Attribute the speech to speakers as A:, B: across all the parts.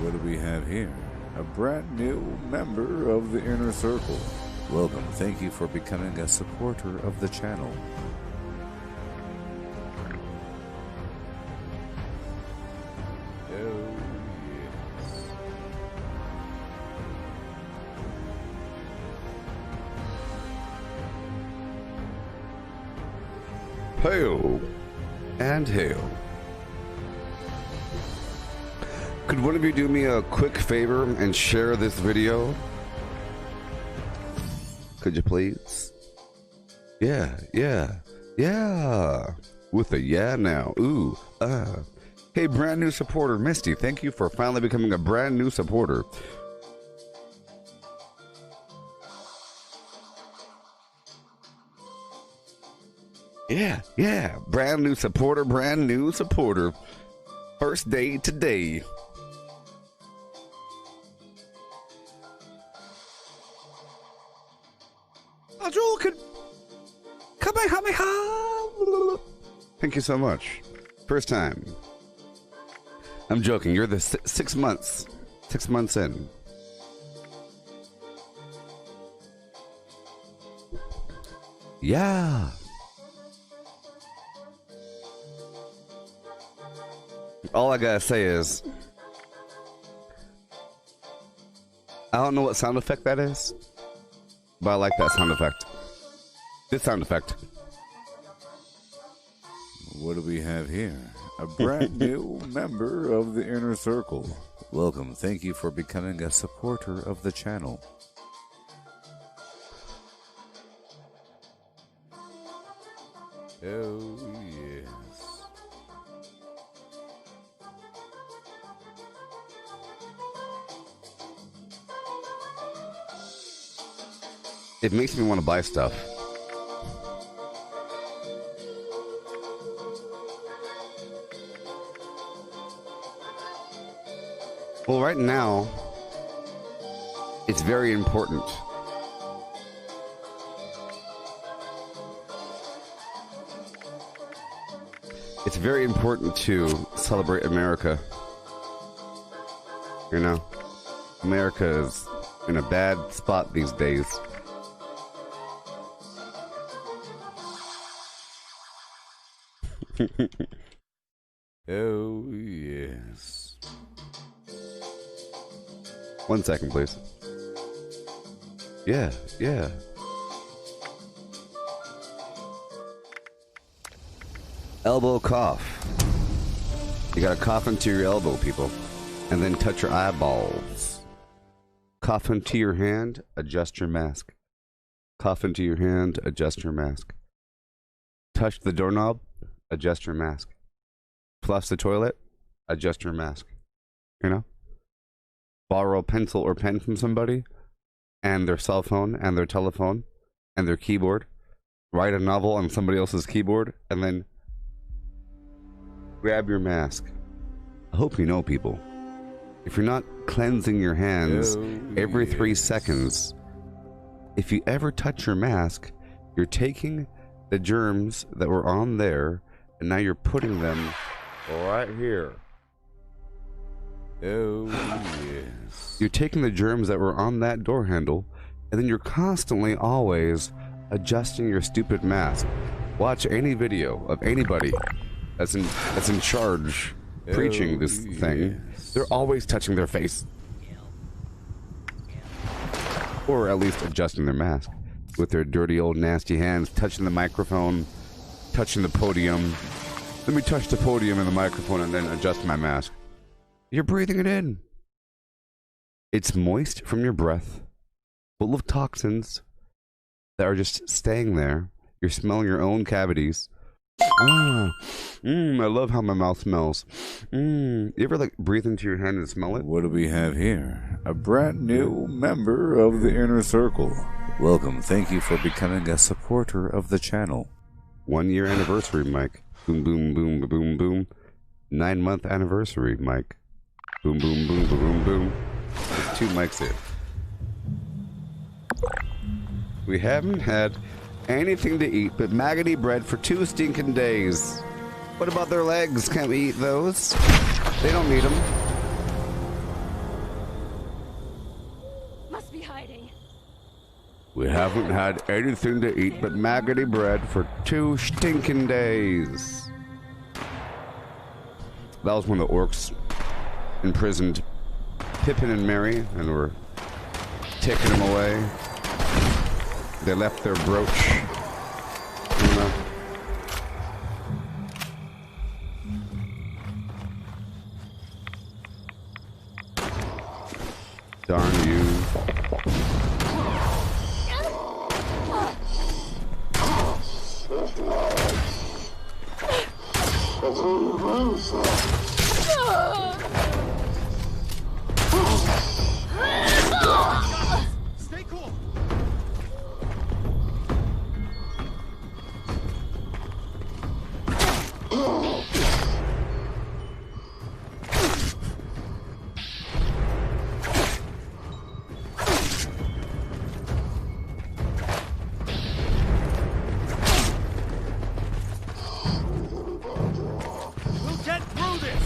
A: What do we have here? A brand new member of the Inner Circle. Welcome. Thank you for becoming a supporter of the channel. Oh, yes.
B: Hail and hail. Could one of you do me a quick favor and share this video? Could you please? Yeah. With a yeah now. Ooh, Hey, brand new supporter, Misty. Thank you for finally becoming a brand new supporter. Yeah. Brand new supporter. First day today. Thank you so much. First time. I'm joking. You're the 6 months. 6 months in. Yeah. All I gotta say is, I don't know what sound effect that is, but I like that sound effect. This sound effect.
A: What do we have here? A brand new member of the Inner Circle. Welcome. Thank you for becoming a supporter of the channel. Oh, yes.
B: It makes me want to buy stuff. Well, right now, it's very important. It's very important to celebrate America. You know, America is in a bad spot these days.
A: Oh, yes.
B: 1 second, please. Yeah. Elbow cough. You gotta cough into your elbow, people. And then touch your eyeballs. Cough into your hand, adjust your mask. Cough into your hand, adjust your mask. Touch the doorknob, adjust your mask. Flush the toilet, adjust your mask. You know? Borrow a pencil or pen from somebody, and their cell phone, and their telephone, and their keyboard. Write a novel on somebody else's keyboard, and then grab your mask. I hope you know, people. If you're not cleansing your hands every 3 seconds, if you ever touch your mask, you're taking the germs that were on there, and now you're putting them right here.
A: Oh, yes.
B: You're taking the germs that were on that door handle, and then you're constantly always adjusting your stupid mask. Watch any video of anybody that's in charge preaching this thing.
A: Yes.
B: They're always touching their face. Or at least adjusting their mask with their dirty old nasty hands, touching the microphone, touching the podium. Let me touch the podium and the microphone and then adjust my mask. You're breathing it in. It's moist from your breath, full of toxins that are just staying there. You're smelling your own cavities. I love how my mouth smells. You ever like breathe into your hand and smell it?
A: What do we have here? A brand new member of the Inner Circle. Welcome. Thank you for becoming a supporter of the channel.
B: 1 year anniversary, Mike. Boom, boom, boom, boom, boom. 9-month anniversary, Mike. Boom, boom, boom, boom, boom. There's 2 mics here. We haven't had anything to eat but maggoty bread for 2 stinking days. What about their legs? Can't we eat those? They don't need them. We haven't had anything to eat but maggoty bread for 2 stinking days. That was when the orcs imprisoned Pippin and Merry and were taking them away. They left their brooch. You know? Darn you.
C: Stay cool. We'll get through this.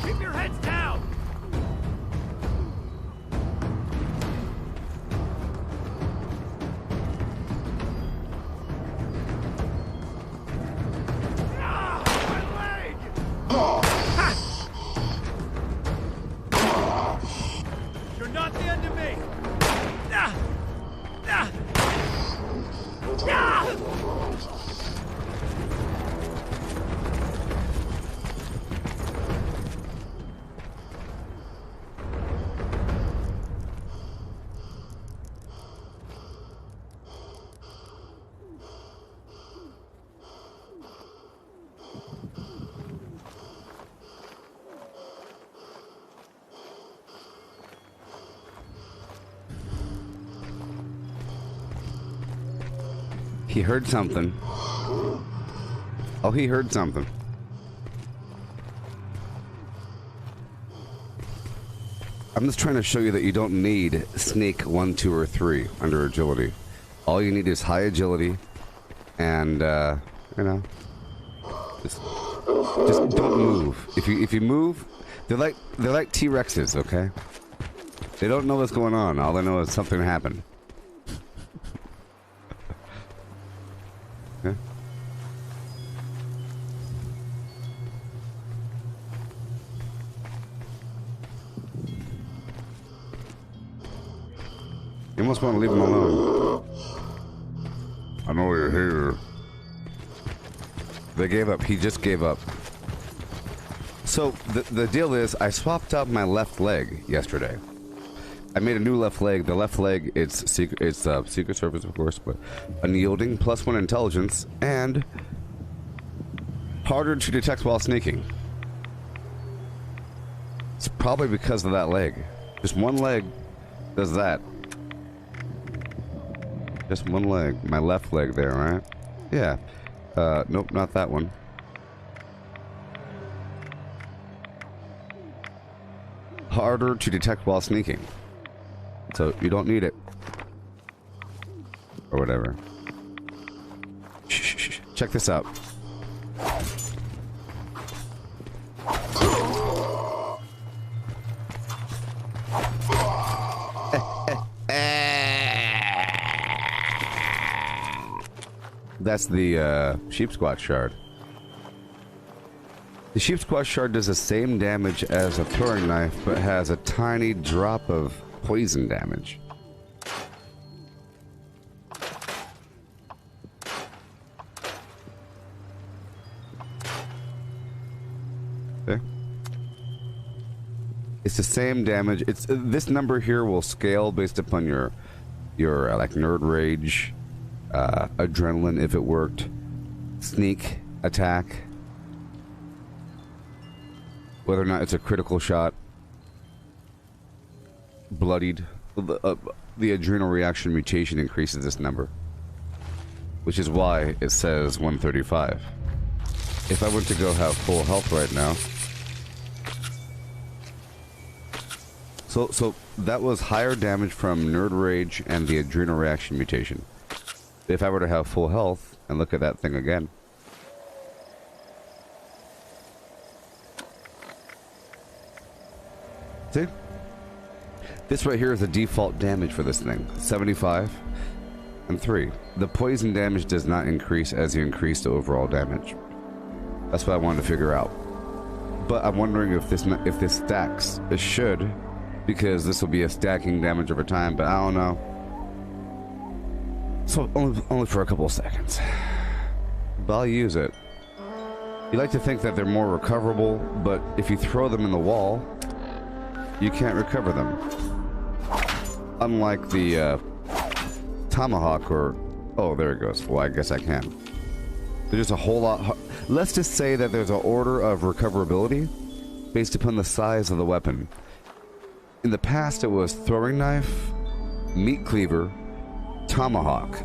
C: Keep your heads down. My leg! You're not the end of me.
B: He heard something. Oh, he heard something. I'm just trying to show you that you don't need sneak 1, 2, or 3 under agility. All you need is high agility, and you know, just don't move. If you move, they're like T-Rexes, okay? They don't know what's going on. All they know is something happened. Okay. You almost want to leave him alone. I know you're here. They gave up. He just gave up. So the deal is, I swapped out my left leg yesterday. I made a new left leg. The left leg, it's Secret Service, of course, but unyielding, +1 intelligence, and harder to detect while sneaking. It's probably because of that leg. Just one leg does that. Just one leg. My left leg there, right? Yeah. Nope, not that one. Harder to detect while sneaking. So you don't need it. Or whatever. Shh. Check this out. That's the sheep squat shard. The sheep squat shard does the same damage as a throwing knife, but has a tiny drop of poison damage. Okay. It's the same damage. It's this number here will scale based upon your like nerd rage, adrenaline if it worked, sneak attack, whether or not it's a critical shot, bloodied. The adrenal reaction mutation increases this number, which is why it says 135. if I went to go have full health right now. So that was higher damage from Nerd Rage and the Adrenal Reaction mutation. If I were to have full health and look at that thing again. See? This right here is the default damage for this thing. 75 and 3. The poison damage does not increase as you increase the overall damage. That's what I wanted to figure out. But I'm wondering if this stacks. It should, because this will be a stacking damage over time, but I don't know. So only for a couple of seconds. But I'll use it. You like to think that they're more recoverable, but if you throw them in the wall, you can't recover them. Unlike the tomahawk or... Oh, there it goes. Well, I guess I can. There's just a whole lot... Let's just say that there's an order of recoverability based upon the size of the weapon. In the past, it was throwing knife, meat cleaver, tomahawk.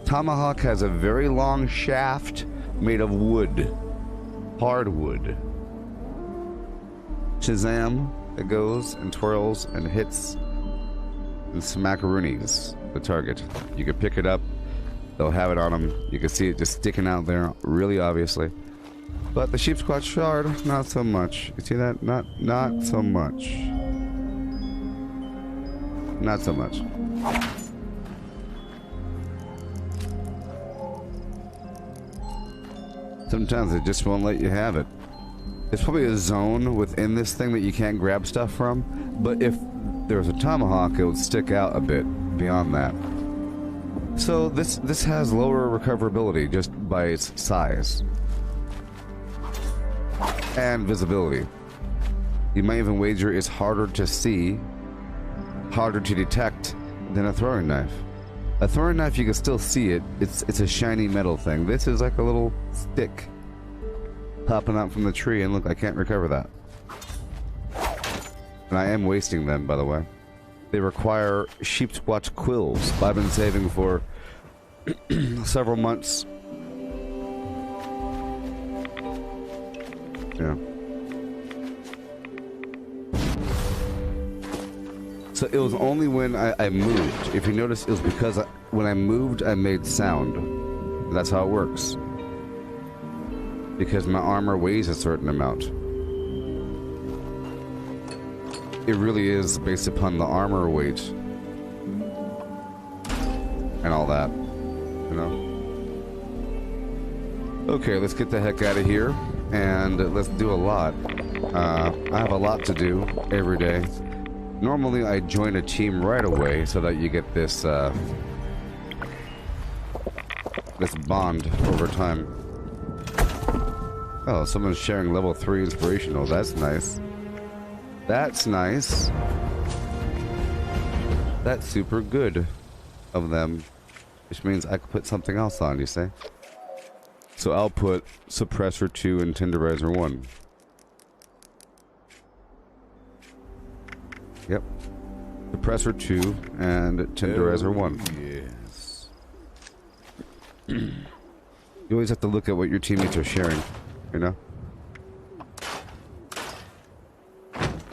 B: Tomahawk has a very long shaft made of wood. Hardwood. Shazam! It goes and twirls and hits and smackaroonies the target. You can pick it up. They'll have it on them. You can see it just sticking out there really obviously. But the sheep squat shard, not so much. You see that? Not so much. Not so much. Sometimes it just won't let you have it. There's probably a zone within this thing that you can't grab stuff from, but if there was a tomahawk, it would stick out a bit beyond that. So this has lower recoverability just by its size. And visibility. You might even wager it's harder to see, harder to detect than a throwing knife. A throwing knife, you can still see it. It's a shiny metal thing. This is like a little stick popping out from the tree, and look, I can't recover that. And I am wasting them, by the way. They require sheep squat quills. I've been saving for several months. Yeah. So it was only when I moved. If you notice, it was because when I moved, I made sound. That's how it works. Because my armor weighs a certain amount. It really is based upon the armor weight. And all that. You know? Okay, let's get the heck out of here. And let's do a lot. I have a lot to do every day. Normally I join a team right away so that you get this this bond over time. Oh, someone's sharing level 3 inspirational. That's nice. That's nice. That's super good of them. Which means I could put something else on, you say? So I'll put Suppressor 2 and Tenderizer 1. Yep. Suppressor 2 and Tenderizer 1.
A: Yes.
B: You always have to look at what your teammates are sharing, you know?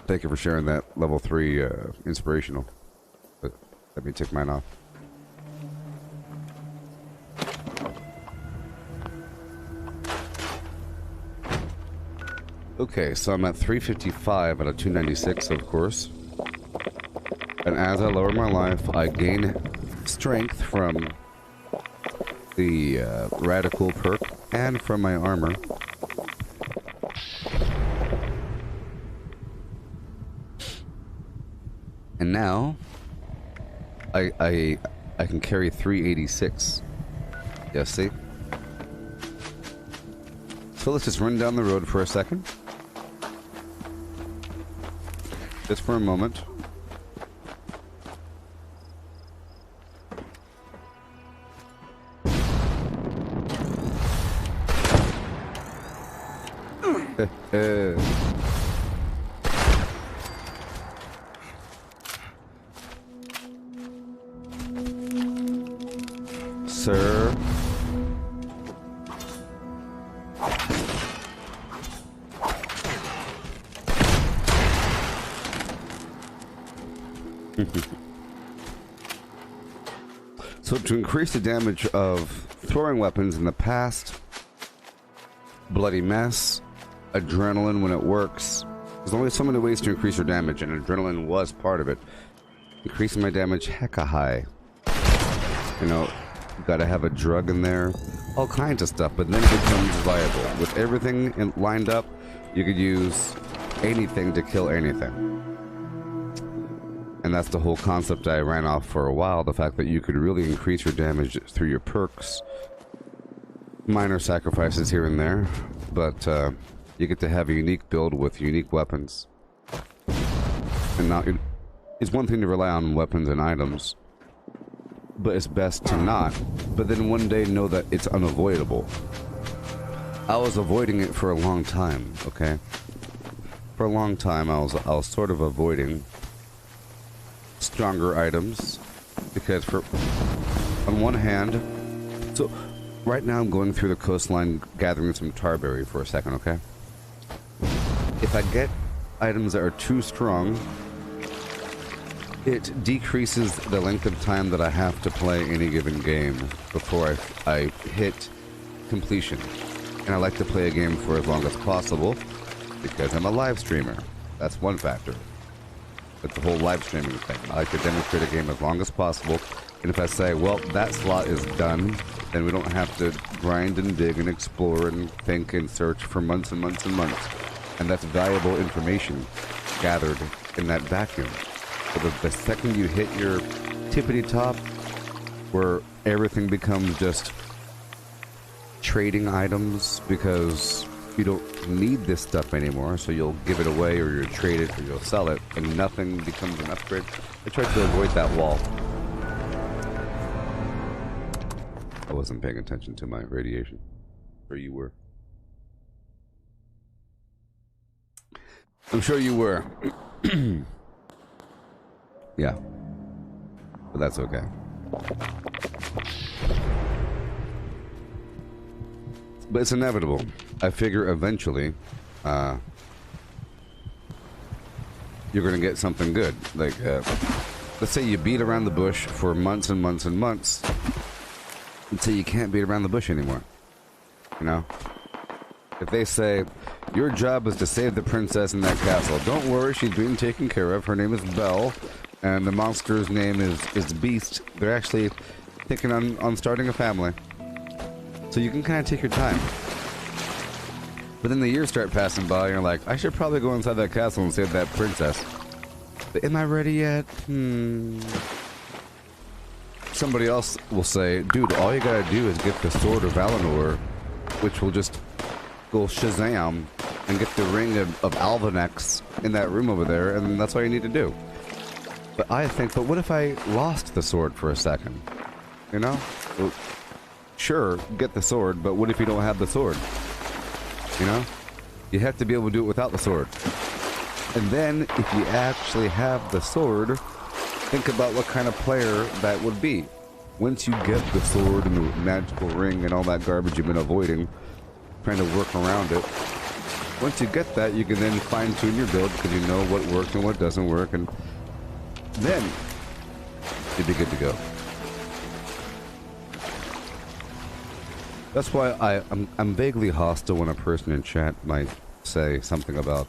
B: Thank you for sharing that level 3 inspirational. But let me take mine off. Okay, so I'm at 355 out of 296, of course. And as I lower my life, I gain strength from the radical perk and from my armor. And now I can carry 386. Yeah, see? So let's just run down the road for a second. Just for a moment. Sir. So to increase the damage of throwing weapons in the past, bloody mess, adrenaline when it works. There's only so many ways to increase your damage, and adrenaline was part of it. Increasing my damage hecka high. You know, you gotta have a drug in there, all kinds of stuff, but then it becomes viable. With everything lined up, you could use anything to kill anything. And that's the whole concept I ran off for a while, the fact that you could really increase your damage through your perks. Minor sacrifices here and there, but you get to have a unique build with unique weapons. And not, it's one thing to rely on weapons and items, but it's best to not. But then one day know that it's unavoidable. I was avoiding it for a long time, okay? For a long time I was sort of avoiding stronger items, because on one hand, so right now I'm going through the coastline gathering some tarberry for a second, okay? If I get items that are too strong, it decreases the length of time that I have to play any given game before I hit completion. And I like to play a game for as long as possible because I'm a live streamer. That's one factor. It's the whole live streaming thing. I like to demonstrate a game as long as possible, and if I say, well, that slot is done, then we don't have to grind and dig and explore and think and search for months and months and months. And that's valuable information gathered in that vacuum. But the second you hit your tippity top, where everything becomes just trading items because you don't need this stuff anymore, so you'll give it away or you'll trade it or you'll sell it, and nothing becomes an upgrade. I tried to avoid that wall. I wasn't paying attention to my radiation. Or you were. I'm sure you were. Yeah. But that's okay. But it's inevitable. I figure eventually, you're gonna get something good. Like, let's say you beat around the bush for months and months and months until you can't beat around the bush anymore. You know? If they say, your job is to save the princess in that castle. Don't worry, she's being taken care of. Her name is Belle, and the monster's name is Beast. They're actually thinking on starting a family. So you can kind of take your time. But then the years start passing by, and you're like, I should probably go inside that castle and save that princess. But am I ready yet? Somebody else will say, dude, all you gotta do is get the Sword of Valinor, which will just go Shazam and get the Ring of Alvanex in that room over there, and that's all you need to do. But I think, but what if I lost the sword for a second? You know? Well, sure, get the sword, but what if you don't have the sword? You know? You have to be able to do it without the sword. And then, if you actually have the sword, think about what kind of player that would be. Once you get the sword and the magical ring and all that garbage you've been avoiding, trying to work around it, once you get that, you can then fine-tune your build because you know what works and what doesn't work, and then you'd be good to go. That's why I'm vaguely hostile when a person in chat might say something about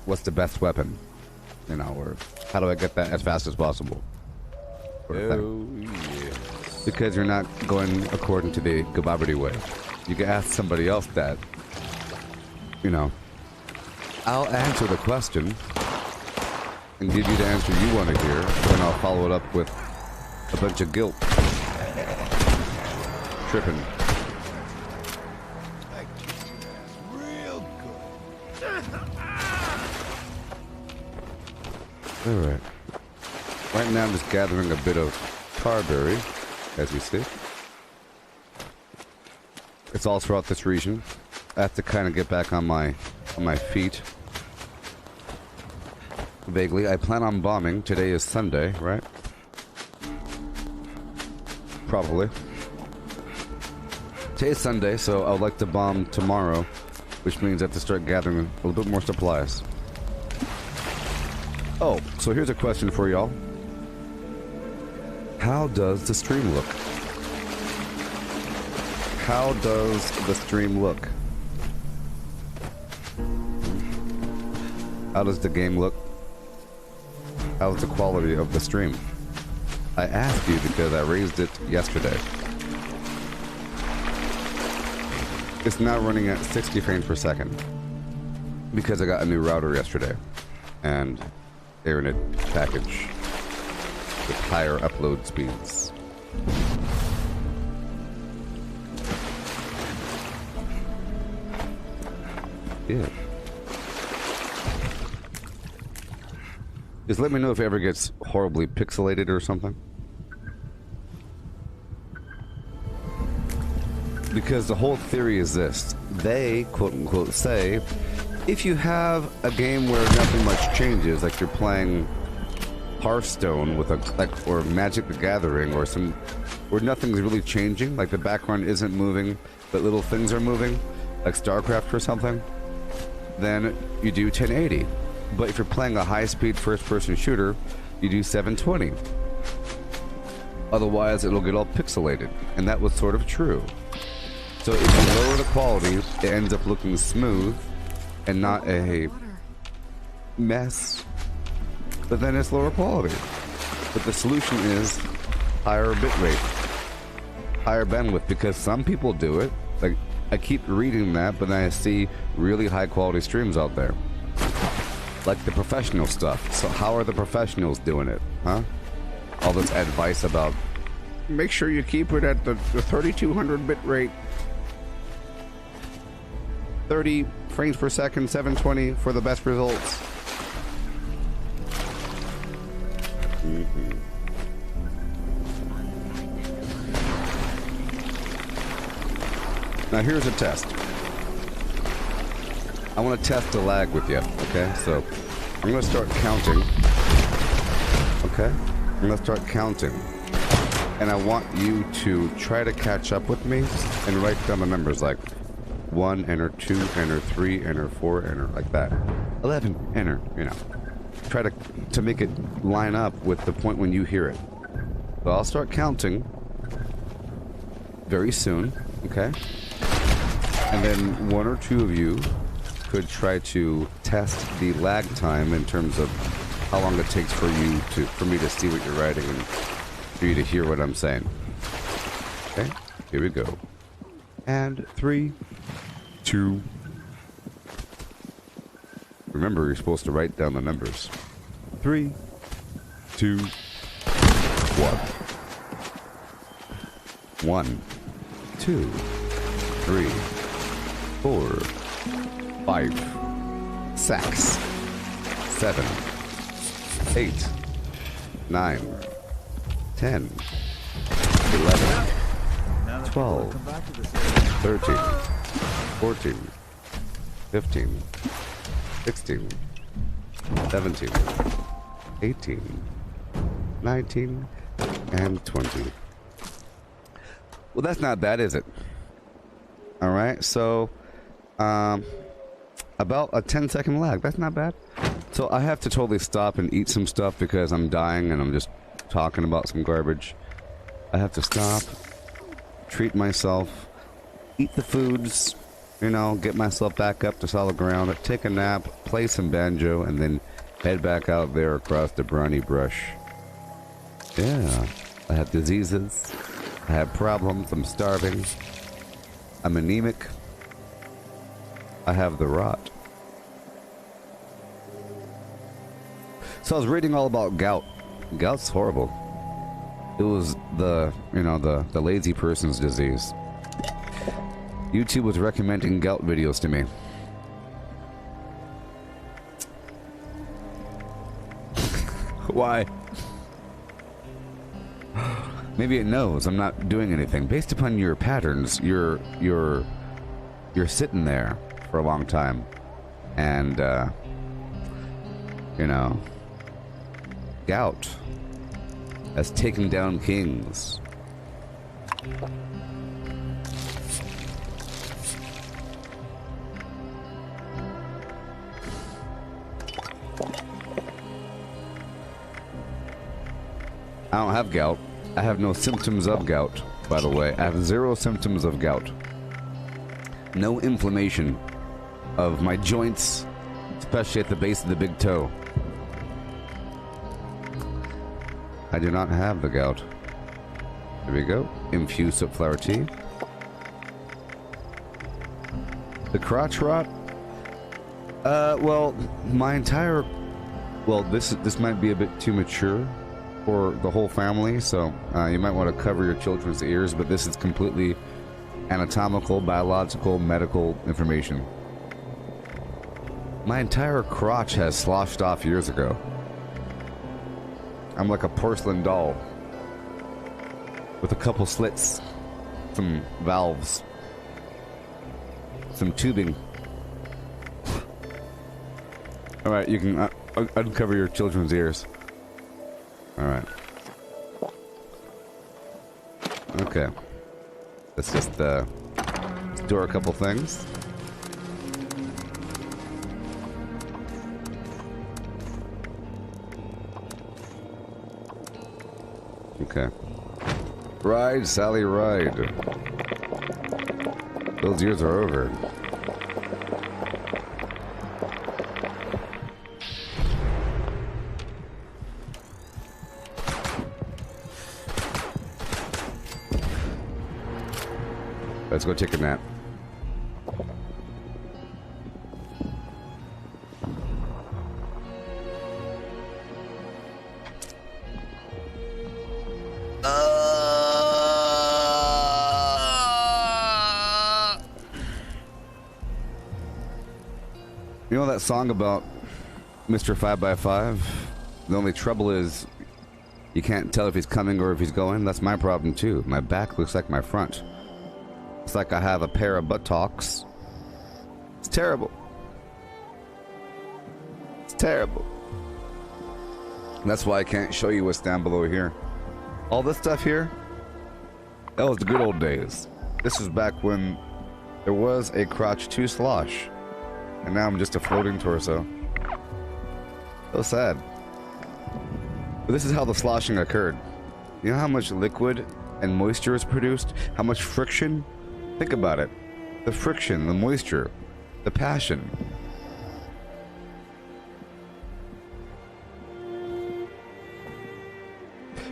B: what's the best weapon, you know, or how do I get that as fast as possible. Yes. Because you're not going according to the Gooboberti way. You can ask somebody else that. You know, I'll answer the question and give you the answer you want to hear, and I'll follow it up with a bunch of guilt. Tripping.
C: Real good.
B: Alright. Right now I'm just gathering a bit of tarberry, as you see. It's all throughout this region. I have to kind of get back on my feet. Vaguely. I plan on bombing. Today is Sunday, right? Probably. Today's Sunday, so I would like to bomb tomorrow, which means I have to start gathering a little bit more supplies. Oh, so here's a question for y'all. How does the stream look? How does the stream look? How does the game look? How's the quality of the stream? I asked you because I raised it yesterday. It's now running at 60 frames per second because I got a new router yesterday and Ethernet package with higher upload speeds. Yeah. Just let me know if it ever gets horribly pixelated or something. Because the whole theory is this. They, quote unquote, say, if you have a game where nothing much changes, like you're playing Hearthstone with or Magic the Gathering or some, where nothing's really changing, like the background isn't moving, but little things are moving, like StarCraft or something, then you do 1080. But if you're playing a high-speed first-person shooter, you do 720. Otherwise, it'll get all pixelated, and that was sort of true. So if you lower the quality, it ends up looking smooth and not a mess. But then it's lower quality. But the solution is higher bitrate, higher bandwidth, because some people do it. Like, I keep reading that, but then I see really high-quality streams out there. Like the professional stuff. So how are the professionals doing it, huh? All this advice about make sure you keep it at the 3200 bit rate, 30 frames per second, 720 for the best results. Now here's a test. I want to test the lag with you, okay? So I'm going to start counting. Okay? I'm going to start counting. And I want you to try to catch up with me and write down the numbers like 1, enter, 2, enter, 3, enter, 4, enter, like that. 11, enter, you know. Try to make it line up with the point when you hear it. So I'll start counting very soon, okay? And then one or two of you could try to test the lag time in terms of how long it takes for me to see what you're writing and for you to hear what I'm saying. Okay, here we go. And 3, 2. Remember, you're supposed to write down the numbers. 3, 2, 1. 1, 2, 3, 4, 5, 6, 7, 8, 9, 10, 11, 12, 13, 14, 15, 16, 17, 18, 19, and 20. Well, that's not bad, is it? All right, so about a 10-second lag. That's not bad. So I have to totally stop and eat some stuff because I'm dying and I'm just talking about some garbage. I have to stop, treat myself, eat the foods, you know, get myself back up to solid ground, take a nap, play some banjo, and then head back out there across the briny brush. Yeah, I have diseases. I have problems. I'm starving. I'm anemic. I have the rot. So I was reading all about gout. Gout's horrible. It was the lazy person's disease. YouTube was recommending gout videos to me. Why? Maybe it knows I'm not doing anything. Based upon your patterns, you're sitting there for a long time. And, you know, gout has taken down kings. I don't have gout. I have no symptoms of gout, by the way. I have 0 symptoms of gout. No inflammation of my joints, especially at the base of the big toe. I do not have the gout. There we go. Infused sunflower tea. The crotch rot? Well, my entire... Well, this might be a bit too mature for the whole family, so you might want to cover your children's ears, but this is completely anatomical, biological, medical information. My entire crotch has sloshed off years ago. I'm like a porcelain doll with a couple slits, some valves, some tubing. All right, you can uncover your children's ears. All right. Okay. Let's just store a couple things. Okay. Ride, Sally, ride. Those years are over. Let's go take a nap. You know that song about Mr. 5x5? The only trouble is you can't tell if he's coming or if he's going. That's my problem too. My back looks like my front. It's like I have a pair of buttocks. It's terrible. It's terrible. That's why I can't show you what's down below here. All this stuff here, that was the good old days. This was back when there was a crotch to slosh. And now I'm just a floating torso. So sad. But this is how the sloshing occurred. You know how much liquid and moisture is produced? How much friction? Think about it. The friction, the moisture, the passion.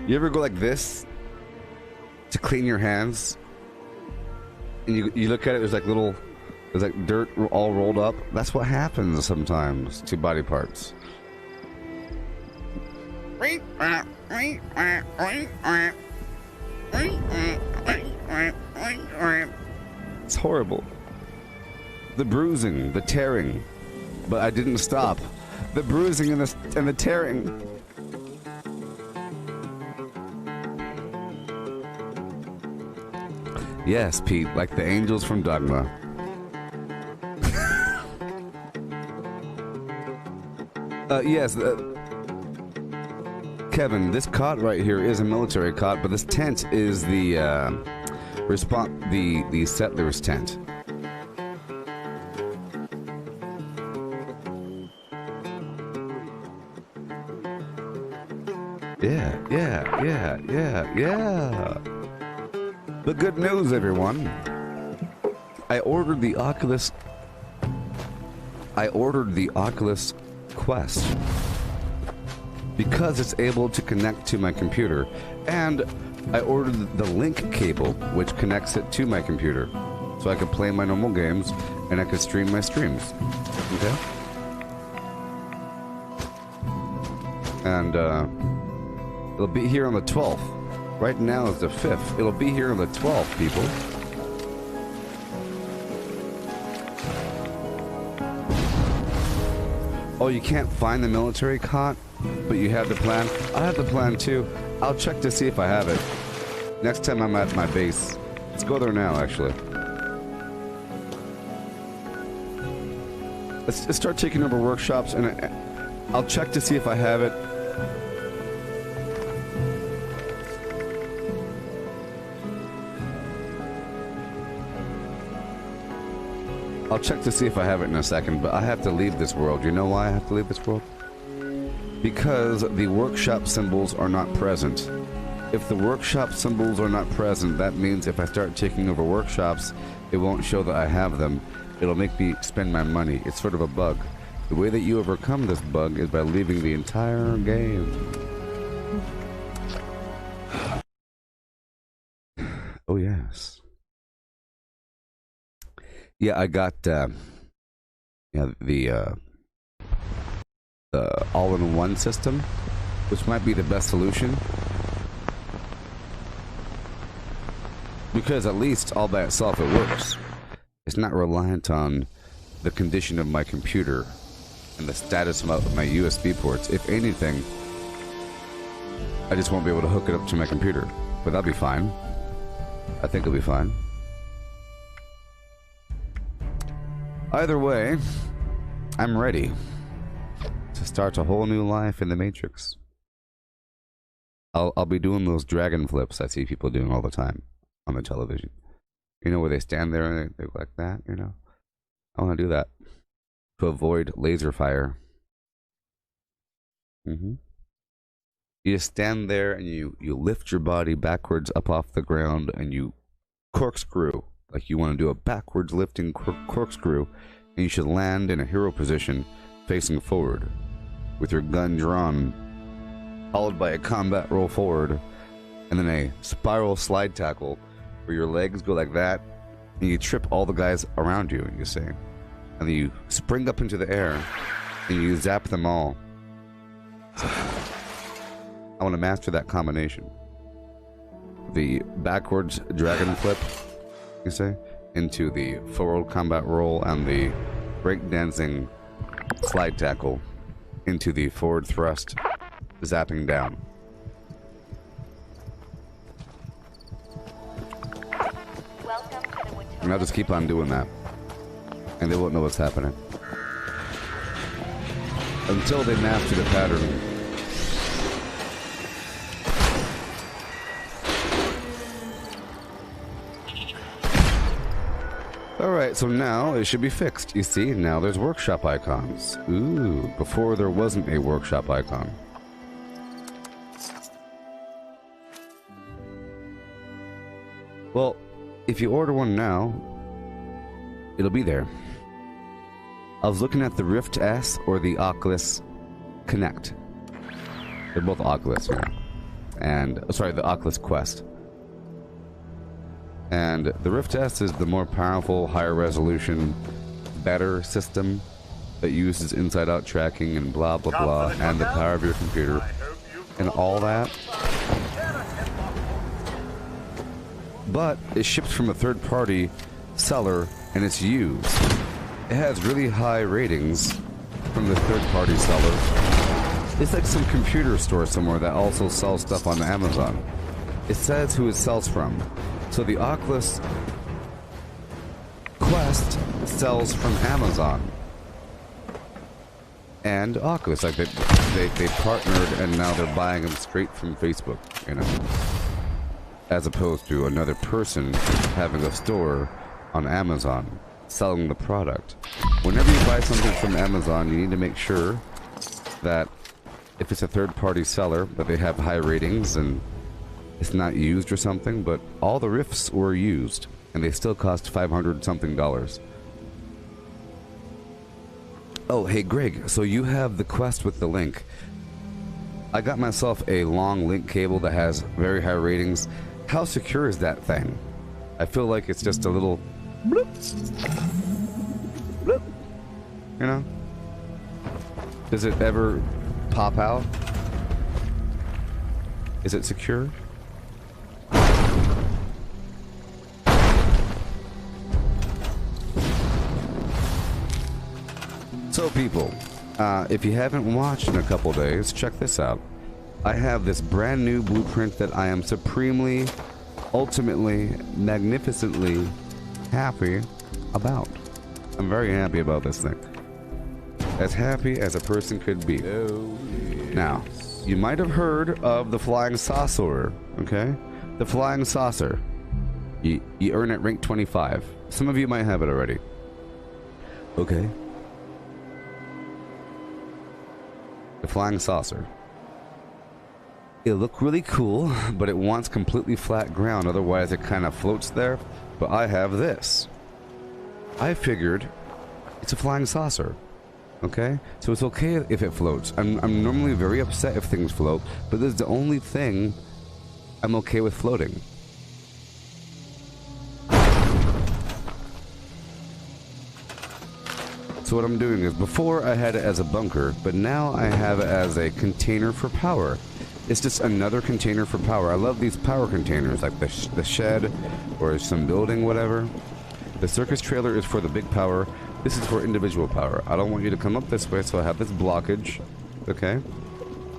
B: You ever go like this to clean your hands? And you look at it, there's like dirt all rolled up. That's what happens sometimes to body parts. It's horrible. The bruising, the tearing. But I didn't stop. The bruising and the tearing. Yes, Pete, like the angels from Dogma. Yes, Kevin, this cot right here is a military cot, but this tent is the the settler's tent. Yeah. But good news, everyone. I ordered the Oculus Quest because it's able to connect to my computer, and I ordered the link cable which connects it to my computer so I could play my normal games and I could stream my streams. Okay? And it'll be here on the 12th. Right now is the 5th. It'll be here on the 12th, people. Oh, you can't find the military cot, but you have the plan? I have the plan too. I'll check to see if I have it. Next time I'm at my base. Let's go there now, actually. Let's start taking over workshops, and I'll check to see if I have it. I'll check to see if I have it in a second, but I have to leave this world. You know why I have to leave this world? Because the workshop symbols are not present If the workshop symbols are not present, that means if I start taking over workshops, it won't show that I have them. It'll make me spend my money. It's sort of a bug. The way that you overcome this bug is by leaving the entire game. Oh, yes. Yeah, I got the all-in-one system, which might be the best solution. Because at least all by itself it works. It's not reliant on the condition of my computer and the status of my USB ports. If anything, I just won't be able to hook it up to my computer. But that'll be fine. I think it'll be fine. Either way, I'm ready to start a whole new life in the Matrix. I'll be doing those dragon flips I see people doing all the time on the television. You know, where they stand there and they go like that, you know? I want to do that to avoid laser fire. You just stand there and you lift your body backwards up off the ground and you corkscrew, like you want to do a backwards lifting corkscrew, and you should land in a hero position facing forward with your gun drawn, followed by a combat roll forward, and then a spiral slide tackle where your legs go like that and you trip all the guys around you, you see, and then you spring up into the air and you zap them all. So, I want to master that combination. The backwards dragon flip, you say, into the forward combat roll, and the breakdancing slide tackle into the forward thrust, zapping down. And I'll just keep on doing that, and they won't know what's happening until they master the pattern. Alright, so now it should be fixed. You see, now there's workshop icons. Ooh, before there wasn't a workshop icon. Well, if you order one now, it'll be there. I was looking at the Rift S or the Oculus Connect. They're both Oculus, yeah. And, sorry, the Oculus Quest. And the Rift S is the more powerful, higher resolution, better system that uses inside-out tracking and blah blah blah, and the power of your computer and all that. But it ships from a third-party seller and it's used. It has really high ratings from the third-party seller. It's like some computer store somewhere that also sells stuff on Amazon. It says who it sells from. So the Oculus Quest sells from Amazon and Oculus. Like they partnered, and now they're buying them straight from Facebook, you know, as opposed to another person having a store on Amazon selling the product. Whenever you buy something from Amazon, you need to make sure that if it's a third-party seller, that they have high ratings and it's not used or something. But all the Rifts were used, and they still cost $500-something. Oh, hey Greg, so you have the Quest with the link. I got myself a long link cable that has very high ratings. How secure is that thing? I feel like it's just a little bloop, bloop, you know? Does it ever pop out? Is it secure? So people, if you haven't watched in a couple days, check this out. I have this brand new blueprint that I am supremely, ultimately, magnificently happy about. I'm very happy about this thing. As happy as a person could be.
A: Oh, yes.
B: Now, you might have heard of the flying saucer, okay? The flying saucer. You earn it rank 25. Some of you might have it already. Okay. The flying saucer. It looked really cool, but it wants completely flat ground, otherwise it kind of floats there. But I have this. I figured it's a flying saucer. Okay? So it's okay if it floats. I'm normally very upset if things float, but this is the only thing I'm okay with floating. So what I'm doing is, before I had it as a bunker, but now I have it as a container for power. It's just another container for power. I love these power containers, like the shed or some building, whatever. The circus trailer is for the big power. This is for individual power. I don't want you to come up this way, so I have this blockage. Okay?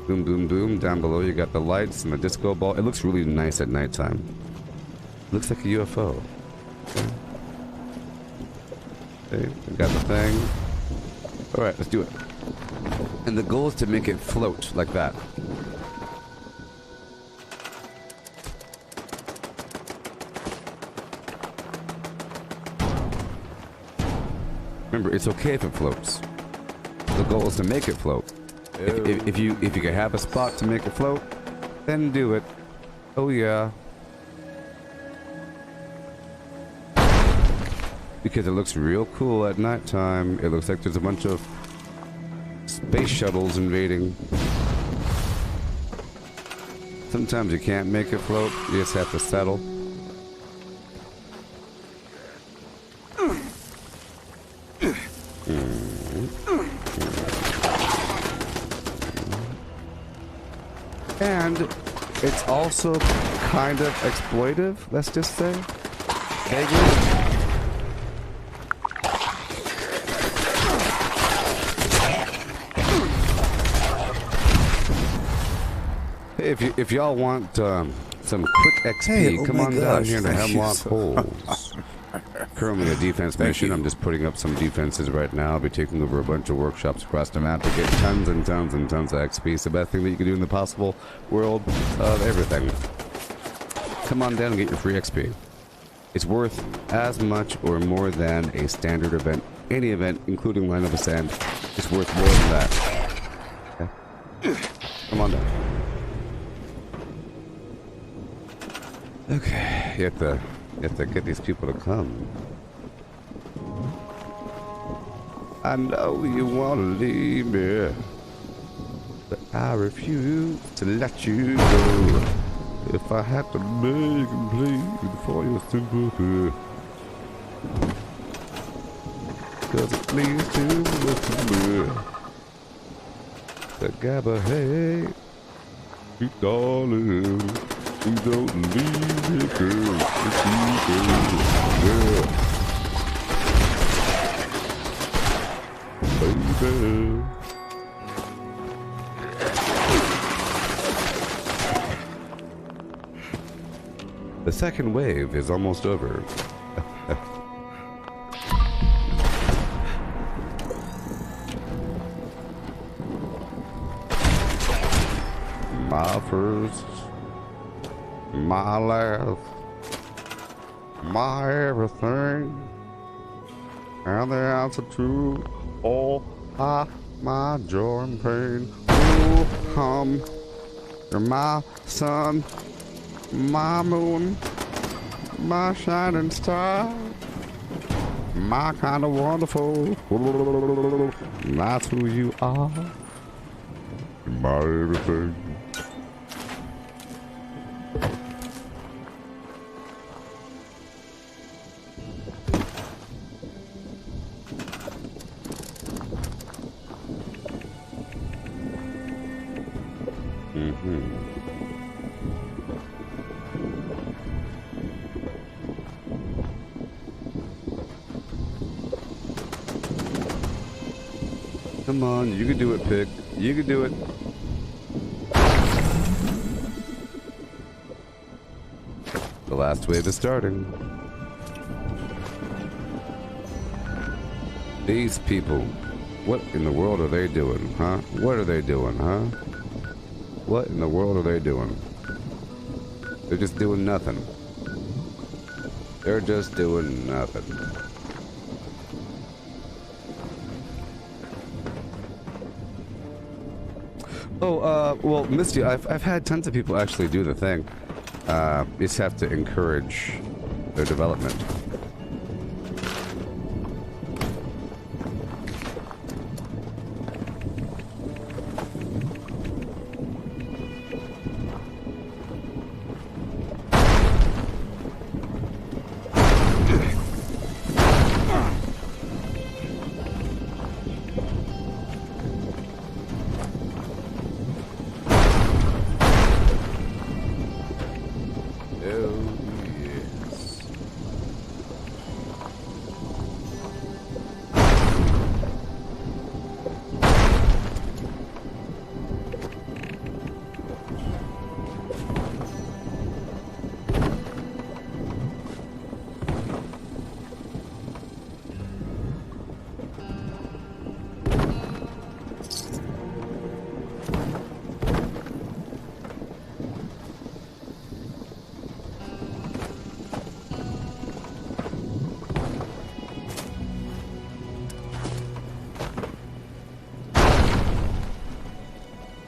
B: Boom, boom, boom. Down below you got the lights and the disco ball. It looks really nice at nighttime. Looks like a UFO. Okay, we got the thing. Alright, let's do it. And the goal is to make it float like that. Remember, it's okay if it floats. The goal is to make it float. If you can have a spot to make it float, then do it. Oh yeah. Because it looks real cool at nighttime. It looks like there's a bunch of space shuttles invading. Sometimes you can't make it float. You just have to settle. And it's also kind of exploitive, let's just say. Vaguely. If y'all want some quick XP, come on down here to Hemlock Holes. Currently a defense mission. I'm just putting up some defenses right now. I'll be taking over a bunch of workshops across the map to get tons and tons and tons of XP. It's the best thing that you can do in the possible world of everything. Come on down and get your free XP. It's worth as much or more than a standard event. Any event, including Line of Ascent, is worth more than that. Okay. Come on down. Okay, you have to get these people to come. I know you want to leave me, but I refuse to let you go. If I had to beg and plead for your sympathy, 'cause it means too much to me. But Gabba, hey, sweet darling, you don't leave me, girl. It's you, girl. Baby. The second wave is almost over. My first, my last, my everything, and the answer to all my joy and pain. Oh, you're my sun, my moon, my shining star, my kind of wonderful. That's who you are, my everything. Come on, you can do it, pig. You can do it. The last wave is starting. These people, what in the world are they doing, huh? What are they doing, huh? What in the world are they doing? They're just doing nothing. They're just doing nothing. Oh, well, Misty, I've had tons of people actually do the thing. You just have to encourage their development.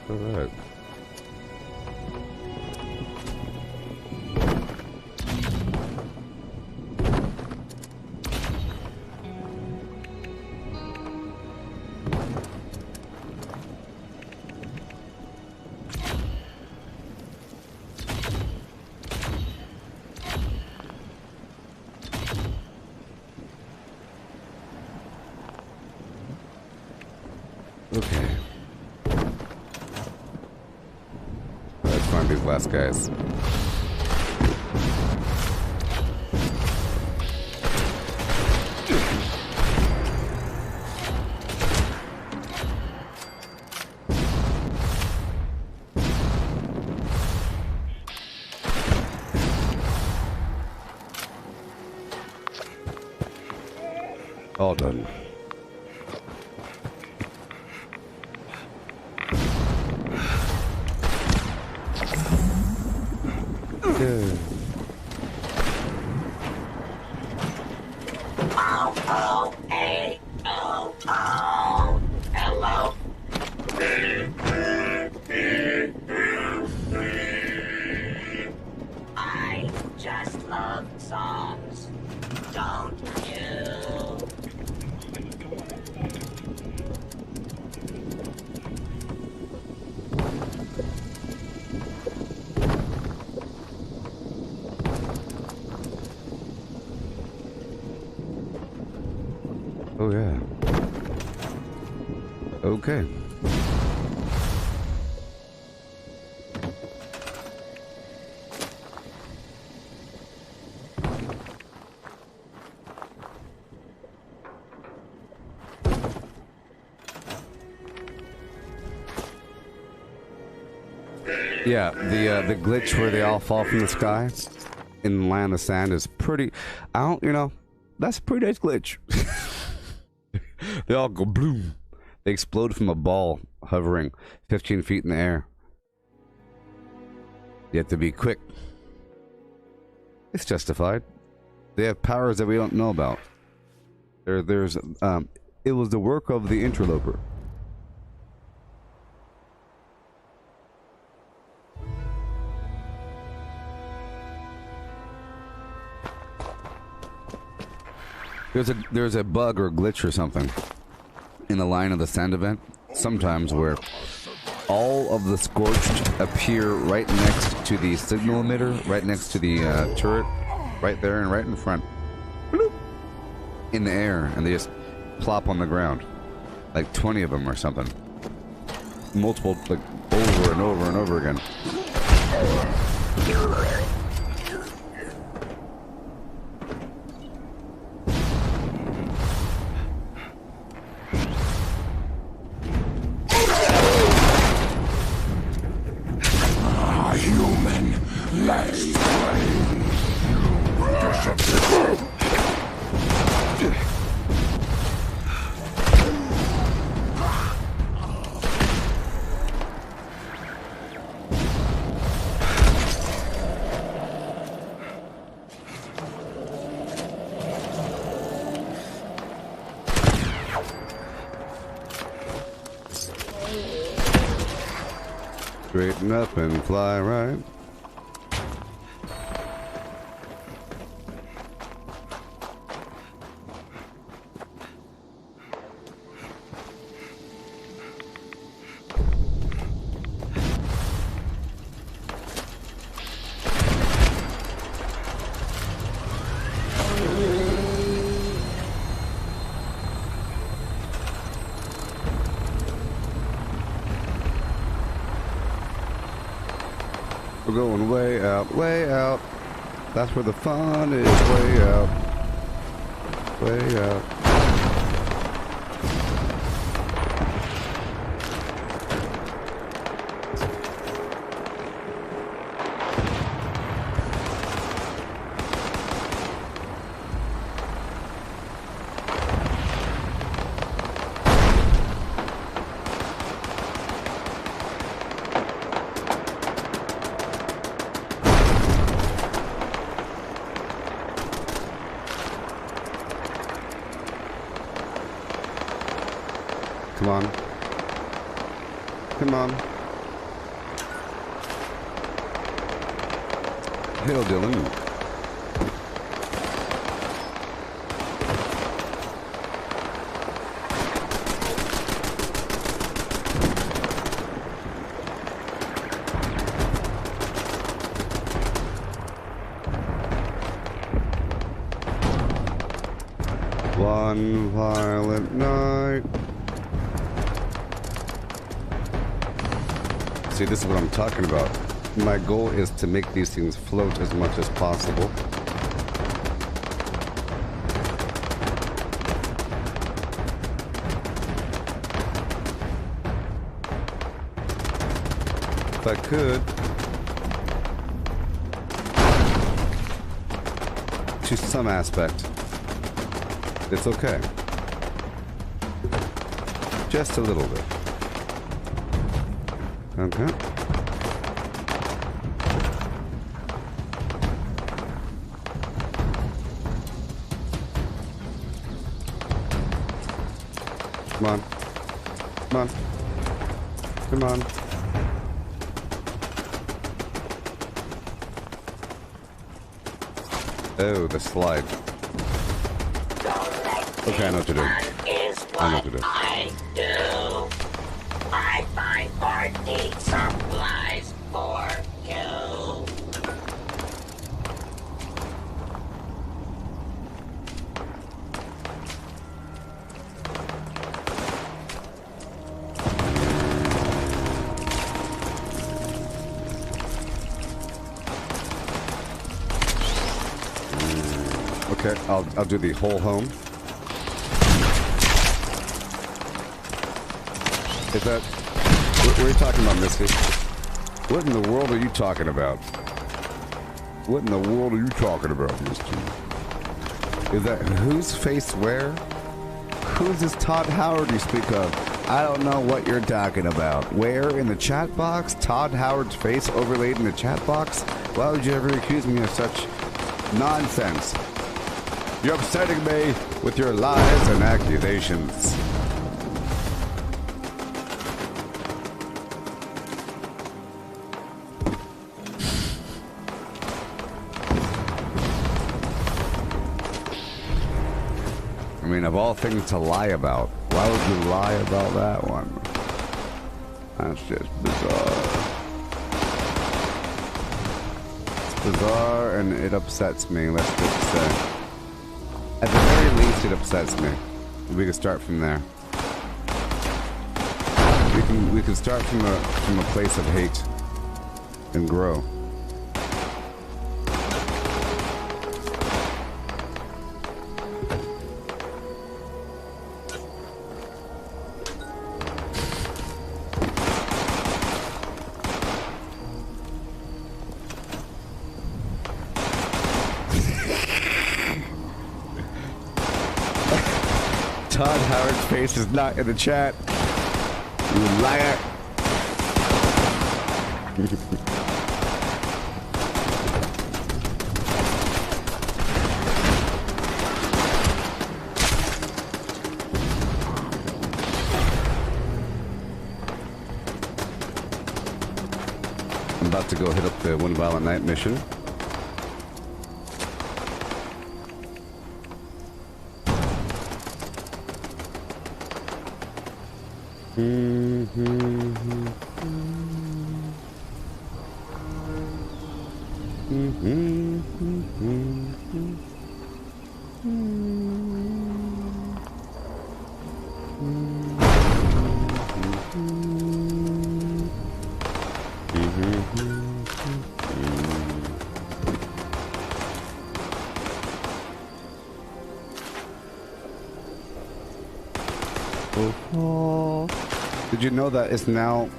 B: Alright. Okay. Let's find these last guys. All done. Yeah.
D: Hello. I just love songs, don't you?
B: Oh yeah. Okay. Yeah, the glitch where they all fall from the sky in Land of Sand is pretty. That's a pretty nice glitch. They all go bloom. They explode from a ball hovering 15 feet in the air. You have to be quick. It's justified. They have powers that we don't know about. It was the work of the interloper. There's a bug or glitch or something in the Line of the Sand event sometimes where all of the scorched appear right next to the signal emitter, right next to the turret, right there and right in front, bloop, in the air, and they just plop on the ground, like 20 of them or something, multiple, like over and over and over again. Straighten up and fly right. We're going way out, way out. That's where the fun is, way out. Way out. Come on. Come on. Hail, Dylan. One violent night. See, this is what I'm talking about. My goal is to make these things float as much as possible. If I could. To some aspect. It's okay. Just a little bit. Okay. Come on. Come on. Come on. Oh, the slide. Okay, I know what to do. I know what to do.
D: I do. I find or need supplies for you.
B: Okay, I'll do the whole home. Is that... What are you talking about, Misty? What in the world are you talking about? What in the world are you talking about, Misty? Is that... Whose face where? Who's this Todd Howard you speak of? I don't know what you're talking about. Where in the chat box? Todd Howard's face overlaid in the chat box? Why would you ever accuse me of such nonsense? You're upsetting me with your lies and accusations. I mean, of all things to lie about, why would you lie about that one? That's just bizarre. It's bizarre and it upsets me, let's just say. At the very least, it upsets me. We can start from there. We can start from a place of hate and grow. Todd Howard's face is not in the chat. You liar. to go hit up the One Violent Night mission. Did you know that it's now,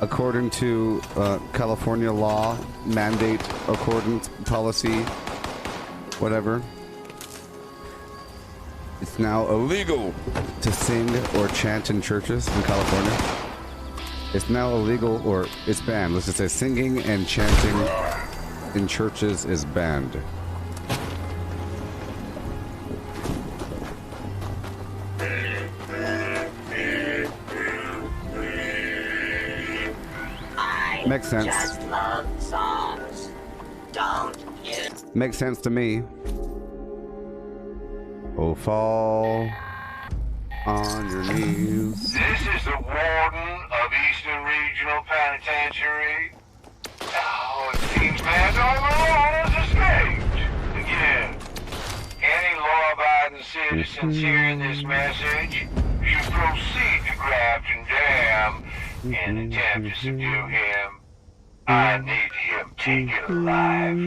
B: according to California law, mandate, accordance, policy, whatever, it's now illegal to sing or chant in churches in California? It's now illegal, or it's banned. Let's just say singing and chanting in churches is banned. Makes sense.
D: Just love songs. Don't you?
B: Makes sense to me. Oh, fall on your knees.
E: This is the warden of Eastern Regional Penitentiary. Oh, it seems man's overlord has escaped. Again, any law-abiding citizens hearing this message should proceed to Grafton Dam in an attempt to subdue him. I need him taken alive.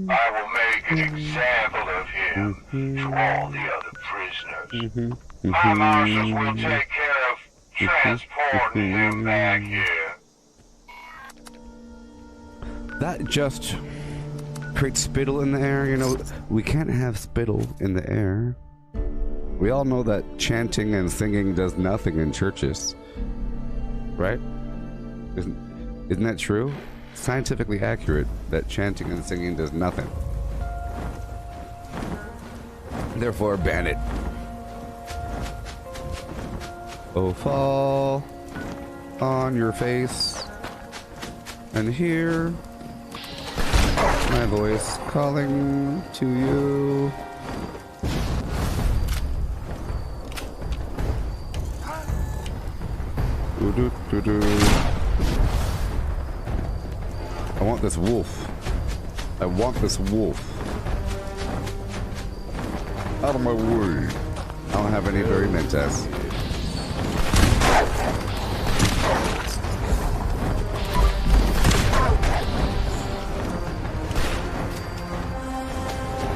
E: I will make an example of him to all the other prisoners. My marshals will take care of transporting him back here.
B: That just creates spittle in the air. You know, we can't have spittle in the air. We all know that chanting and singing does nothing in churches. Right? Isn't that true? Scientifically accurate that chanting and singing does nothing. Therefore, ban it. Oh, fall on your face and hear my voice calling to you. Do-do-do-do. I want this wolf. I want this wolf. Out of my way. I don't have any berry mentas.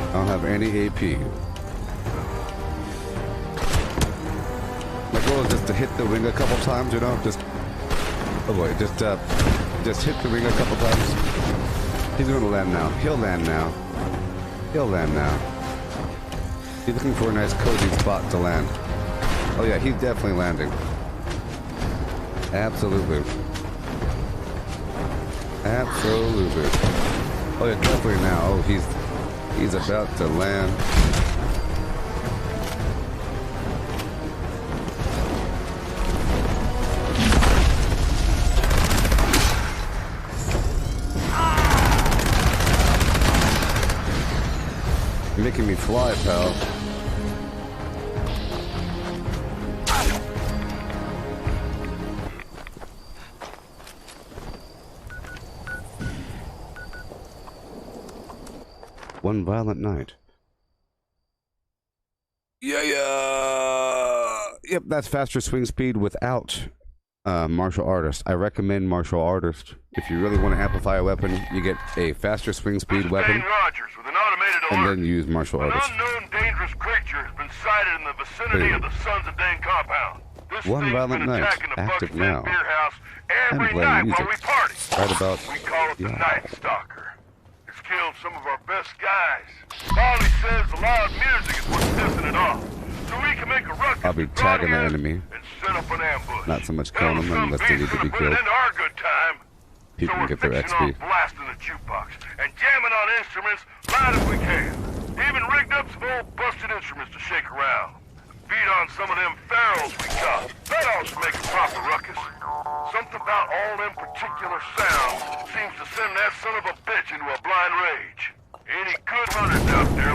B: I don't have any AP. My goal is just to hit the wing a couple times, you know? Just... Oh boy, just hit the wing a couple times. He's gonna land now. He'll land now. He'll land now. He's looking for a nice cozy spot to land. Oh yeah, he's definitely landing. Absolutely. Absolutely. Oh yeah, definitely now. Oh, he's about to land. You're making me fly, pal. One violent night. Yeah. Yep, that's faster swing speed without martial artist. I recommend martial artist. If you really want to amplify a weapon, you get a faster swing speed weapon.
E: Rogers with an automated
B: and
E: alert.
B: then use martial artist.
E: An unknown dangerous creature has been sighted in the vicinity of the Sons of Dane compound. This
B: One
E: thing's
B: Violent
E: been
B: Night,
E: attacking the
B: active
E: Buck's Inn
B: now.
E: beer house
B: And
E: every
B: playing
E: night
B: music.
E: while we party.
B: Right about
E: We call it the
B: yeah.
E: Night Stalker. It's killed some of our best guys. Paulie says the loud music is what's pissing it off. So we can make a ruckus.
B: I'll be
E: with
B: tagging the
E: broadheads
B: enemy.
E: And set up an ambush.
B: Not so much killing them unless they need to be killed.
E: Into our good time.
B: People
E: So
B: can
E: we're
B: get their
E: fixing
B: XP.
E: on blasting the jukebox and jamming on instruments loud as we can. Even rigged up some old busted instruments to shake around. Beat on some of them ferals we got. That ought to make a proper ruckus. Something about all them particular sounds seems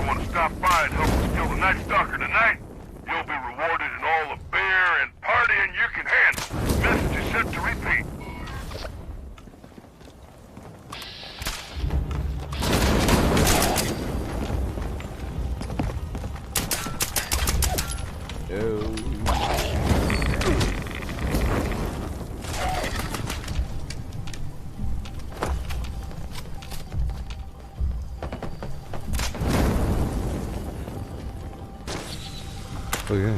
E: might want to stop by and help us kill the Night Stalker tonight. You'll be rewarded in all the beer and partying you can handle. Message is set to repeat.
B: Oh yeah.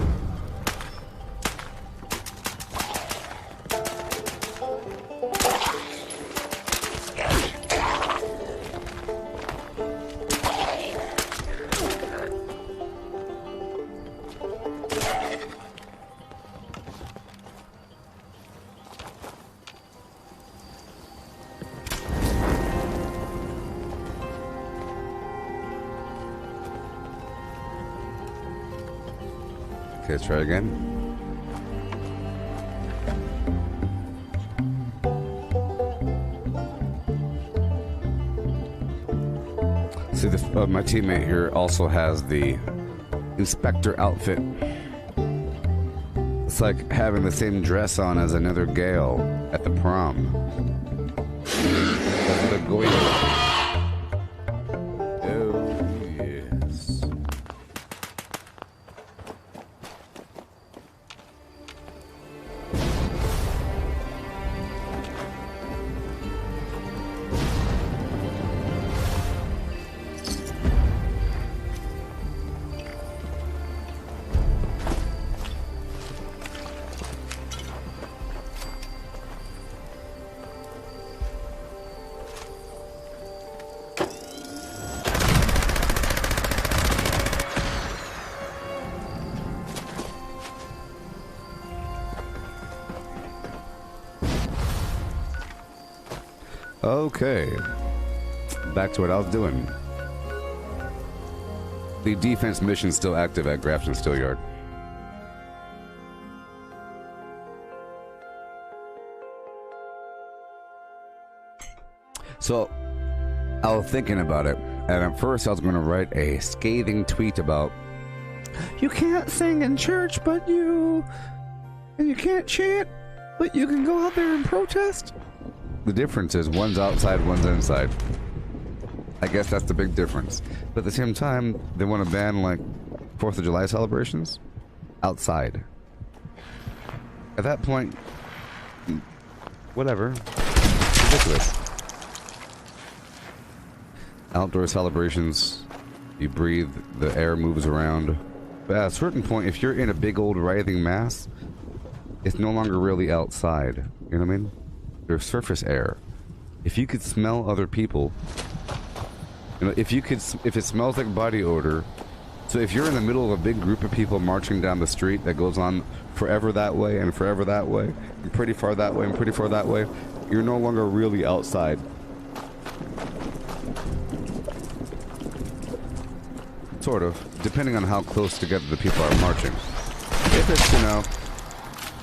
B: Okay, let's try it again. See, my teammate here also has the inspector outfit. It's like having the same dress on as another gal at the prom. That's the going. Okay, back to what I was doing. The defense mission's still active at Grafton Steelyard. So, I was thinking about it, and at first I was going to write a scathing tweet about, you can't sing in church, and you can't chant, but you can go out there and protest. The difference is one's outside, one's inside. I guess that's the big difference. But at the same time, they want to ban, like, 4th of July celebrations outside. At that point, whatever. It's ridiculous. Outdoor celebrations, you breathe, the air moves around. But at a certain point, if you're in a big old writhing mass, it's no longer really outside. You know what I mean? There's surface air. If you could smell other people, you know, if it smells like body odor, so if you're in the middle of a big group of people marching down the street that goes on forever that way and forever that way, and pretty far that way and pretty far that way, you're no longer really outside. Sort of, depending on how close together the people are marching. If it's, you know,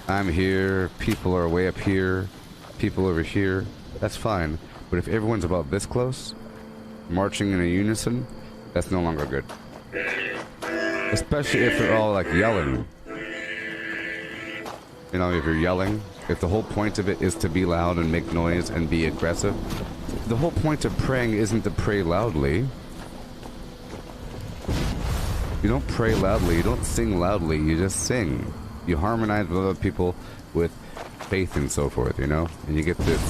B: I'm here, people are way up here, people over here, that's fine. But if everyone's about this close, marching in a unison, that's no longer good. Especially if they're all like yelling. You know, if you're yelling, if the whole point of it is to be loud and make noise and be aggressive, the whole point of praying isn't to pray loudly. You don't pray loudly, you don't sing loudly, you just sing. You harmonize with other people with faith and so forth, you know? And you get this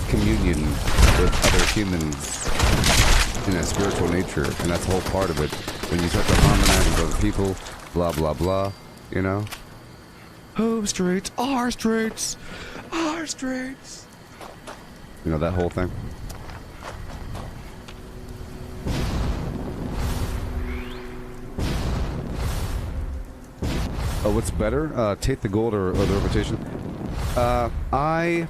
B: communion with other humans in a spiritual nature, and that's the whole part of it. When you start to harmonize with other people, blah, blah, blah, you know? Oh, straights, R straights, R straights. You know, that whole thing? Oh, what's better? Take the gold or the reputation? I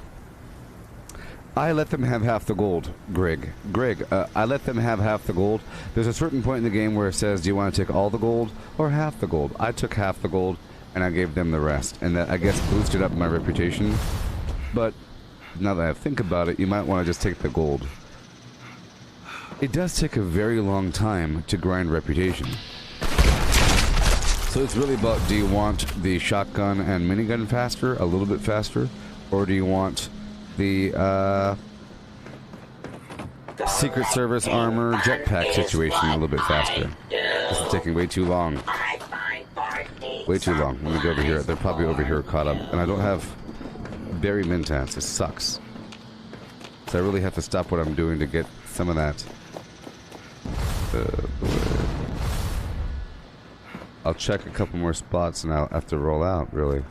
B: let them have half the gold, Greg. I let them have half the gold. There's a certain point in the game where it says, do you want to take all the gold or half the gold? I took half the gold, and I gave them the rest. And that, I guess, boosted up my reputation. But now that I think about it, you might want to just take the gold. it does take a very long time to grind reputation. So it's really about, do you want the shotgun and minigun faster, a little bit faster, or do you want the Secret Service armor jetpack situation a little bit faster? This is taking way too long. Way too long. Let me go over here. They're probably over here caught up. And I don't have berry mintats. It sucks. So I really have to stop what I'm doing to get some of that. I'll check a couple more spots and I'll have to roll out, really.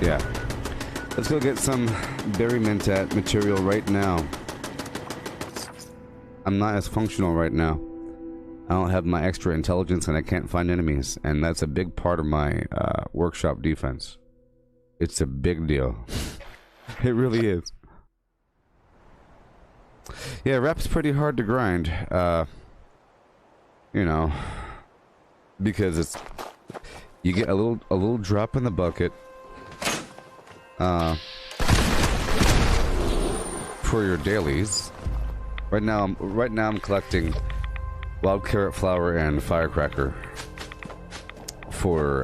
B: Yeah. Let's go get some berry mintat material right now. I'm not as functional right now. I don't have my extra intelligence and I can't find enemies. And that's a big part of my workshop defense. It's a big deal. It really is. Yeah, rep's pretty hard to grind. You know, because it's, you get a little drop in the bucket for your dailies. Right now I'm collecting wild carrot flower and firecracker for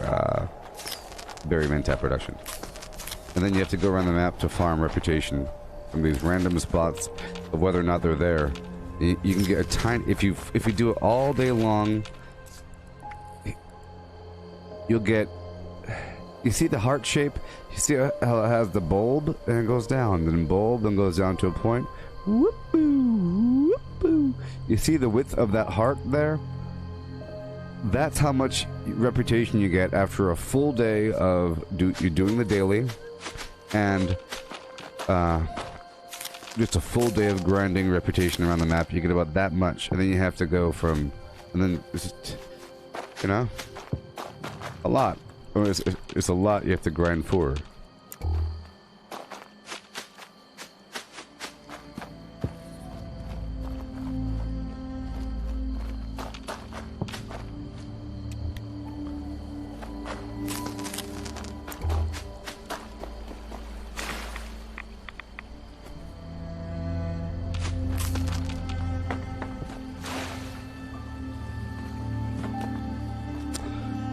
B: berry mintat production. And then you have to go around the map to farm reputation from these random spots of whether or not they're there. You can get a tiny, if you do it all day long, you'll get, you see the heart shape? You see how it has the bulb and it goes down, then bulb, then goes down to a point. Whoop-boo, whoop-boo. You see the width of that heart there? That's how much reputation you get after a full day of you're doing the daily, and just a full day of grinding reputation around the map. You get about that much, and then you have to go from, and then it's just, you know, a lot. It's a lot you have to grind for.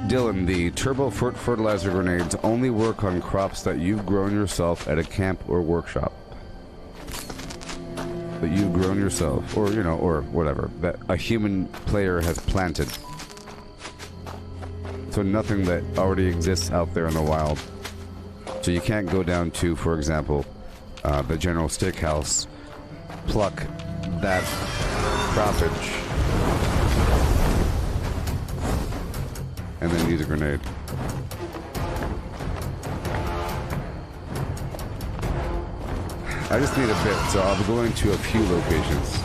B: Dylan, the turbo fertilizer grenades only work on crops that you've grown yourself at a camp or workshop. That you've grown yourself, or, you know, or whatever, that a human player has planted. So nothing that already exists out there in the wild. So you can't go down to, for example, the General Steakhouse, pluck that croppage, and then use a grenade. I just need a bit, so I'll be going to a few locations.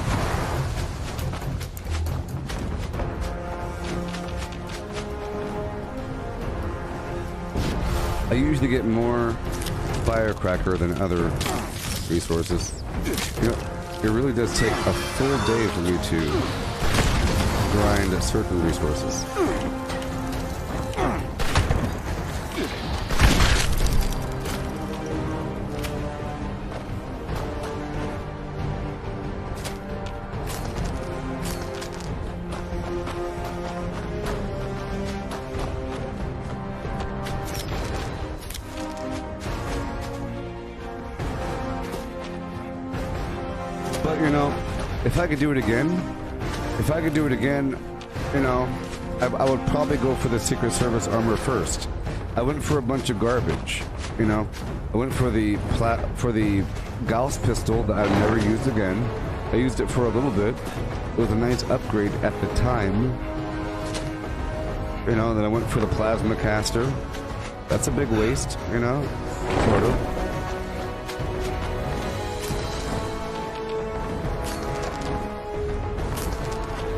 B: I usually get more firecracker than other resources. You know, it really does take a full day for me to grind certain resources. But, you know, if I could do it again, you know, I would probably go for the Secret Service armor first. I went for a bunch of garbage, you know. I went for the Gauss pistol that I've never used again. I used it for a little bit. It was a nice upgrade at the time. You know, then I went for the plasma caster. That's a big waste, you know, sort of.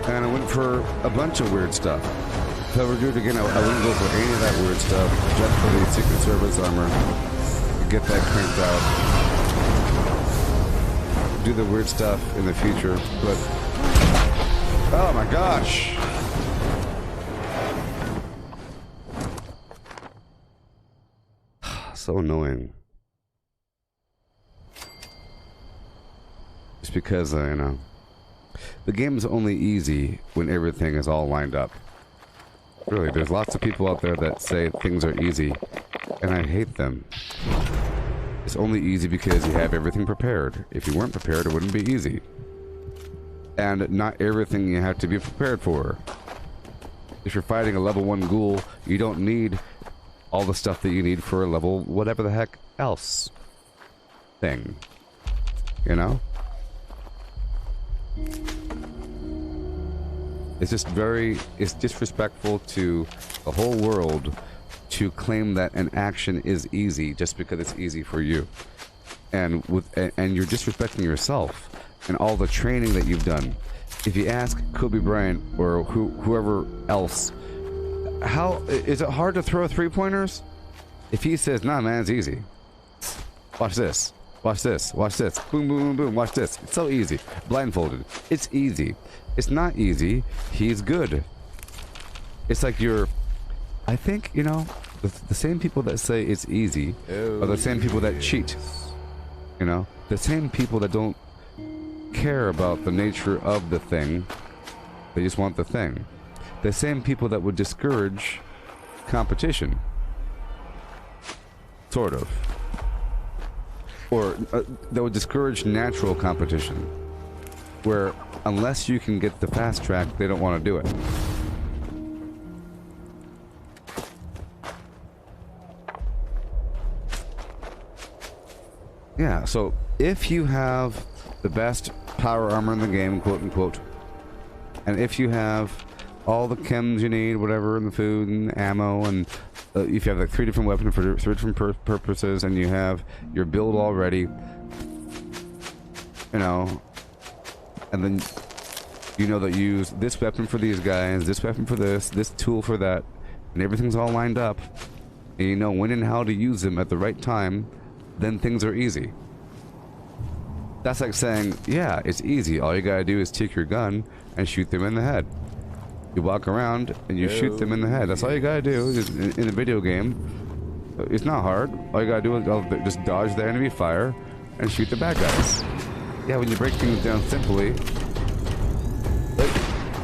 B: And I went for a bunch of weird stuff. If I were to do it again, I wouldn't go for any of that weird stuff, just for the Secret Service armor. Get that cranked out. Do the weird stuff in the future, but Oh my gosh. So annoying. Just because, you know, the game's only easy when everything is all lined up. Really, there's lots of people out there that say things are easy, and I hate them. It's only easy because you have everything prepared. If you weren't prepared, it wouldn't be easy. And not everything you have to be prepared for. If you're fighting a level 1 ghoul, you don't need all the stuff that you need for a level whatever the heck else thing. You know? It's just it's disrespectful to the whole world to claim that an action is easy just because it's easy for you. And you're disrespecting yourself and all the training that you've done. If you ask Kobe Bryant or whoever else, how is it hard to throw 3-pointers? If he says, nah man, it's easy. Watch this. Watch this. Watch this. Boom, boom, boom, boom. Watch this. It's so easy. Blindfolded. It's easy. It's not easy. He's good. It's like I think, you know, the same people that say it's easy are the same people that cheat. You know? The same people that don't care about the nature of the thing. They just want the thing. The same people that would discourage competition. Sort of. Or that would discourage natural competition. Where unless you can get the fast track, they don't want to do it. Yeah, so if you have the best power armor in the game, quote unquote, and if you have all the chems you need, whatever, and the food and ammo, and if you have like 3 different weapons for 3 different purposes, and you have your build already, you know, and then you know that you use this weapon for these guys, this weapon for this tool for that, and everything's all lined up, and you know when and how to use them at the right time, then things are easy. That's like saying, yeah, it's easy. All you gotta do is take your gun and shoot them in the head. You walk around and you shoot them in the head. That's all you gotta do in a video game. It's not hard. All you gotta do is just dodge the enemy fire and shoot the bad guys. Yeah, when you break things down simply. But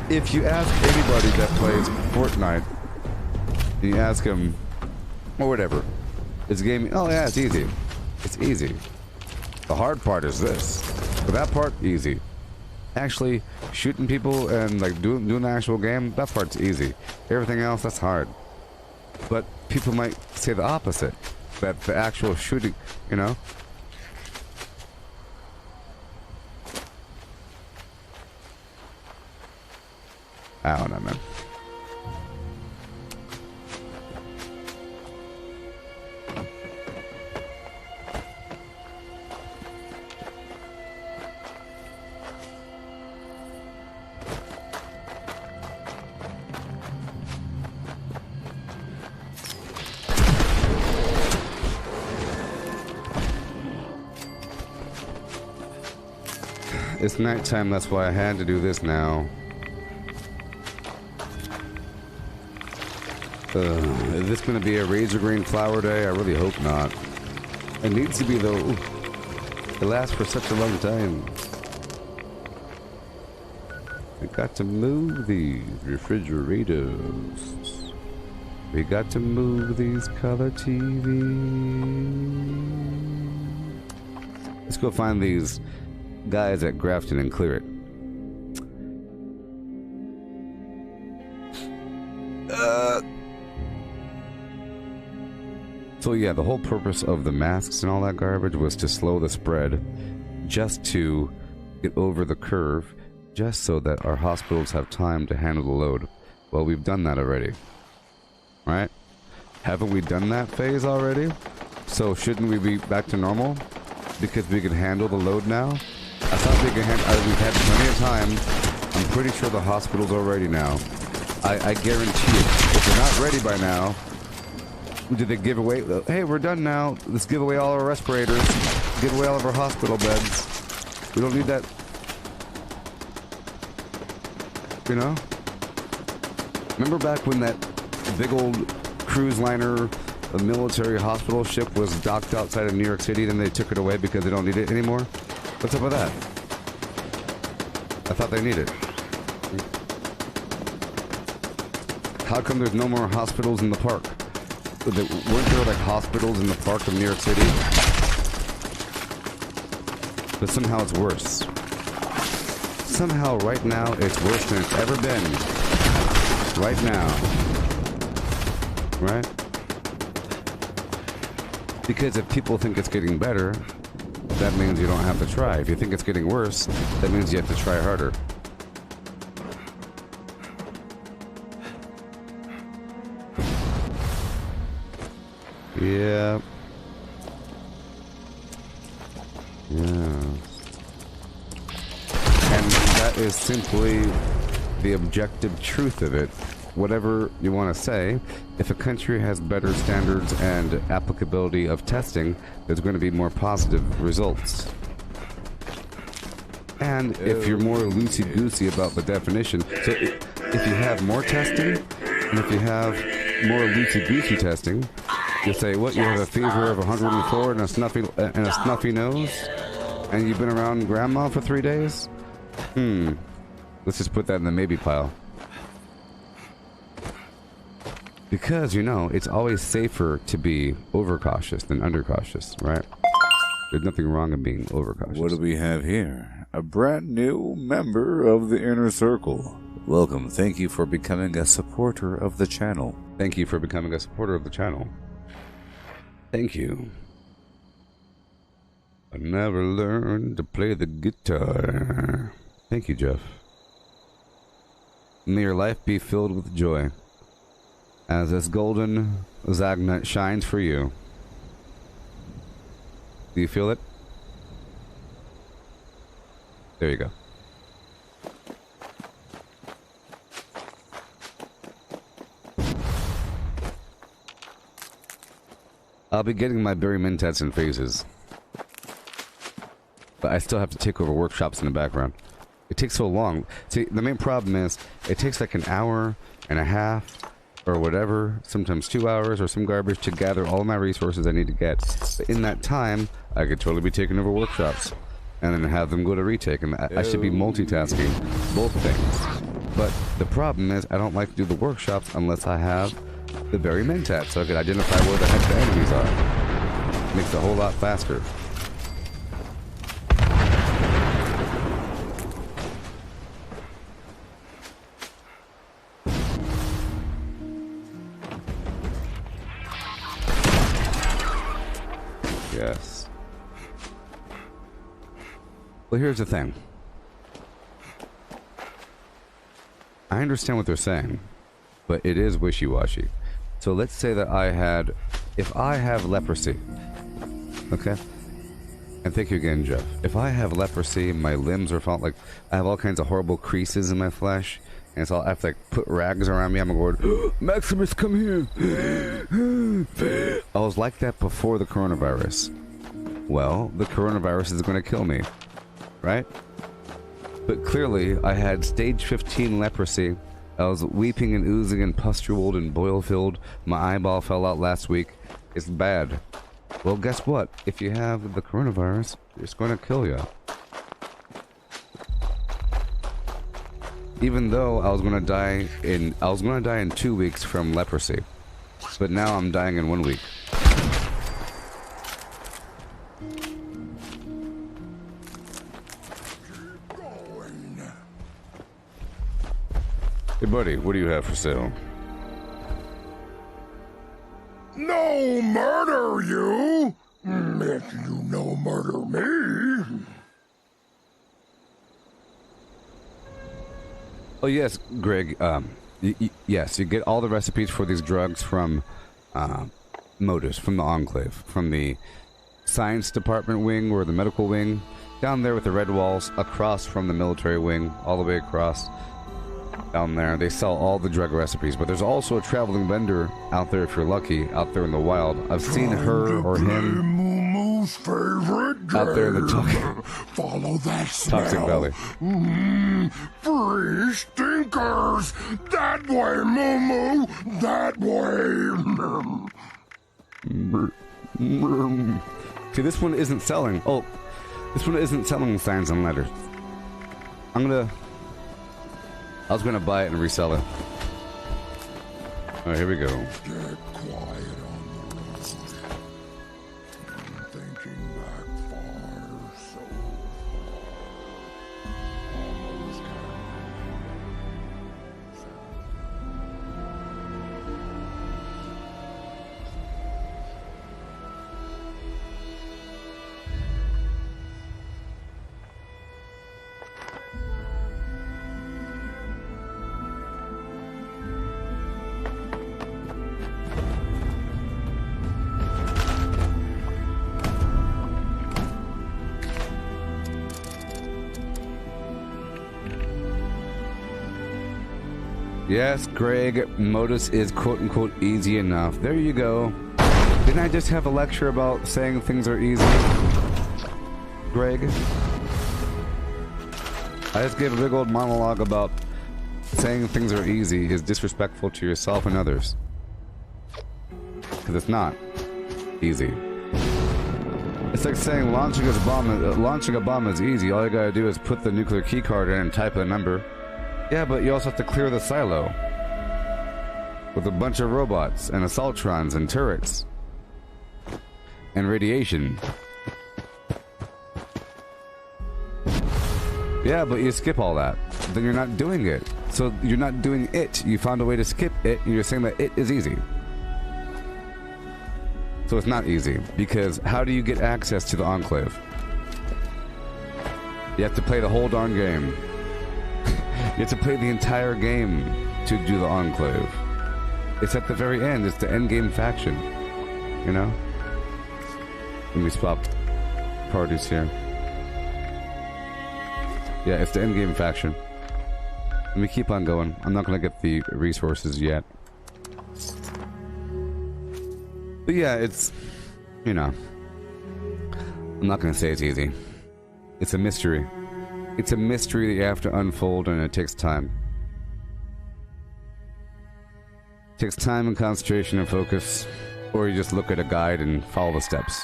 B: if you ask anybody that plays Fortnite, and you ask them, or whatever, it's gaming. Oh yeah, it's easy. It's easy. The hard part is this. For that part, easy. Actually, shooting people and like doing the actual game, that part's easy. Everything else, that's hard. But people might say the opposite. That the actual shooting, you know? I don't know, man. It's nighttime, that's why I had to do this now. Is this gonna be a razor green flower day? I really hope not. It needs to be though. It lasts for such a long time. We got to move these refrigerators. We got to move these color TVs. Let's go find these guys at Grafton and clear it. So yeah, the whole purpose of the masks and all that garbage was to slow the spread, just to get over the curve, just so that our hospitals have time to handle the load. Well, we've done that already. Right? Haven't we done that phase already? So shouldn't we be back to normal? Because we can handle the load now? I thought we could handle, we've had plenty of time. I'm pretty sure the hospital's are ready now. I guarantee it. If they're not ready by now, did they give away, hey, we're done now. Let's give away all our respirators. Give away all of our hospital beds. We don't need that. You know? Remember back when that big old cruise liner, a military hospital ship was docked outside of New York City, then they took it away because they don't need it anymore? What's up with that? I thought they need it. How come there's no more hospitals in the park? Weren't there like hospitals in the park of New York City? But somehow it's worse. Somehow right now it's worse than it's ever been. Right now. Right? Because if people think it's getting better, that means you don't have to try. If you think it's getting worse, that means you have to try harder. Yeah. Yeah. And that is simply the objective truth of it. Whatever you want to say, if a country has better standards and applicability of testing, there's going to be more positive results. And if you're more loosey-goosey about the definition, so if you have more testing, and if you have more loosey-goosey testing, you say, what, you have a fever of 104 and a snuffy nose? And you've been around grandma for 3 days? Let's just put that in the maybe pile. Because, you know, it's always safer to be overcautious than undercautious, right? There's nothing wrong in being overcautious.
A: What do we have here? A brand new member of the Inner Circle. Welcome. Thank you for becoming a supporter of the channel.
B: Thank you for becoming a supporter of the channel. Thank you. I never learned to play the guitar. Thank you, Jeff. May your life be filled with joy, as this golden Zagnut shines for you. Do you feel it? There you go. I'll be getting my berry mentats in phases. But I still have to take over workshops in the background. It takes so long. See, the main problem is, it takes like an hour and a half, or whatever, sometimes 2 hours, or some garbage to gather all my resources I need to get. But in that time, I could totally be taking over workshops, and then have them go to retake, and I should be multitasking both things. But the problem is, I don't like to do the workshops unless I have the berry mentat, so I can identify where the heck the enemies are. Makes it a whole lot faster. Yes. Well, here's the thing. I understand what they're saying, but it is wishy-washy. So let's say that if I have leprosy, okay? And thank you again, Jeff. If I have leprosy, my limbs are felt like I have all kinds of horrible creases in my flesh, and so I have to like put rags around me. I'm going, Maximus, come here. I was like that before the coronavirus. Well, the coronavirus is going to kill me, right? But clearly, I had stage 15 leprosy. I was weeping and oozing and pustuled and boil-filled. My eyeball fell out last week. It's bad. Well, guess what? If you have the coronavirus, it's going to kill you. Even though I was going to die in 2 weeks from leprosy, but now I'm dying in 1 week. Hey buddy, what do you have for sale?
C: No murder you! If you no murder me.
B: Oh yes, Greg, yes, you get all the recipes for these drugs from Modus, from the Enclave, from the science department wing or the medical wing, down there with the red walls, across from the military wing, all the way across. Down there, they sell all the drug recipes, but there's also a traveling vendor out there if you're lucky, out there in the wild. I've seen her or him
C: Momo's favorite game.
B: Out there in the toxic,
C: Follow that smell.
B: toxic valley.
C: Free stinkers. That way, Momo. That way.
B: See, this one isn't selling. Oh, this one isn't selling signs and letters. I was gonna buy it and resell it. Alright, here we go.
C: Get quiet on the road. Thinking back far, so almost
B: Yes, Greg, Modus is quote-unquote easy enough. There you go. Didn't I just have a lecture about saying things are easy? Greg? I just gave a big old monologue about saying things are easy is disrespectful to yourself and others. Because it's not easy. It's like saying launching a bomb is easy. All you gotta do is put the nuclear key card in and type a number. Yeah, but you also have to clear the silo with a bunch of robots and assaultrons and turrets and radiation. Yeah, but you skip all that. Then you're not doing it. So you're not doing it. You found a way to skip it, and you're saying that it is easy. So it's not easy, because how do you get access to the Enclave? You have to play the whole darn game. You have to play the entire game to do the Enclave. It's at the very end. It's the endgame faction. You know? Let me swap parties here. Yeah, it's the endgame faction. Let me keep on going. I'm not gonna get the resources yet. But yeah, it's... You know. I'm not gonna say it's easy. It's a mystery. It's a mystery that you have to unfold, and it takes time. It takes time and concentration and focus, or you just look at a guide and follow the steps.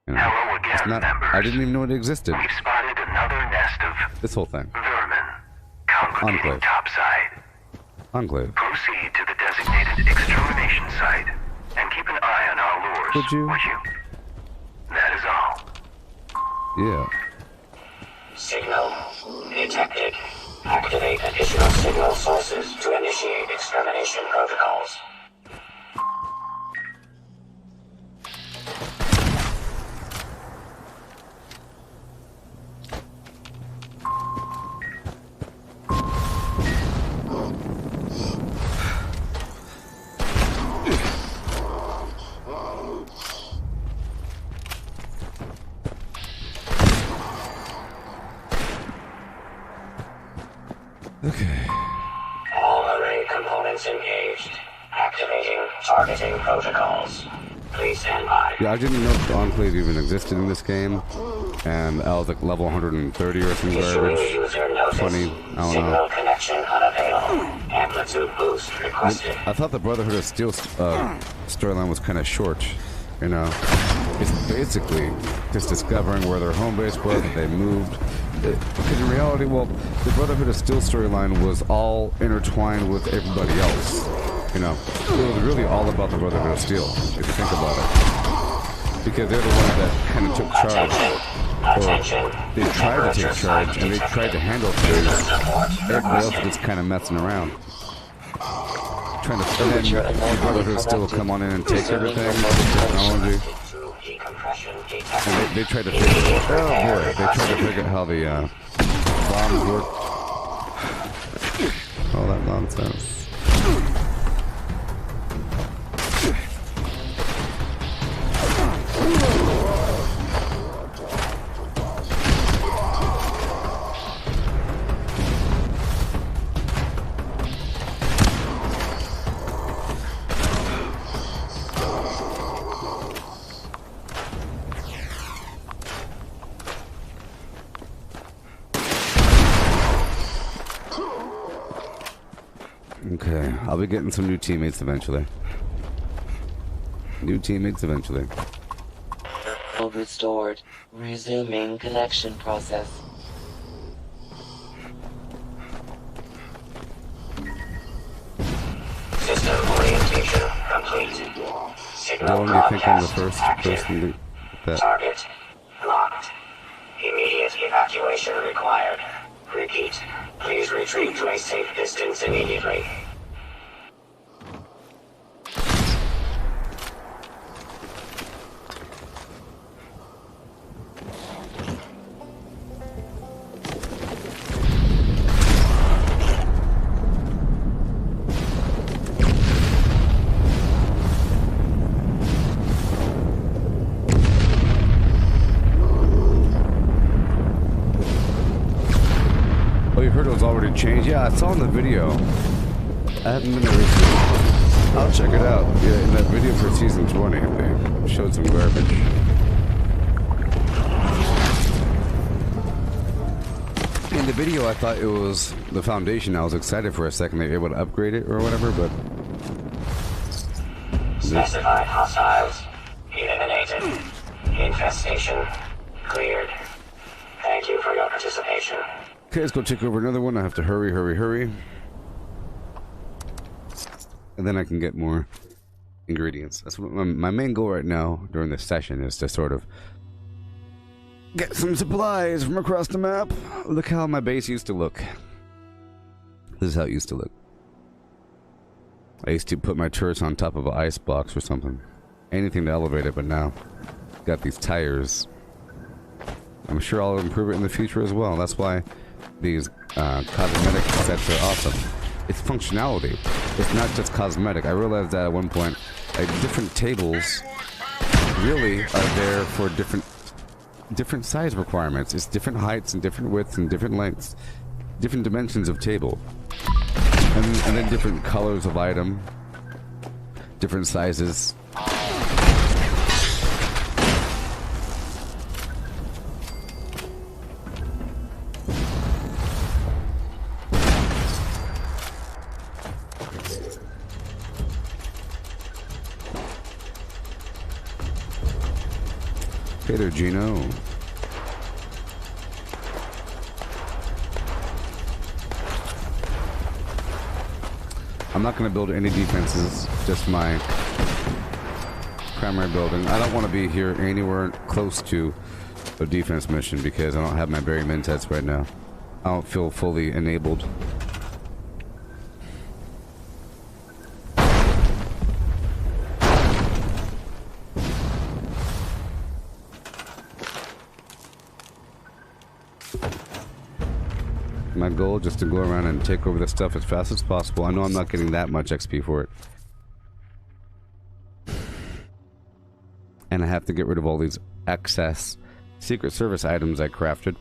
B: You know,
E: Hello again,
B: it's not,
E: members.
B: I didn't even know it existed.
E: We've spotted another nest of
B: This whole thing.
E: vermin congregating
B: Enclave.
E: topside.
B: Enclave.
E: Proceed to the designated extermination site and keep an eye on our lures.
B: Would you?
E: That is all.
B: Yeah.
D: Signal detected. Activate additional signal sources to initiate extermination protocols.
B: Okay.
D: All array components engaged. Activating targeting protocols. Please stand by.
B: Yeah, I didn't know the Enclave even existed in this game. And I was like level 130 or something
D: Issuing
B: garbage.
D: user notice.
B: 20, I don't
D: Signal
B: know.
D: connection unavailable. Amplitude boost requested.
B: I thought the Brotherhood of Steel storyline was kind of short, you know. It's basically just discovering where their home base was, that they moved. Because in reality, well, the Brotherhood of Steel storyline was all intertwined with everybody else. You know, it was really all about the Brotherhood of Steel, if you think about it. Because they're the ones that kind of took charge. Or they tried to take charge, and they tried to handle things. Everybody else was just kind of messing around. Trying to, and then the Brotherhood of Steel will come on in and take everything, technology. And they tried to figure they tried to figure out how the bombs work. All that nonsense. I'll be getting some new teammates eventually. New teammates eventually.
F: Restored. Resuming connection process.
D: System orientation complete. Signal
B: Don't you think I'm the
D: broadcast
B: first
D: active.
B: person that...
D: Target locked. Immediate evacuation required. Repeat. Please retreat to a safe distance immediately.
B: Already changed. Yeah, I saw in the video. I haven't been there recently. I'll check it out. Yeah, in that video for season 20, they showed some garbage. In the video, I thought it was the foundation. I was excited for a second they were able to upgrade it or whatever, but...
D: Specified hostiles eliminated. Infestation cleared. Thank you for your participation.
B: Okay, let's go take over another one. I have to hurry, hurry, hurry. And then I can get more ingredients. That's what my main goal right now during this session is to sort of get some supplies from across the map. Look how my base used to look. This is how it used to look. I used to put my turrets on top of an ice box or something. Anything to elevate it, but now got these tires. I'm sure I'll improve it in the future as well. That's why these cosmetic sets are awesome. It's functionality. It's not just cosmetic. I realized that at one point, like, different tables really are there for different size requirements. It's different heights and different widths and different lengths, different dimensions of table, and then different colors of item, different sizes. Hey there, Gino. I'm not going to build any defenses, just my primary building. I don't want to be here anywhere close to a defense mission because I don't have my Berry Mintets right now. I don't feel fully enabled. My goal just to go around and take over this stuff as fast as possible. I know I'm not getting that much XP for it. And I have to get rid of all these excess Secret Service items I crafted.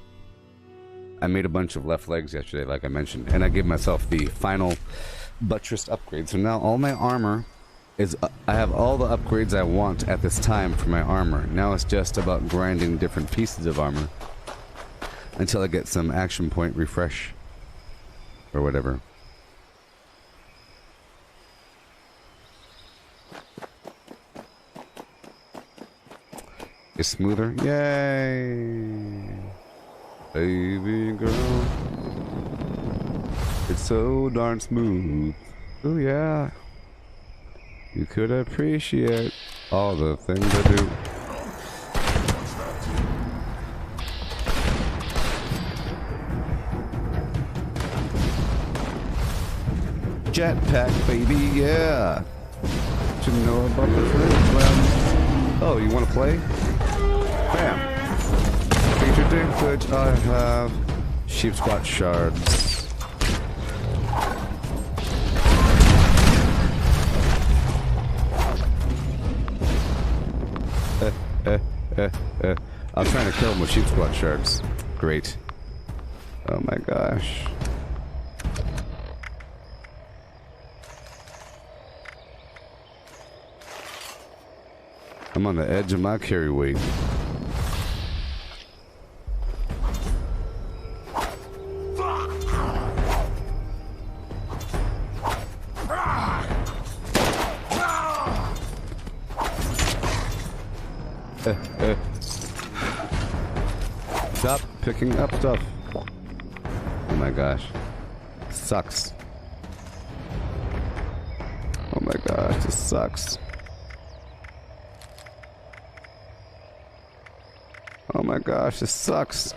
B: I made a bunch of left legs yesterday, like I mentioned, and I gave myself the final buttress upgrade. So now all my armor is... I have all the upgrades I want at this time for my armor. Now it's just about grinding different pieces of armor until I get some action point refresh or whatever. It's smoother. Yay! Baby girl, it's so darn smooth. Oh yeah. You could appreciate all the things I do. Jetpack, baby, yeah. Should know about the fridge, man. Oh, you want to play? Bam. Featured damage. I have sheep squat shards. I'm trying to kill him with sheep squat shards. Great. Oh my gosh. I'm on the edge of my carry weight. Stop picking up stuff. Oh my gosh. Sucks. Oh my gosh, this sucks. Oh my gosh, this sucks.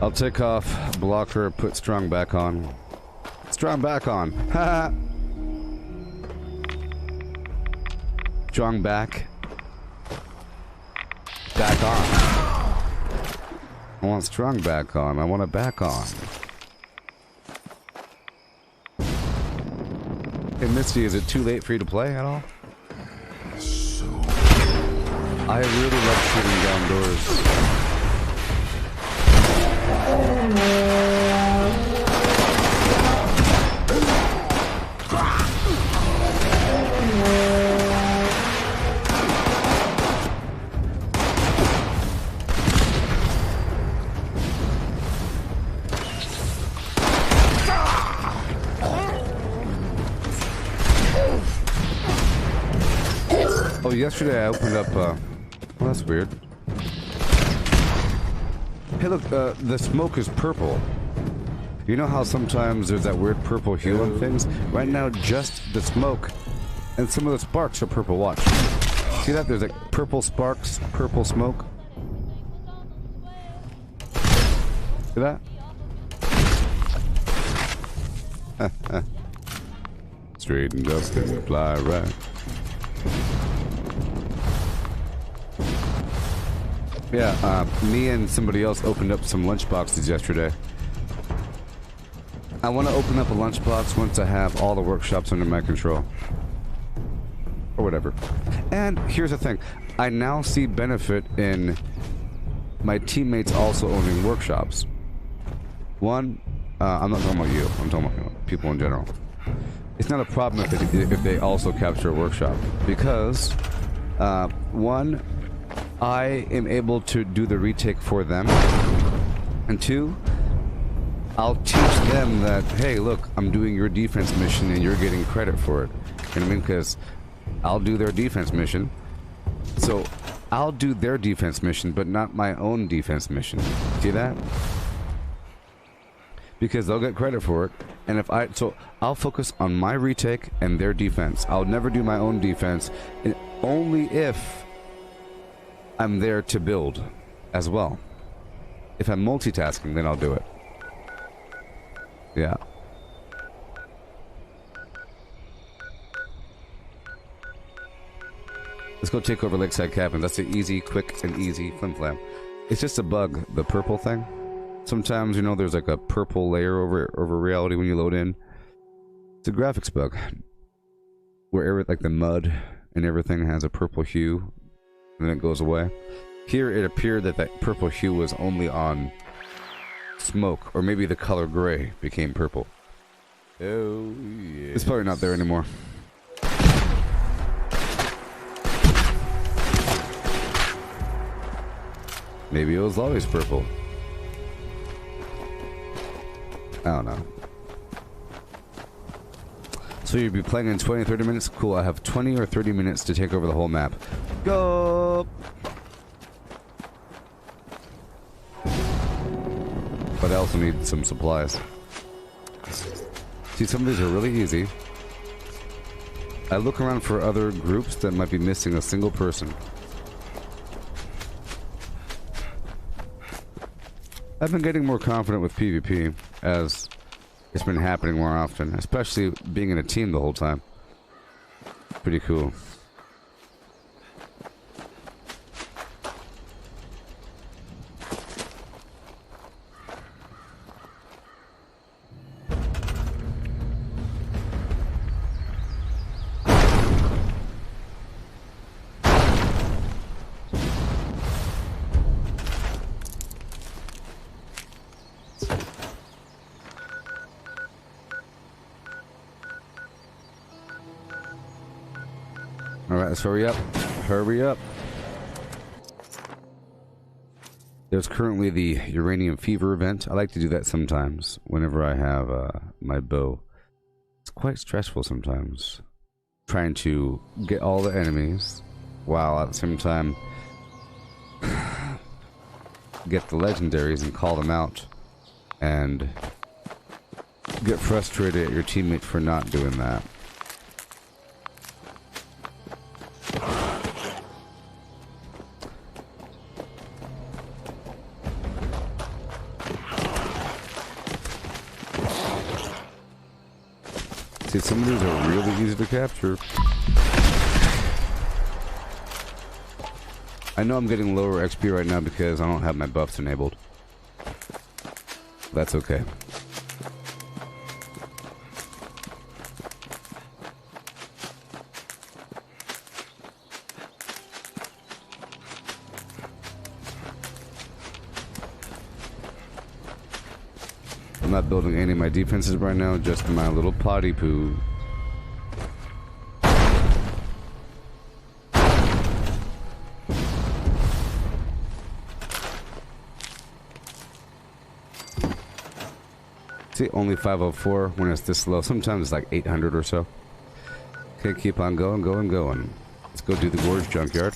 B: I'll take off blocker, put strong back on. Strong back on. Ha! Strong back. Back on. I want strong back on. I want it back on. Hey Misty, is it too late for you to play at all? I really love shooting down doors. Oh, yesterday I opened up, well, that's weird. Hey look, the smoke is purple. You know how sometimes there's that weird purple hue on things? Right now, just the smoke and some of the sparks are purple. Watch. See that? There's like purple sparks, purple smoke. See that? Straightened up and fly right. Yeah, me and somebody else opened up some lunch boxes yesterday. I want to open up a lunchbox once I have all the workshops under my control. Or whatever. And here's the thing. I now see benefit in my teammates also owning workshops. One, I'm not talking about you. I'm talking about people in general. It's not a problem if they also capture a workshop. Because, one, I am able to do the retake for them. And two, I'll teach them that, hey, look, I'm doing your defense mission and you're getting credit for it. You know what I mean? Because I'll do their defense mission. So I'll do their defense mission, but not my own defense mission. See that? Because they'll get credit for it. And so I'll focus on my retake and their defense. I'll never do my own defense, and only if I'm there to build as well. If I'm multitasking, then I'll do it. Yeah. Let's go take over Lakeside Cabin. That's the easy, quick, and easy flim flam. It's just a bug, the purple thing. Sometimes, you know, there's like a purple layer over reality when you load in. It's a graphics bug. Where like the mud and everything has a purple hue, and then it goes away. Here it appeared that that purple hue was only on smoke, or maybe the color gray became purple. Oh yeah. It's probably not there anymore. Maybe it was always purple. I don't know. So you'd be playing in 20-30 minutes? Cool, I have 20 or 30 minutes to take over the whole map. Go! But I also need some supplies. See, some of these are really easy. I look around for other groups that might be missing a single person. I've been getting more confident with PvP as it's been happening more often, especially being in a team the whole time. Pretty cool. Guys, hurry up. Hurry up. There's currently the Uranium Fever event. I like to do that sometimes whenever I have my bow. It's quite stressful sometimes. Trying to get all the enemies while at the same time get the legendaries and call them out. And get frustrated at your teammate for not doing that. See, some of these are really easy to capture. I know I'm getting lower XP right now because I don't have my buffs enabled. That's okay. I'm not building any of my defenses right now, just my little potty poo. See, only 504 when it's this low. Sometimes it's like 800 or so. Okay, keep on going, going, going. Let's go do the Gorge Junkyard.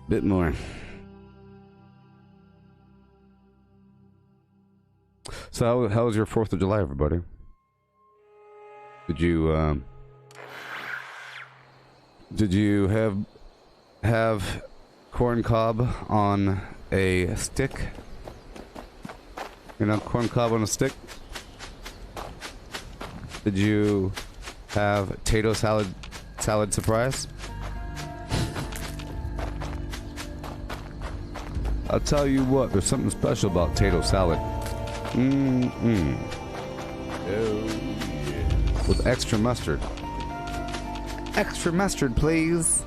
B: Bit more. So how was your 4th of July, everybody? Did you have corn cob on a stick? You know, corn cob on a stick? Did you have potato salad surprise? I'll tell you what, there's something special about potato salad. Oh, yeah. With extra mustard. Extra mustard, please.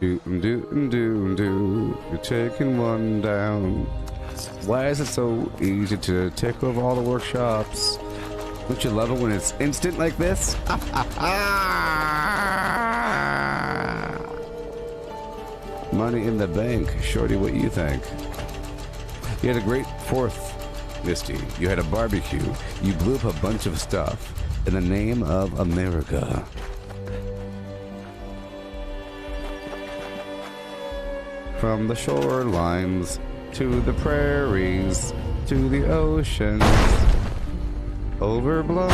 B: You're taking one down. Why is it so easy to take over all the workshops? Don't you love it when it's instant like this? Money in the bank. Shorty, what you think? You had a great 4th, Misty. You had a barbecue. You blew up a bunch of stuff in the name of America. From the shorelines to the prairies to the oceans, overblown.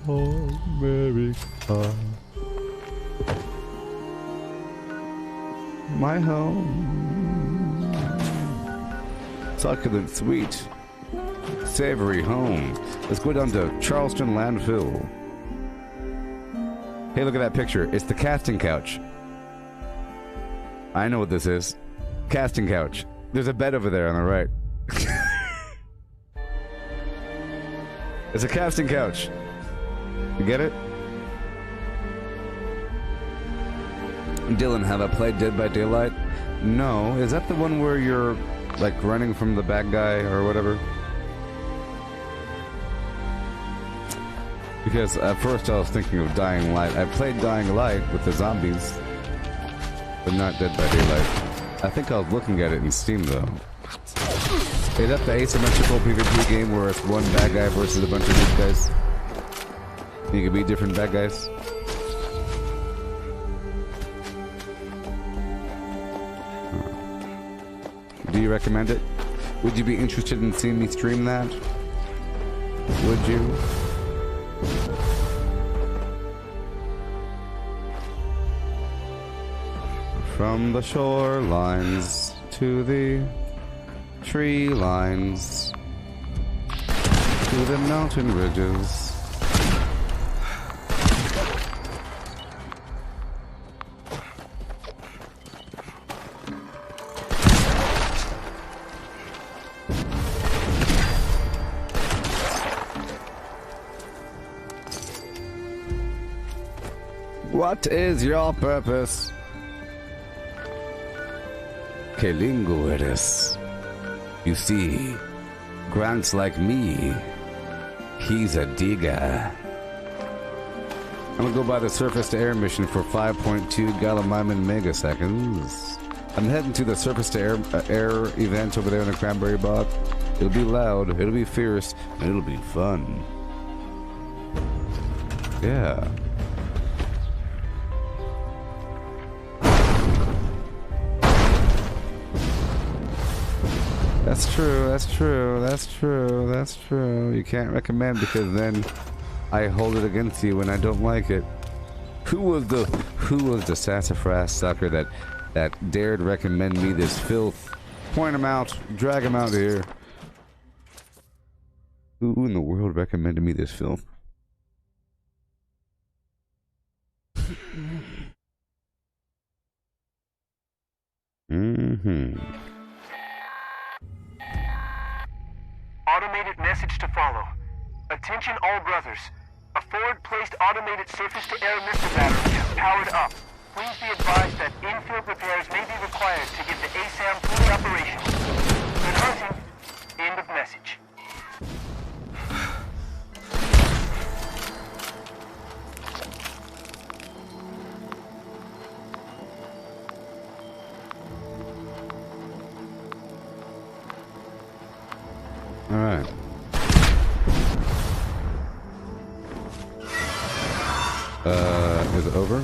B: America, my home. Succulent, sweet, savory home. Let's go down to Charleston Landfill. Hey, look at that picture. It's the casting couch. I know what this is. Casting couch. There's a bed over there on the right. It's a casting couch. You get it? Dylan, have I played Dead by Daylight? No. Is that the one where you're, like, running from the bad guy or whatever? Because at first I was thinking of Dying Light. I played Dying Light with the zombies, but not Dead by Daylight. I think I was looking at it in Steam though. Is that the asymmetrical PvP game where it's one bad guy versus a bunch of good guys? You can be different bad guys? Do you recommend it? Would you be interested in seeing me stream that? Would you? From the shorelines to the tree lines to the mountain ridges. What is your purpose? Que lingo eres. You see, Grant's like me. He's a digger. I'm gonna go by the surface-to-air mission for 5.2 gallimiman megaseconds. I'm heading to the surface-to-air air event over there in the Cranberry Bog. It'll be loud, it'll be fierce, and it'll be fun. Yeah. That's true, that's true, that's true, that's true. You can't recommend because then I hold it against you when I don't like it. Who was the sassafras sucker that dared recommend me this filth? Point him out, drag him out here. Who in the world recommended me this filth?
G: Automated message to follow. Attention all brothers. A forward-placed automated surface-to-air missile battery is powered up. Please be advised that infield repairs may be required to get the ASAM fully operational. Good hunting. End of message.
B: All right. Is it over?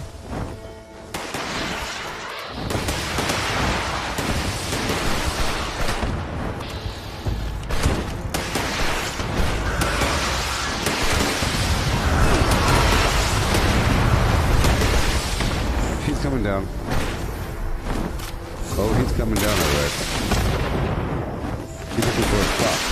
B: He's coming down. Oh, he's coming down, all right. He's looking for a spot.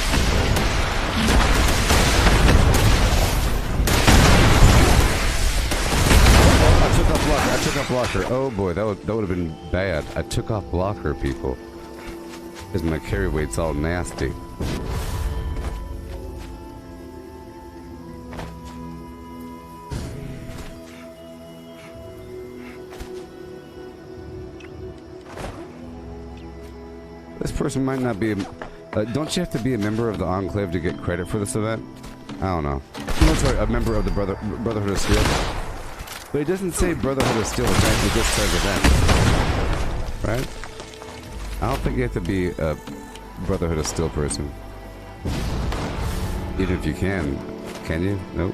B: I took off blocker. Oh boy, that would have been bad. I took off blocker, people. Because my carry weight's all nasty. This person might not be don't you have to be a member of the Enclave to get credit for this event? I don't know. No, sorry, a member of the Brotherhood of Steel. But it doesn't say Brotherhood of Steel event, it just says event. Right? I don't think you have to be a Brotherhood of Steel person. Even if you can. Can you? Nope.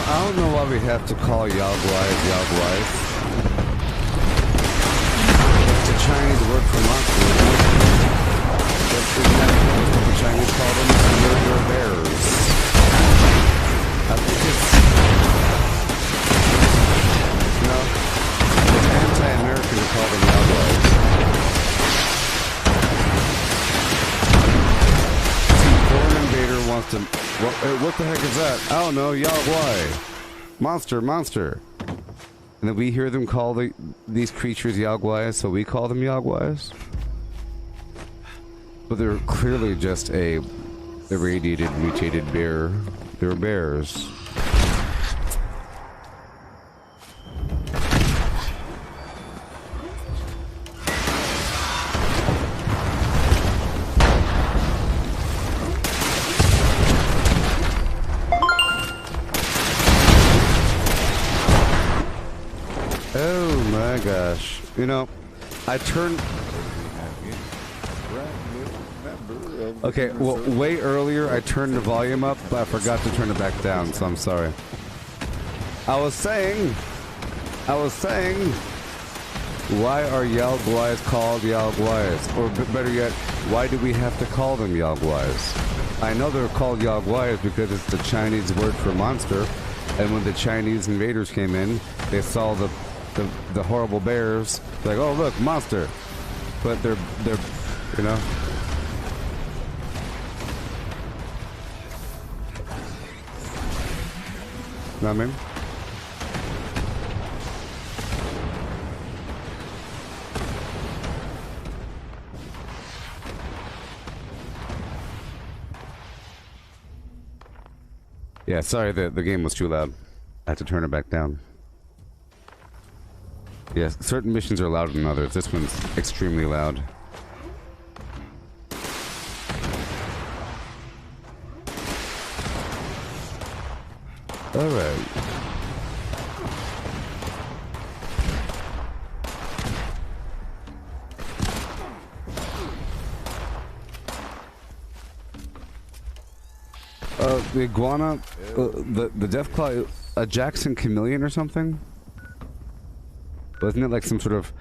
B: I don't know why we have to call Yogwise. It's a Chinese word for monster. Isn't that what the Chinese call them? Murder bears. I think it's anti-American to call them Yalguais. Foreign invader wants to. What the heck is that? I don't know. Yalguai. Monster. And then we hear them call these creatures Yalguais, so we call them Yalguais. But they're clearly just a irradiated, mutated bear. They're bears. Oh my gosh. You know, I turned... Okay, well, way earlier I turned the volume up, but I forgot to turn it back down, so I'm sorry. I was saying, why are Yalguais called Yalguais? Or better yet, why do we have to call them Yalguais? I know they're called Yalguais because it's the Chinese word for monster, and when the Chinese invaders came in, they saw the horrible bears, like, oh look, monster. But they're, you know... Know what I mean? Yeah, sorry, the game was too loud. I had to turn it back down. Yes, certain missions are louder than others. This one's extremely loud. Alright. The iguana, the Deathclaw, a Jackson chameleon or something? Wasn't it like some sort of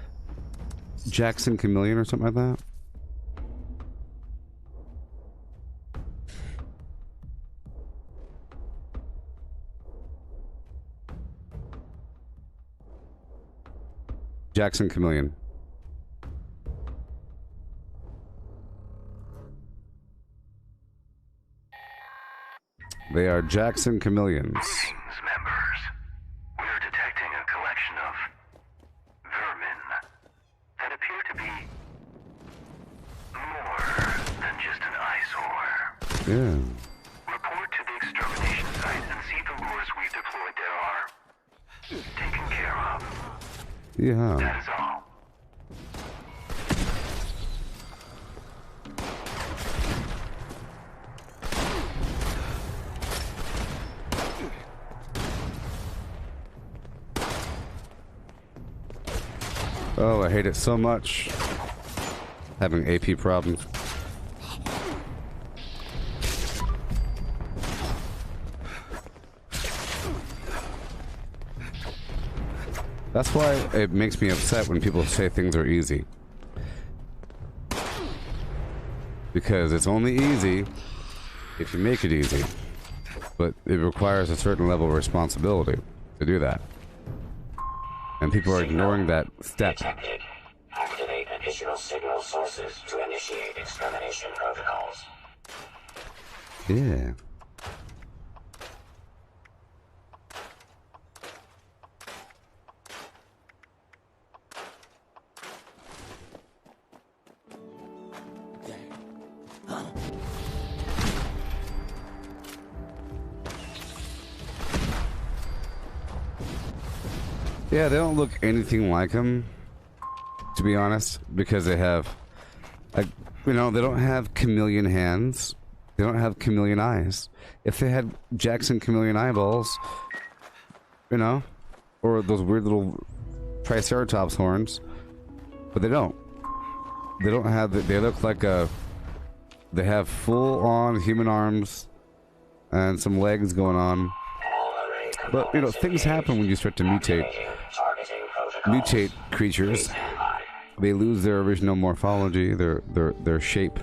B: Jackson chameleon or something like that? Jackson chameleon. They are Jackson chameleons.
E: Greetings, members. We're detecting a collection of vermin that appear to be more than just an eyesore.
B: Yeah.
E: Report to the extermination site and see the lures we've deployed there are taken care of.
B: Yeah.
E: That is all.
B: Oh, I hate it so much. Having AP problems. That's why it makes me upset when people say things are easy. Because it's only easy if you make it easy. But it requires a certain level of responsibility to do that. And people are ignoring that step.
D: Detected. Activate additional signal sources to initiate extermination protocols.
B: Yeah. Yeah, they don't look anything like him, to be honest, because they have, like, you know, they don't have chameleon hands. They don't have chameleon eyes. If they had Jackson chameleon eyeballs, you know, or those weird little Triceratops horns, but they don't. They don't have, they look like a, they have full-on human arms and some legs going on. But, you know, things happen when you start to mutate creatures. They lose their original morphology, their shape.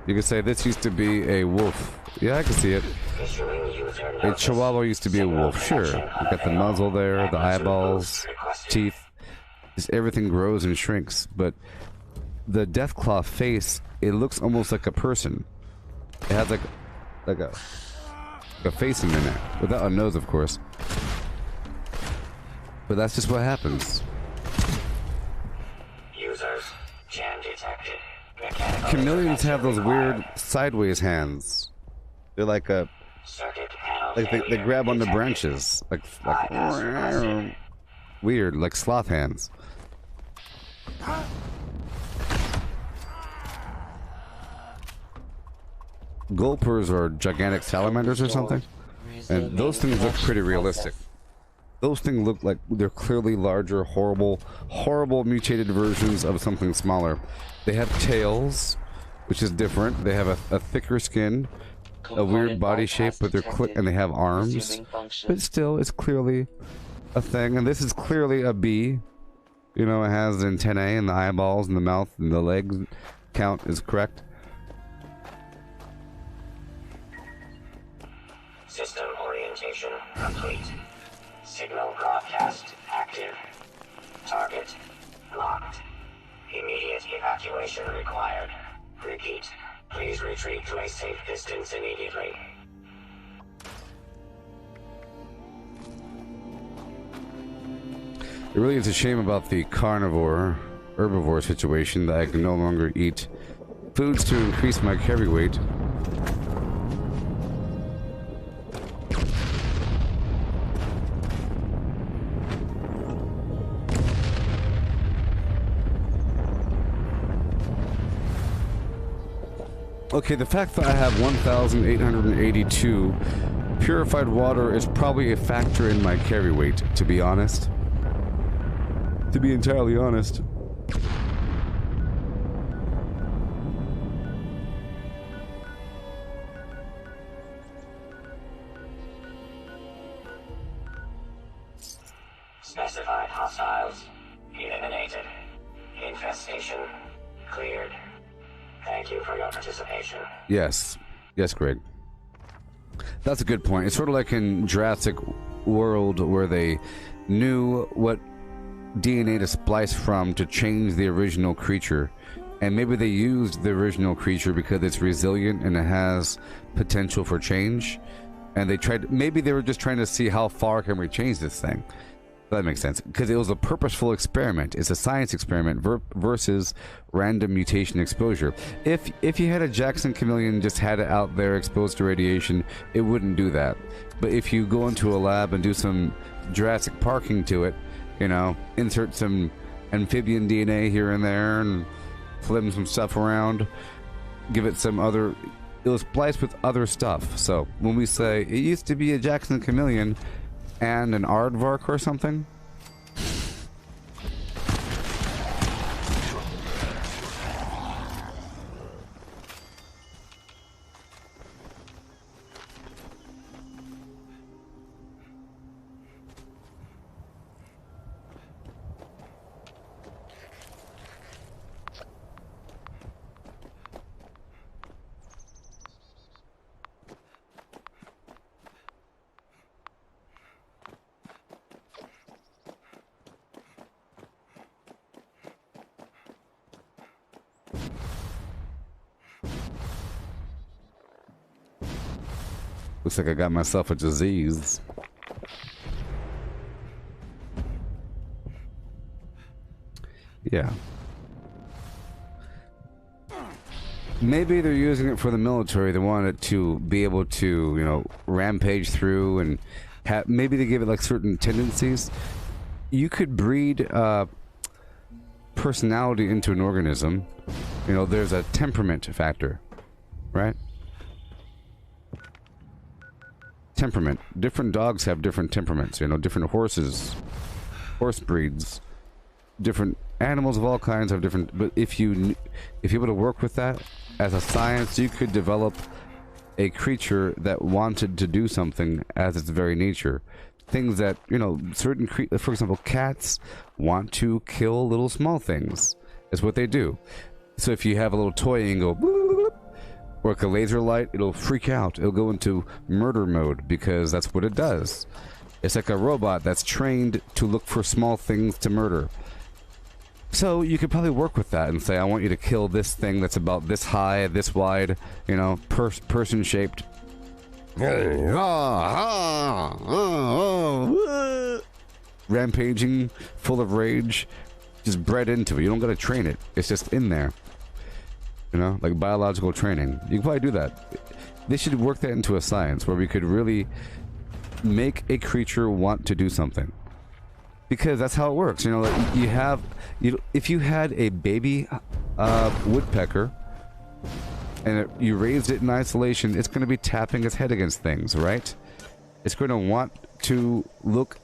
B: You could say this used to be a wolf. Yeah, I can see it.
D: Issuing user
B: A
D: notice.
B: chihuahua used to be a wolf, sure.
D: Connection
B: You got the muzzle there, the
D: Magnitude
B: eyeballs,
D: boost requested.
B: teeth. Just everything grows and shrinks. But the Deathclaw face, it looks almost like a person. It has like a face in it, without a nose, of course. But that's just what happens.
D: Users, jam detected. Mechanical
B: Chameleons have those
D: required.
B: weird sideways hands. They're like a
D: Circuit panel
B: they
D: failure
B: grab onto
D: detected.
B: branches, like
D: Bypass requested.
B: weird, like sloth hands. Gulpers are gigantic salamanders or something, and those things look pretty realistic. Those things look like they're clearly larger, horrible mutated versions of something smaller. They have tails, which is different. They have a thicker skin, a weird body shape, but they're and they have arms. But still, it's clearly a thing. And this is clearly a bee. You know, it has the antennae and the eyeballs and the mouth and the legs. Count is correct.
D: System orientation complete. Signal broadcast active. Target locked. Immediate evacuation required. Repeat. Please retreat to a safe distance immediately.
B: It really is a shame about the herbivore situation that I can no longer eat foods to increase my carry weight. Okay, the fact that I have 1,882 purified water is probably a factor in my carry weight, to be honest. To be entirely honest.
D: Specified hostiles eliminated. Infestation cleared. Thank you for your participation.
B: Yes. Yes, Greg. That's a good point. It's sort of like in Jurassic World where they knew what DNA to splice from to change the original creature. And maybe they used the original creature because it's resilient and it has potential for change. And they tried, maybe they were just trying to see how far can we change this thing. That makes sense, because it was a purposeful experiment. It's a science experiment versus random mutation exposure. If you had a Jackson chameleon just had it out there exposed to radiation, it wouldn't do that. But if you go into a lab and do some Jurassic Parking to it, you know, insert some amphibian DNA here and there and flip some stuff around, give it some other, it was spliced with other stuff. So when we say it used to be a Jackson chameleon and an aardvark or something, looks like I got myself a disease. Yeah. Maybe they're using it for the military. They want it to be able to, you know, rampage through and maybe they give it like certain tendencies. You could breed personality into an organism. You know, there's a temperament factor, right? Temperament. Different dogs have different temperaments, you know, different horse breeds, different animals of all kinds have different, but if you're able to work with that as a science, you could develop a creature that wanted to do something as its very nature. Things that, you know, certain for example, cats want to kill little small things. Is what they do. So if you have a little toy and go boop, or like a laser light, it'll freak out. It'll go into murder mode because that's what it does. It's like a robot that's trained to look for small things to murder. So you could probably work with that and say, I want you to kill this thing that's about this high, this wide, you know, person-shaped. Rampaging, full of rage, just bred into it. You don't gotta train it. It's just in there. You know, like biological training. You can probably do that. They should work that into a science where we could really make a creature want to do something. Because that's how it works. You know, like if you had a baby woodpecker and you raised it in isolation, it's going to be tapping its head against things, right? It's going to want to look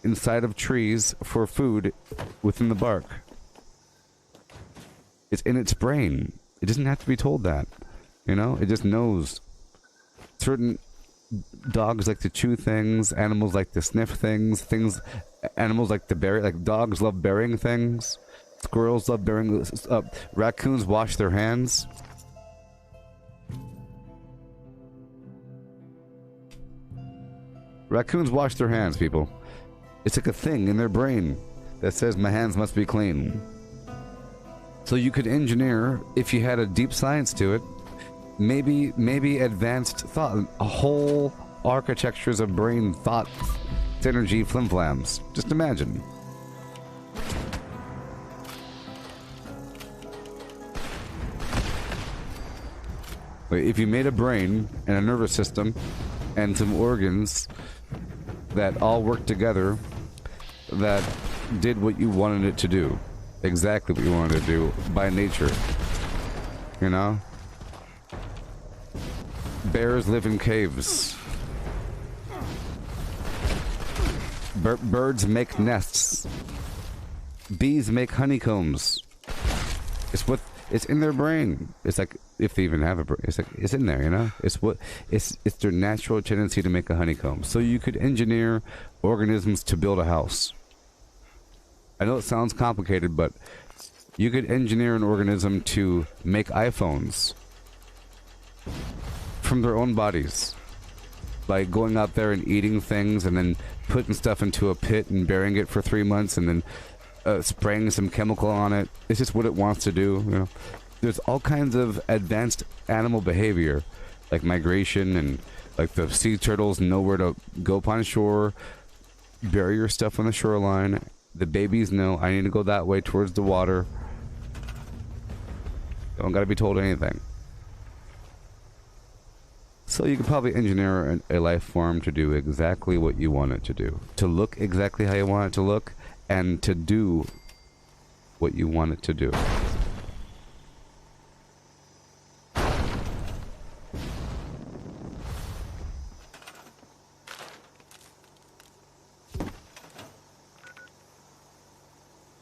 B: inside of trees for food within the bark. It's in its brain. It doesn't have to be told that. You know, it just knows. Certain dogs like to chew things, animals like to sniff things, animals like to bury, like dogs love burying things, squirrels love burying, raccoons wash their hands. Raccoons wash their hands, people. It's like a thing in their brain that says my hands must be clean. So you could engineer, if you had a deep science to it, maybe advanced thought, a whole architectures of brain thought, synergy, flimflams. Just imagine. If you made a brain and a nervous system and some organs that all work together, that did what you wanted it to do, exactly what you wanted to do by nature, you know? Bears live in caves. Birds make nests. Bees make honeycombs. It's in their brain. It's like, if they even have a brain, it's like, it's in there, you know? It's their natural tendency to make a honeycomb. So you could engineer organisms to build a house. I know it sounds complicated, but you could engineer an organism to make iPhones from their own bodies, by going out there and eating things and then putting stuff into a pit and burying it for 3 months and then spraying some chemical on it. It's just what it wants to do, you know. There's all kinds of advanced animal behavior, like migration, and like the sea turtles know where to go upon shore, bury your stuff on the shoreline. The babies know, I need to go that way towards the water. Don't gotta be told anything. So you could probably engineer a life form to do exactly what you want it to do. To look exactly how you want it to look, and to do what you want it to do.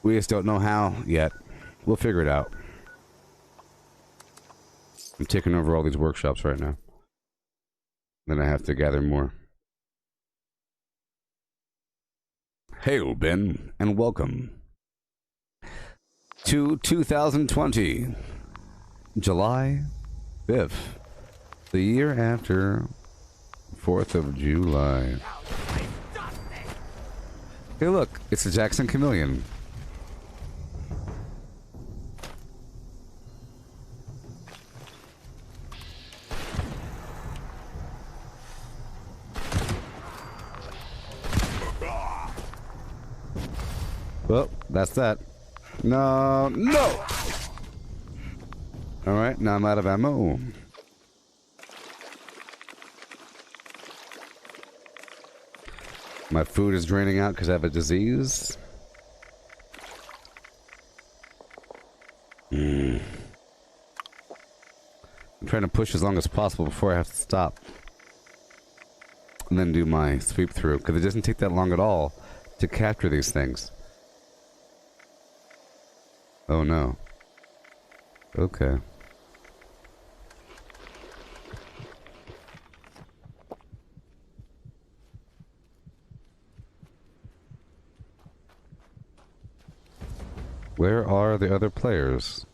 B: We just don't know how yet. We'll figure it out. I'm taking over all these workshops right now. Then I have to gather more. Hail, Ben, and welcome to 2020, July 5th, the year after 4th of July. Hey, look, it's the Jackson Chameleon. Well, that's that. No, no! Alright, now I'm out of ammo. My food is draining out because I have a disease. I'm trying to push as long as possible before I have to stop. And then do my sweep through, because it doesn't take that long at all to capture these things. Oh no. Okay. Where are the other players?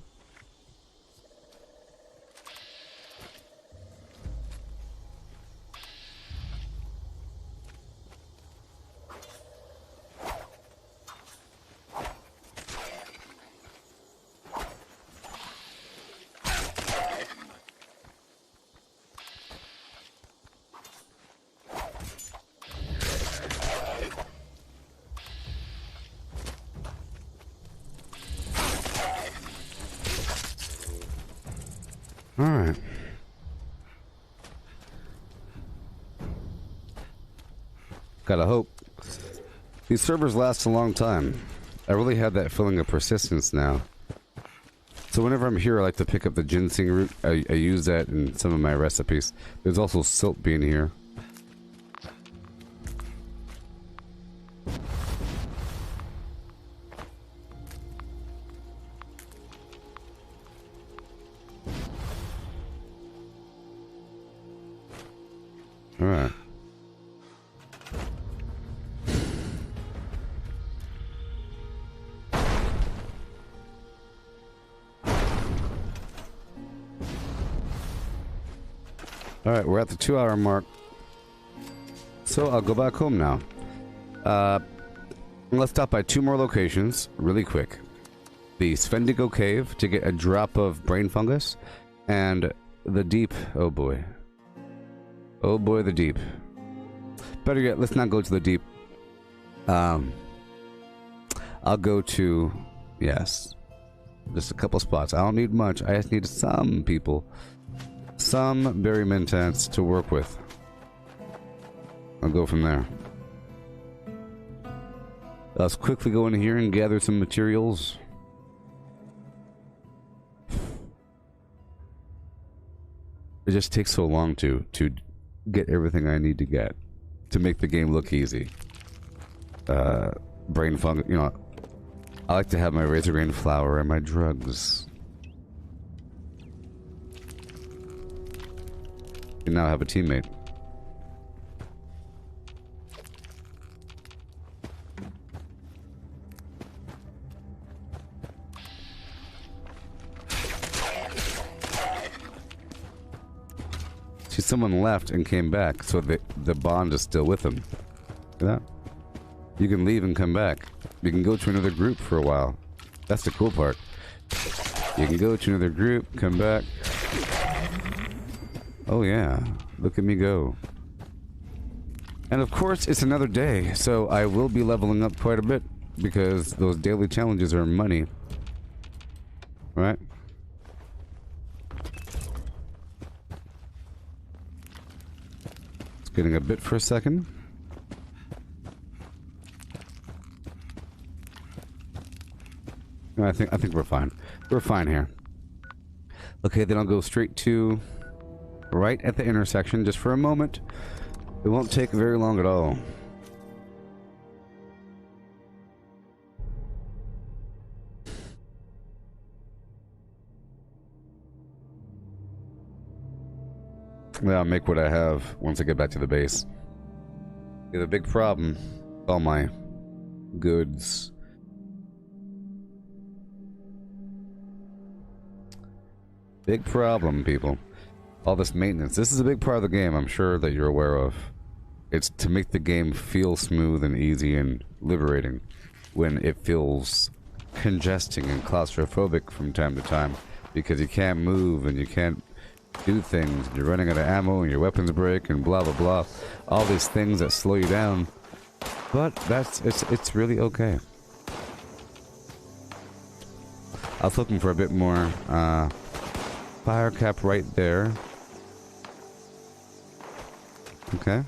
B: Alright. Gotta hope. These servers last a long time. I really have that feeling of persistence now. So whenever I'm here, I like to pick up the ginseng root. I use that in some of my recipes. There's also silt bean here. Alright. Alright, we're at the 2-hour mark. So I'll go back home now. Let's stop by 2 more locations really quick. The Svendigo Cave to get a drop of brain fungus, and the deep. Oh boy. Oh boy, the deep. Better yet, let's not go to the deep. I'll go to, yes, just a couple spots. I don't need much. I just need some people. Some berry mentants to work with. I'll go from there. Let's quickly go in here and gather some materials. It just takes so long to get everything I need to get to make the game look easy. Brain fungus, you know, I like to have my razor grain flour and my drugs. You now have a teammate. See, someone left and came back, so the bond is still with them. See that? You can leave and come back. You can go to another group for a while. That's the cool part. You can go to another group, come back. Oh yeah, look at me go. And of course, it's another day, so I will be leveling up quite a bit, because those daily challenges are money. Right? It's getting a bit for a second. No, I think we're fine. We're fine here. Okay, then I'll go straight to right at the intersection, just for a moment. It won't take very long at all. Yeah, I'll make what I have once I get back to the base. We have a big problem with all my goods. Big problem, people. All this maintenance. This is a big part of the game, I'm sure that you're aware of. It's to make the game feel smooth and easy and liberating when it feels congesting and claustrophobic from time to time, because you can't move and you can't do things, and you're running out of ammo and your weapons break and blah blah blah. All these things that slow you down. But it's really okay. I was looking for a bit more fire cap right there. Okay.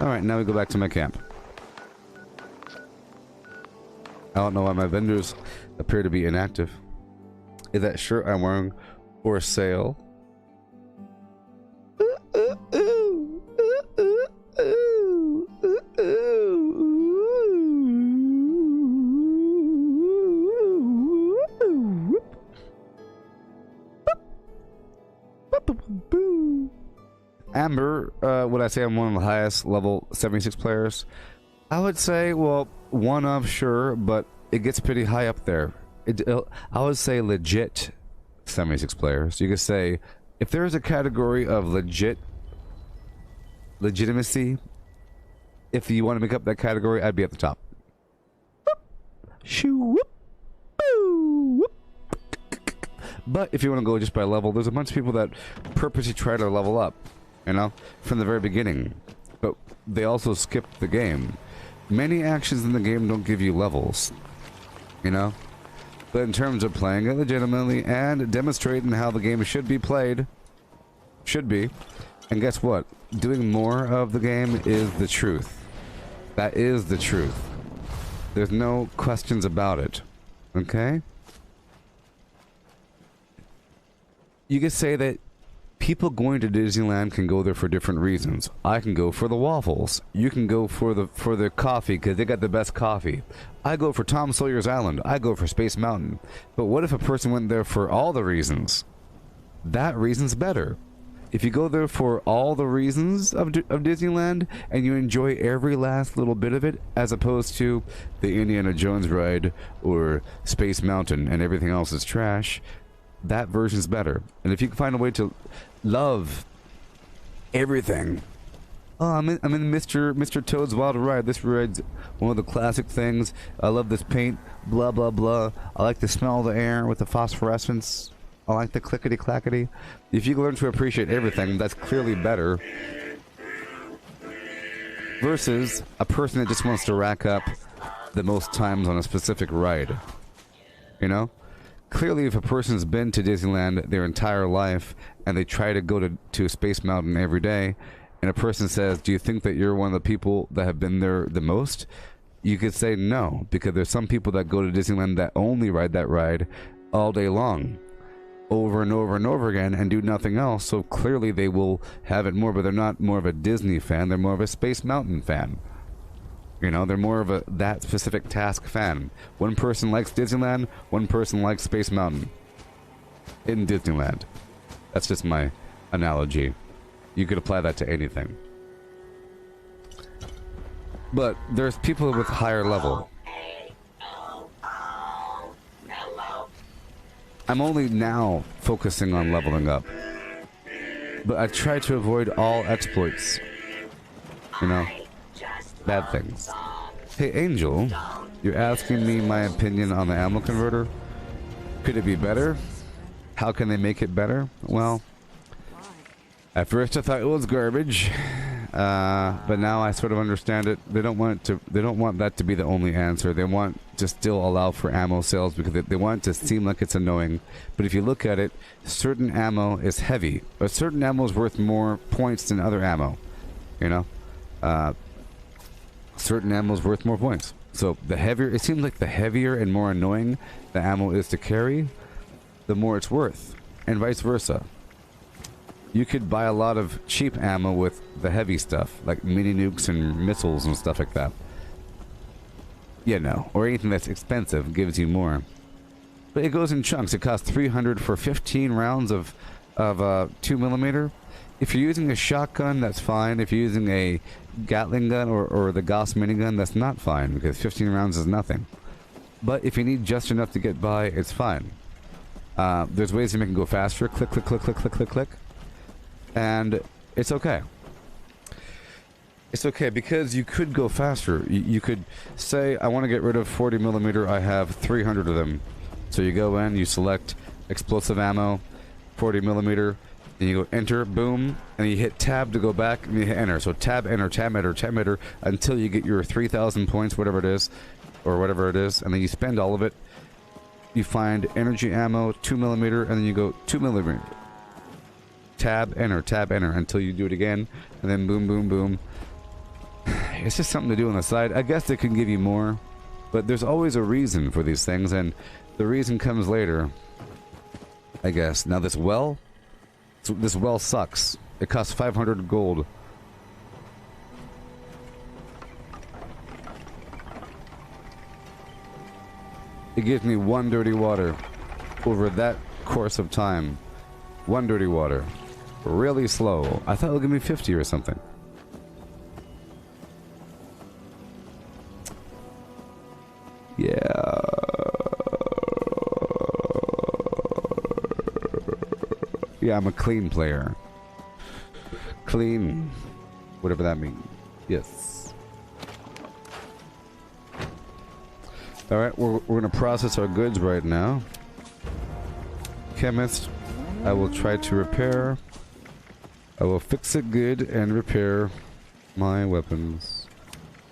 B: Alright, now we go back to my camp. I don't know why my vendors appear to be inactive. Is that shirt I'm wearing for sale? Amber, would I say I'm one of the highest level 76 players? I would say, well, one of, sure, but it gets pretty high up there. I would say legit 76 players. You could say, if there's a category of legitimacy, if you want to make up that category, I'd be at the top. But if you want to go just by level, there's a bunch of people that purposely try to level up, you know, from the very beginning. But they also skip the game. Many actions in the game don't give you levels, you know? But in terms of playing it legitimately and demonstrating how the game should be played, and guess what? Doing more of the game is the truth. That is the truth. There's no questions about it. Okay? You could say that people going to Disneyland can go there for different reasons. I can go for the waffles. You can go for the coffee because they got the best coffee. I go for Tom Sawyer's Island. I go for Space Mountain. But what if a person went there for all the reasons? That reason's better. If you go there for all the reasons of Disneyland and you enjoy every last little bit of it, as opposed to the Indiana Jones ride or Space Mountain and everything else is trash, that version's better. And if you can find a way to love everything. Oh, I'm in Mr. Toad's Wild Ride. This ride's one of the classic things. I love this paint, blah, blah, blah. I like the smell of the air with the phosphorescence. I like the clickety-clackety. If you learn to appreciate everything, that's clearly better. Versus a person that just wants to rack up the most times on a specific ride. You know? Clearly, if a person's been to Disneyland their entire life and they try to go to Space Mountain every day, and a person says, do you think that you're one of the people that have been there the most? You could say no, because there's some people that go to Disneyland that only ride that ride all day long, over and over and over again, and do nothing else. So clearly they will have it more, but they're not more of a Disney fan, they're more of a Space Mountain fan. You know, they're more of that specific task fan. One person likes Disneyland, one person likes Space Mountain in Disneyland. That's just my analogy. You could apply that to anything. But there's people with higher level. I'm only now focusing on leveling up. But I try to avoid all exploits. You know? Bad things. Hey, Angel, you're asking me my opinion on the ammo converter? Could it be better? How can they make it better? Well, at first I thought it was garbage, but now I sort of understand it. They don't want that to be the only answer. They want to still allow for ammo sales because they want it to seem like it's annoying. But if you look at it, certain ammo is heavy, but certain ammo is worth more points than other ammo. You know, certain ammo is worth more points. So the heavier, it seems like the heavier and more annoying the ammo is to carry, the more it's worth, and vice versa. You could buy a lot of cheap ammo with the heavy stuff, like mini nukes and missiles and stuff like that. Yeah, no. Or anything that's expensive gives you more. But it goes in chunks. It costs 300 for 15 rounds of 2mm. If you're using a shotgun, that's fine. If you're using a Gatling gun or the Gauss minigun, that's not fine, because 15 rounds is nothing. But if you need just enough to get by, it's fine. There's ways to make it go faster. Click, click, click, click, click, click, click. And it's okay. It's okay because you could go faster. You could say, I want to get rid of 40mm. I have 300 of them. So you go in, you select explosive ammo, 40mm, and you go enter, boom, and you hit tab to go back, and you hit enter. So tab, enter, tab, enter, tab, enter, until you get your 3,000 points, whatever it is, or whatever it is, and then you spend all of it. You find energy ammo, 2mm, and then you go 2mm. Tab, enter, until you do it again, and then boom, boom, boom. It's just something to do on the side. I guess it can give you more, but there's always a reason for these things, and the reason comes later, I guess. Now this well sucks. It costs 500 gold. It gives me 1 dirty water over that course of time. 1 dirty water. Really slow. I thought it would give me 50 or something. Yeah. Yeah, I'm a clean player. Clean. Whatever that means. Yes. Alright, we're going to process our goods right now. Chemist, I will try to repair. I will fix it good and repair my weapons.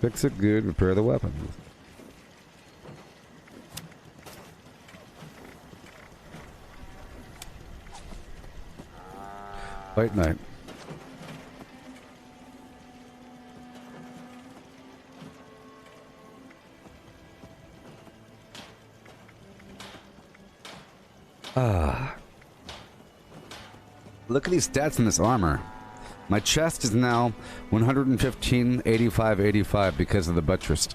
B: Fix it good, repair the weapons. Fight night. Ah. Look at these stats in this armor. My chest is now 115, 85, 85 because of the buttress.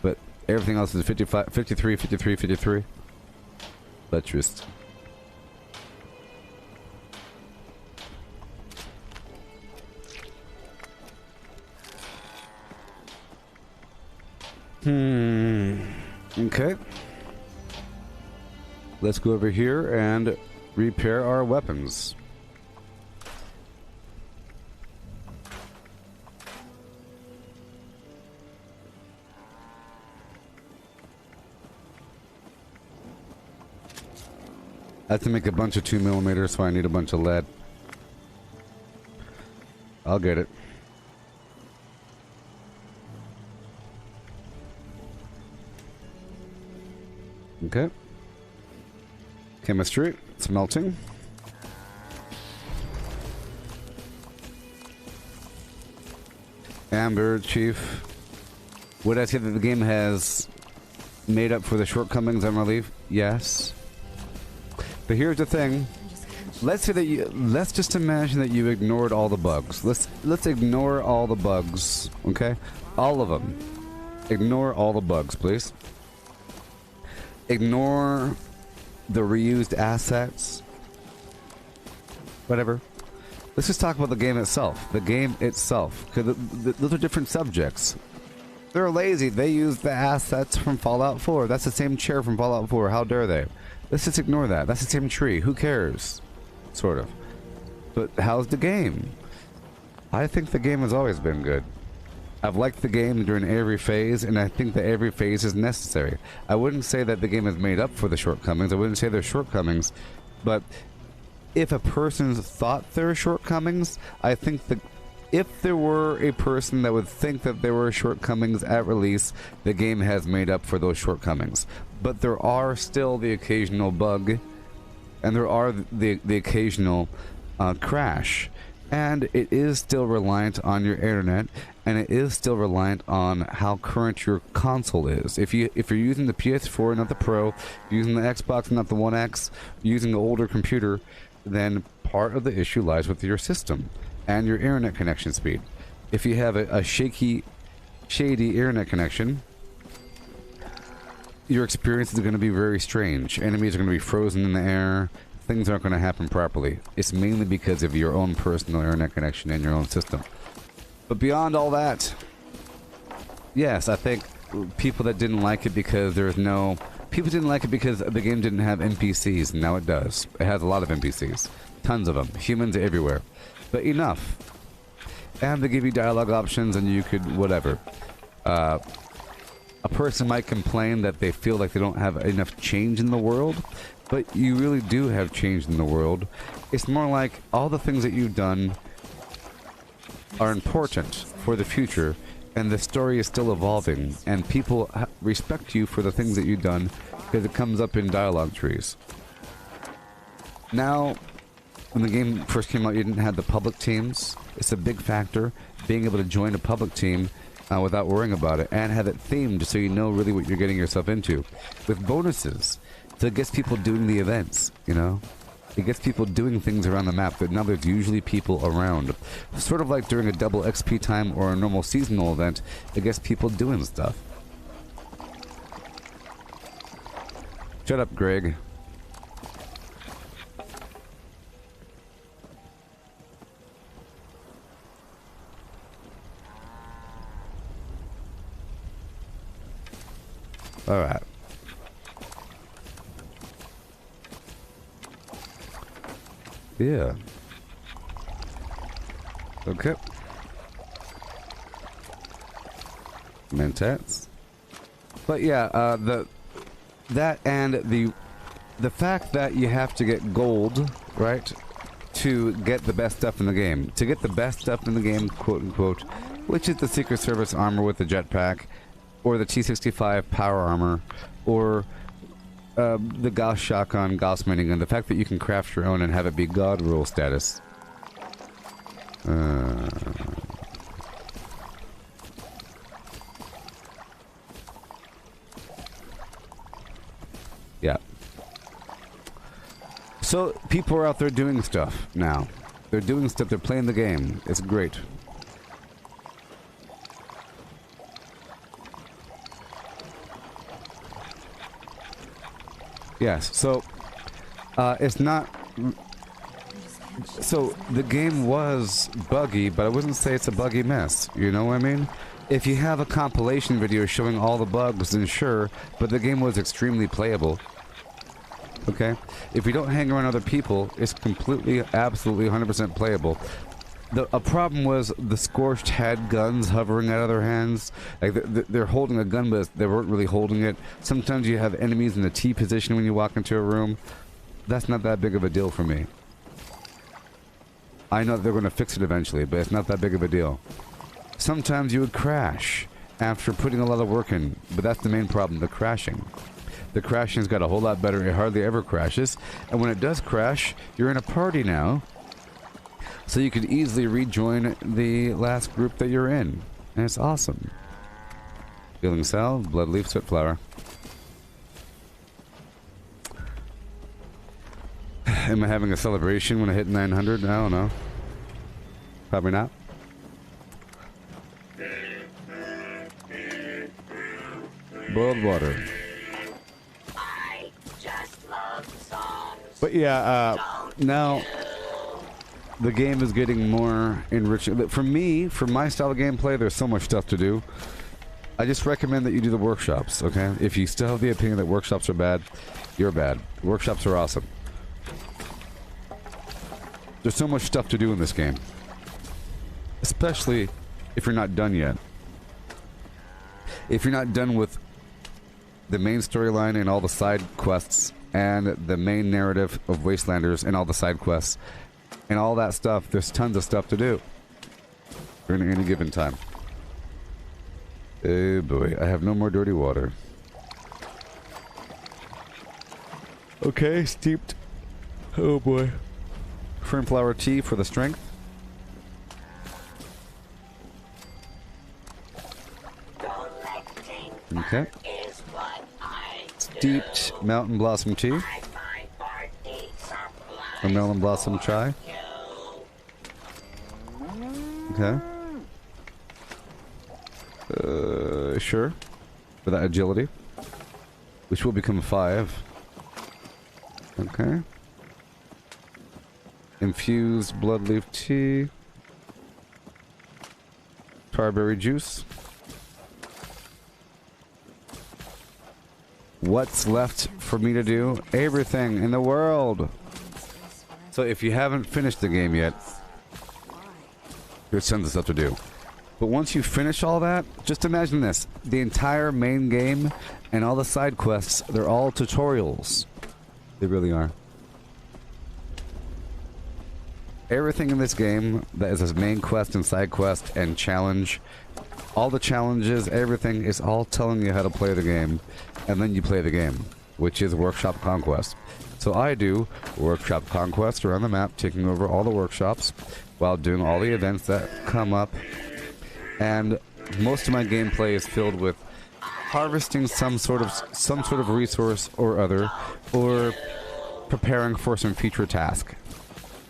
B: But everything else is 55, 53, 53, 53. Buttress. Okay. Let's go over here and repair our weapons. I have to make a bunch of 2mm, so I need a bunch of lead. I'll get it. Okay. Chemistry, smelting. Amber, Chief. Would I say that the game has made up for the shortcomings on relief? Yes. But here's the thing. Let's say that let's just imagine that you ignored all the bugs. Let's ignore all the bugs, okay? All of them. Ignore all the bugs, please. Ignore the reused assets. Whatever. Let's just talk about the game itself. The game itself. Because those are different subjects. They're lazy. They use the assets from Fallout 4. That's the same chair from Fallout 4. How dare they? Let's just ignore that. That's the same tree. Who cares? Sort of. But how's the game? I think the game has always been good. I've liked the game during every phase, and I think that every phase is necessary. I wouldn't say that the game has made up for the shortcomings. I wouldn't say there's shortcomings. But if a person thought there were shortcomings, I think that if there were a person that would think that there were shortcomings at release, the game has made up for those shortcomings. But there are still the occasional bug, and there are the occasional crash. And it is still reliant on your internet, and it is still reliant on how current your console is. If you're using the PS4 and not the Pro, using the Xbox and not the One X, using an older computer, then part of the issue lies with your system and your internet connection speed. If you have a shady internet connection, your experience is going to be very strange. Enemies are going to be frozen in the air. Things aren't going to happen properly. It's mainly because of your own personal internet connection and your own system. But beyond all that, yes, I think people that didn't like it because people didn't like it because the game didn't have NPCs. Now it does. It has a lot of NPCs. Tons of them. Humans everywhere. But enough. And they give you dialogue options and you could whatever. A person might complain that they feel like they don't have enough change in the world, but you really do have change in the world. It's more like all the things that you've done are important for the future, and the story is still evolving, and people respect you for the things that you've done because it comes up in dialogue trees. Now, when the game first came out, you didn't have the public teams. It's a big factor, being able to join a public team without worrying about it, and have it themed so you know really what you're getting yourself into. With bonuses, so it gets people doing the events, you know? It gets people doing things around the map, but now there's usually people around. Sort of like during a double XP time or a normal seasonal event, it gets people doing stuff. Shut up, Greg. Alright. Yeah. Okay. Mentats. But yeah, that and the fact that you have to get gold, right, to get the best stuff in the game. To get the best stuff in the game, quote unquote, which is the Secret Service armor with the jetpack, or the T-65 power armor, or the Gauss shotgun, Gauss minigun. The fact that you can craft your own and have it be God rule status Yeah. So, people are out there doing stuff now. They're doing stuff, they're playing the game. It's great. Yes, so, it's not... So, the game was buggy, but I wouldn't say it's a buggy mess. You know what I mean? If you have a compilation video showing all the bugs, then sure, but the game was extremely playable. Okay? If you don't hang around other people, it's completely, absolutely 100% playable. A problem was the Scorched had guns hovering out of their hands. Like they're holding a gun, but they weren't really holding it. Sometimes you have enemies in the T position when you walk into a room. That's not that big of a deal for me. I know they're going to fix it eventually, but it's not that big of a deal. Sometimes you would crash after putting a lot of work in, but that's the main problem, the crashing. The crashing's got a whole lot better. It hardly ever crashes. And when it does crash, you're in a party now. So you can easily rejoin the last group that you're in. And it's awesome. Healing salve, blood leaf, soot flower. Am I having a celebration when I hit 900? I don't know. Probably not. Boiled water. But yeah, now the game is getting more enriching. For me, for my style of gameplay, there's so much stuff to do. I just recommend that you do the workshops, okay? If you still have the opinion that workshops are bad, you're bad. Workshops are awesome. There's so much stuff to do in this game. Especially if you're not done yet. If you're not done with the main storyline and all the side quests, and the main narrative of Wastelanders and all the side quests, and all that stuff, there's tons of stuff to do during any given time. Oh boy, I have no more dirty water. Okay, steeped. Oh boy. Fernflower tea for the strength. Okay. Steeped mountain blossom tea. Or melon blossom chai. Okay. Sure. For that agility. Which will become 5. Okay. Infused blood leaf tea. Tarberry juice. What's left for me to do? Everything in the world. So if you haven't finished the game yet, there's tons of stuff to do. But once you finish all that, just imagine this. The entire main game and all the side quests, they're all tutorials. They really are. Everything in this game that is a main quest and side quest and challenge, all the challenges, everything is all telling you how to play the game. And then you play the game, which is Workshop Conquest. So I do Workshop Conquest around the map, taking over all the workshops while doing all the events that come up. And most of my gameplay is filled with harvesting some sort of resource or other, or preparing for some future task,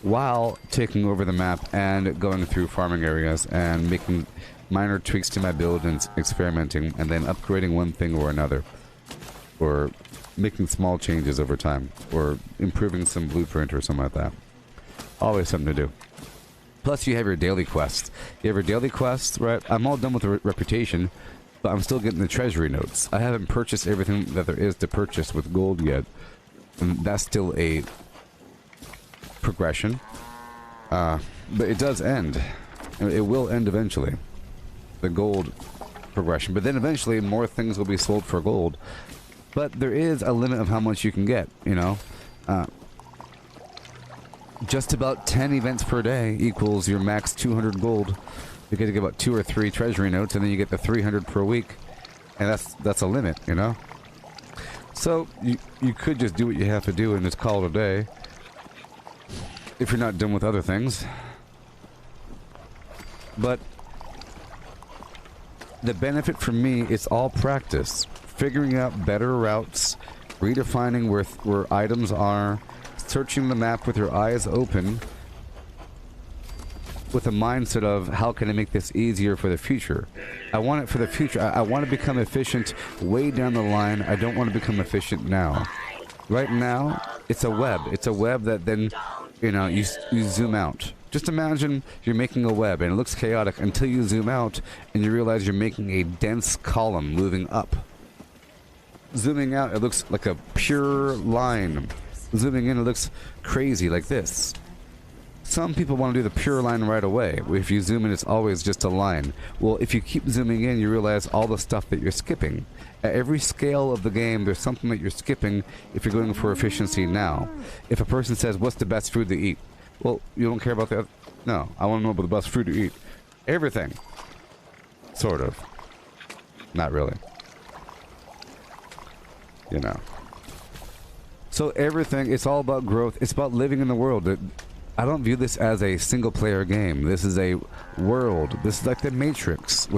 B: while taking over the map and going through farming areas and making minor tweaks to my build and experimenting, and then upgrading one thing or another, or making small changes over time, or improving some blueprint or something like that. Always something to do. Plus you have your daily quests. You have your daily quests, right? I'm all done with the reputation, but I'm still getting the treasury notes. I haven't purchased everything that there is to purchase with gold yet, and that's still a progression. But it does end. It will end eventually. The gold progression. But then eventually more things will be sold for gold. But there is a limit of how much you can get, you know. Just about 10 events per day equals your max 200 gold. You get to get about 2 or 3 treasury notes, and then you get the 300 per week. And that's a limit, you know. So you could just do what you have to do and just call it a day. If you're not done with other things. But the benefit for me is all practice. Figuring out better routes, redefining where items are, searching the map with your eyes open, with a mindset of how can I make this easier for the future. I want it for the future. I want to become efficient way down the line. I don't want to become efficient now. Right now, it's a web. It's a web that then, you know, you zoom out. Just imagine you're making a web and it looks chaotic until you zoom out and you realize you're making a dense column moving up. Zooming out, it looks like a pure line. Zooming in, it looks crazy like this. Some people want to do the pure line right away. If you zoom in, it's always just a line. Well, if you keep zooming in, you realize all the stuff that you're skipping. At every scale of the game, there's something that you're skipping if you're going for efficiency now. If a person says, what's the best food to eat? Well, you don't care about that? No, I want to know about the best food to eat. Everything. Sort of. Not really. You know. So everything, it's all about growth. It's about living in the world. I don't view this as a single-player game. This is a world. This is like the Matrix.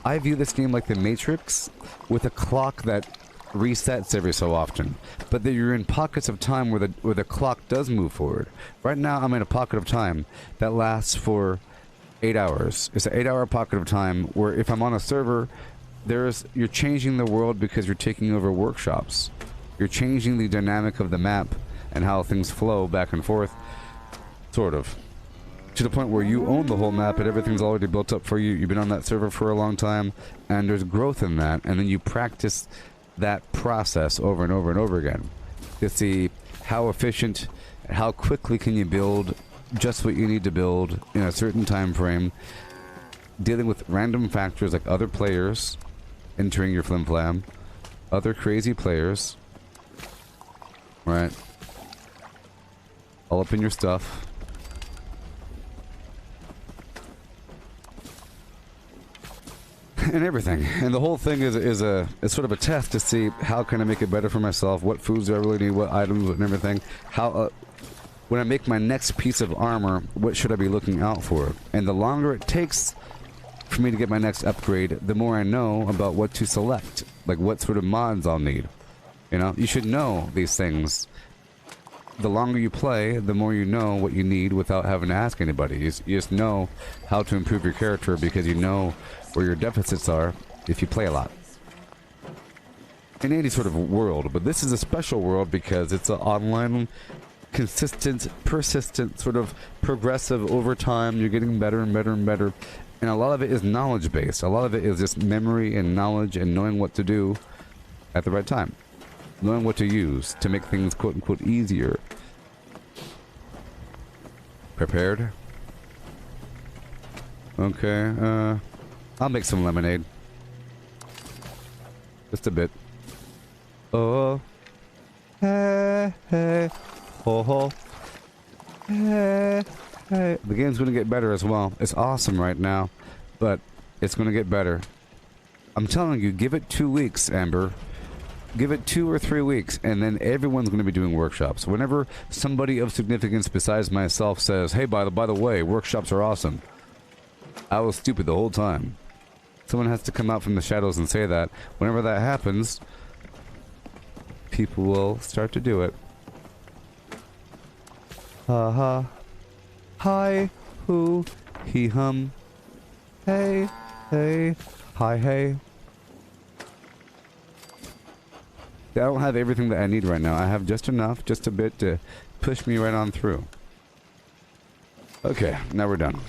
B: I view this game like the Matrix with a clock that resets every so often. But that you're in pockets of time where the clock does move forward. Right now, I'm in a pocket of time that lasts for 8 hours. It's an 8-hour pocket of time where if I'm on a server, you're changing the world because you're taking over workshops. You're changing the dynamic of the map and how things flow back and forth. Sort of. To the point where you own the whole map and everything's already built up for you. You've been on that server for a long time, and there's growth in that, and then you practice that process over and over and over again to see how efficient, how quickly can you build just what you need to build in a certain time frame, dealing with random factors like other players entering your flim-flam, other crazy players, right? All up in your stuff. And everything, and the whole thing is sort of a test to see how can I make it better for myself, what foods do I really need, what items and everything, how when I make my next piece of armor, what should I be looking out for? And the longer it takes for me to get my next upgrade, the more I know about what to select, like what sort of mods I'll need. You know, you should know these things. The longer you play, the more you know what you need without having to ask anybody. You just know how to improve your character because you know where your deficits are if you play a lot. In any sort of world, but this is a special world because it's an online, consistent, persistent, sort of progressive over time. You're getting better and better and better. And a lot of it is knowledge-based. A lot of it is just memory and knowledge and knowing what to do at the right time. Knowing what to use to make things quote-unquote easier. Prepared? Okay, I'll make some lemonade. Just a bit. Oh. Hey, hey. Ho, ho. Hey, hey. The game's gonna get better as well. It's awesome right now, but it's gonna get better. I'm telling you, give it 2 weeks, Amber. Give it 2 or 3 weeks, and then everyone's going to be doing workshops. Whenever somebody of significance besides myself says, hey, by the way, workshops are awesome, I was stupid the whole time. Someone has to come out from the shadows and say that. Whenever that happens, people will start to do it. Ha ha. Hi, hoo, he hum. Hey, hey, hi, hey. I don't have everything that I need right now. I have just enough, just a bit to push me right on through. Okay, now we're done.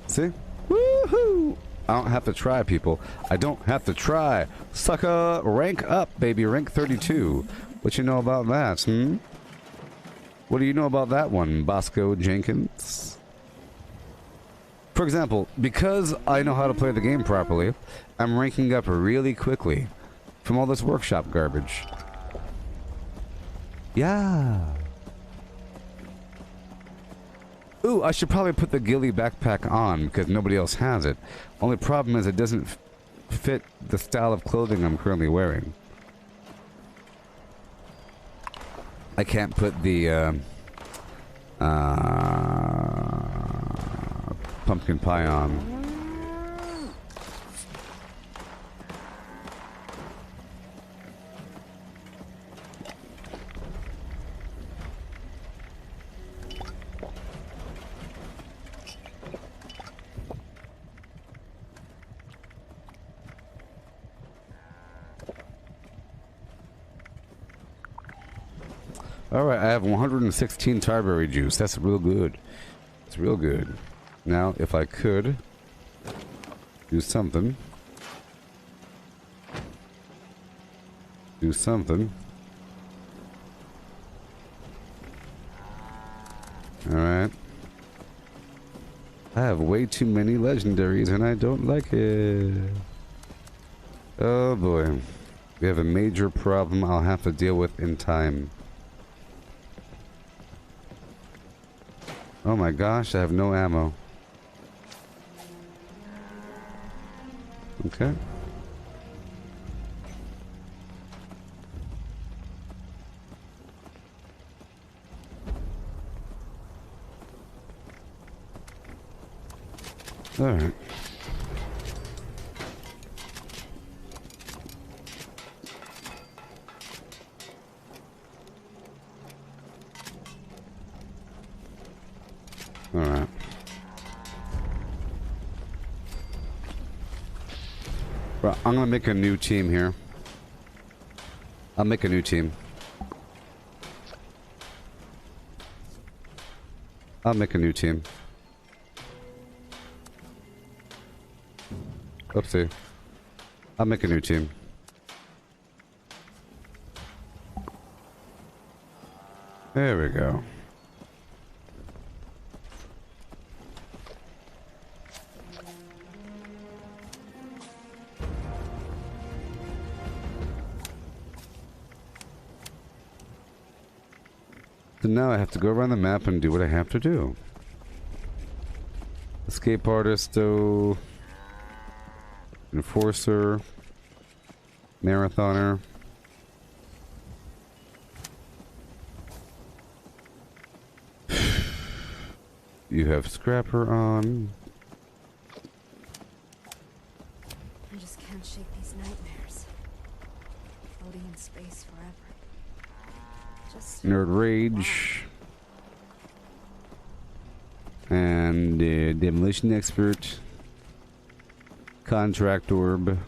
B: See? Woohoo! I don't have to try, people. I don't have to try. Sucker, rank up, baby. Rank 32. What you know about that, hmm? What do you know about that one, Bosco Jenkins? For example, because I know how to play the game properly, I'm ranking up really quickly from all this workshop garbage. Yeah. Ooh, I should probably put the ghillie backpack on because nobody else has it. Only problem is it doesn't fit the style of clothing I'm currently wearing. I can't put the pumpkin pie on. Alright, I have 116 tarberry juice. That's real good. It's real good. Now, if I could do something. Do something. Alright. I have way too many legendaries and I don't like it. Oh boy. We have a major problem I'll have to deal with in time. Oh my gosh, I have no ammo. Okay. All right. All right. Well, I'm gonna make a new team here. I'll make a new team. I'll make a new team. Oopsie. I'll make a new team. There we go. So now I have to go around the map and do what I have to do. Escape artist, though. Enforcer. Marathoner. You have Scrapper on.
H: I just can't shake these nightmares. Floating in space forever. Just
B: Nerd Rage. And Demolition Expert. Contract Orb.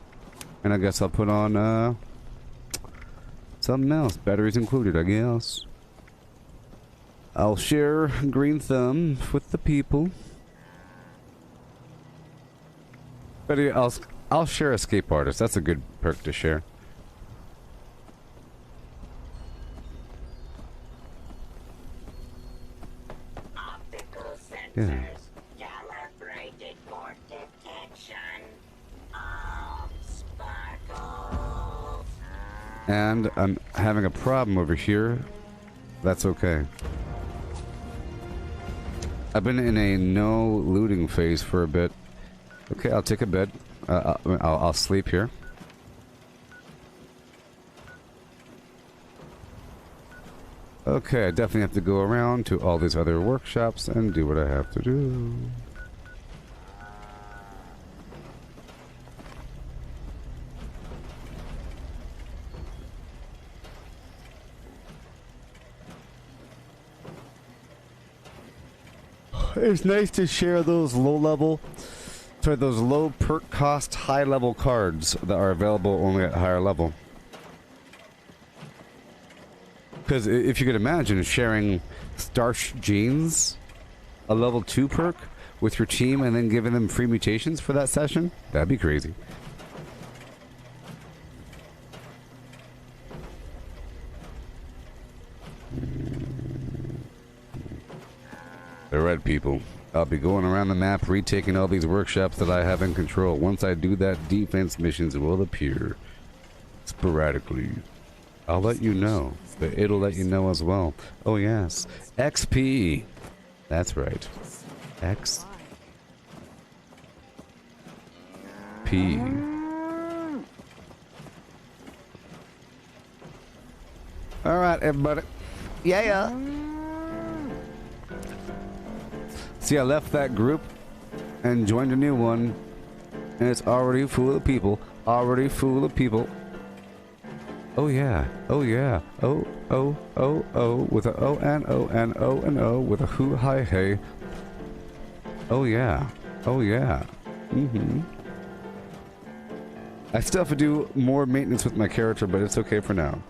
B: And I guess I'll put on something else. Batteries included, I guess. I'll share Green Thumb with the people. But I'll share Escape Artist. That's a good perk to share.
D: Optical
B: Yeah.
D: sensors calibrated for detection of sparkles.
B: And I'm having a problem over here. That's okay. I've been in a no looting phase for a bit. Okay, I'll take a bed. I'll sleep here. Okay, I definitely have to go around to all these other workshops and do what I have to do. It's nice to share those those low perk cost, high level cards that are available only at higher level. Because if you could imagine sharing Starch Jeans, a level 2 perk, with your team and then giving them free mutations for that session, that'd be crazy. The red people. I'll be going around the map, retaking all these workshops that I have in control. Once I do that, defense missions will appear sporadically. I'll let you know, but it'll let you know as well. Oh yes, XP. That's right. XP. All right, everybody. Yeah. See, I left that group and joined a new one, and it's already full of people. Already full of people. Oh yeah. Oh yeah. Oh with a O and O and O and O with a who hi hey. Oh yeah. Oh yeah. I still have to do more maintenance with my character, but it's okay for now.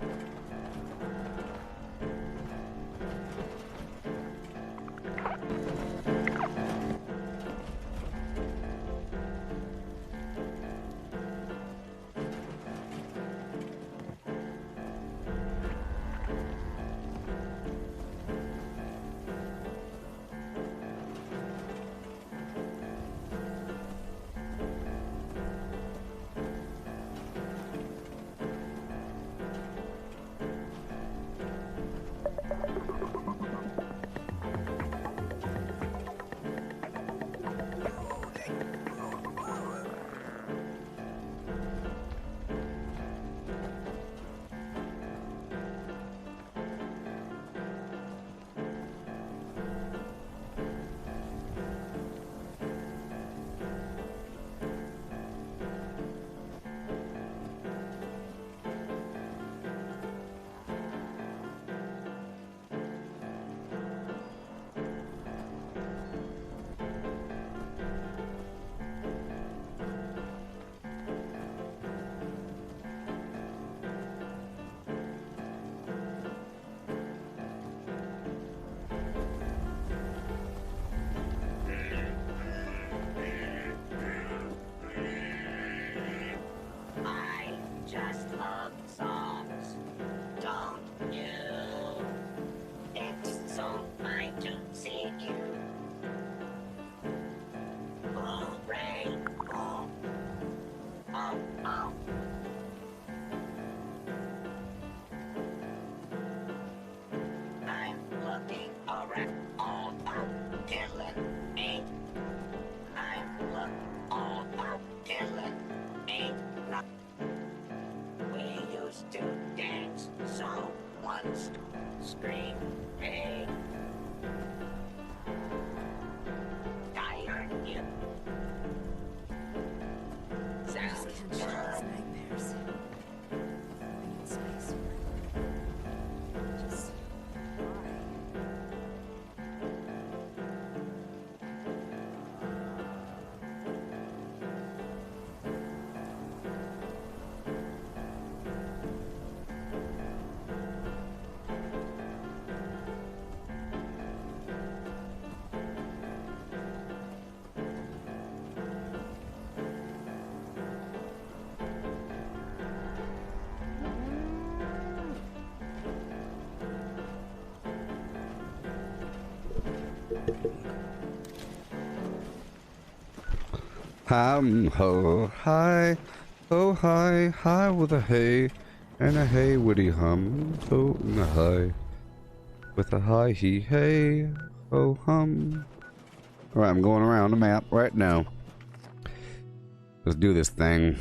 B: Ho hi, hi with a hey, and a hey witty hum, ho and a hi, with a hi he hey, ho hum. Alright, I'm going around the map right now. Let's do this thing.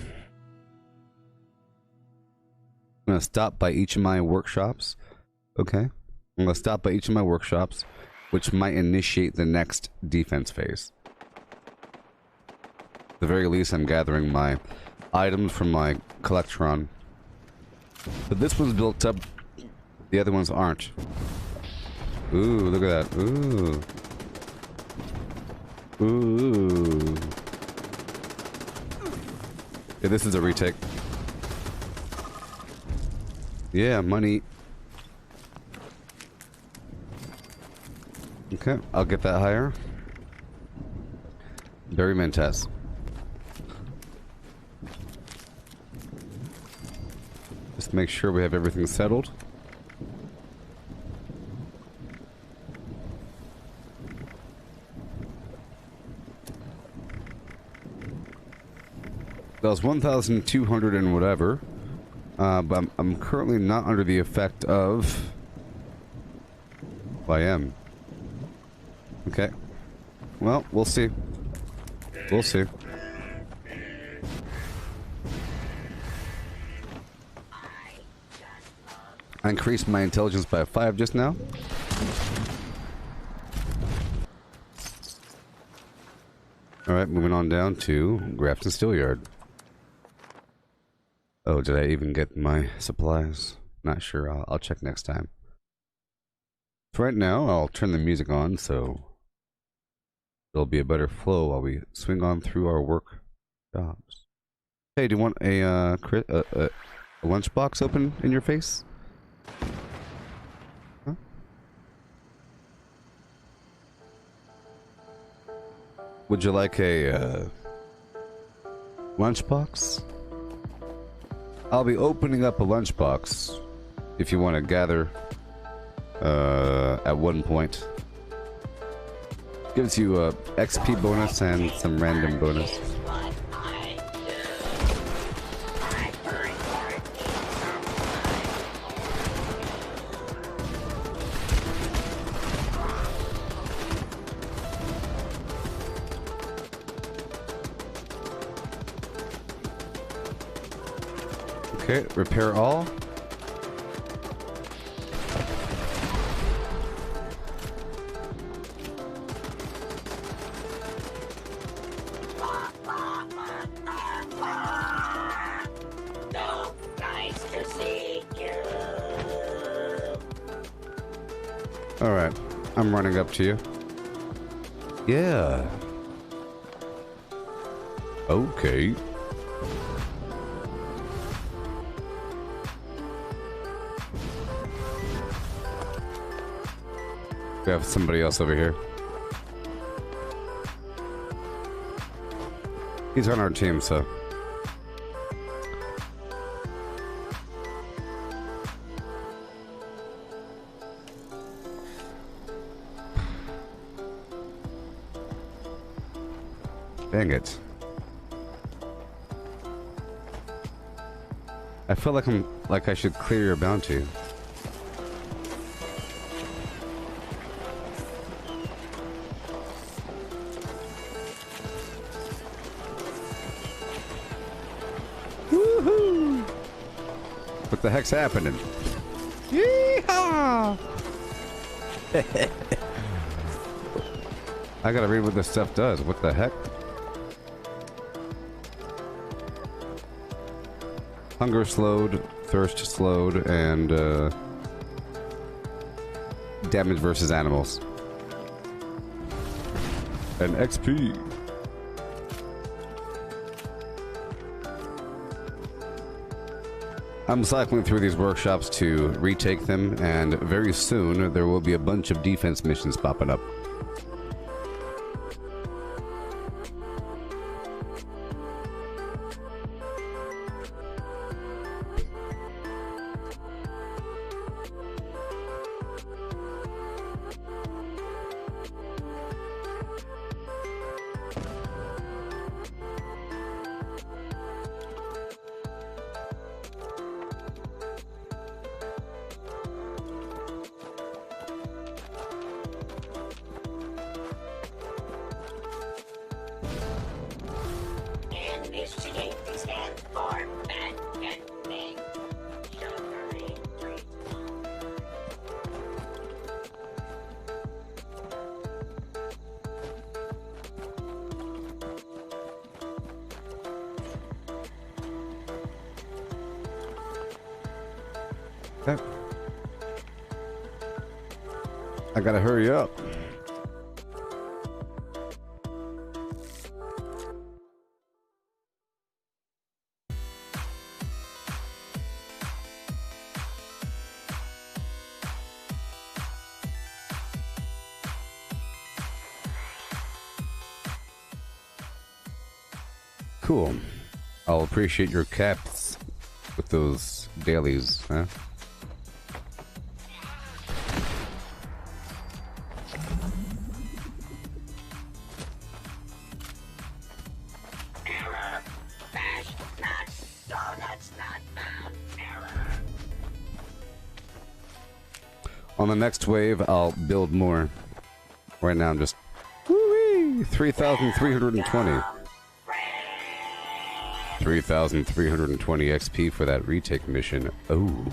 B: I'm gonna stop by each of my workshops. Okay? I'm gonna stop by each of my workshops, which might initiate the next defense phase. At the very least, I'm gathering my items from my collectron. But this one's built up, the other ones aren't. Ooh, look at that. Ooh. Ooh. Yeah, this is a retake. Yeah, money. Okay, I'll get that higher. Barry Mentes. Just make sure we have everything settled. That was 1,200 and whatever. But I'm currently not under the effect of... Well, I am. Okay. Well, we'll see. We'll see. I increased my intelligence by 5 just now. Alright, moving on down to Grafton Steelyard. Oh, did I even get my supplies? Not sure. I'll check next time. For right now, I'll turn the music on so there'll be a better flow while we swing on through our work jobs. Hey, do you want a lunchbox open in your face? Huh? Would you like a lunchbox? I'll be opening up a lunchbox if you want to gather at one point. Gives you a XP bonus and some random bonus. Okay, repair all.
D: So nice to see you.
B: Alright, I'm running up to you. Yeah. Okay. We have somebody else over here. He's on our team, so. Dang it. I feel like I should clear your bounty. Woohoo! What the heck's happening? Yeehaw! I gotta read what this stuff does. What the heck? Hunger slowed, thirst slowed, and damage versus animals. And XP. I'm cycling through these workshops to retake them, and very soon there will be a bunch of defense missions popping up.
D: Investigate these hands for bad-ending. Sugary treat.
B: Okay. I gotta hurry up. Cool. I'll appreciate your caps with those dailies, huh?
D: Error. Bash
B: On the next wave, I'll build more. Right now, I'm just... Woo-wee! 3,320. 3,320 XP for that retake mission. Oh.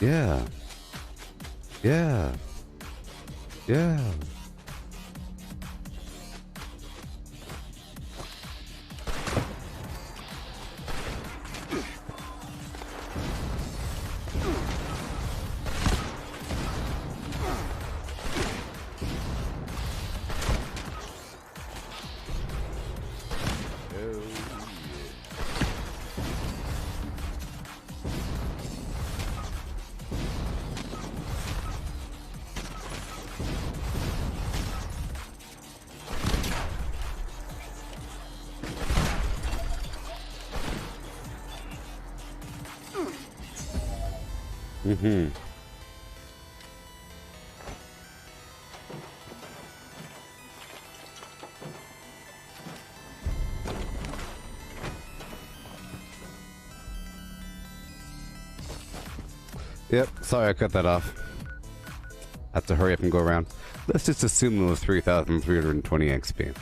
B: Yeah. Yeah. Yeah. Mm-hmm. Yep, sorry I cut that off. Have to hurry up and go around. Let's just assume it was 3,320 XP.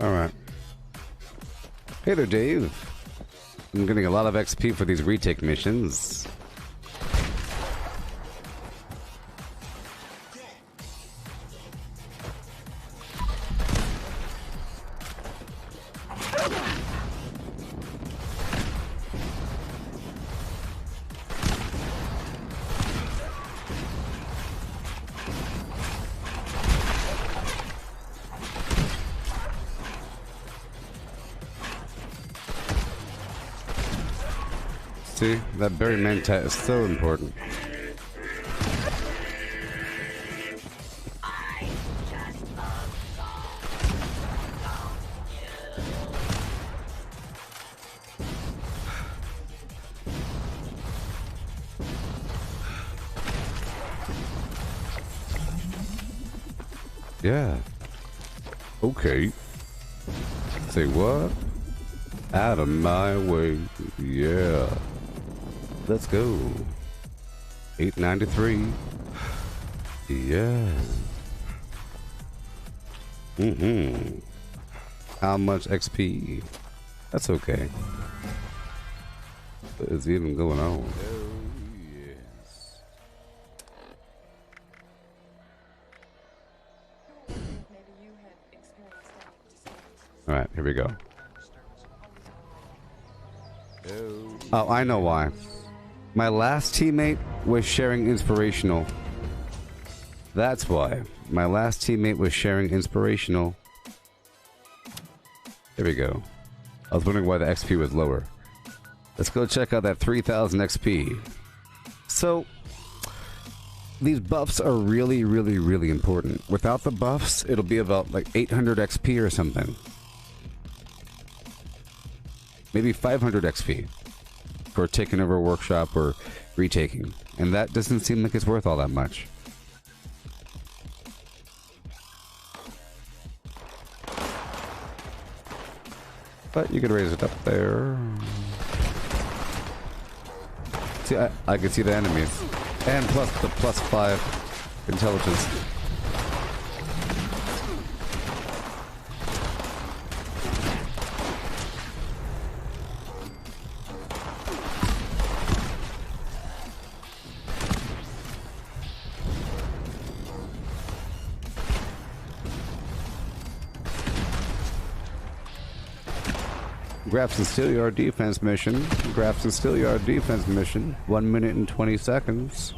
B: Alright. Hey there, Dave. I'm getting a lot of XP for these retake missions. See, that berry mentat is so important. Yeah. Okay. Say what? Out of my way. Yeah. Let's go. 893. Yeah. Mm-hmm. How much XP? That's okay. What is even going on? Alright, here we go. Oh, I know why. My last teammate was sharing inspirational. That's why. My last teammate was sharing inspirational. There we go. I was wondering why the XP was lower. Let's go check out that 3,000 XP. So, these buffs are really, really, really important. Without the buffs, it'll be about like 800 XP or something. Maybe 500 XP. For taking over a workshop or retaking. And that doesn't seem like it's worth all that much. But you can raise it up there. See, I can see the enemies. And plus the +5 intelligence. Grafton Steelyard defense mission. Grafton Steelyard defense mission. 1 minute and 20 seconds.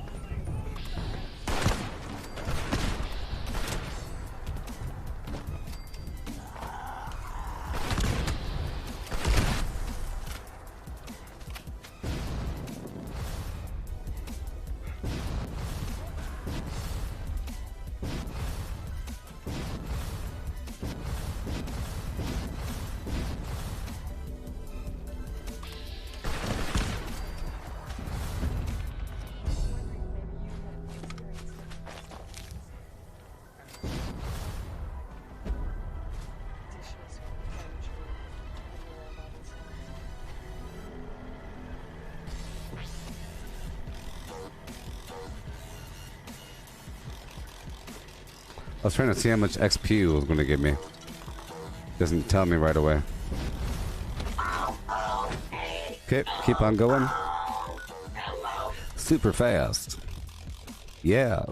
B: I was trying to see how much XP it was going to give me. Doesn't tell me right away. Okay, keep on going. Super fast. Yeah.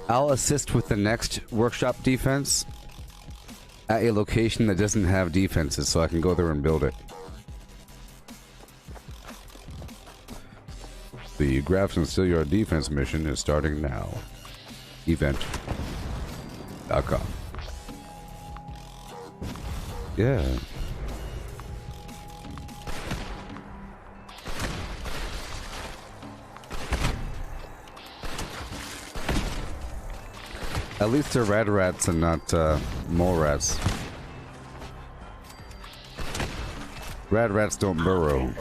B: I'll assist with the next workshop defense at a location that doesn't have defenses, so I can go there and build it. The Grafton Steelyard defense mission is starting now. Event.com. Yeah. At least they're rad rats and not mole rats. Rad rats don't burrow.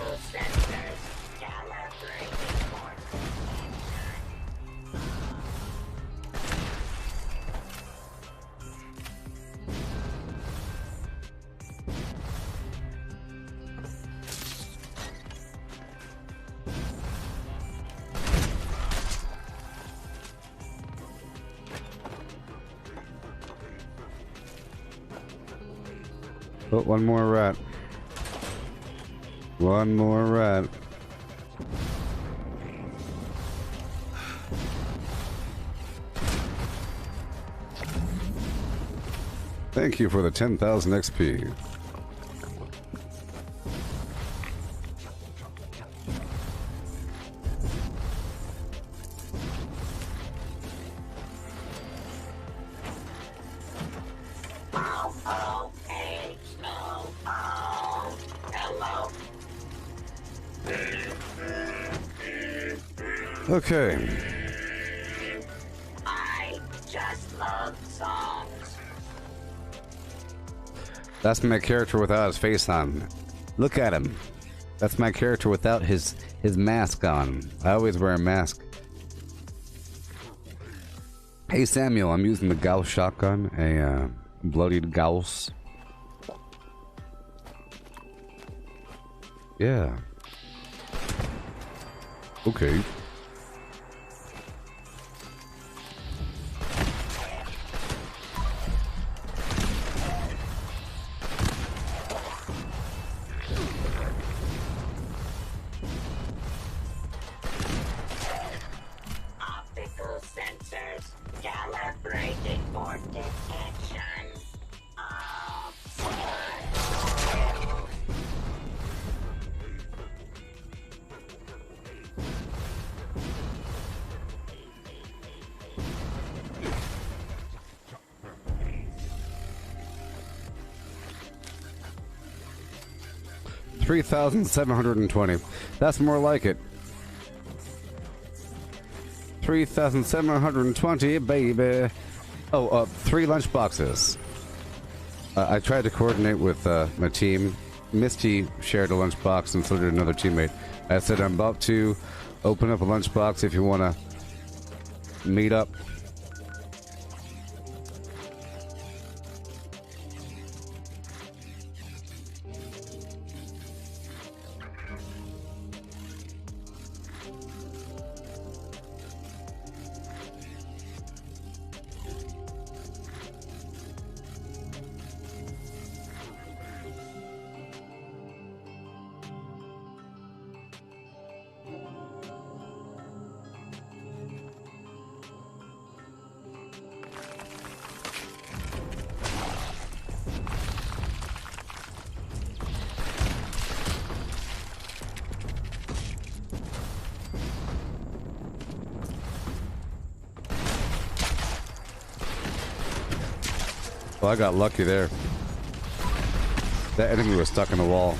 B: Oh, one more rat. One more rat. Thank you for the 10,000 XP. Okay.
D: I just love songs.
B: That's my character without his face on. Look at him. That's my character without his mask on. I always wear a mask. Hey Samuel, I'm using the Gauss shotgun, a bloodied Gauss. Yeah. Okay. $3,720. That's more like it. 3,720, baby. Oh, 3 lunch boxes. I tried to coordinate with my team. Misty shared a lunch box and so did another teammate. I said I'm about to open up a lunch box if you want to meet up. Well, I got lucky there. That enemy was stuck in the wall.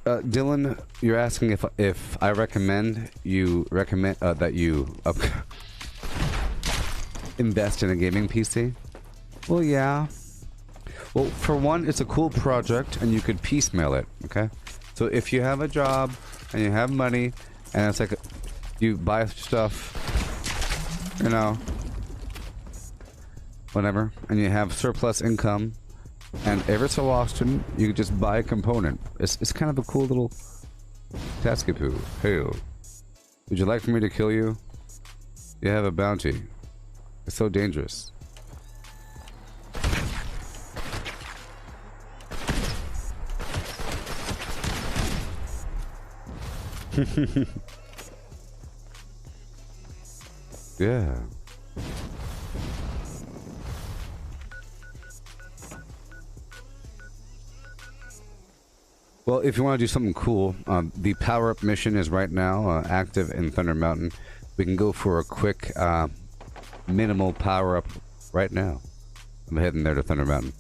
B: Dylan, you're asking if I recommend that you invest in a gaming PC. Well, yeah. Well, for one, it's a cool project, and you could piecemeal it. Okay, so if you have a job and you have money, and it's like you buy stuff, you know, whatever, and you have surplus income. And every so often, you can just buy a component. It's kind of a cool little taskapoo. Hey, would you like for me to kill you? You have a bounty. It's so dangerous. Yeah. Well, if you want to do something cool, the power-up mission is right now active in Thunder Mountain. We can go for a quick, minimal power-up right now. I'm heading there to Thunder Mountain.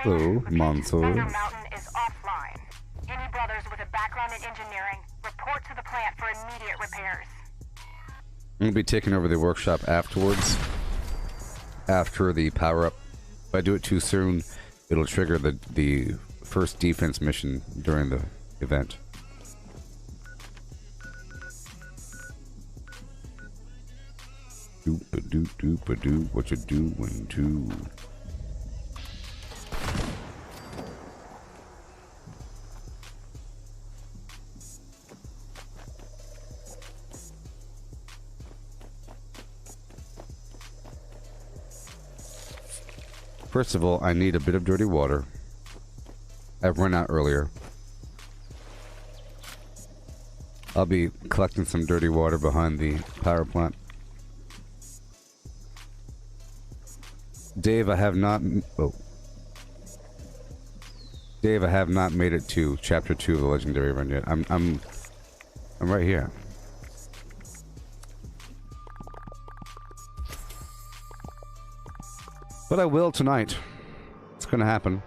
B: Hello, Monsoon.
I: Thunder Mountain is offline. Any brothers with a background in engineering, report to the plant for immediate repairs.
B: I'm going to be taking over the workshop afterwards. After the power-up. If I do it too soon, it'll trigger the first defense mission during the event. Doop-a-doop-doop-a-doo, what you doing too? First of all, I need a bit of dirty water. I've run out earlier. I'll be collecting some dirty water behind the power plant. Dave, I have not... Oh. Dave, I have not made it to Chapter 2 of the Legendary Run yet. I'm right here. But I will tonight. It's gonna happen.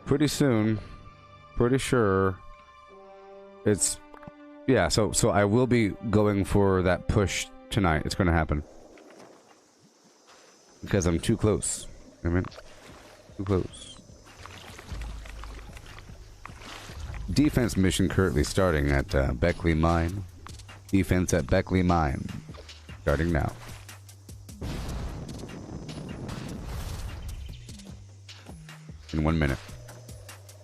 B: Pretty soon. Pretty sure. It's... Yeah, so I will be going for that push tonight. It's gonna happen. Because I'm too close. I mean, too close. Defense mission currently starting at Beckley Mine. Defense at Beckley Mine. Starting now. In 1 minute.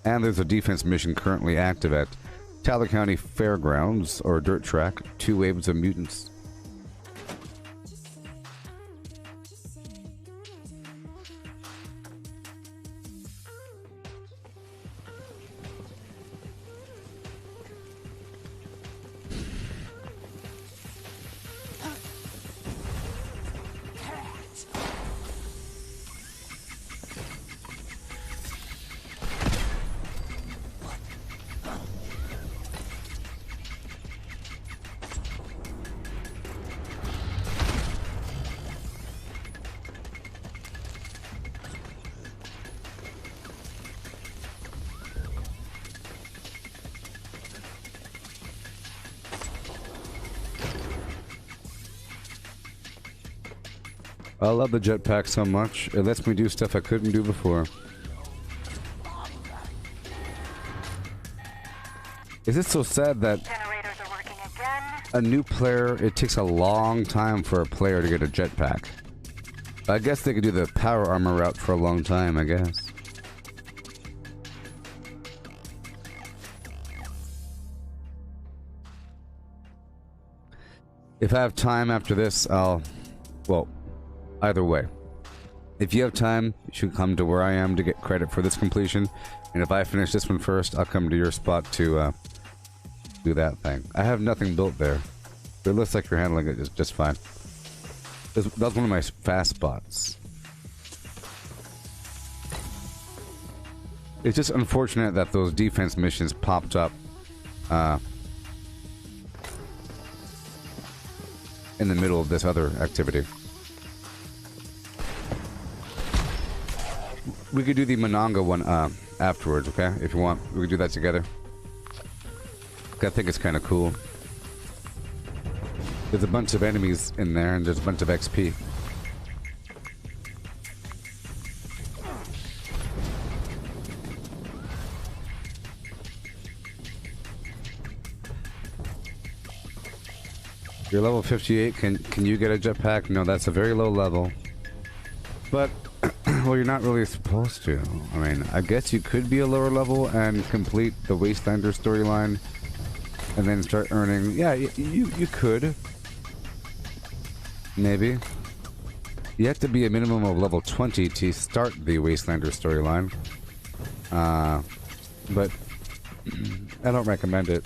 B: And there's a defense mission currently active at Tyler County Fairgrounds, or Dirt Track. 2 waves of mutants. I love the jetpack so much. It lets me do stuff I couldn't do before. Is it so sad that
I: Generators are working again.
B: a new player, it takes a long time for a player to get a jetpack? I guess they could do the power armor route for a long time, I guess. If I have time after this, I'll... Well, either way. If you have time, you should come to where I am to get credit for this completion. And if I finish this one first, I'll come to your spot to do that thing. I have nothing built there. But it looks like you're handling it just fine. That's one of my fast spots. It's just unfortunate that those defense missions popped up in the middle of this other activity. We could do the Mononga one afterwards, okay? If you want, we could do that together. I think it's kind of cool. There's a bunch of enemies in there, and there's a bunch of XP. You're level 58. Can you get a jetpack? No, that's a very low level. But, well, you're not really supposed to. I mean, I guess you could be a lower level and complete the Wastelander storyline, and then start earning. Yeah, you could. Maybe. You have to be a minimum of level 20 to start the Wastelander storyline. But I don't recommend it.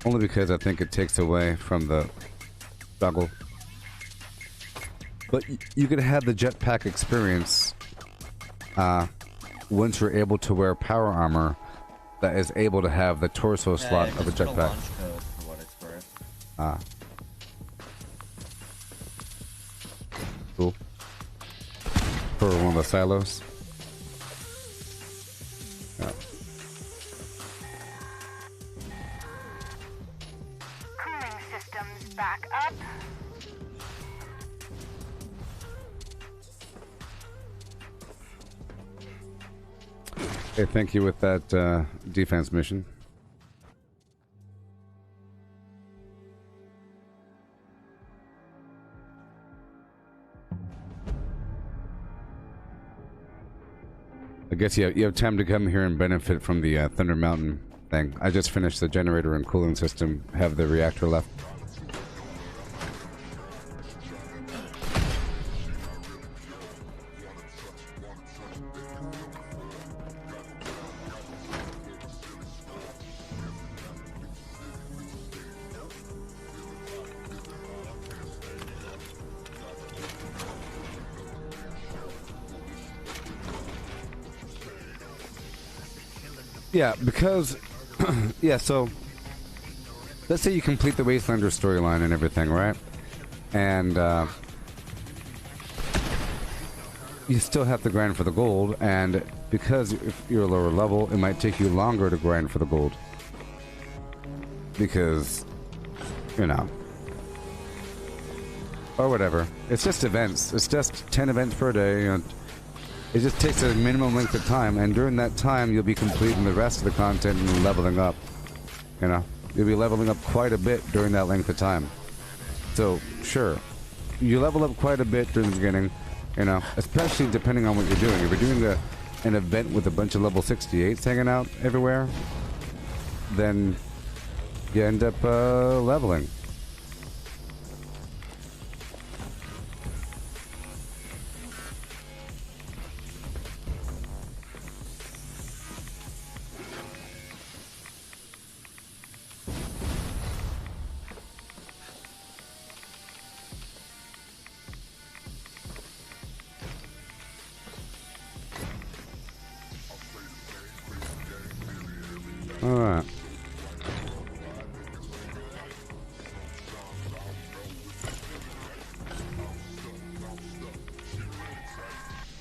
B: Only because I think it takes away from the struggle. But you could have the jetpack experience once you're able to wear power armor that is able to have the torso slot of a jetpack.
J: Launch code for what it's worth.
B: Cool. For one of the silos. Yeah.
I: Cooling systems back up.
B: Okay, thank you with that defense mission. I guess you have time to come here and benefit from the Thunder Mountain thing. I just finished the generator and cooling system, have the reactor left. Yeah, because, yeah, so, let's say you complete the Wastelander storyline and everything, right? And, you still have to grind for the gold, and because if you're a lower level, it might take you longer to grind for the gold. Because, you know, or whatever. It's just events. It's just 10 events per day, you know. It just takes a minimum length of time, and during that time, you'll be completing the rest of the content and leveling up. You know, you'll be leveling up quite a bit during that length of time. So, sure, you level up quite a bit during the beginning, you know, especially depending on what you're doing. If you're doing an event with a bunch of level 68s hanging out everywhere, then you end up leveling. Alright.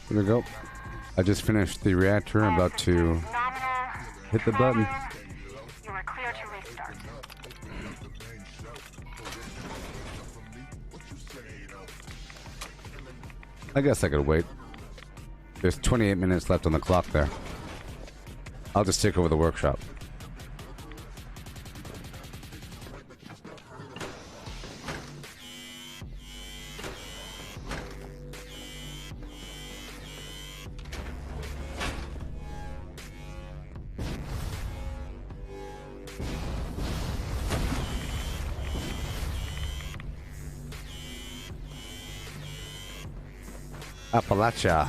B: Here we go. I just finished the reactor. I'm about to hit the button.
I: You are clear to restart.
B: I guess I could wait. There's 28 minutes left on the clock there. I'll just take over the workshop. Appalachia.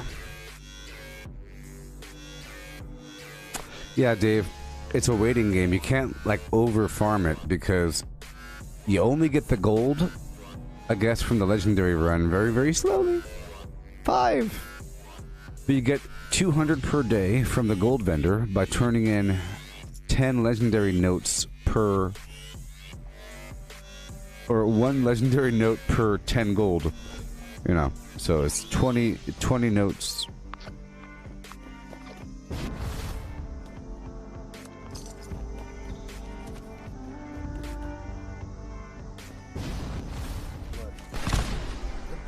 B: Yeah, Dave, it's a waiting game. You can't, like, over-farm it because you only get the gold, I guess, from the legendary run very, very slowly. 5. But you get 200 per day from the gold vendor by turning in 10 legendary notes per... or 1 legendary note per 10 gold. You know, so it's 20 notes.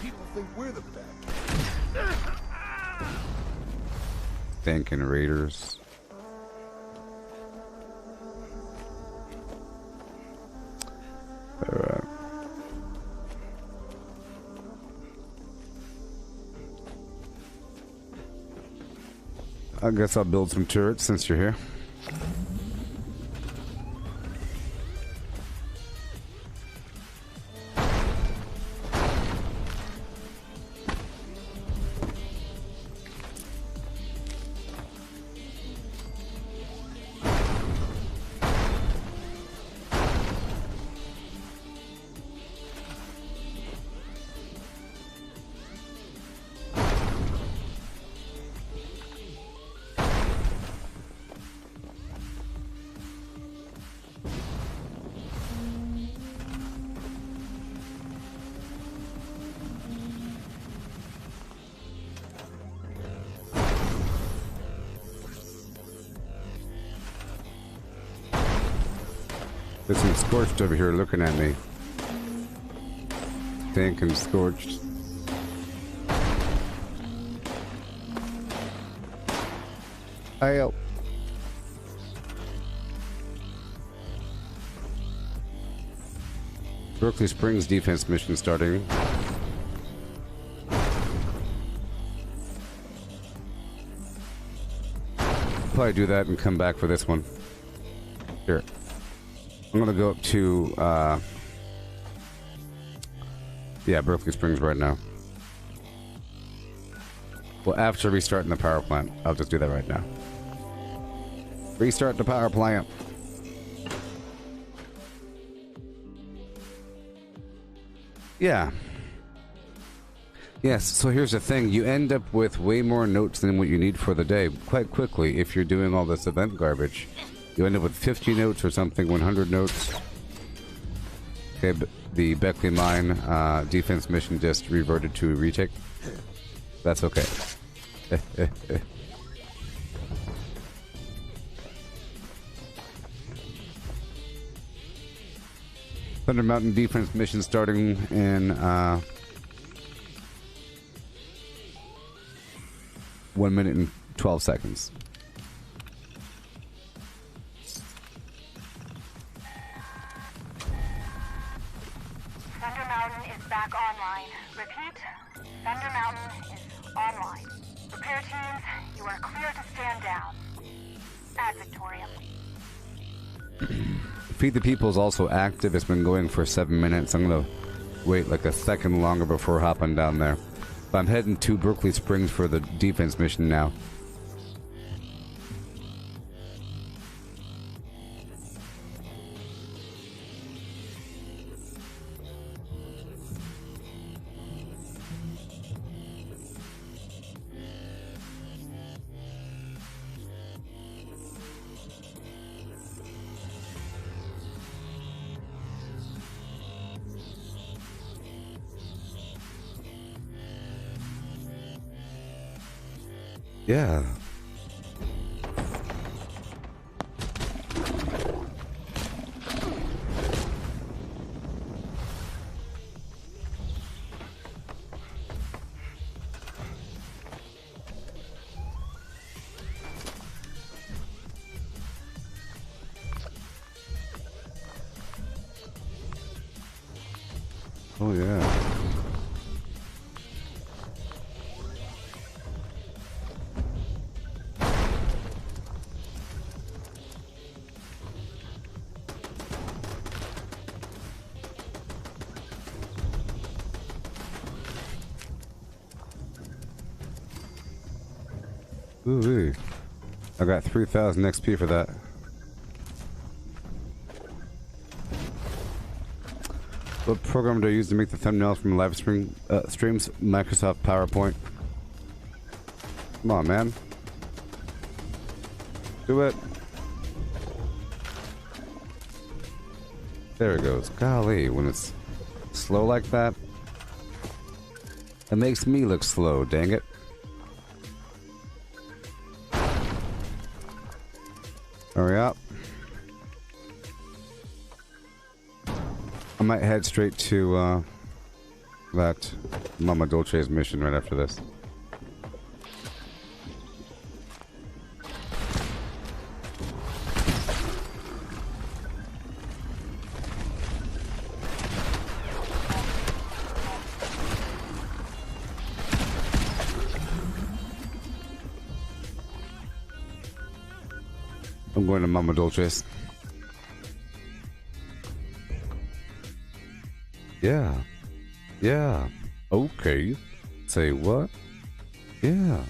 C: People think we're the best.
B: Thanking Raiders. Alright. I guess I'll build some turrets since you're here. There's some Scorched over here looking at me. Thinking Scorched. Ayo. Berkeley Springs defense mission starting. Probably do that and come back for this one. Here. I'm gonna go up to, yeah, Berkeley Springs right now. Well, after restarting the power plant, I'll just do that right now. Restart the power plant. Yeah. Yes, so here's the thing. You end up with way more notes than what you need for the day quite quickly if you're doing all this event garbage. You end up with 50 notes or something, 100 notes. Okay, the Beckley Mine defense mission just reverted to a retake. That's okay. Thunder Mountain defense mission starting in 1 minute and 12 seconds.
I: Thunder Mountain is back online. Repeat, Thunder Mountain is online. Repair teams, you are clear to stand down. Ad Victorium.
B: Feed the People is also active. It's been going for 7 minutes. I'm gonna wait like a second longer before hopping down there. But I'm heading to Berkeley Springs for the defense mission now. Yeah. Oh yeah. Ooh, I got 3,000 XP for that. What program do I use to make the thumbnails from live streams? Microsoft PowerPoint. Come on, man. Do it. There it goes. Golly, when it's slow like that, it makes me look slow, dang it. Hurry up. I might head straight to that Mama Dolce's mission right after this. I'm going to Mama Dolce's. Yeah. Yeah. Okay. Say what? Yeah.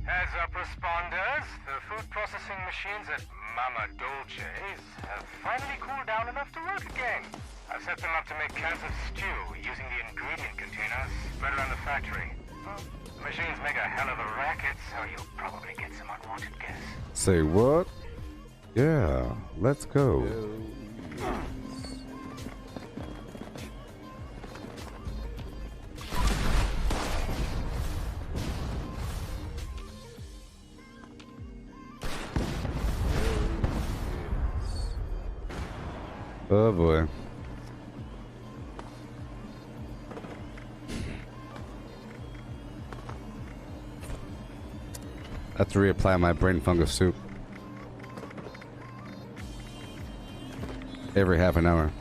G: Heads up, responders. The food processing machines at Mama Dolce's have finally cooled down enough to work again. I've set them up to make cans of stew using the ingredient containers spread around the factory. The machines make a hell of a racket, so you'll probably get some unwanted guests.
B: Say what? Yeah, let's go. Oh boy. I have to reapply my brain fungus soup every half an hour.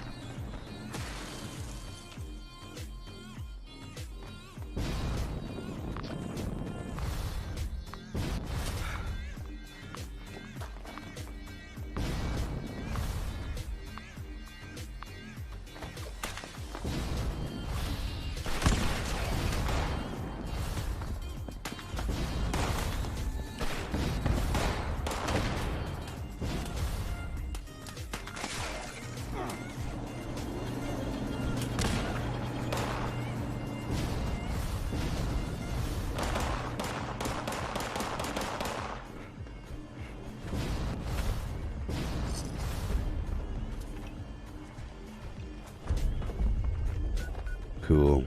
B: Cool.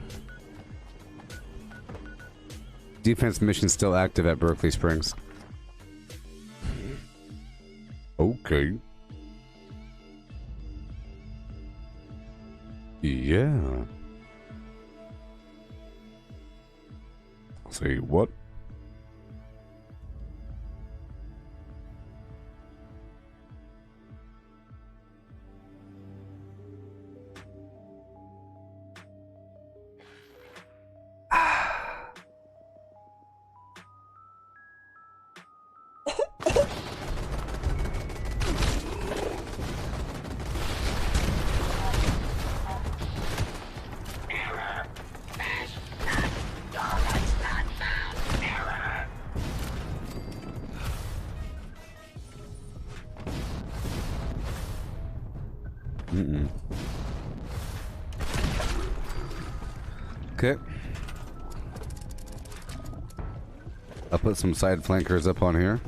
B: Defense mission still active at Berkeley Springs. Okay. Yeah. Say what? Okay. I'll put some side flankers up on here.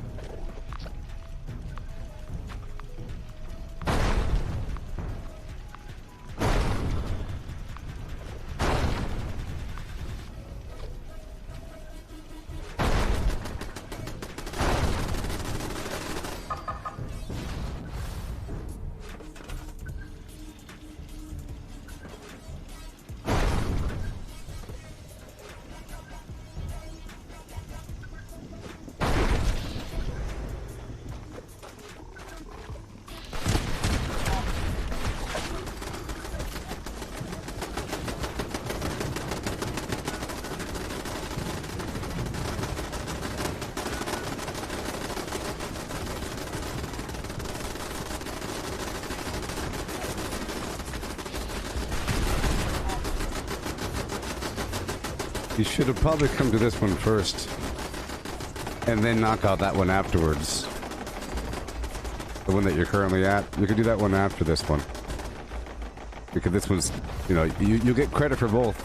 B: You should have probably come to this one first. And then knock out that one afterwards. The one that you're currently at. You could do that one after this one. Because this one's, you know, you get credit for both.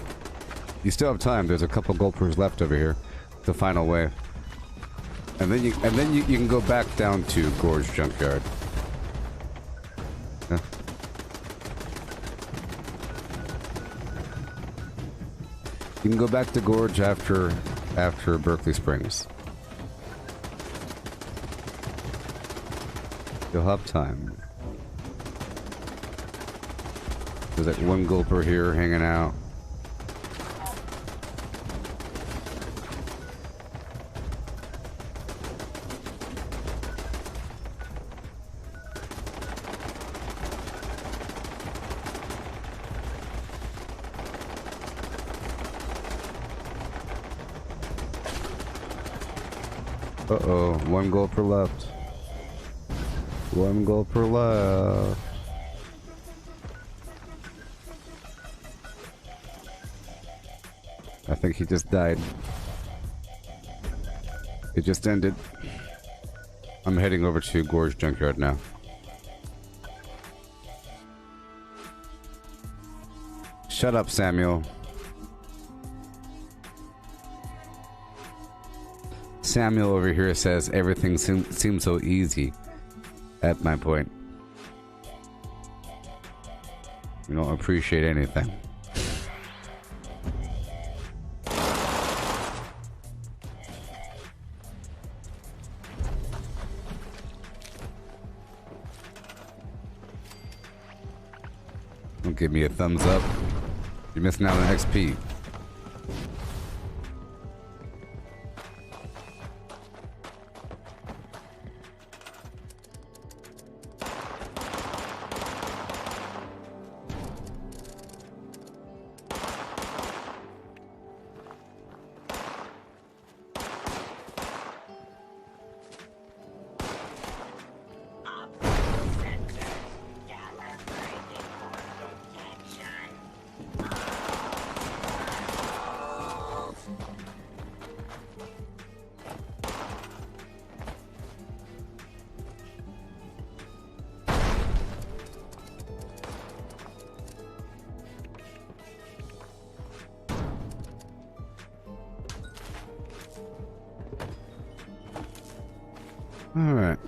B: You still have time. There's a couple gulpers left over here. The final wave. And then you can go back down to Gorge Junkyard. Yeah. You can go back to Gorge after Berkeley Springs. You'll have time. There's that one gulper here hanging out. Uh-oh, one gulper left. One gulper left. I think he just died. It just ended. I'm heading over to Gorge Junkyard now. Shut up, Samuel. Samuel over here says everything seems so easy. At my point. You don't appreciate anything. Don't give me a thumbs up. You're missing out on XP. All right.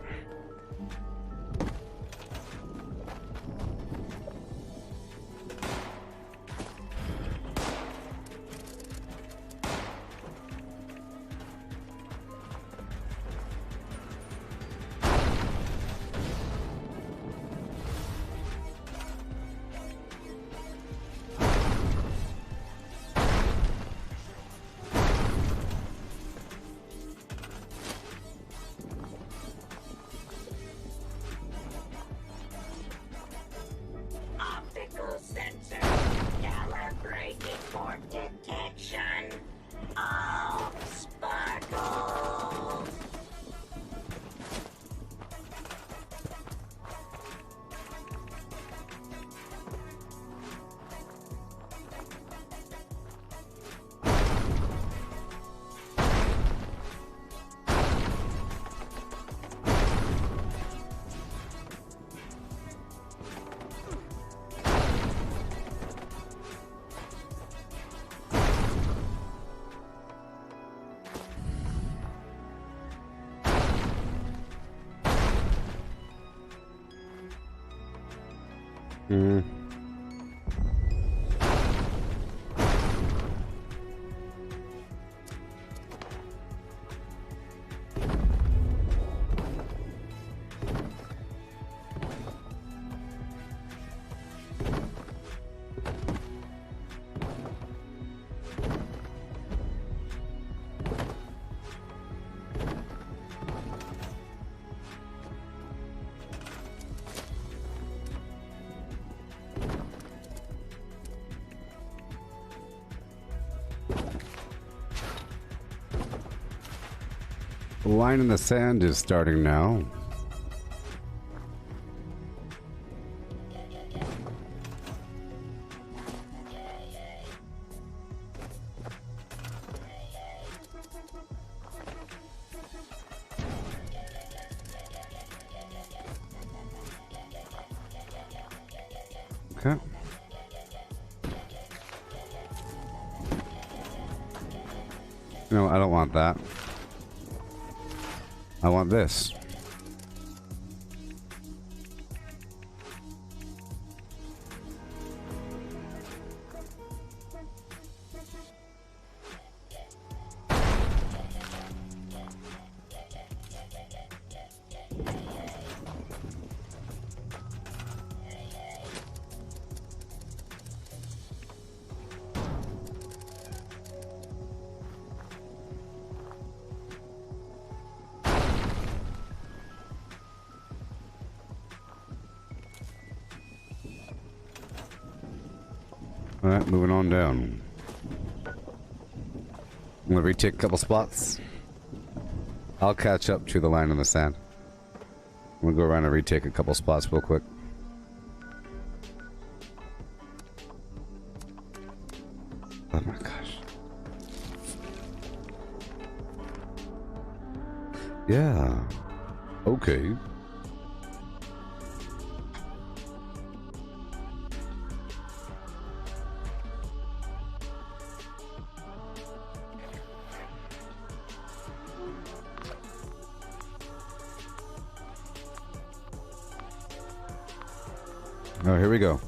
B: The line in the sand is starting now. No, I don't want that. I want this. Alright, moving on down. I'm gonna retake a couple spots. I'll catch up to the line in the sand. I'm gonna go around and retake a couple spots real quick. Oh my gosh. Yeah. Okay. Oh, here we go.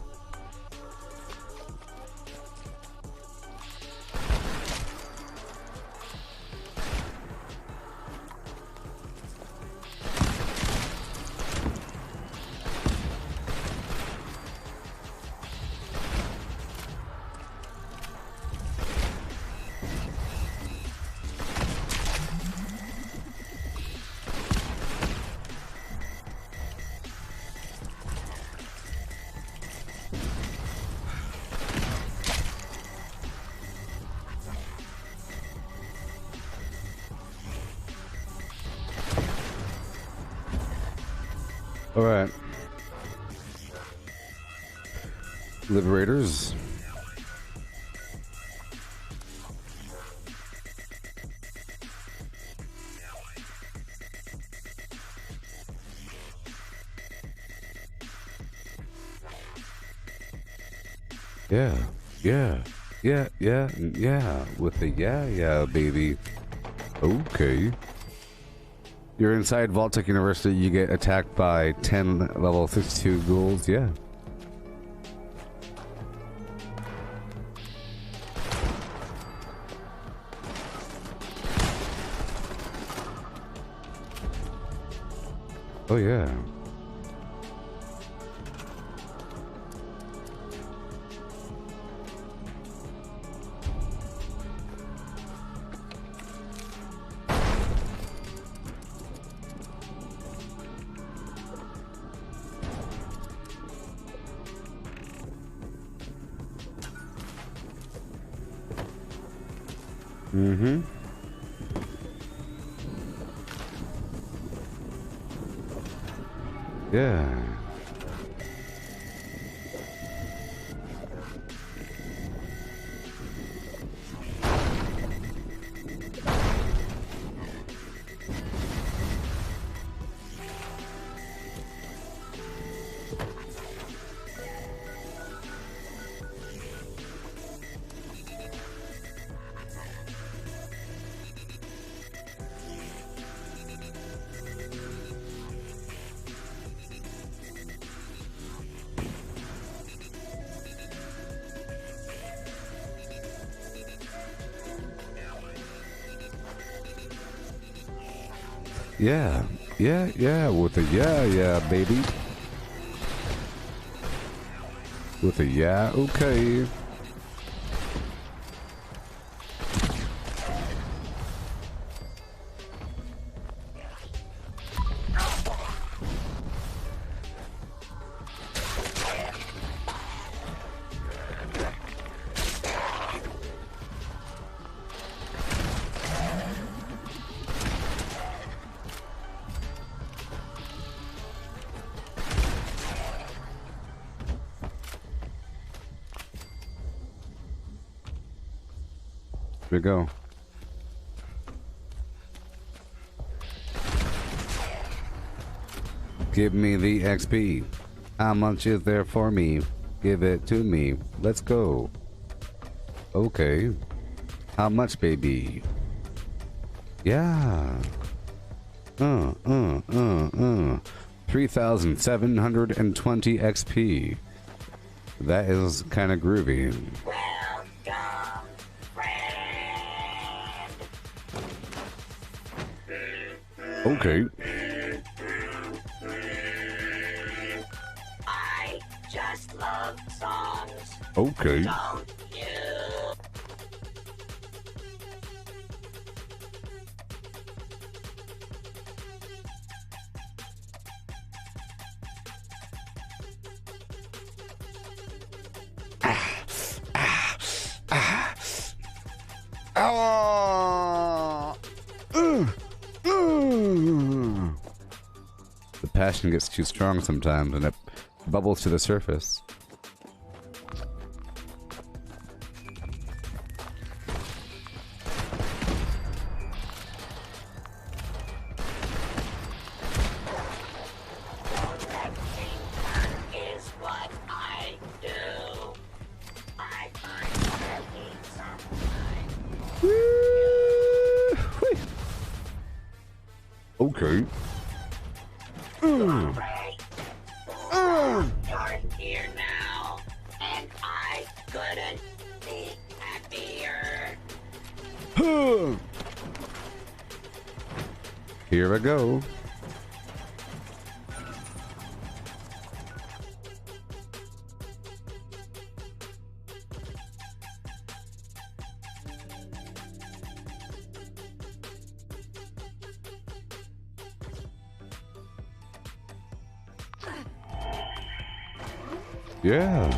B: All right. Liberators. Yeah. Yeah. Yeah, yeah, yeah. With the yeah, baby. Okay. You're inside Vault-Tec University, you get attacked by 10 level 52 ghouls, yeah. Oh yeah. Mm-hmm. Yeah. Yeah, yeah, yeah, with a yeah, baby. With a yeah, okay. Here we go. Give me the XP. How much is there for me? Give it to me. Let's go. Okay. How much, baby? Yeah. 3,720 XP. That is kind of groovy.
D: Welcome, friend.
B: Okay.
D: I just love songs.
B: Okay.
D: Don't you?
B: The passion gets too strong sometimes and it bubbles to the surface.
D: Is what I do. I find
B: Okay.
D: You're here now, and I couldn't be happier.
B: Here we go. Yeah.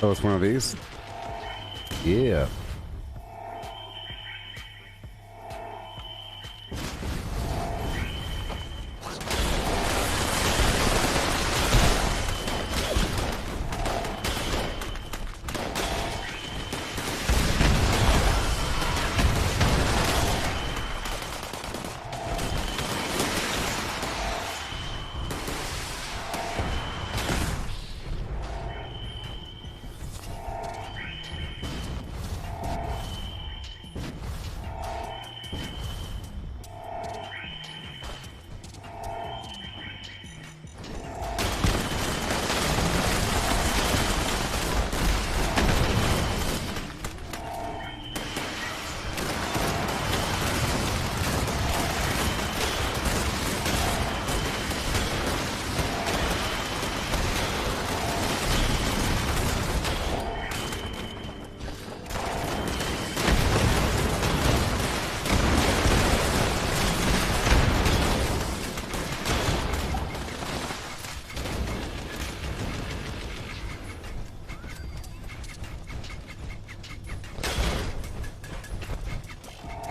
B: Oh, it's one of these? Yeah.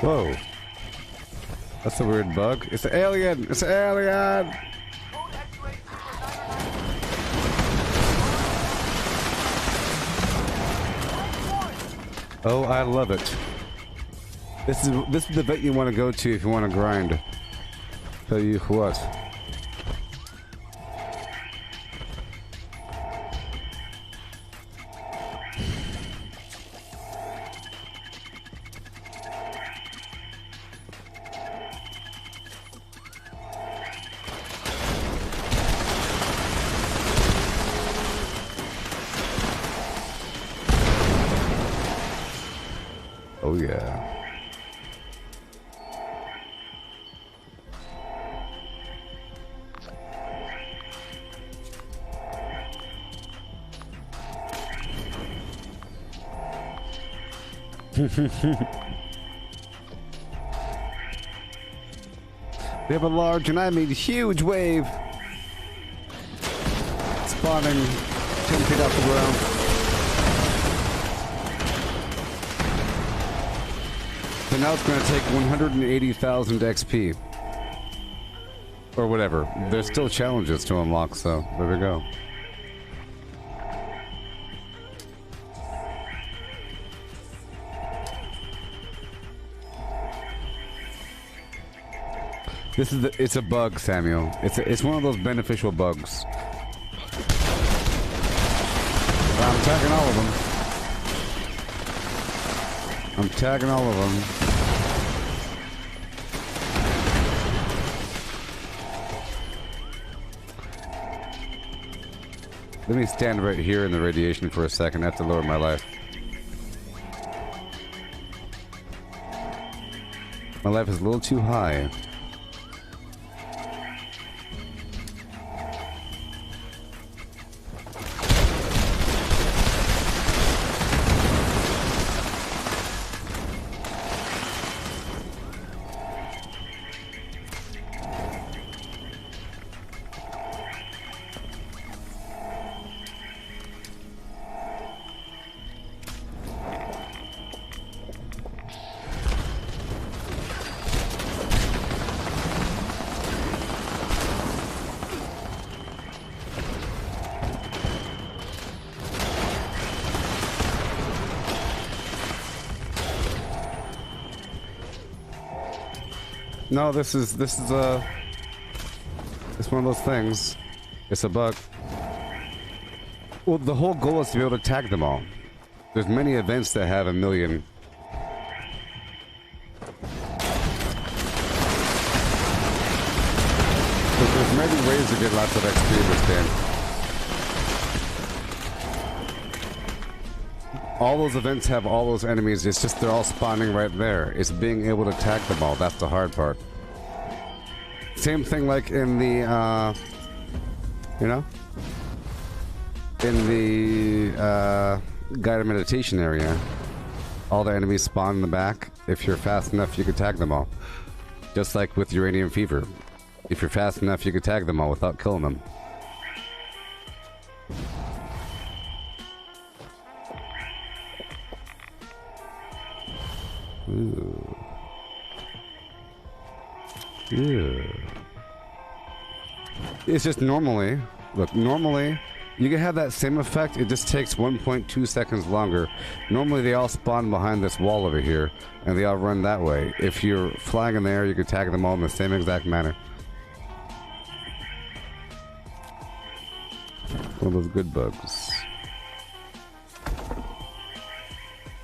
B: Whoa. That's a weird bug. It's an alien! It's an alien! Oh, I love it. This is the bit you want to go to if you want to grind. Tell you what. Oh yeah. We have a large, and I mean huge wave spawning 10 feet off the ground. So now it's going to take 180,000 XP. Or whatever. There's still challenges to unlock, so there we go. It's a bug, Samuel. It's one of those beneficial bugs. I'm tagging all of them. I'm tagging all of them. Let me stand right here in the radiation for a second. I have to lower my life. My life is a little too high. No, this is it's one of those things. It's a bug. Well, the whole goal is to be able to tag them all. There's many events that have 1 million. There's many ways to get lots of XP in this game. All those events have all those enemies. It's just they're all spawning right there. It's being able to tag them all. That's the hard part. Same thing like in the, you know, in the guided meditation area. All the enemies spawn in the back. If you're fast enough, you can tag them all. Just like with uranium fever. If you're fast enough, you can tag them all without killing them. Ooh. Yeah. It's just normally, look, normally you can have that same effect. It just takes 1.2 seconds longer. Normally they all spawn behind this wall over here and they all run that way. If you're flying in the air, you can tag them all in the same exact manner. One of those good bugs.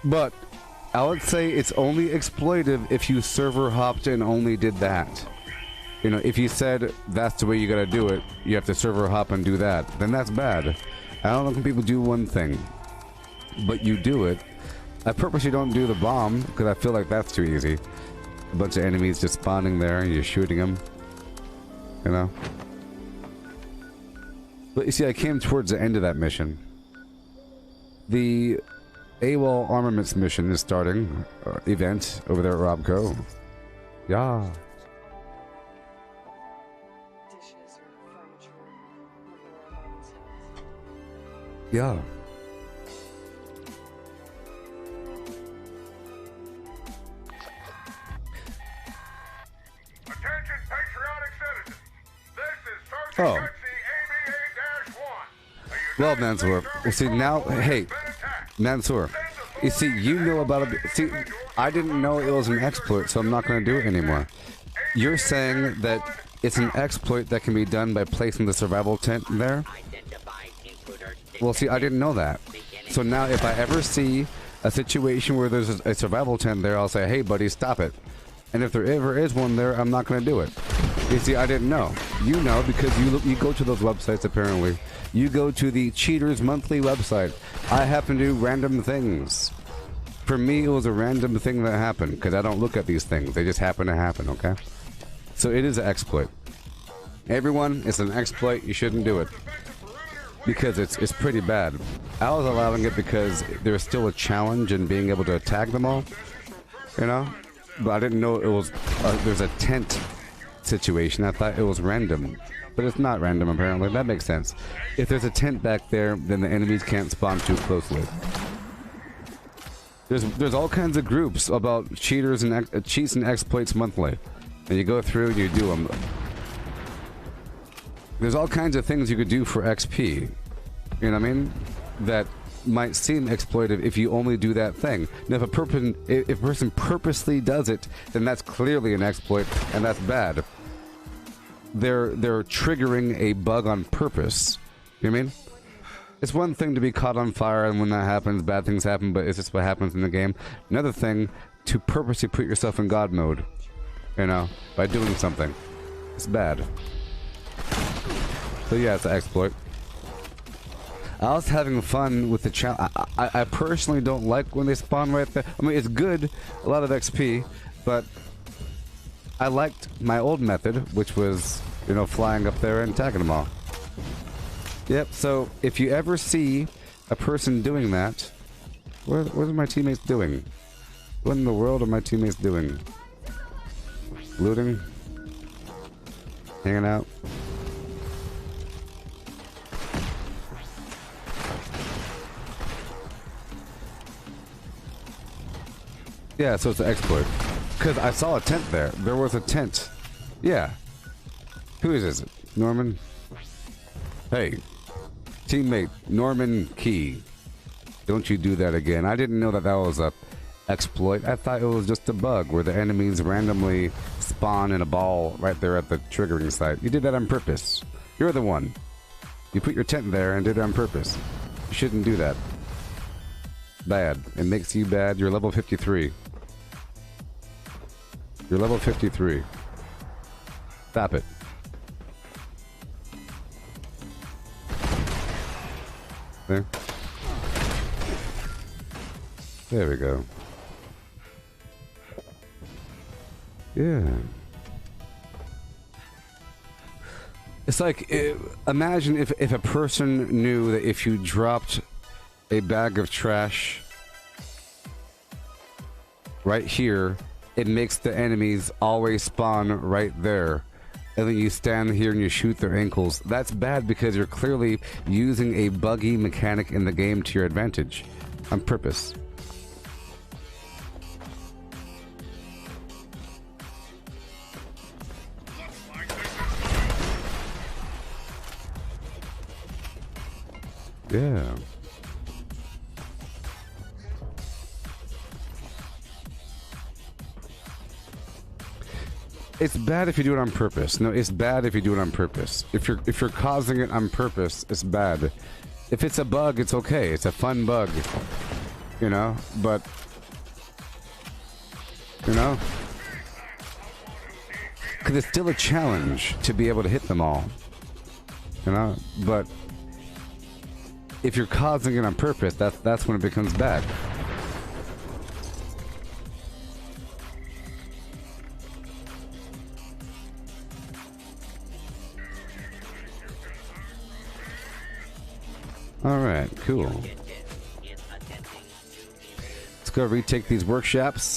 B: But I would say it's only exploitive if you server hopped and only did that. You know, if you said that's the way you gotta do it, you have to server hop and do that, then that's bad. I don't know when people do one thing, but you do it. I purposely don't do the bomb because I feel like that's too easy. A bunch of enemies just spawning there and you're shooting them. You know? But you see, I came towards the end of that mission. The AWOL Armaments mission is starting. Event over there at Robco. Yeah. Yeah.
E: Attention patriotic citizens. This is Sergeant
B: Oh.
E: Gutsy ABA-1.
B: Well, Mansour. Well, see, now, hey, Mansour. You see, you know about it. See, I didn't know it was an exploit, so I'm not going to do it anymore. You're saying that it's an exploit that can be done by placing the survival tent there? Well, see, I didn't know that. So now if I ever see a situation where there's a survival tent there, I'll say, hey, buddy, stop it. And if there ever is one there, I'm not going to do it. You see, I didn't know. You know because you go to those websites, apparently. You go to the Cheaters Monthly website. I happen to do random things. For me, it was a random thing that happened, because I don't look at these things. They just happen to happen, okay? So it is an exploit. Everyone, it's an exploit. You shouldn't do it. Because it's pretty bad. I was allowing it because there was still a challenge in being able to tag them all. You know? But I didn't know it was... there's a tent situation. I thought it was random. But it's not random, apparently. That makes sense. If there's a tent back there, then the enemies can't spawn too closely. There's all kinds of groups about cheaters and cheats and exploits monthly. And you go through and you do them. There's all kinds of things you could do for XP. You know what I mean? That might seem exploitive if you only do that thing. Now, if a person purposely does it, then that's clearly an exploit, and that's bad. They're triggering a bug on purpose. You know what I mean? It's one thing to be caught on fire, and when that happens, bad things happen, but it's just what happens in the game. Another thing, to purposely put yourself in God mode, you know, by doing something. It's bad. So yeah, it's an exploit. I was having fun with the challenge. I personally don't like when they spawn right there. I mean, it's good, a lot of XP, but I liked my old method, which was, you know, flying up there and tagging them all. Yep, so if you ever see a person doing that, what are my teammates doing? What in the world are my teammates doing? Looting? Hanging out? Yeah, so it's an exploit. Because I saw a tent there. There was a tent. Yeah. Who is this? Norman? Hey. Teammate, Norman Key. Don't you do that again. I didn't know that that was a exploit. I thought it was just a bug where the enemies randomly spawn in a ball right there at the triggering site. You did that on purpose. You're the one. You put your tent there and did it on purpose. You shouldn't do that. Bad. It makes you bad. You're level 53. You're level 53. Stop it. There. There we go. Yeah. It's like, imagine if a person knew that if you dropped a bag of trash right here, it makes the enemies always spawn right there. And then you stand here and you shoot their ankles. That's bad because you're clearly using a buggy mechanic in the game to your advantage. On purpose. Yeah. It's bad if you do it on purpose. No, it's bad if you do it on purpose. If you're causing it on purpose, it's bad. If it's a bug, it's okay. It's a fun bug. You know? But you know? Because it's still a challenge to be able to hit them all. You know? But if you're causing it on purpose, that's when it becomes bad. Alright, cool. Let's go retake these workshops.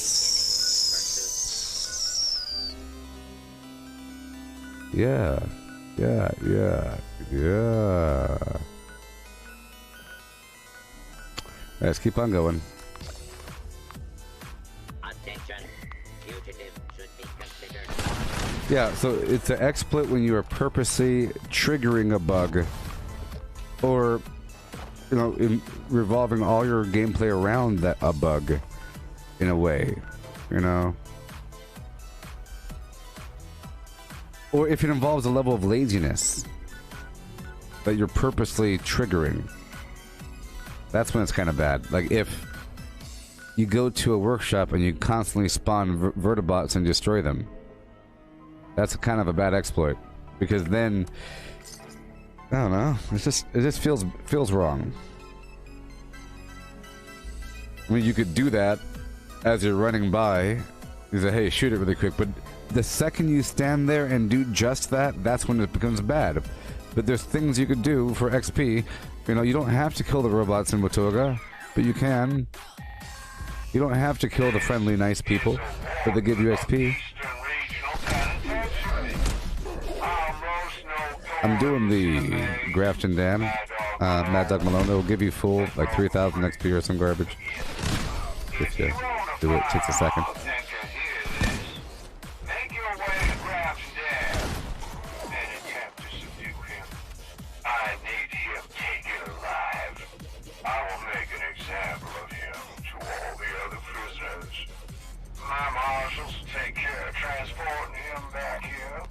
B: Yeah. Let's keep on going. Yeah, so it's an exploit when you are purposely triggering a bug, or you know, revolving all your gameplay around a bug, in a way, you know. Or if it involves a level of laziness that you're purposely triggering, that's when it's kind of bad. Like if you go to a workshop and you constantly spawn vertibots and destroy them, that's kind of a bad exploit, because then I don't know. It just feels wrong. I mean, you could do that as you're running by. You say, "Hey, shoot it really quick." But the second you stand there and do just that, that's when it becomes bad. But there's things you could do for XP. You know, you don't have to kill the robots in Watoga, but you can. You don't have to kill the friendly, nice people, but they give you XP. I'm doing the Grafton Dam, Mad Dog Malone. It'll give you full, like 3,000 XP or some garbage. If you do it, takes a second.
E: My marshals take care of transporting him back here.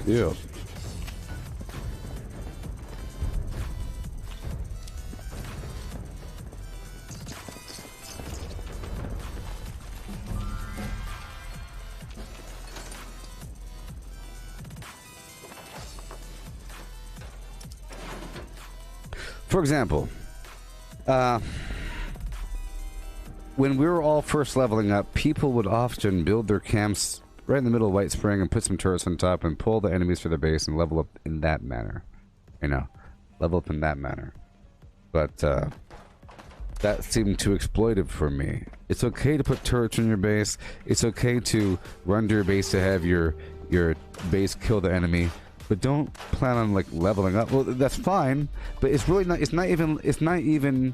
B: Yeah. For example, when we were all first leveling up, people would often build their camps right in the middle of White Spring and put some turrets on top and pull the enemies for their base and level up in that manner. You know, level up in that manner. But that seemed too exploitive for me. It's okay to put turrets in your base. It's okay to run to your base to have your base kill the enemy. But don't plan on like leveling up. Well, that's fine, but it's really not. It's not even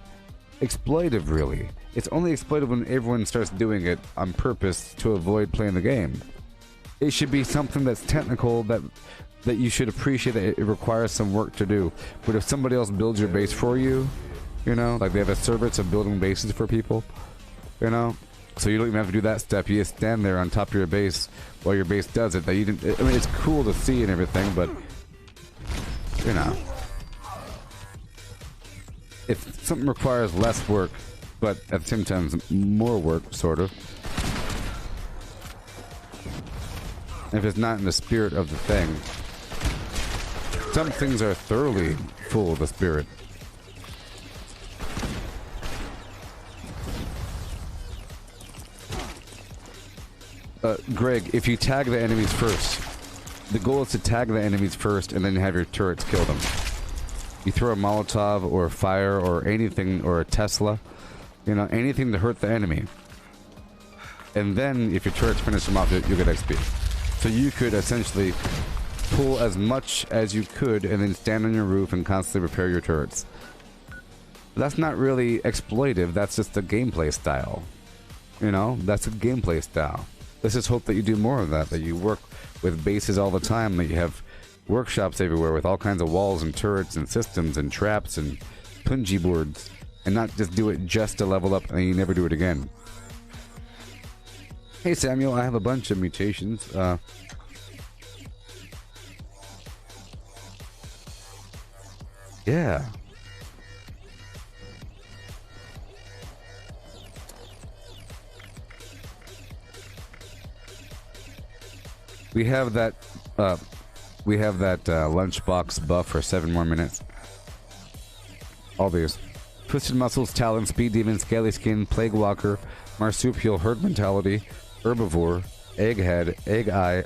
B: exploitive. Really, it's only exploitive when everyone starts doing it on purpose to avoid playing the game. It should be something that's technical that you should appreciate that it requires some work to do. But if somebody else builds your base for you, you know, like they have a service of building bases for people, you know. So you don't even have to do that step. You just stand there on top of your base while your base does it. That you didn't. I mean, it's cool to see and everything, but you know, if something requires less work, but at the same time more work, sort of. If it's not in the spirit of the thing, some things are thoroughly full of the spirit. Greg, if you tag the enemies first, the goal is to tag the enemies first and then have your turrets kill them. You throw a Molotov or a fire or anything, or a Tesla, you know, anything to hurt the enemy. And then if your turrets finish them off, you'll get XP. So you could essentially pull as much as you could and then stand on your roof and constantly repair your turrets. That's not really exploitive, that's just a gameplay style. You know, that's a gameplay style. Let's just hope that you do more of that, that you work with bases all the time, that you have workshops everywhere with all kinds of walls and turrets and systems and traps and punji boards, and not just do it just to level up and you never do it again. Hey Samuel, I have a bunch of mutations. Yeah. We have that lunchbox buff for 7 more minutes. All these. Twisted Muscles, Talon, Speed Demon, Scaly Skin, Plague Walker, Marsupial, Herd Mentality, Herbivore, Egghead, Egg Eye,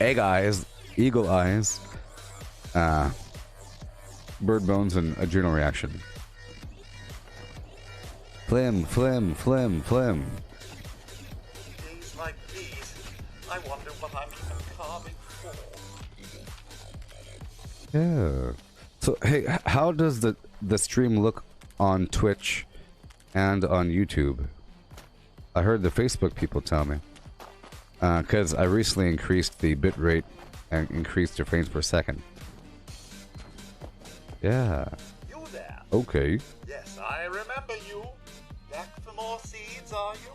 B: Egg Eyes, Eagle Eyes, Bird Bones, and Adrenal Reaction. Flim, flim, flim, flim.
C: Days like these, I wonder what I'm even carving for.
B: Yeah. So, hey, how does the stream look on Twitch and on YouTube? I heard the Facebook people tell me. Because I recently increased the bitrate and increased the frames per second. Yeah.
C: You there?
B: Okay.
C: Yes, I remember you. Back for more seeds, are you?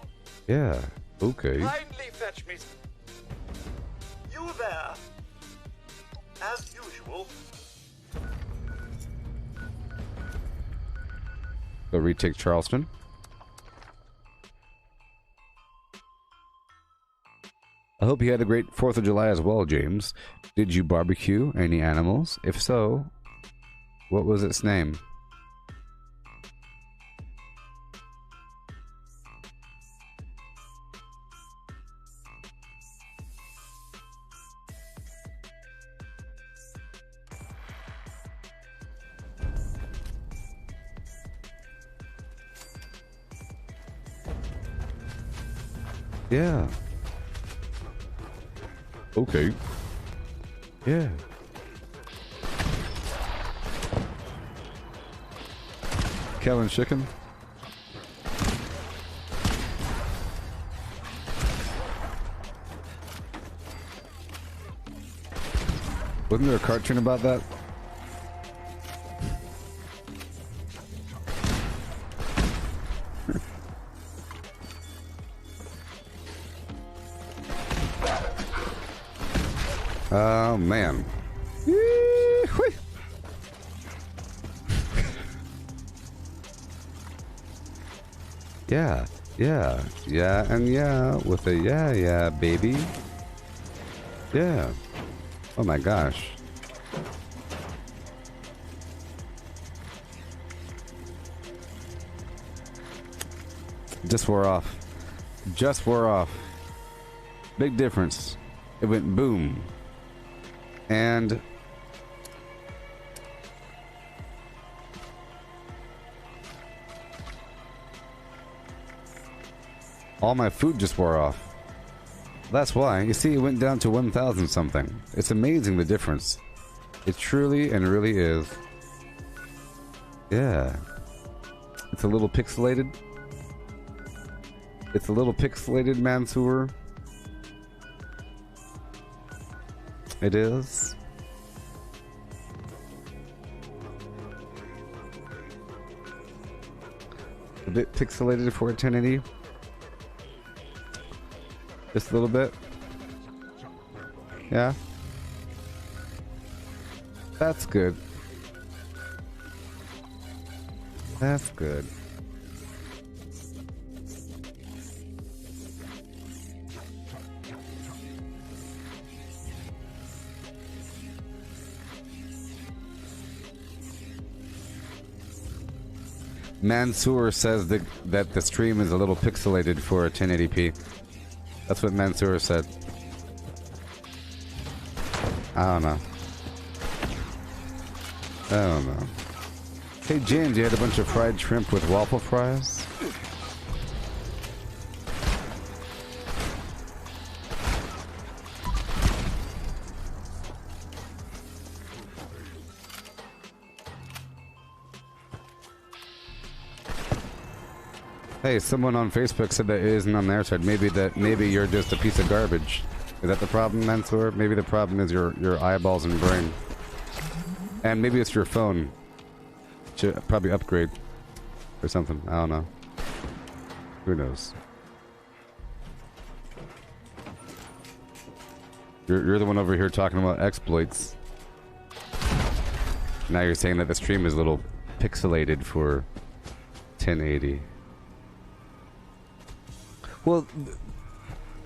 B: Yeah. Okay.
C: Kindly fetch me. You there? As usual.
B: Go retake Charleston. I hope you had a great 4th of July as well, James. Did you barbecue any animals? If so, what was its name? Yeah. Okay. Yeah. Cow and chicken. Wasn't there a cartoon about that? Oh, man. Yeah, yeah, yeah, and yeah, with a yeah, baby. Yeah. Oh my gosh. Just wore off. Just wore off. Big difference. It went boom. And all my food just wore off. That's why. You see, it went down to 1,000 something. It's amazing the difference. It truly and really is. Yeah. It's a little pixelated. It's a little pixelated, Mansoor. It is. A bit pixelated for a 1080. Just a little bit. Yeah. That's good. That's good. Mansoor says that the stream is a little pixelated for a 1080p. That's what Mansoor said. I don't know. I don't know. Hey James, you had a bunch of fried shrimp with waffle fries? Hey, someone on Facebook said that it isn't on their side. Maybe you're just a piece of garbage. Is that the problem, Mansoor? Maybe the problem is your eyeballs and brain. And maybe it's your phone. Should probably upgrade or something. I don't know. Who knows? You're the one over here talking about exploits. Now you're saying that the stream is a little pixelated for 1080. Well,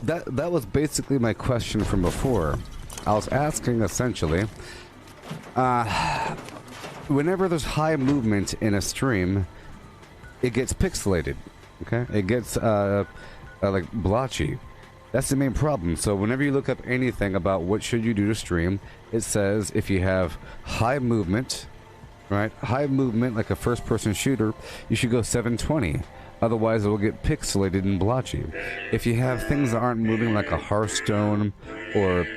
B: that was basically my question from before. I was asking essentially, whenever there's high movement in a stream, it gets pixelated. Okay, it gets like blotchy. That's the main problem. So whenever you look up anything about what should you do to stream, it says if you have high movement, right? High movement like a first-person shooter, you should go 720. Otherwise, it will get pixelated and blotchy. If you have things that aren't moving like a Hearthstone or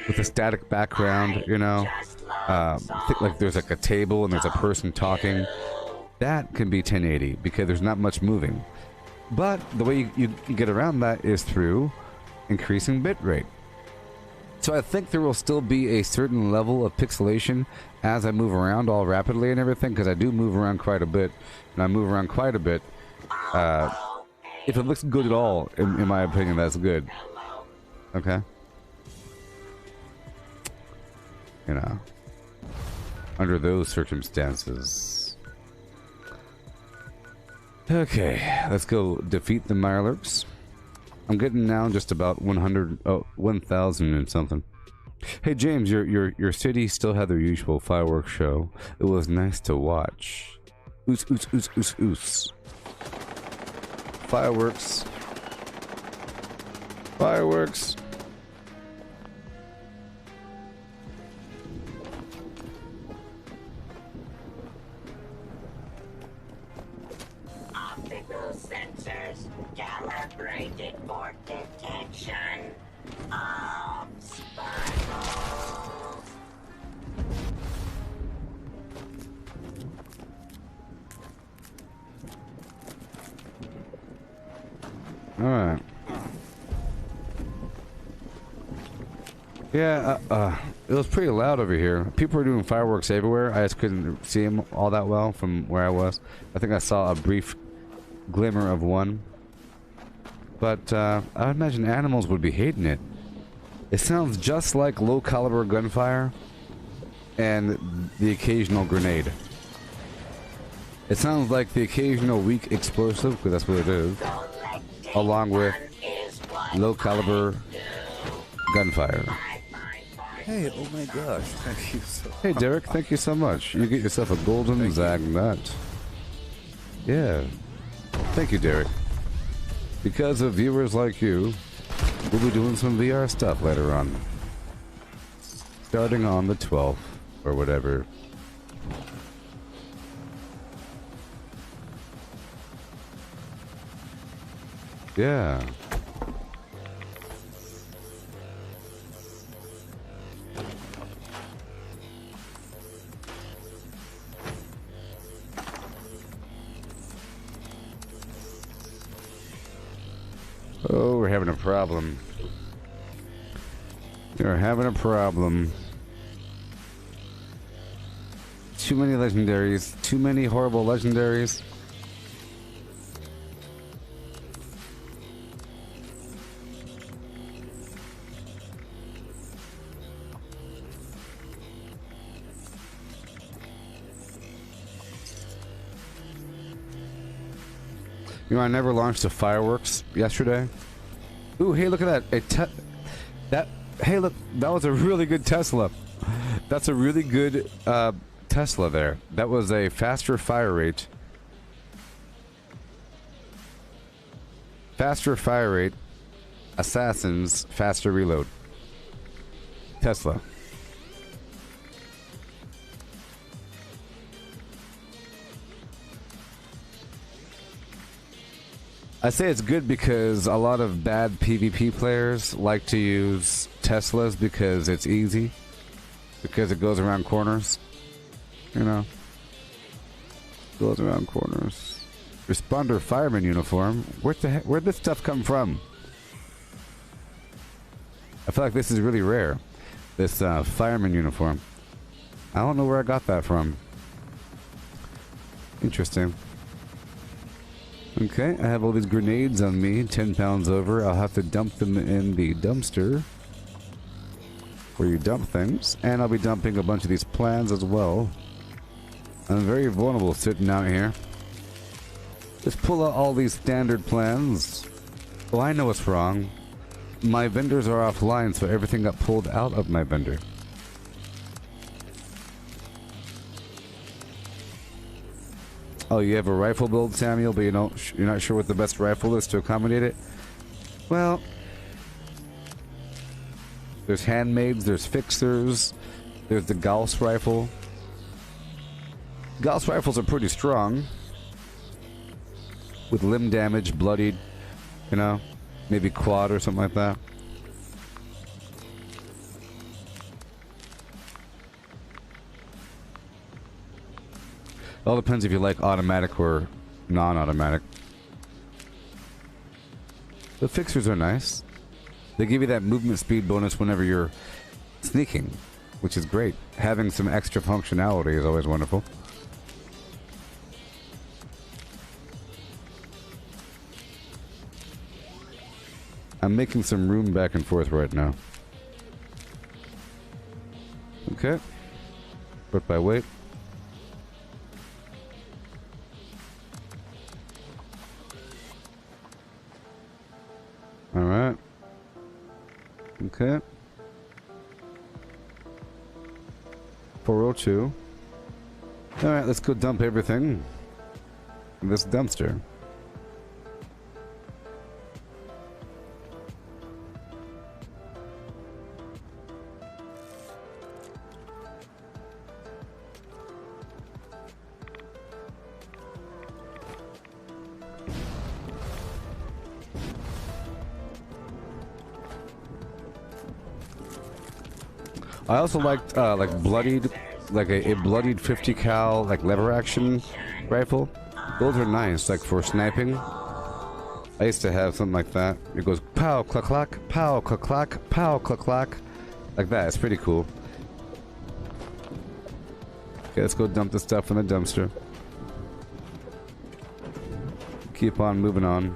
B: with a static background, you know, like there's like a table and there's a person talking, that can be 1080 because there's not much moving. But the way you get around that is through increasing bitrate. So I think there will still be a certain level of pixelation as I move around all rapidly and everything, because I do move around quite a bit, and I move around quite a bit. If it looks good at all, in my opinion, that's good. Okay? You know, under those circumstances. Okay, let's go defeat the Mirelurks. I'm getting now just about 1,000 and something. Hey James, your city still had their usual fireworks show. It was nice to watch. Oos, oos, oos, oos, oos. Fireworks. Fireworks.
D: Optical sensors calibrated for detection of sparkles.
B: Alright. Yeah, it was pretty loud over here. People were doing fireworks everywhere. I just couldn't see them all that well from where I was. I think I saw a brief glimmer of one. But I imagine animals would be hating it. It sounds just like low caliber gunfire and the occasional grenade. It sounds like the occasional weak explosive, because that's what it is, along with low caliber gunfire.
A: Hey, oh my gosh, thank you so much.
B: Hey Derek, thank you so much. You get yourself a golden Zag nut. Yeah. Thank you, Derek. Because of viewers like you, we'll be doing some VR stuff later on. Starting on the 12th, or whatever. Yeah. Oh, we're having a problem. We're having a problem. Too many legendaries. Too many horrible legendaries. You know, I never launched the fireworks yesterday. Ooh, hey, look at that! Hey, look, that was a really good Tesla. That's a really good Tesla there. That was a faster fire rate. Faster fire rate. Assassins, faster reload. Tesla. I say it's good because a lot of bad PvP players like to use Teslas because it's easy. Because it goes around corners. You know. Goes around corners. Responder fireman uniform. Where'd this stuff come from? I feel like this is really rare. This fireman uniform. I don't know where I got that from. Interesting. Okay, I have all these grenades on me, 10 pounds over. I'll have to dump them in the dumpster where you dump things. And I'll be dumping a bunch of these plans as well. I'm very vulnerable sitting out here. Just pull out all these standard plans. Oh, I know what's wrong. My vendors are offline, so everything got pulled out of my vendor. Oh, you have a rifle build, Samuel, but you're not sure what the best rifle is to accommodate it? Well, there's handmaids, there's fixers, there's the Gauss rifle. Gauss rifles are pretty strong. With limb damage, bloodied, you know, maybe quad or something like that. All depends if you like automatic or non-automatic. The fixers are nice. They give you that movement speed bonus whenever you're sneaking, which is great. Having some extra functionality is always wonderful. I'm making some room back and forth right now. Okay. Put by weight. Alright. Okay. 402. Alright, let's go dump everything in this dumpster. I also liked like bloodied, like a bloodied 50 cal like lever action rifle. Those are nice, like for sniping. I used to have something like that. It goes pow clack clack, pow clack clack, pow clack clack, like that. It's pretty cool. Okay, let's go dump the stuff in the dumpster. Keep on moving on.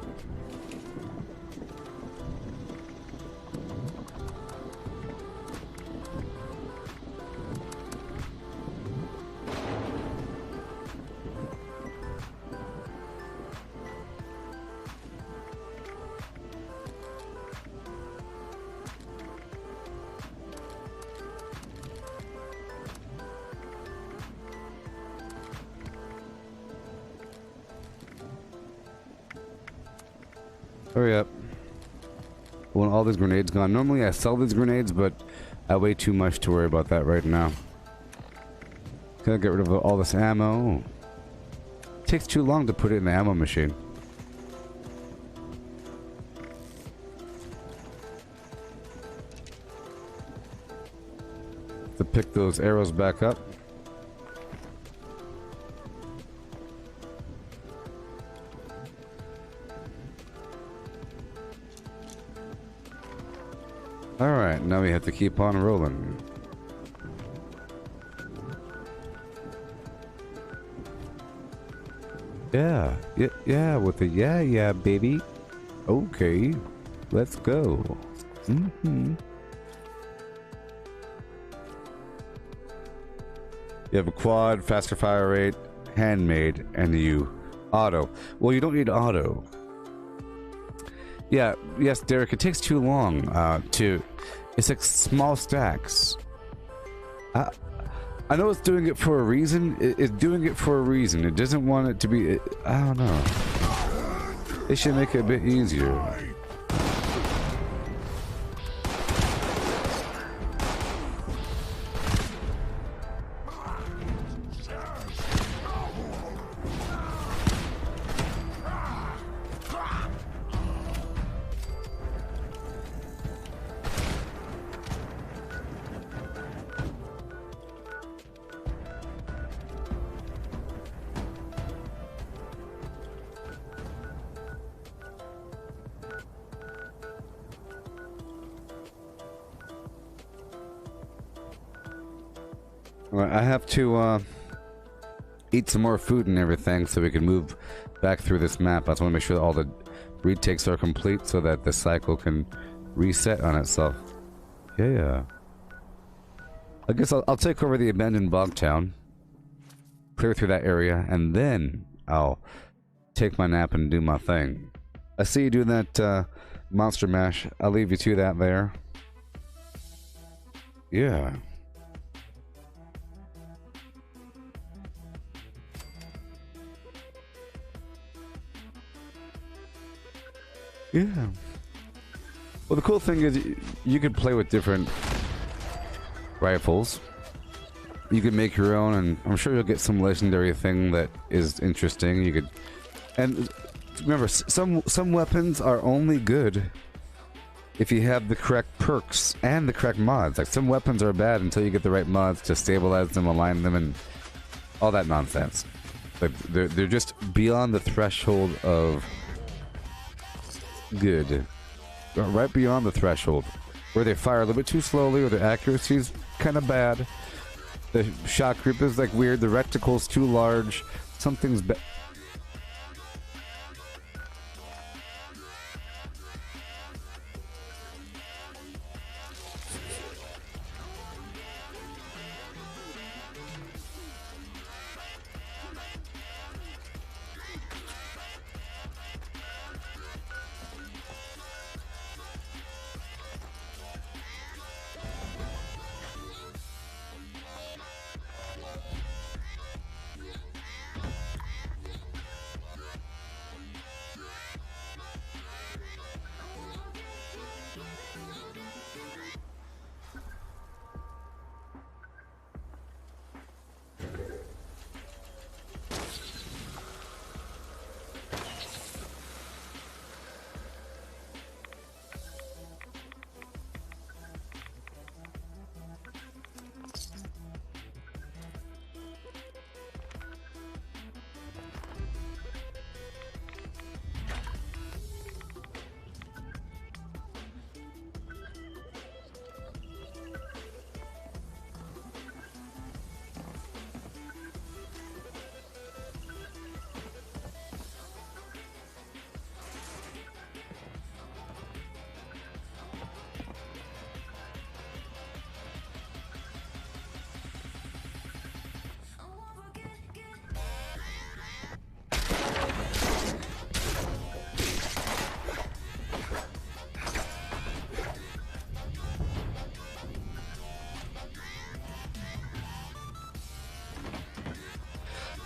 B: Hurry up. I want all these grenades gone. Normally I sell these grenades, but I weigh too much to worry about that right now. Gotta get rid of all this ammo. It takes too long to put it in the ammo machine. To pick those arrows back up. Alright, now we have to keep on rolling. Yeah, with the yeah, baby. Okay, let's go. You have a quad, faster fire rate, handmade, and you auto. Well, you don't need auto. Yeah, yes, Derek, it takes too long to... It's like small stacks. I know it's doing it for a reason. It's doing it for a reason. It doesn't want it to be... I don't know. They should make it a bit easier. I have to eat some more food and everything so we can move back through this map. I just want to make sure that all the retakes are complete so that the cycle can reset on itself. Yeah. I guess I'll take over the abandoned bog town, clear through that area, and then I'll take my nap and do my thing. I see you doing that monster mash. I'll leave you to that there. Yeah. Yeah. Well, the cool thing is you can play with different rifles. You can make your own, and I'm sure you'll get some legendary thing that is interesting. You could, and remember, some weapons are only good if you have the correct perks and the correct mods. Like some weapons are bad until you get the right mods to stabilize them, align them, and all that nonsense. Like they're just beyond the threshold of good, right beyond the threshold, where they fire a little bit too slowly, or their accuracy's kind of bad. The shot group is like weird. The reticle's too large. Something's bad.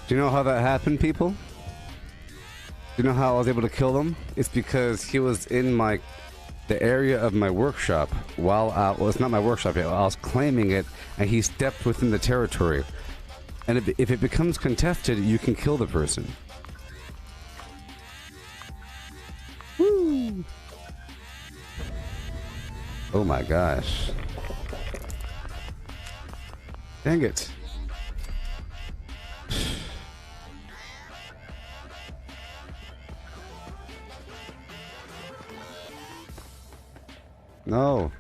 B: Do you know how that happened, people? You know how I was able to kill him? It's because he was in the area of my workshop while well, it's not my workshop yet. I was claiming it, and he stepped within the territory. And if it becomes contested, you can kill the person. Woo! Oh my gosh. Dang it. No.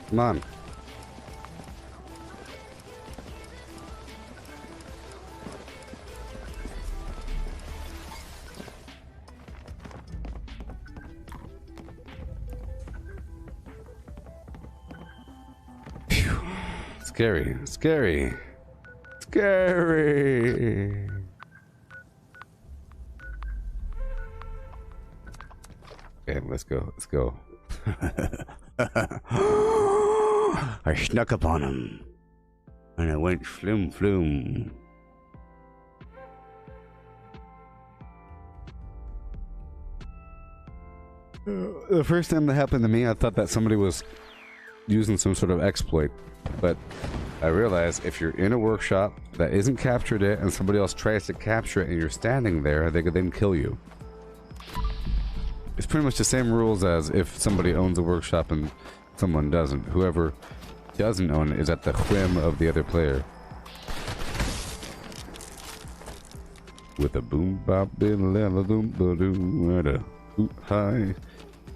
B: Come on. Phew. Scary, scary, scary. Okay, let's go, let's go. I snuck upon him, and I went flume flume. The first time that happened to me, I thought that somebody was using some sort of exploit, but I realized if you're in a workshop that isn't captured it, and somebody else tries to capture it, and you're standing there, they could then kill you. It's pretty much the same rules as if somebody owns a workshop and someone doesn't. Whoever doesn't own it is at the whim of the other player. With a boom bop bin la boom ba doo at a hoot hi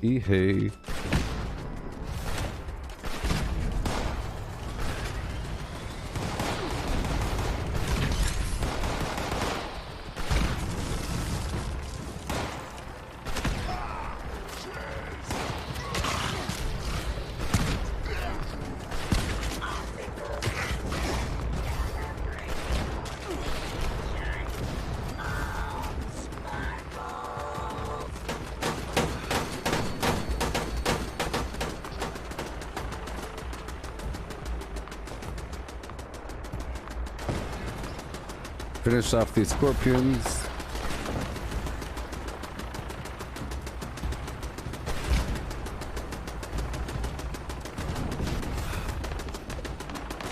B: e hey. Finish off these scorpions.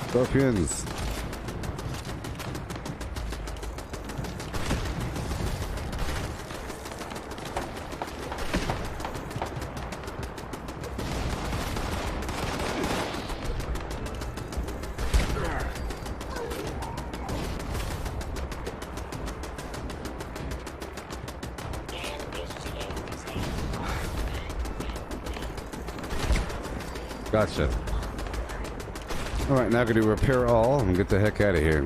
B: Scorpions. Gotcha. Alright, now I gotta repair all and get the heck out of here.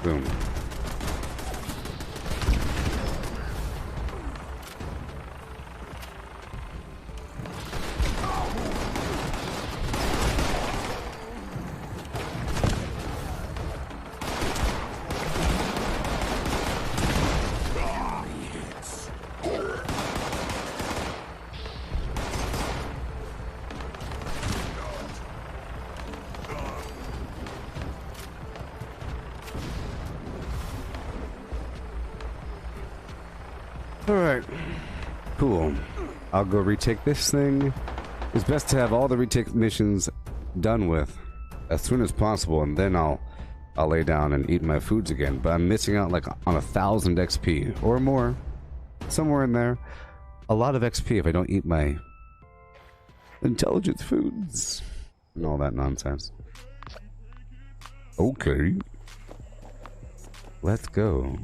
B: Boom. Alright. Cool. I'll go retake this thing. It's best to have all the retake missions done with as soon as possible, and then I'll lay down and eat my foods again. But I'm missing out like on 1,000 XP or more. Somewhere in there. A lot of XP if I don't eat my intelligence foods and all that nonsense. Okay. Let's go.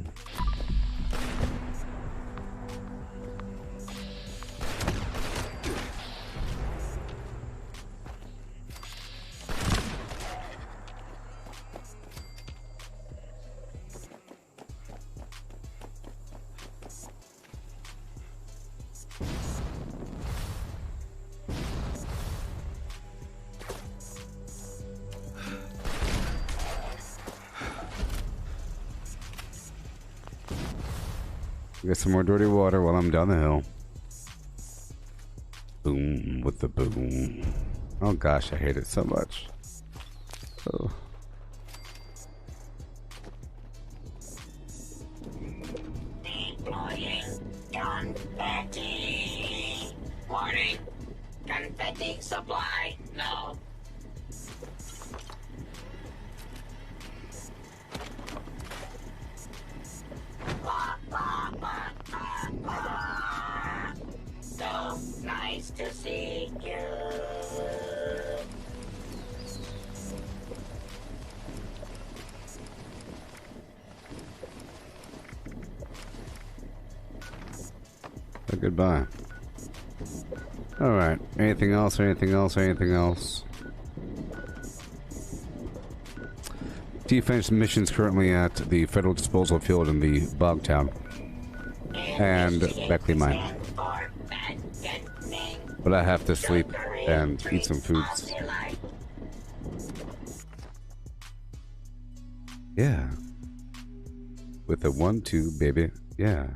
B: Get some more dirty water while I'm down the hill. Boom with the boom. Oh gosh, I hate it so much. Oh.
D: Deploying confetti. Warning. Confetti supply. No. So nice to see you.
B: Goodbye. Alright. Anything else? Anything else? Anything else? Defense missions currently at the Federal Disposal Field in the Bogtown. And Beckley Mine. But I have to sleep and eat some foods. Yeah. With a 1-2, baby. Yeah.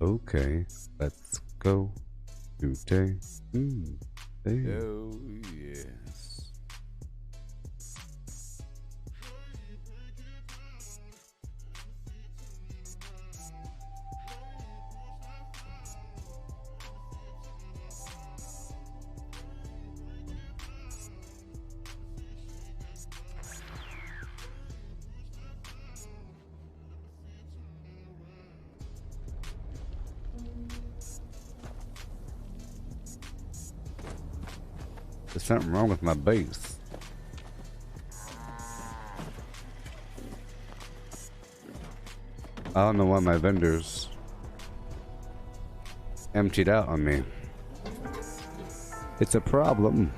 B: Okay. Let's go. Today. Hey.
A: Oh, yes.
B: There's something wrong with my base. I don't know why my vendors emptied out on me. It's a problem.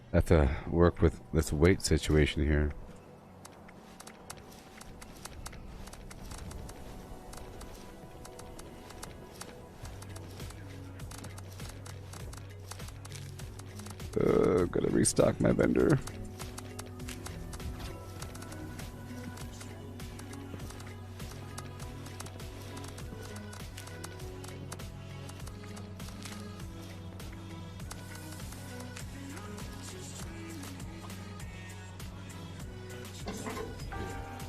B: I have to work with this weight situation here. Gotta restock my vendor.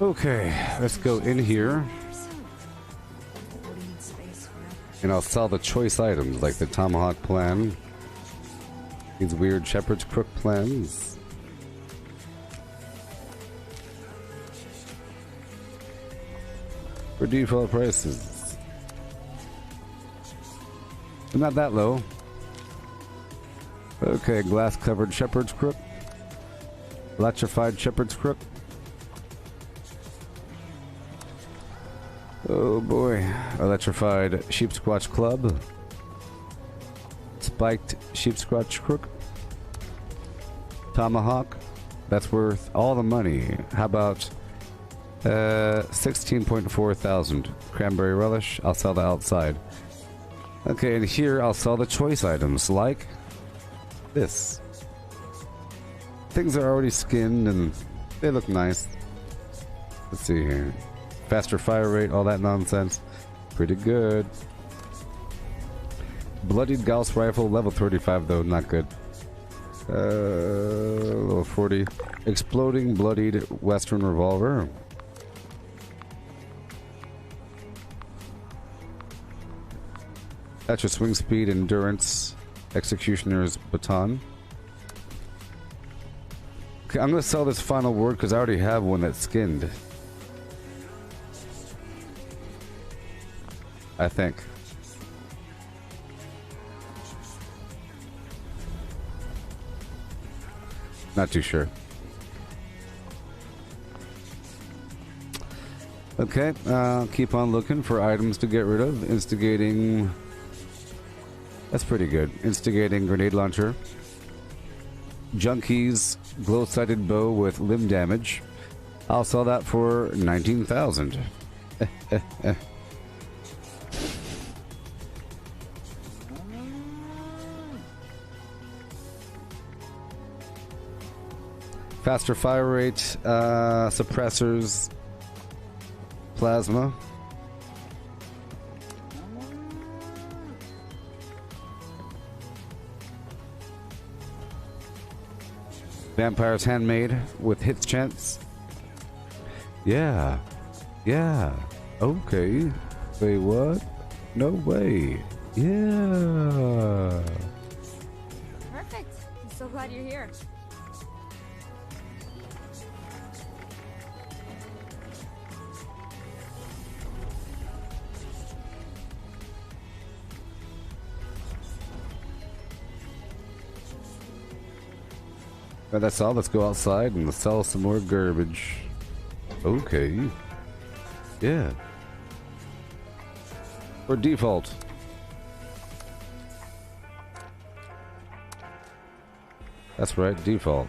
B: Okay, let's go in here. And I'll sell the choice items like the Tomahawk plan. These weird Shepherd's Crook plans. For default prices. They're not that low. Okay, glass covered Shepherd's Crook. Electrified Shepherd's Crook. Oh boy. Electrified Sheep Squatch Club. Spiked Sheep Squatch Crook. Tomahawk. That's worth all the money. How about 16.4 thousand. Cranberry Relish. I'll sell that outside. Okay, and here I'll sell the choice items like this. Things are already skinned and they look nice. Let's see here. Faster fire rate, all that nonsense. Pretty good. Bloodied Gauss rifle, level 35 though, not good. Level 40. Exploding bloodied Western revolver. That's your swing speed, endurance, executioner's baton. Okay, I'm gonna sell this final word because I already have one that's skinned. I think. Not too sure. Okay, keep on looking for items to get rid of. Instigating. That's pretty good. Instigating grenade launcher. Junkies, glow-sighted bow with limb damage. I'll sell that for 19,000. Faster fire rate, suppressors, plasma. Vampire's handmade with hits chance. Yeah. Yeah. Okay. Wait, what? No way. Yeah.
H: Perfect. I'm so glad you're here.
B: But that's all. Let's go outside and sell some more garbage. Okay. Yeah. For default. That's right, default.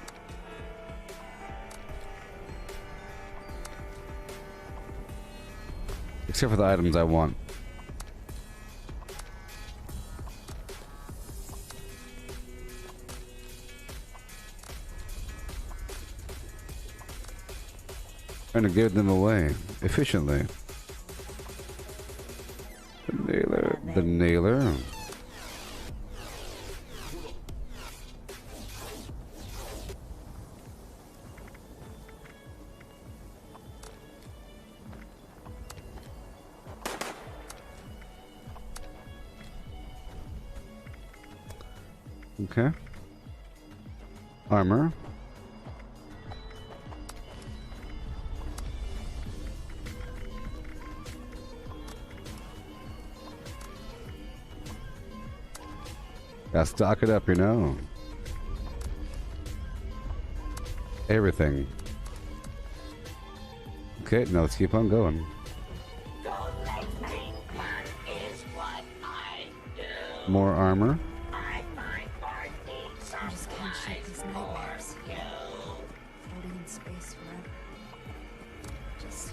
B: Except for the items I want. Trying to give them away efficiently. The nailer. The nailer. Okay. Armor. Gotta stock it up, you know. Everything. Okay, now let's keep on going. More armor.
H: I just can't shake these nightmares. Floating in space forever. Just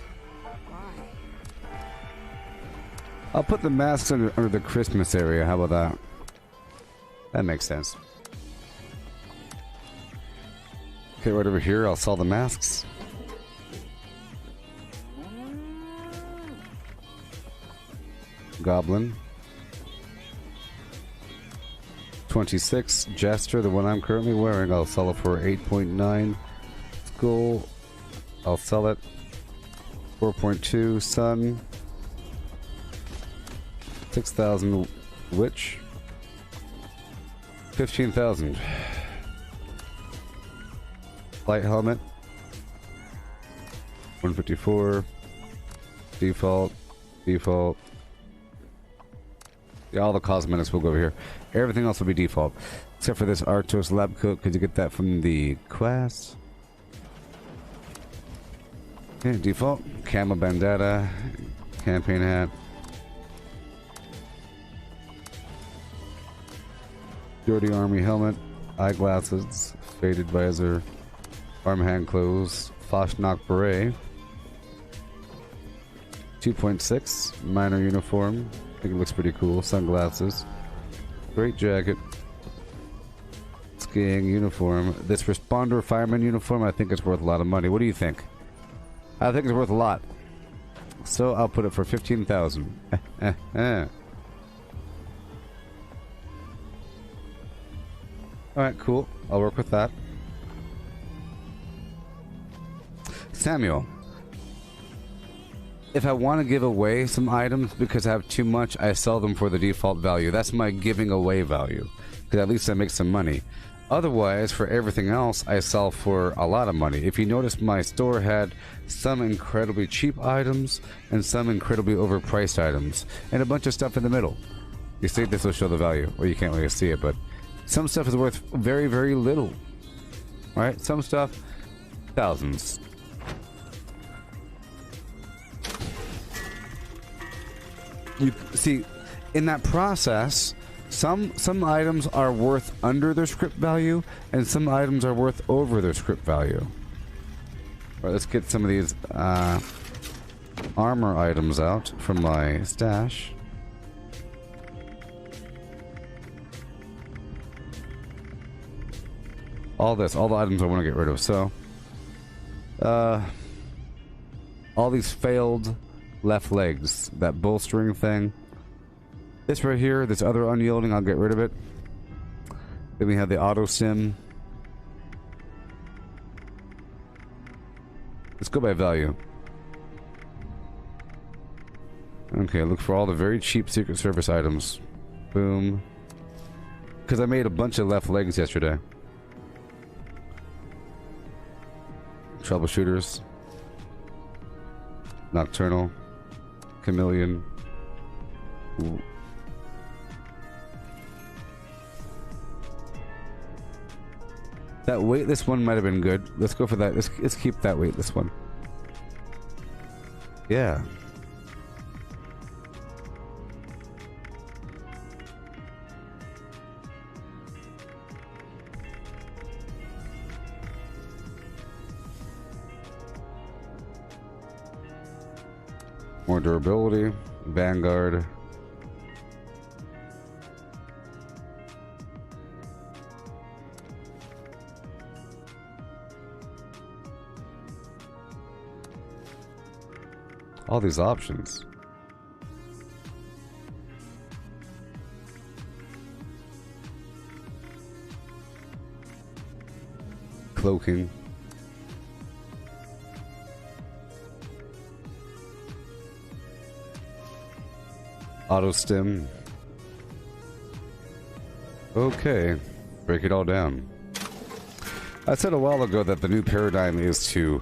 H: why?
B: I'll put the masks under the Christmas area. How about that? That makes sense. Okay, right over here, I'll sell the masks. Goblin. 26. Jester, the one I'm currently wearing, I'll sell it for 8.9. Skull, I'll sell it. 4.2. Sun. 6,000. Witch. 15,000. Light helmet. 154. Default. Default. Yeah, all the cosmetics will go over here. Everything else will be default. Except for this Arctos lab coat. Could you get that from the quest? Okay, default. Camel bandana. Campaign hat. Dirty army helmet, eyeglasses, faded visor, arm hand clothes, Foshnock beret, 2.6, minor uniform, I think it looks pretty cool, sunglasses, great jacket, skiing uniform. This responder fireman uniform, I think it's worth a lot of money. What do you think? I think it's worth a lot. So I'll put it for 15,000. Alright, cool. I'll work with that. Samuel. If I want to give away some items because I have too much, I sell them for the default value. That's my giving away value. Because at least I make some money. Otherwise, for everything else, I sell for a lot of money. If you notice, my store had some incredibly cheap items and some incredibly overpriced items. And a bunch of stuff in the middle. You see, this will show the value. Well, you can't really see it, but some stuff is worth very, very little. Alright, some stuff, thousands. You see, in that process, some items are worth under their script value, and some items are worth over their script value. Alright, let's get some of these armor items out from my stash. All the items I want to get rid of. So, all these failed left legs, that bolstering thing. This right here, this other unyielding, I'll get rid of it. Then we have the auto sim. Let's go by value. Okay, look for all the very cheap Secret Service items. Boom. Because I made a bunch of left legs yesterday. Troubleshooters. Nocturnal. Chameleon. Ooh. That weightless one might have been good. Let's go for that. Let's keep that weightless one. Yeah. More durability. Vanguard. All these options. Cloaking. Auto stim. Okay. Break it all down. I said a while ago that the new paradigm is to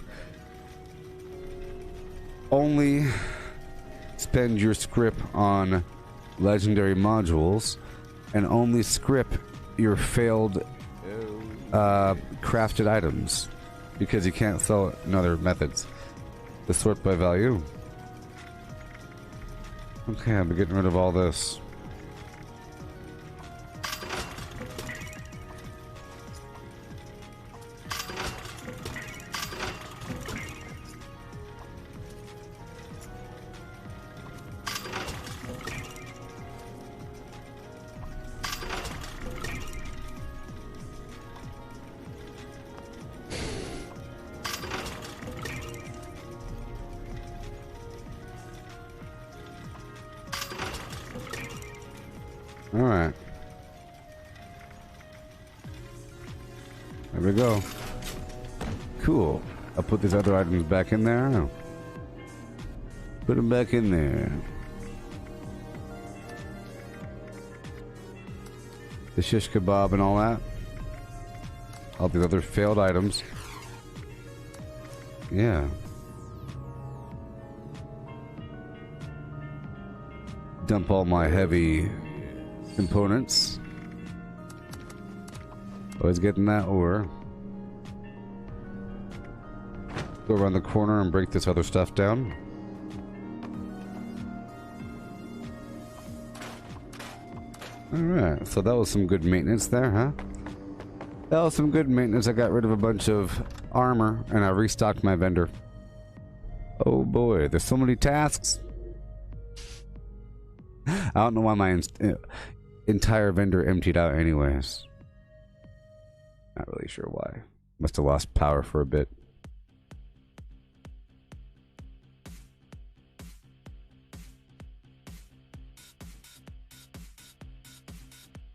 B: only spend your script on legendary modules and only script your failed crafted items because you can't sell it in other methods. The sort by value. Okay, I'll be getting rid of all this. Alright. There we go. Cool. I'll put these other items back in there. Put them back in there. The shish kebab and all that. All these other failed items. Yeah. Dump all my heavy components. Always getting that ore. Go around the corner and break this other stuff down. Alright, so that was some good maintenance there, huh? That was some good maintenance. I got rid of a bunch of armor and I restocked my vendor. Oh boy, there's so many tasks. I don't know why my entire vendor emptied out anyways. Not really sure why. Must have lost power for a bit.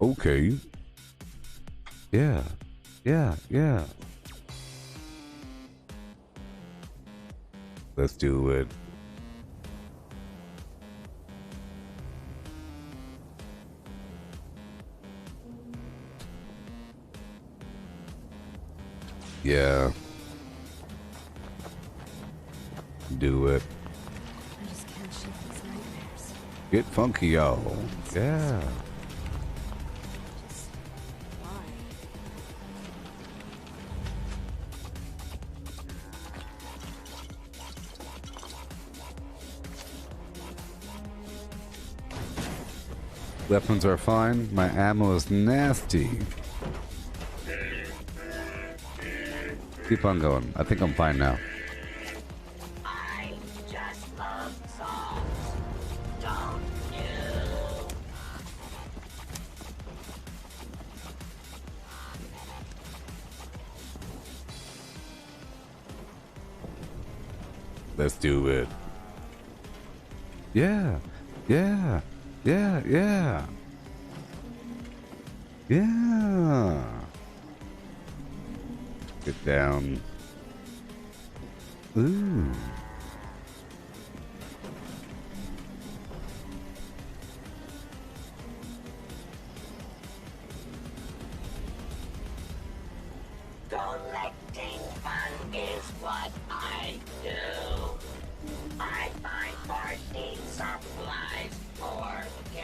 B: Okay. Yeah. Yeah. Let's do it. Yeah. Do it.
H: I just can't shake these nightmares.
B: Get funky, y'all. Yeah.
H: Why?
B: Weapons are fine. My ammo is nasty. Keep on going. I think I'm fine now. Let's do it. Yeah. Yeah. Yeah. Yeah. Yeah. Get down. Ooh.
D: Collecting fun is what I do. I find party supplies for you.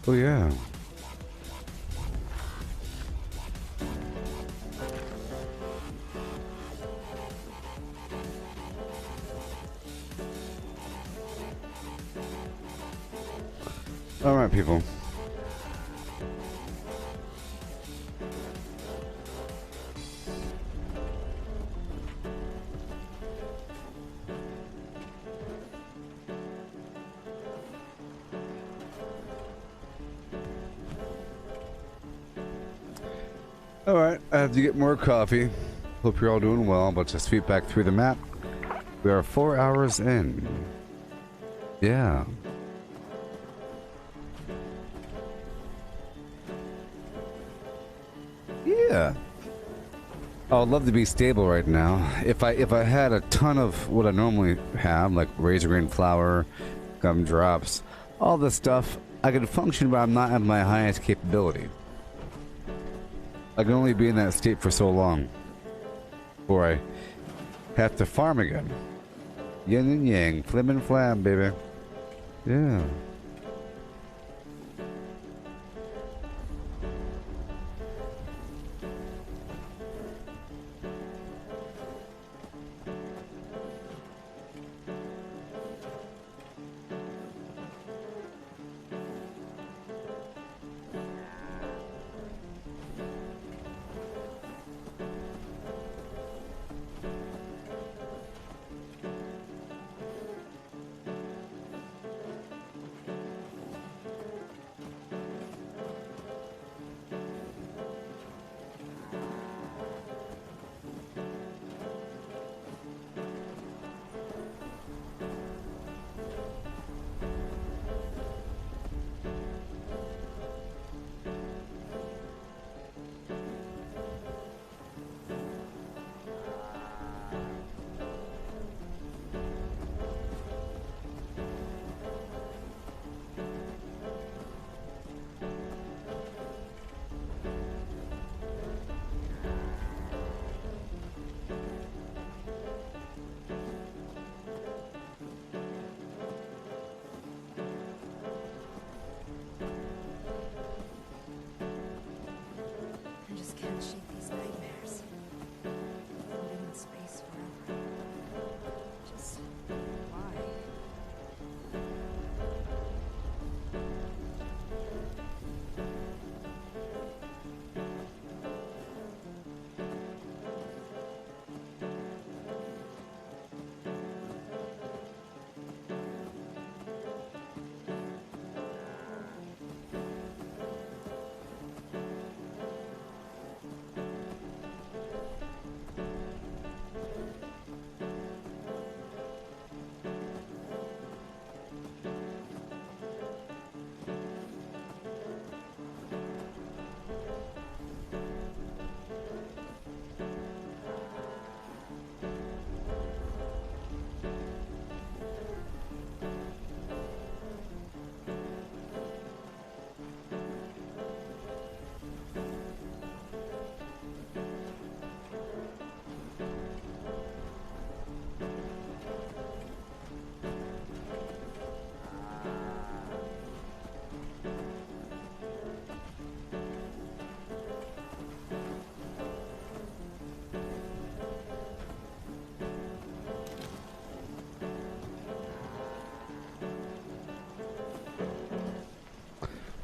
B: Oh yeah. All right, people. All right, I have to get more coffee. Hope you're all doing well, but just feedback through the map. We are 4 hours in. Yeah. Yeah. I would love to be stable right now. If I had a ton of what I normally have, like razor grain flour, gumdrops, all this stuff, I could function, but I'm not at my highest capability. I can only be in that state for so long before I have to farm again. Yin and yang, flim and flam, baby. Yeah.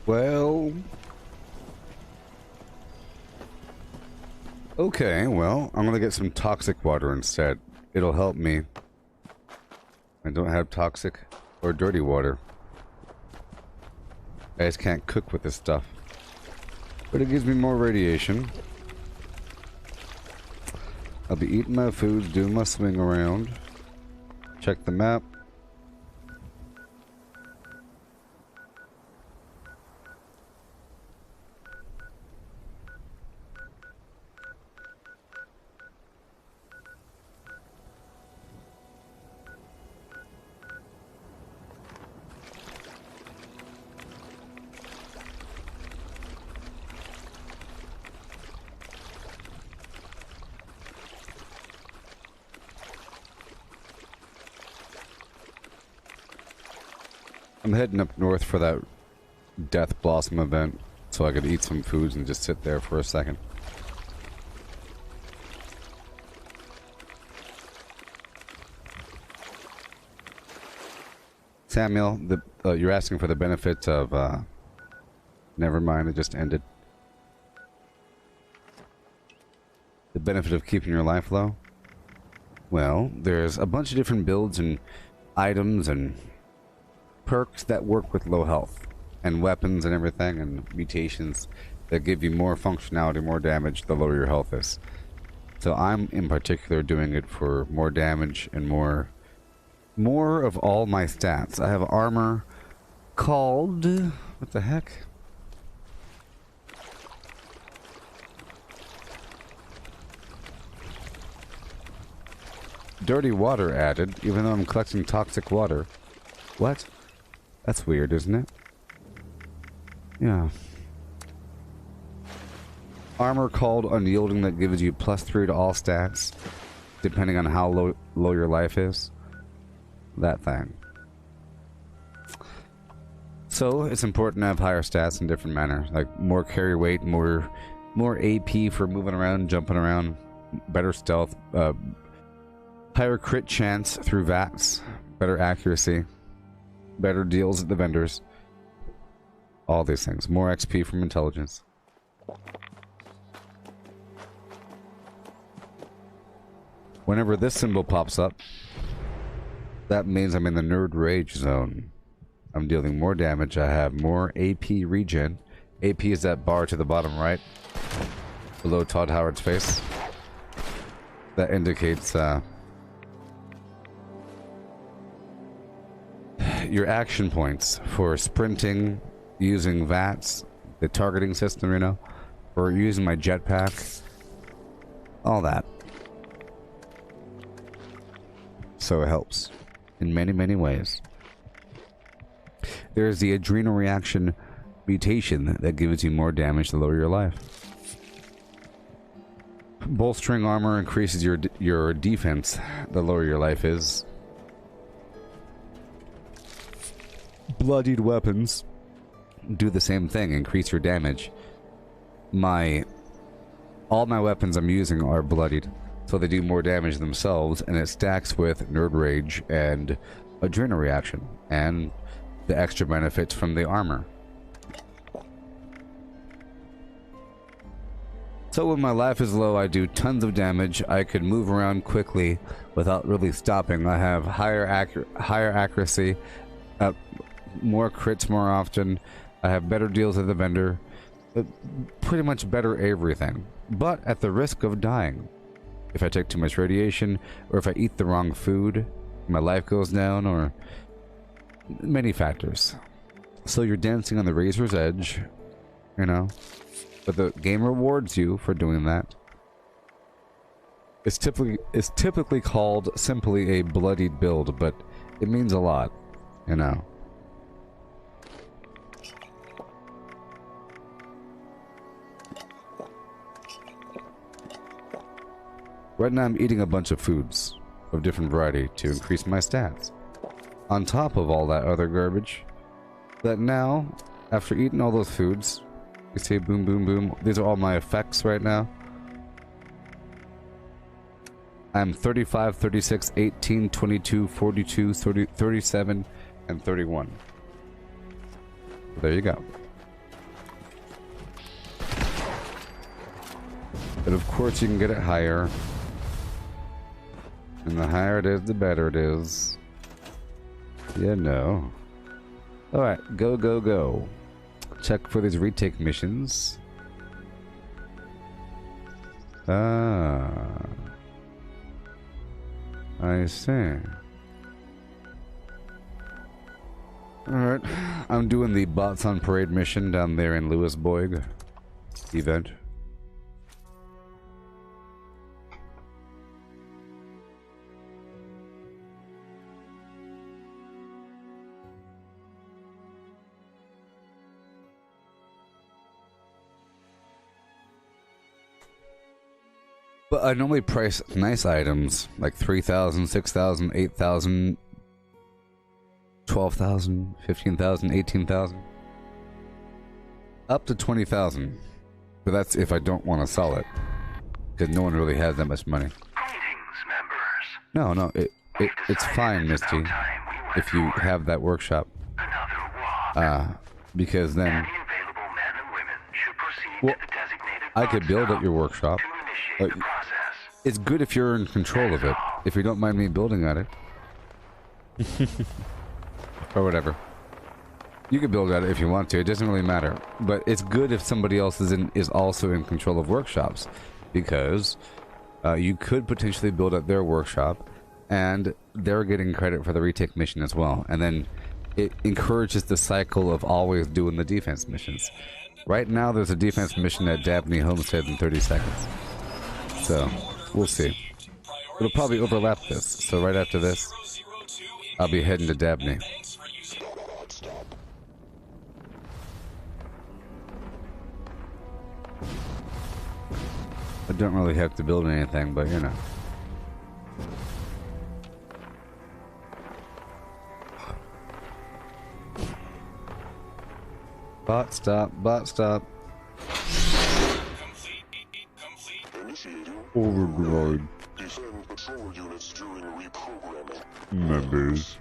B: Well... Okay, well, I'm gonna get some toxic water instead. It'll help me. I don't have toxic or dirty water. I just can't cook with this stuff. But it gives me more radiation. I'll be eating my food, doing my swing around. Check the map. I'm heading up north for that Death Blossom event, so I could eat some foods and just sit there for a second. Samuel, you're asking for the benefit of, never mind, it just ended. The benefit of keeping your life low? Well, there's a bunch of different builds and items and perks that work with low health, and weapons and everything, and mutations that give you more functionality, more damage the lower your health is. So I'm in particular doing it for more damage and more of all my stats. I have armor called... what the heck? Dirty water added, even though I'm collecting toxic water. What? That's weird, isn't it? Yeah. Armor called Unyielding that gives you +3 to all stats, depending on how low your life is. That thing. So, it's important to have higher stats in different manners. Like, more carry weight, more AP for moving around, jumping around, better stealth, higher crit chance through VATs, better accuracy, better deals at the vendors. All these things. More XP from intelligence. Whenever this symbol pops up, that means I'm in the nerd rage zone. I'm dealing more damage. I have more AP regen. AP is that bar to the bottom right, below Todd Howard's face. That indicates your action points for sprinting, using VATs, the targeting system, you know, or using my jetpack, all that. So it helps in many, many ways. There's the adrenal reaction mutation that gives you more damage the lower your life. Bolstering armor increases your defense the lower your life is. Bloodied weapons do the same thing, increase your damage. All my weapons I'm using are bloodied, so they do more damage themselves, and it stacks with Nerd Rage and Adrenal Reaction, and the extra benefits from the armor. So when my life is low, I do tons of damage. I could move around quickly without really stopping. I have higher accuracy, more crits more often. I have better deals at the vendor. Pretty much better everything. But at the risk of dying. If I take too much radiation, or if I eat the wrong food, my life goes down, or many factors. So you're dancing on the razor's edge, you know. But the game rewards you for doing that. It's typically called simply a bloodied build, but it means a lot, you know. Right now I'm eating a bunch of foods of different variety to increase my stats. On top of all that other garbage, that now, after eating all those foods, you see boom, boom, boom. These are all my effects right now. I'm 35, 36, 18, 22, 42, 30, 37, and 31. There you go. But of course you can get it higher. And the higher it is, the better it is. Yeah, no. Alright, go, go, go. Check for these retake missions. Ah. I see. Alright, I'm doing the Bots on Parade mission down there in Lewisburg event. But I normally price nice items like 3,000, 6,000, 8,000, 12,000, 15,000, 18,000. Up to 20,000. But that's if I don't want to sell it. Because no one really has that much money. No, it's fine, Misty. If you have that workshop. Because then... Well, I could build at your workshop. But it's good if you're in control of it. If you don't mind me building at it. Or whatever. You can build at it if you want to. It doesn't really matter. But it's good if somebody else is also in control of workshops. Because you could potentially build at their workshop. And they're getting credit for the retake mission as well. And then it encourages the cycle of always doing the defense missions. Right now there's a defense mission at Dabney Homestead in 30 seconds. So, we'll see. It'll probably overlap this, so right after this, I'll be heading to Dabney. I don't really have to build anything, but you know. Bot stop, bot stop. Override.
K: Defend patrol units during reprogramming.
B: Members.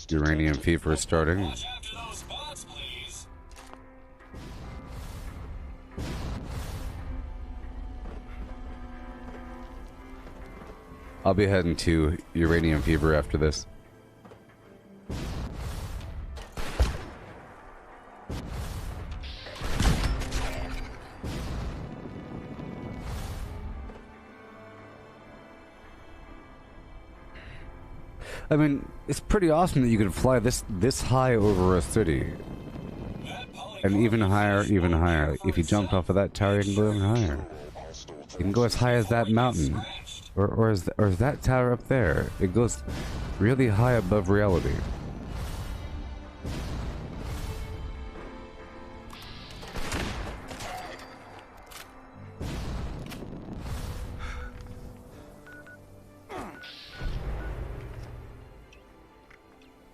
B: Uranium fever starting. I'll be heading to Uranium Fever after this. I mean, it's pretty awesome that you can fly this high over a city. And even higher, even higher. If you jump off of that tower, you can go even higher. You can go as high as that mountain. Or is that tower up there? It goes really high above reality.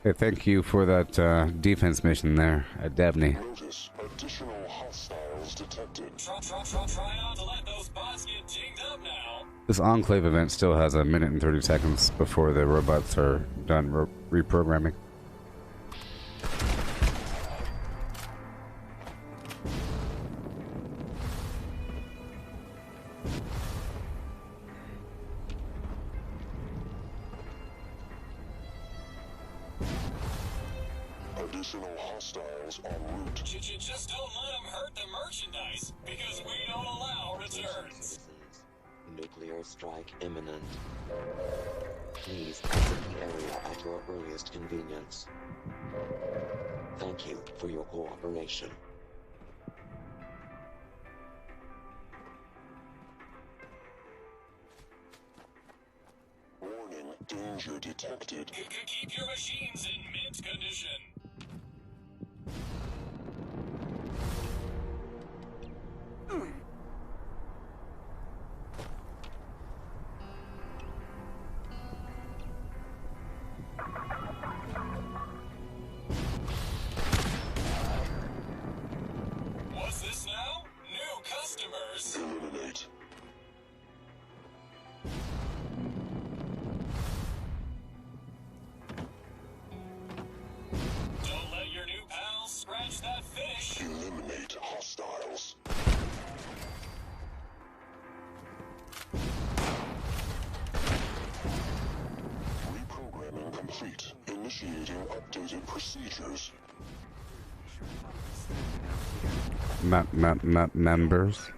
B: Hey, thank you for that defense mission there at Dabney.
K: Notice additional hostiles detected.
L: Try not to let those bots get dinged up now.
B: This Enclave event still has a minute and 30 seconds before the robots are done reprogramming.
K: Additional hostiles en route.
L: Just don't let them hurt the merchandise, because we don't allow returns.
F: Nuclear strike imminent. Please exit the area at your earliest convenience. Thank you for your cooperation.
K: Warning, danger detected.
L: Keep your machines in mint condition. What's this now? New customers.
K: Eliminate. members.
B: Members.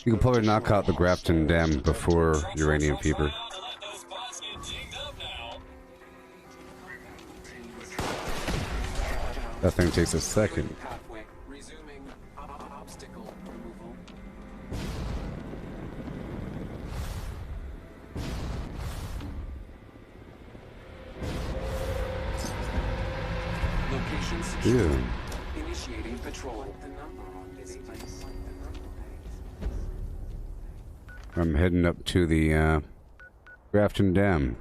B: You can probably knock out the Grafton Dam before uranium fever. That thing takes a second. Yeah.
M: Initiating patrol.
B: I'm heading up to the Grafton Dam.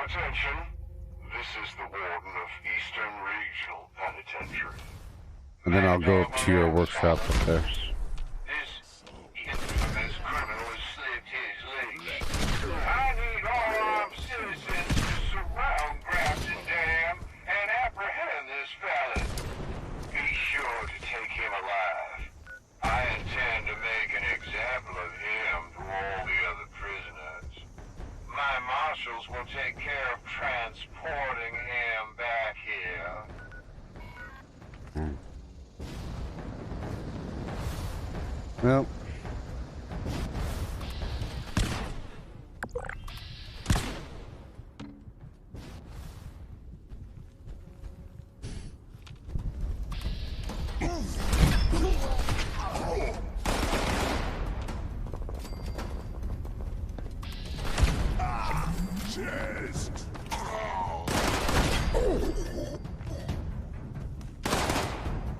E: Attention, this is the Warden of Eastern Regional Penitentiary.
B: And then I'll go up to your workshop up there.
E: This infamous criminal has slipped his leash. I need all armed citizens to surround Grafton Dam and apprehend this felon. Be sure to take him alive. I intend to make an example of him to all the other prisoners. My marshals will take care of transporting him back here.
B: Well.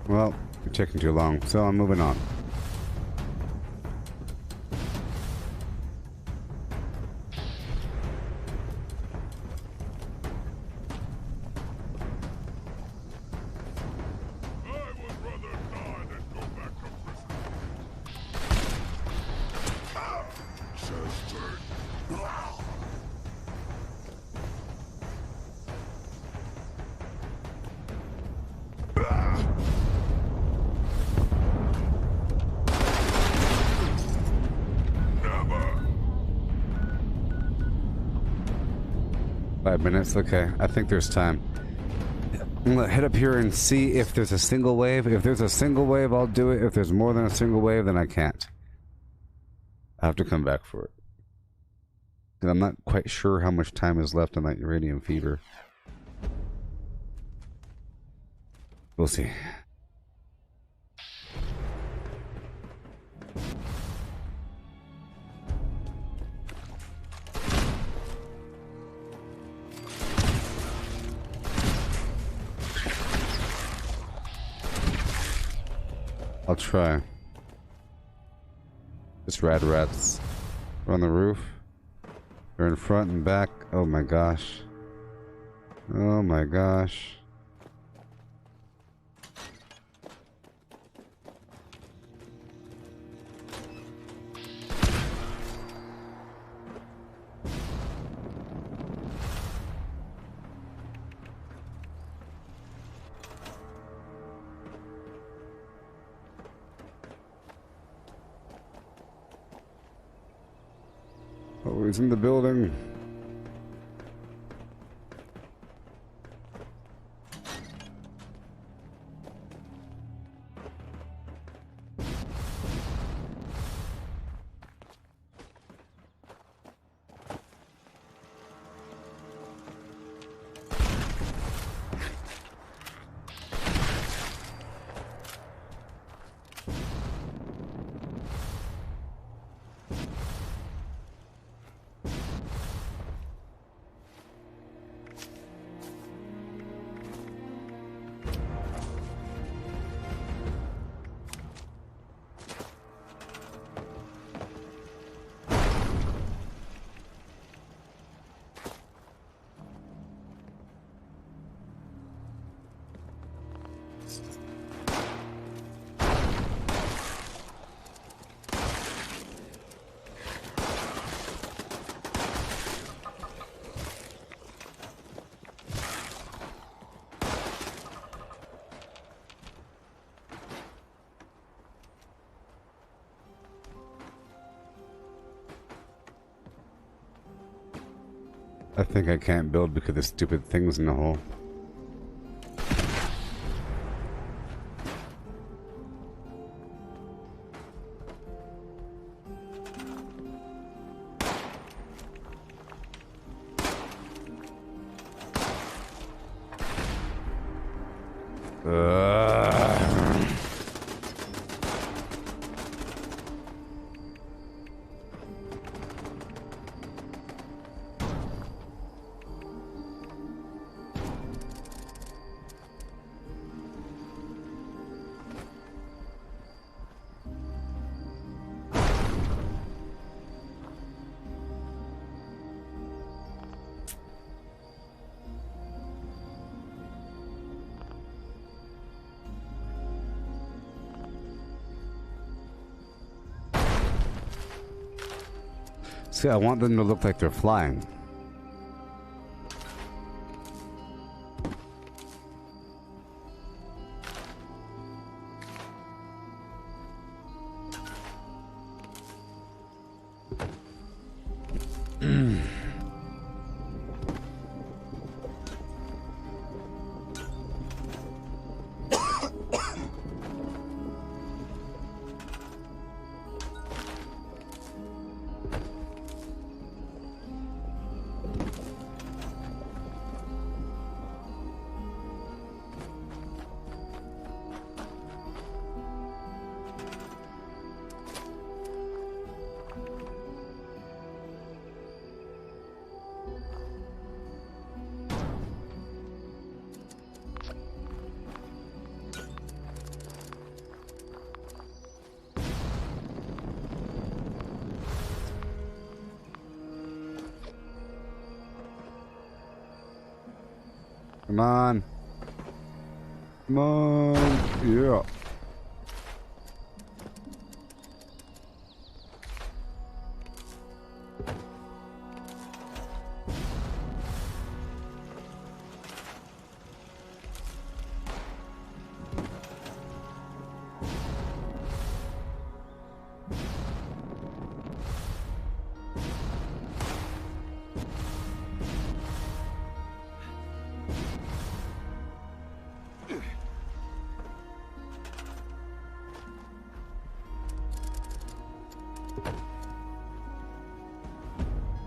B: Well, you're taking too long, so I'm moving on. Minutes. Okay, I think there's time. I'm gonna head up here and see if there's a single wave. If there's a single wave, I'll do it. If there's more than a single wave, then I can't. I have to come back for it. And I'm not quite sure how much time is left on that uranium fever. We'll see. I'll try. Just rats. We're on the roof. They're in front and back. Oh my gosh. Oh my gosh. Oh, he's in the building. I think I can't build because of stupid things in the hole. See, I want them to look like they're flying. Come on. Come on. Yeah.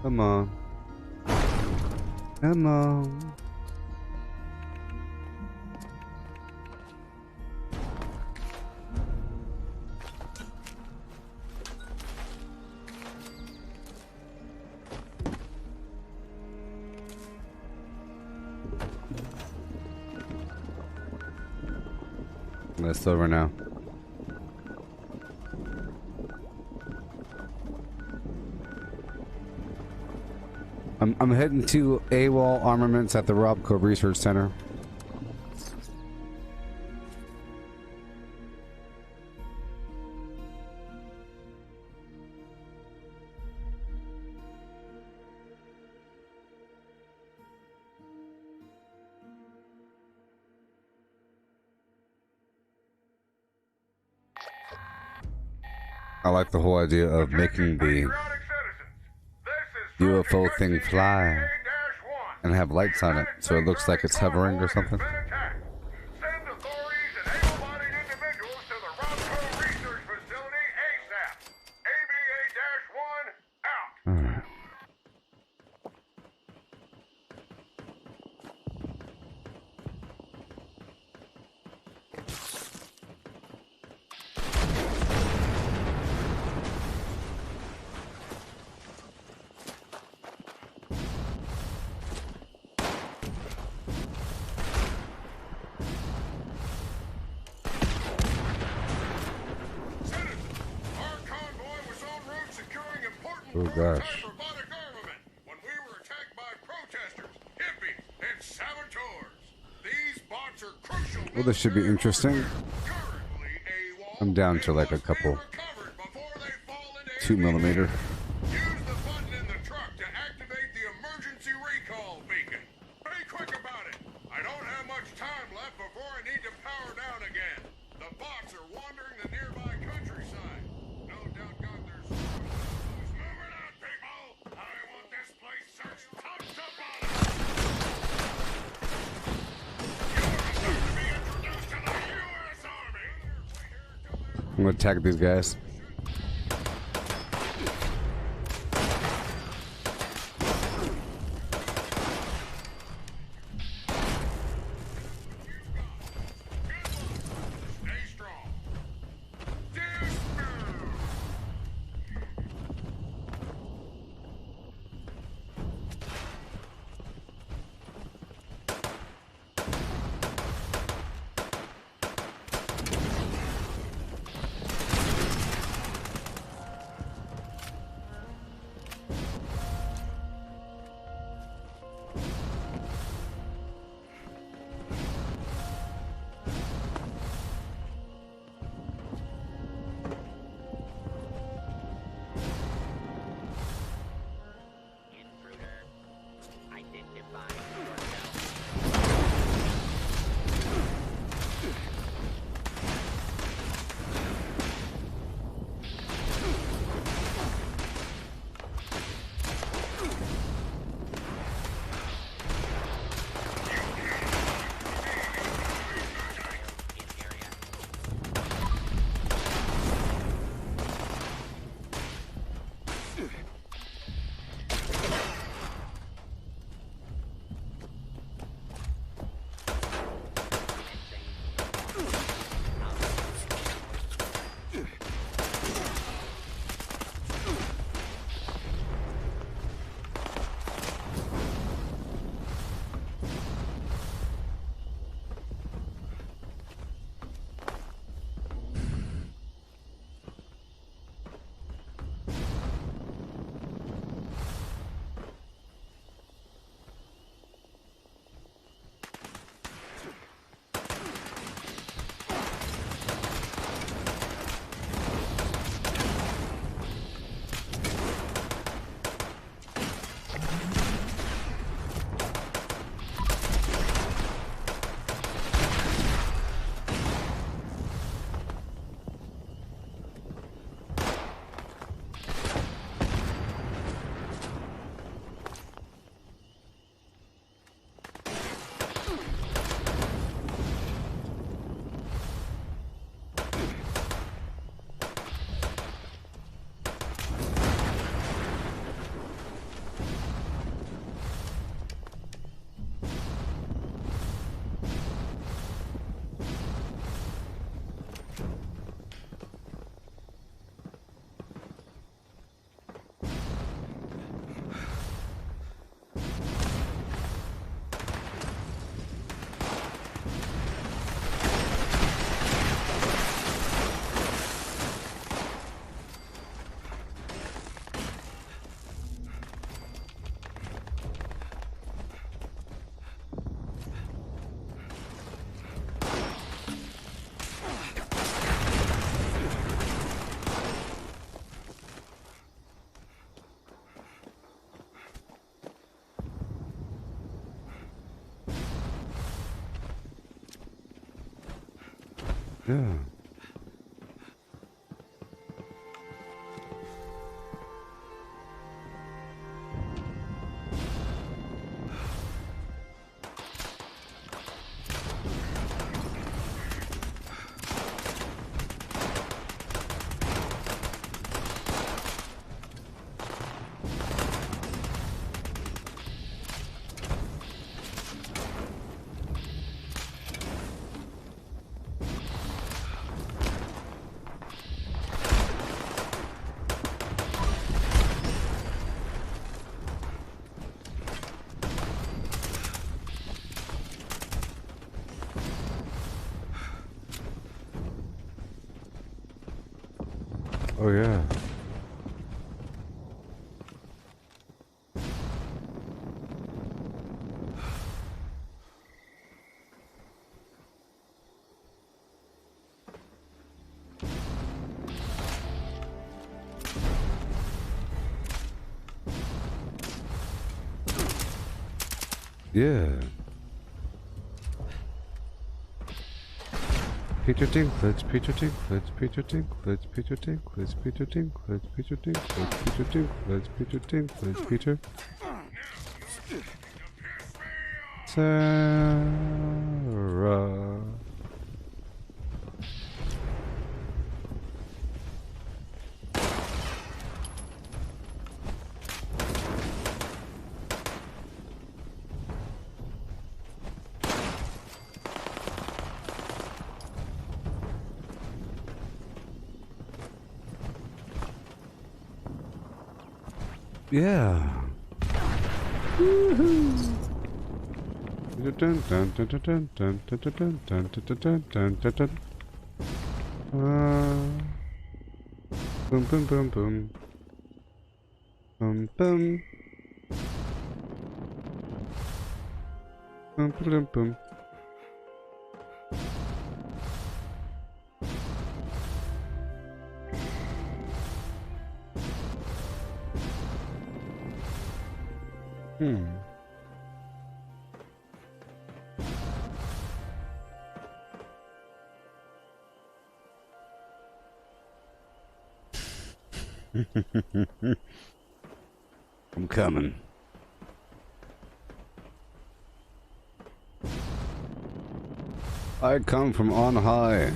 B: Come on. Come on. That's over now. I'm heading to AWOL Armaments at the Robco Research Center. I like the whole idea of making the UFO thing fly and have lights on it so it looks like it's hovering or something. Alright. Oh gosh. Well, this should be interesting. I'm down to like a couple 2mm. gonna attack these guys. Yeah. Oh yeah. Yeah. Peter Dinklage, Peter Dinklage, Peter Dinklage, Peter Dinklage, Peter Dinklage, Peter Dinklage, Peter Dinklage, Peter Dinklage, Peter. Sarah. Yeah. Woohoo. Boom, boom, boom, boom. Boom, boom. Boom, boom, boom. I'm coming. I come from on high.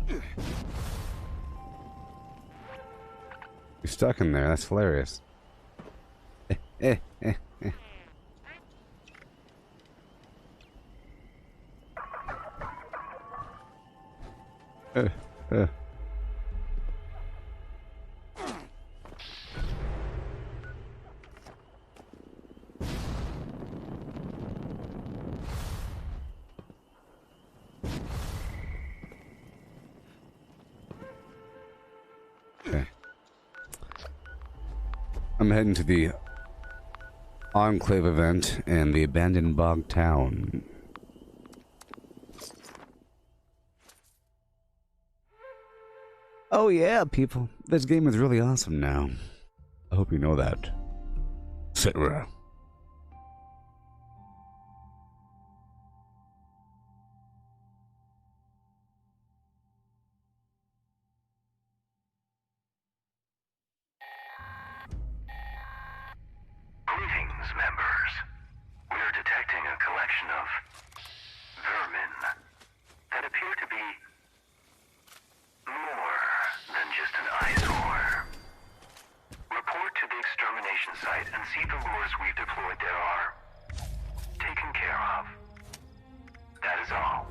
B: You're stuck in there. That's hilarious. Okay. I'm heading to the Enclave event in the abandoned bog town. Oh yeah, people. This game is really awesome now. I hope you know that. Etc.
E: Greetings, members. We're detecting a collection of vermin that appear to be more than just an eyesore. Report to the extermination site and see the lures we've deployed there are taken care of. That is all.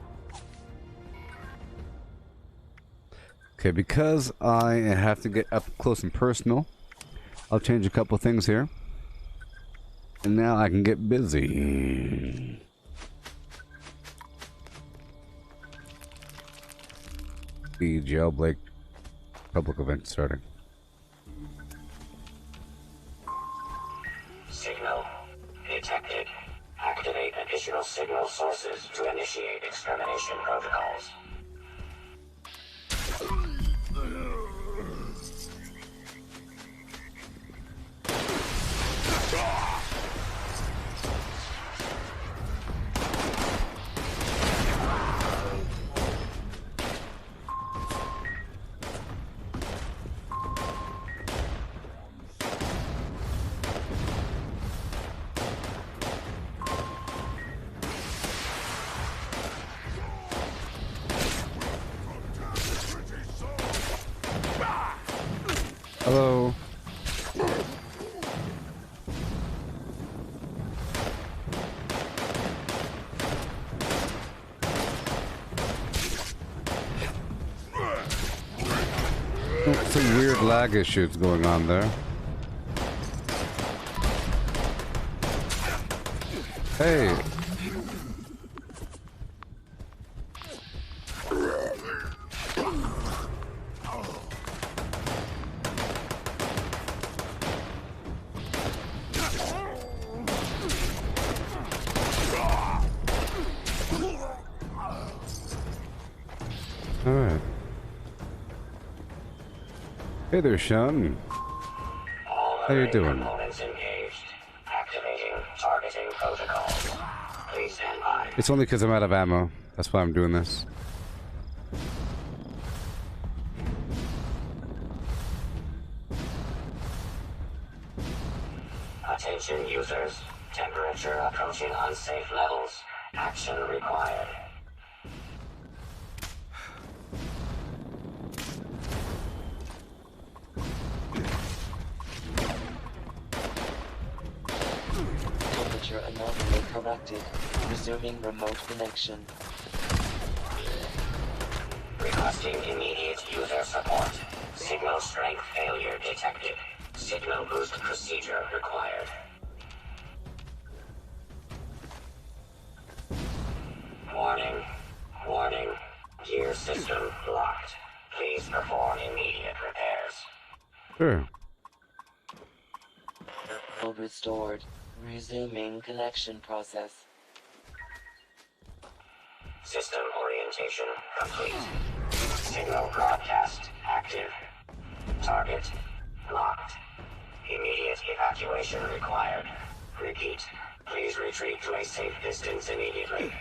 B: Okay, because I have to get up close and personal, I'll change a couple things here. And now I can get busy. The jailbreak public event starting.
D: Signal detected. Activate additional signal sources to initiate extermination protocols.
B: Hello. Some weird lag issues going on there. Hey. Alright. Hey there, Sean. How you doing?
D: Components engaged. Activating targeting protocols. Please stand by.
B: It's only because I'm out of ammo. That's why I'm doing this.
D: Attention users. Temperature approaching unsafe levels. Action required.
F: Temperature anomaly corrected. Resuming remote connection.
D: Requesting immediate Closed procedure required. Warning. Warning. Gear system locked. Please perform immediate repairs.
B: Sure.
F: Code restored. Resuming connection process.
D: System orientation complete. Signal broadcast active. Target locked. Immediate evacuation required. Repeat. Please retreat to a safe distance immediately.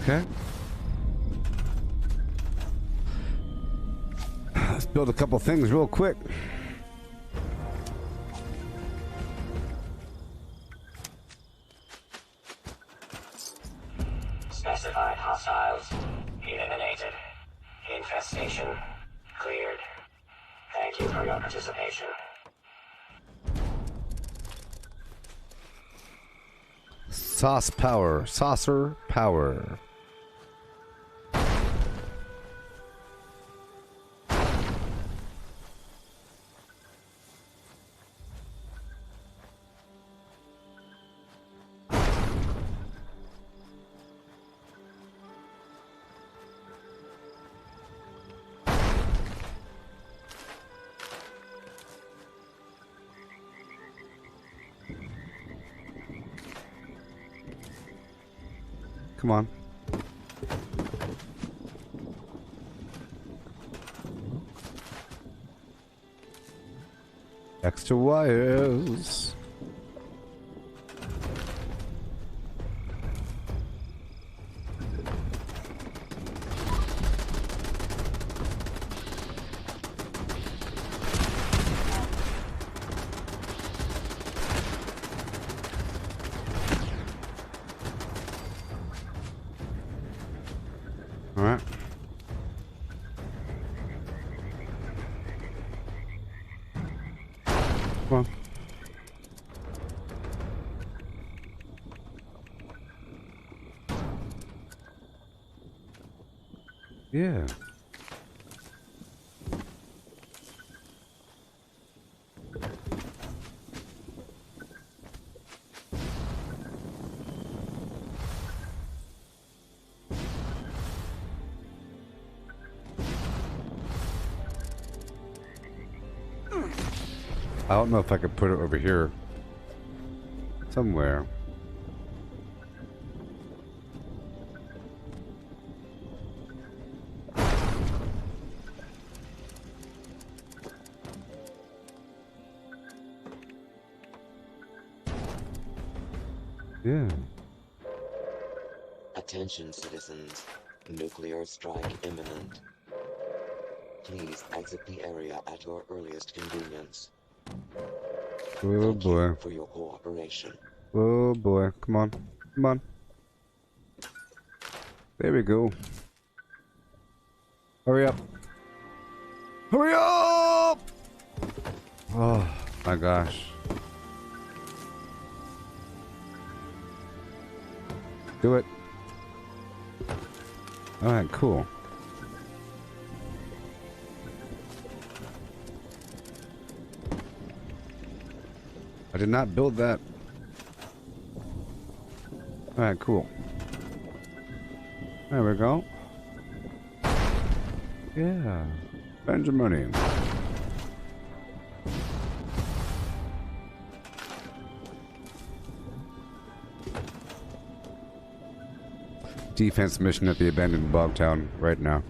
B: Okay. Let's build a couple things real quick.
D: Specified hostiles eliminated. Infestation cleared. Thank you for your participation.
B: Saucer power. Come on. Extra wires. All right. Come on. Yeah. I don't know if I could put it over here somewhere. Yeah.
F: Attention citizens. Nuclear strike imminent. Please exit the area at your earliest convenience.
B: Oh
F: Thank
B: boy.
F: you for your cooperation.
B: Oh boy. Come on. Come on. There we go. Hurry up. Hurry up! Oh my gosh. Do it. Alright, cool. I did not build that. Alright, cool. There we go. Yeah. Spend your money. Defense mission at the abandoned bog town right now.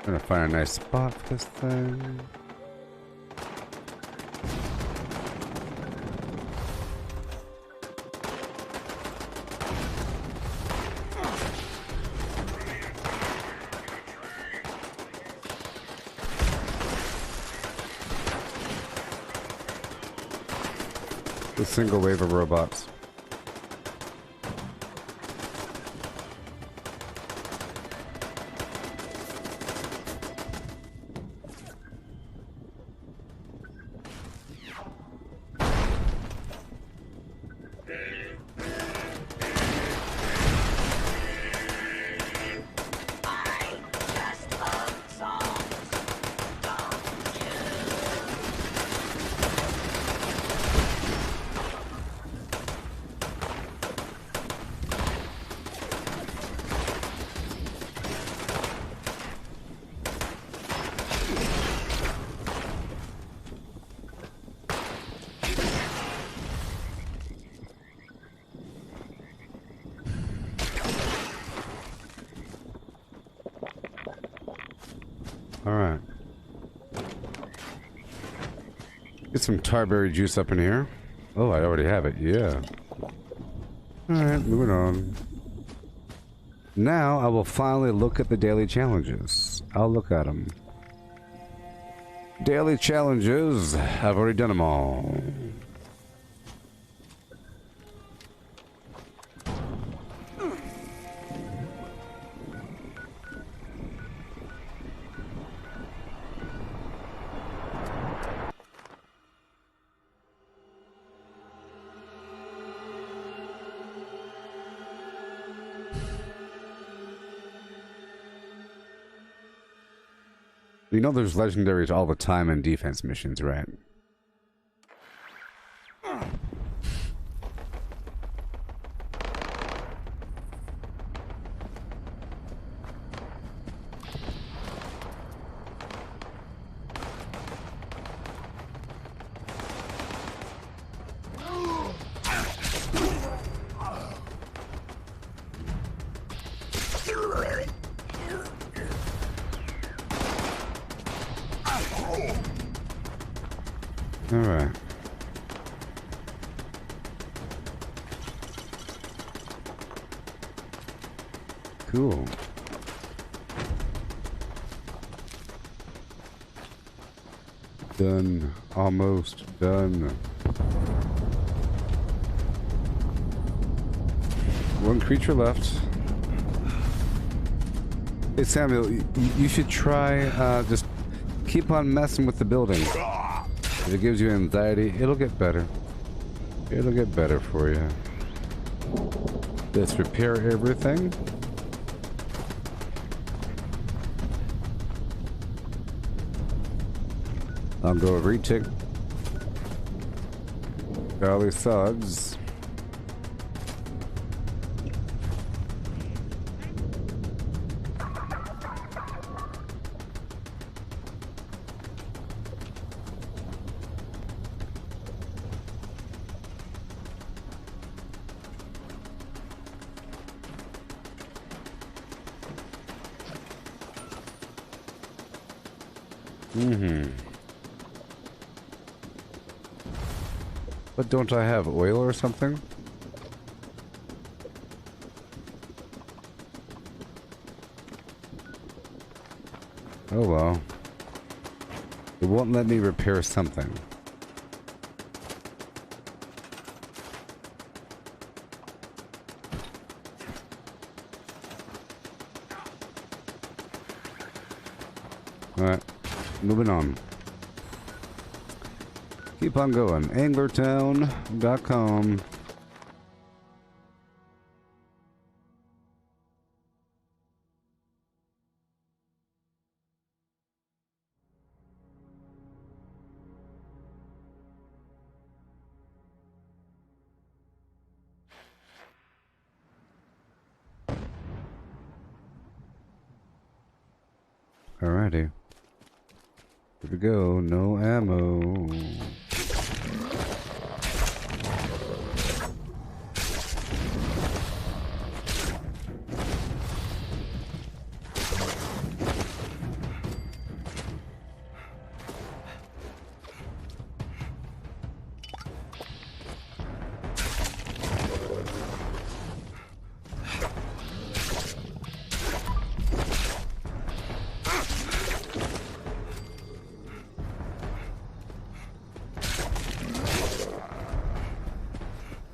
B: Gonna find a nice spot for this thing. A single wave of robots. Alright. Get some tarberry juice up in here. Oh, I already have it. Yeah. Alright, moving on. Now I will finally look at the daily challenges. I'll look at them. Daily challenges. I've already done them all. You know there's legendaries all the time in defense missions, right? Alright. Cool. Done. Almost done. One creature left. Hey Samuel, you should try just keep on messing with the building. If it gives you anxiety, it'll get better. It'll get better for you. Let's repair everything. I'll go retake Valley Thugs. But don't I have oil or something? Oh well. It won't let me repair something. Alright, moving on. Keep on going. Anglertown.com. Alrighty. Here we go. No ammo.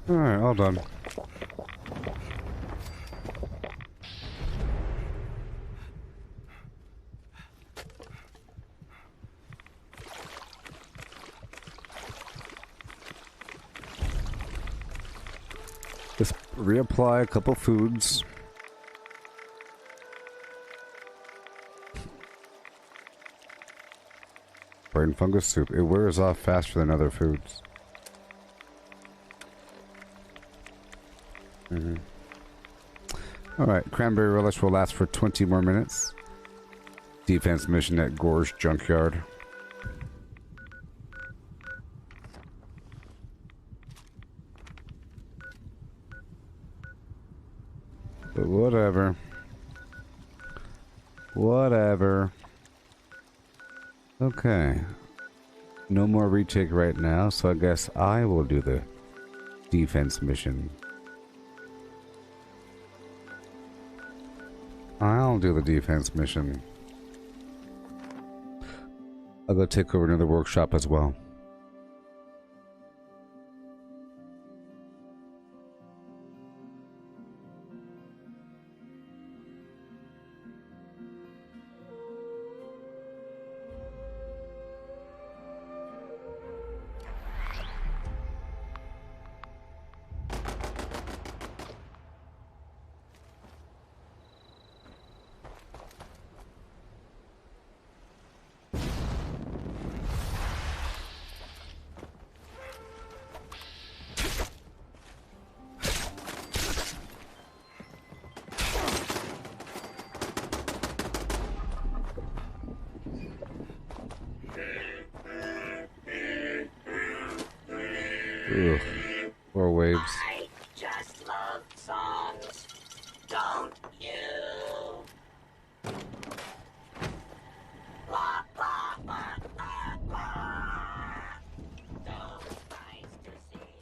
B: Alright, all done. Just reapply a couple foods. Brain fungus soup. It wears off faster than other foods. Alright, cranberry relish will last for 20 more minutes. Defense mission at Gore's Junkyard. But whatever. Whatever. Okay. No more retake right now, so I guess I will do the defense mission. I'll do the defense mission. I'll go take over another workshop as well. Ugh. More waves.
D: I just love songs. Don't you? Blah, blah, blah, blah, blah. So nice to see you.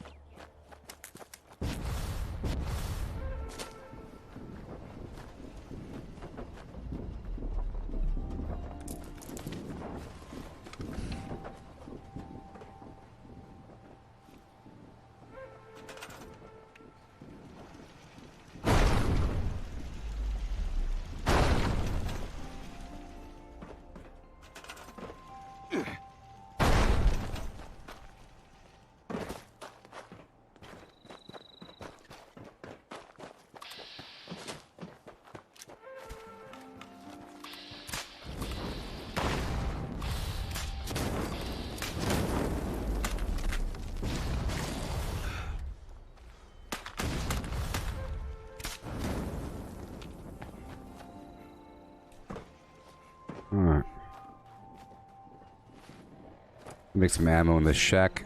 B: Alright. Make some ammo in the shack.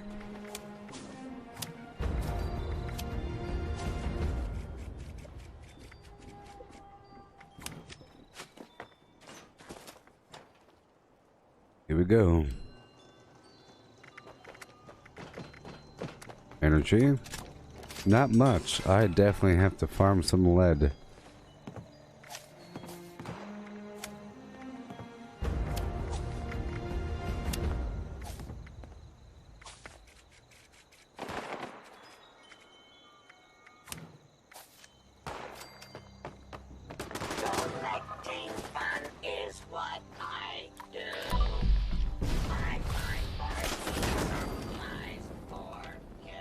B: Here we go. Energy? Not much. I definitely have to farm some lead.
D: Collecting fun is what I do. I find parts and supplies for you.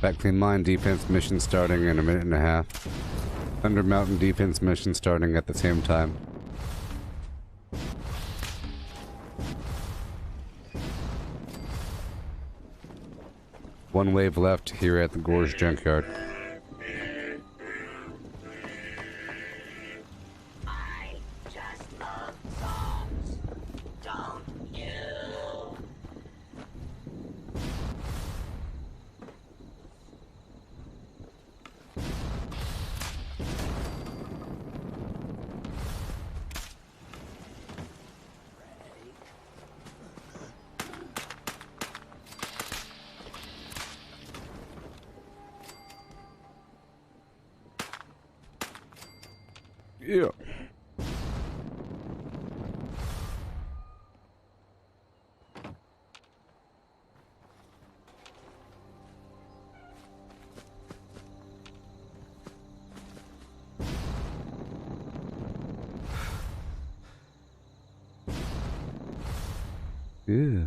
B: Back clean mine defense mission starting in a minute and a half. Thunder Mountain defense mission starting at the same time. One wave left here at the Gorge Junkyard.
D: I just love songs. Don't you?
B: Yeah. Yeah.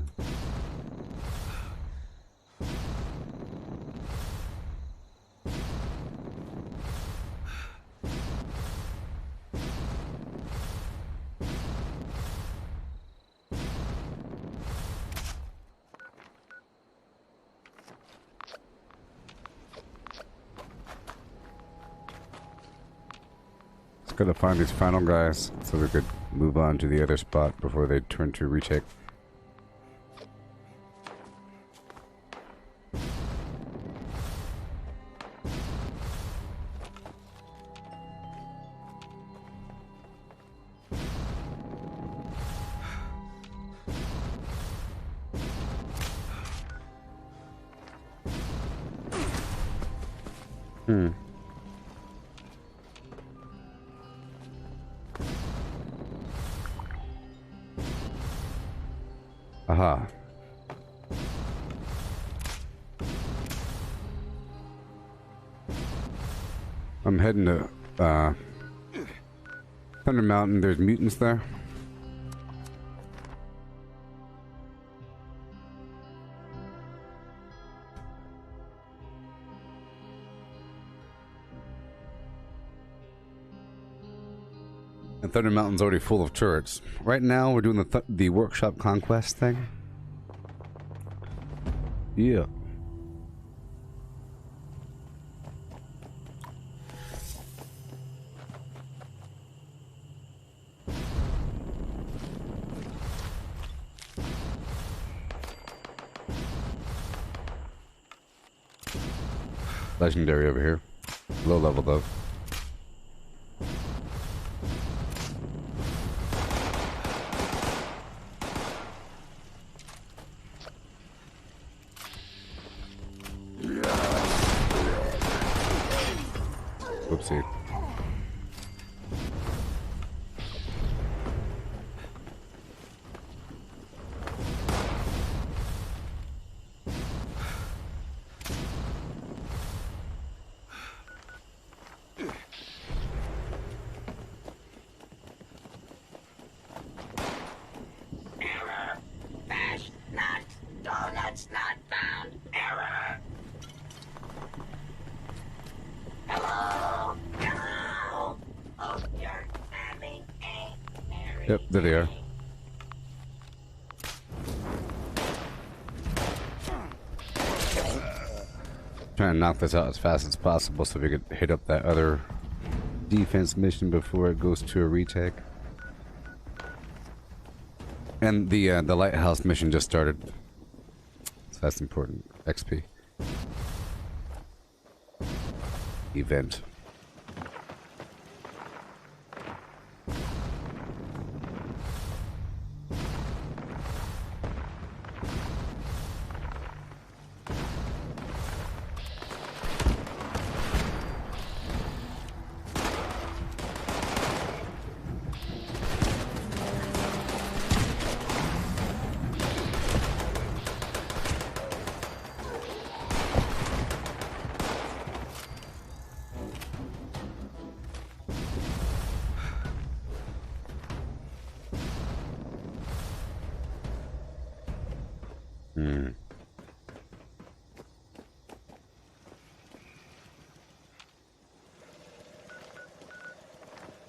B: Gotta find these final guys so we could move on to the other spot before they turn to retake. Aha. I'm heading to Thunder Mountain. There's mutants there. And Thunder Mountain's already full of turrets. Right now, we're doing the workshop conquest thing. Yeah. Legendary over here. Low level though. Whoopsie.
D: Error. Bash not. Donuts not found. Error. Hello. Hello. Oh, you're having a merry
B: Yep, there they are. Trying to knock this out as fast as possible so we could hit up that other defense mission before it goes to a retake. And the lighthouse mission just started, so that's important. XP event.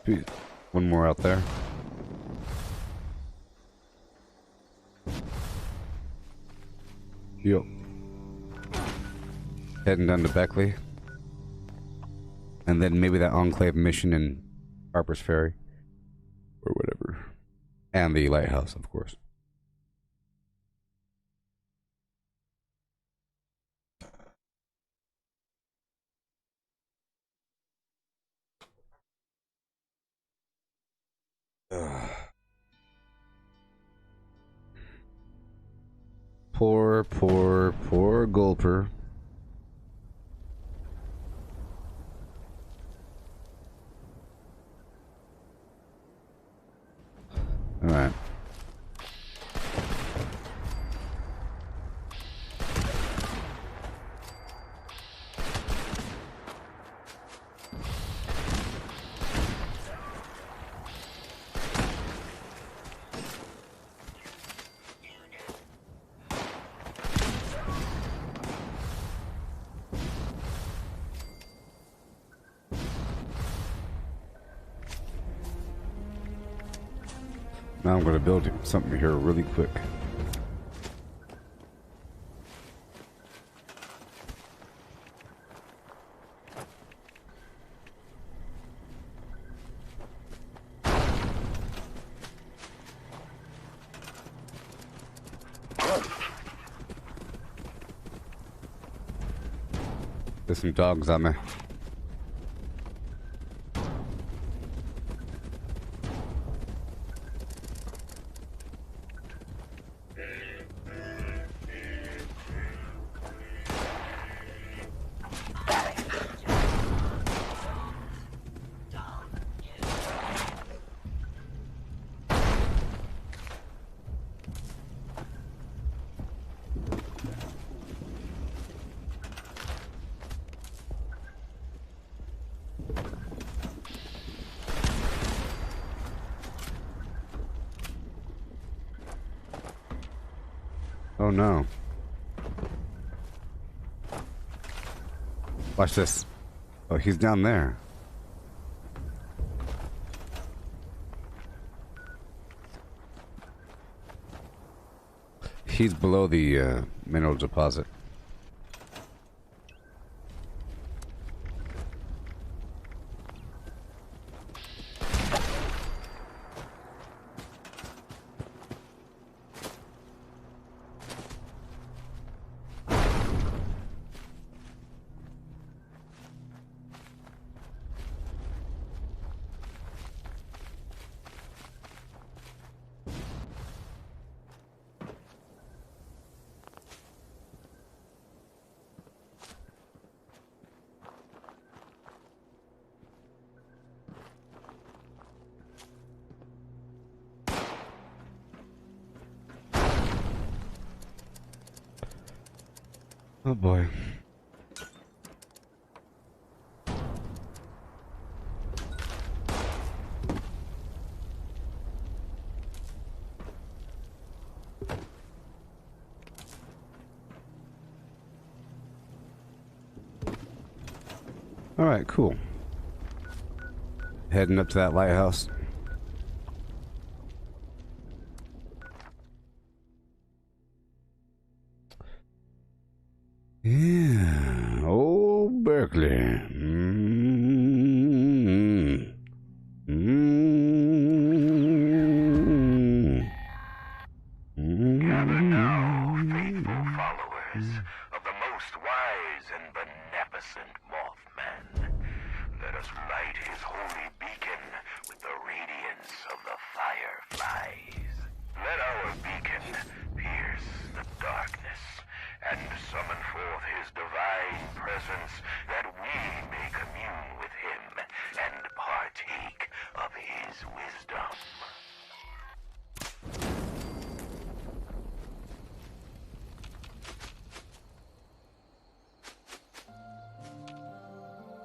B: be one more out there. Yo. Heading down to Beckley. And then maybe that Enclave mission in Harper's Ferry. Or whatever. And the lighthouse, of course. Poor Gulper. All right. Now I'm going to build something here really quick. There's some dogs on me. Oh no. Watch this. Oh, he's down there. He's below the mineral deposit. Oh boy. All right, cool. Heading up to that lighthouse. Yeah, old Berkeley.
E: Gather now, faithful followers of the most wise and beneficent Mothman. Let us light his holy beacon with the radiance of the fireflies. Let our beacon pierce the darkness and summon forth his divine presence that we may commune with him and partake of his wisdom.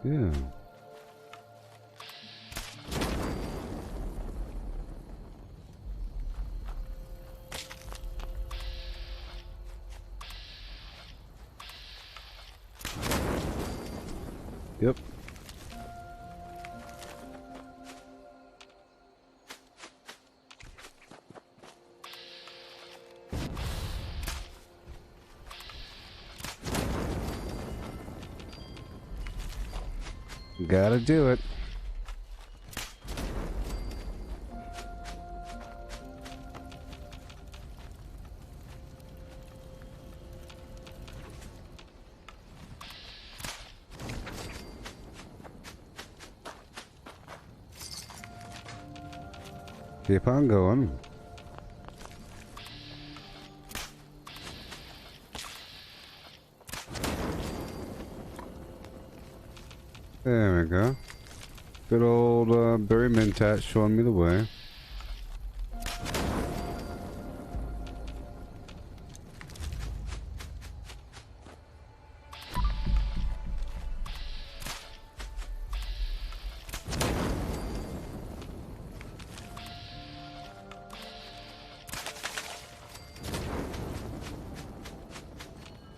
B: Yeah. Yep. Gotta do it. Keep on going. There we go. Good old Barry Mintat showing me the way.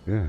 B: Yeah.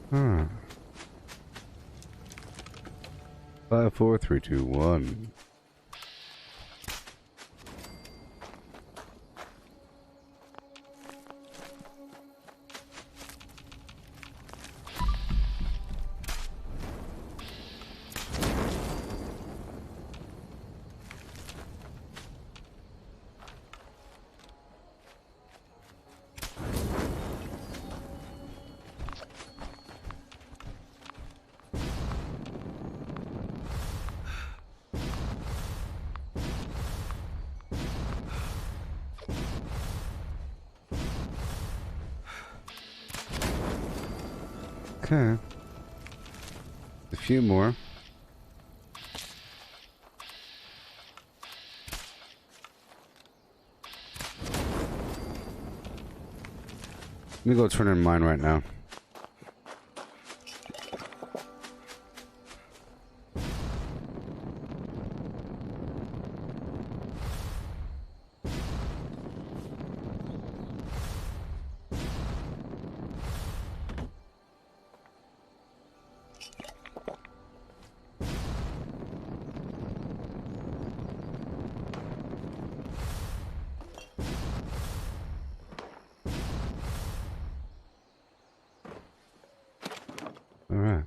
B: Hmm. 5, 4, 3, 2, 1. Okay. A few more. Let me go turn in mine right now. All right.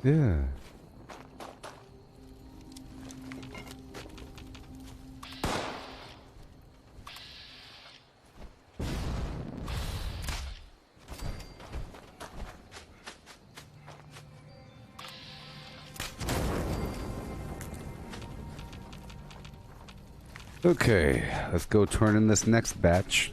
B: Yeah. Okay, let's go turn in this next batch.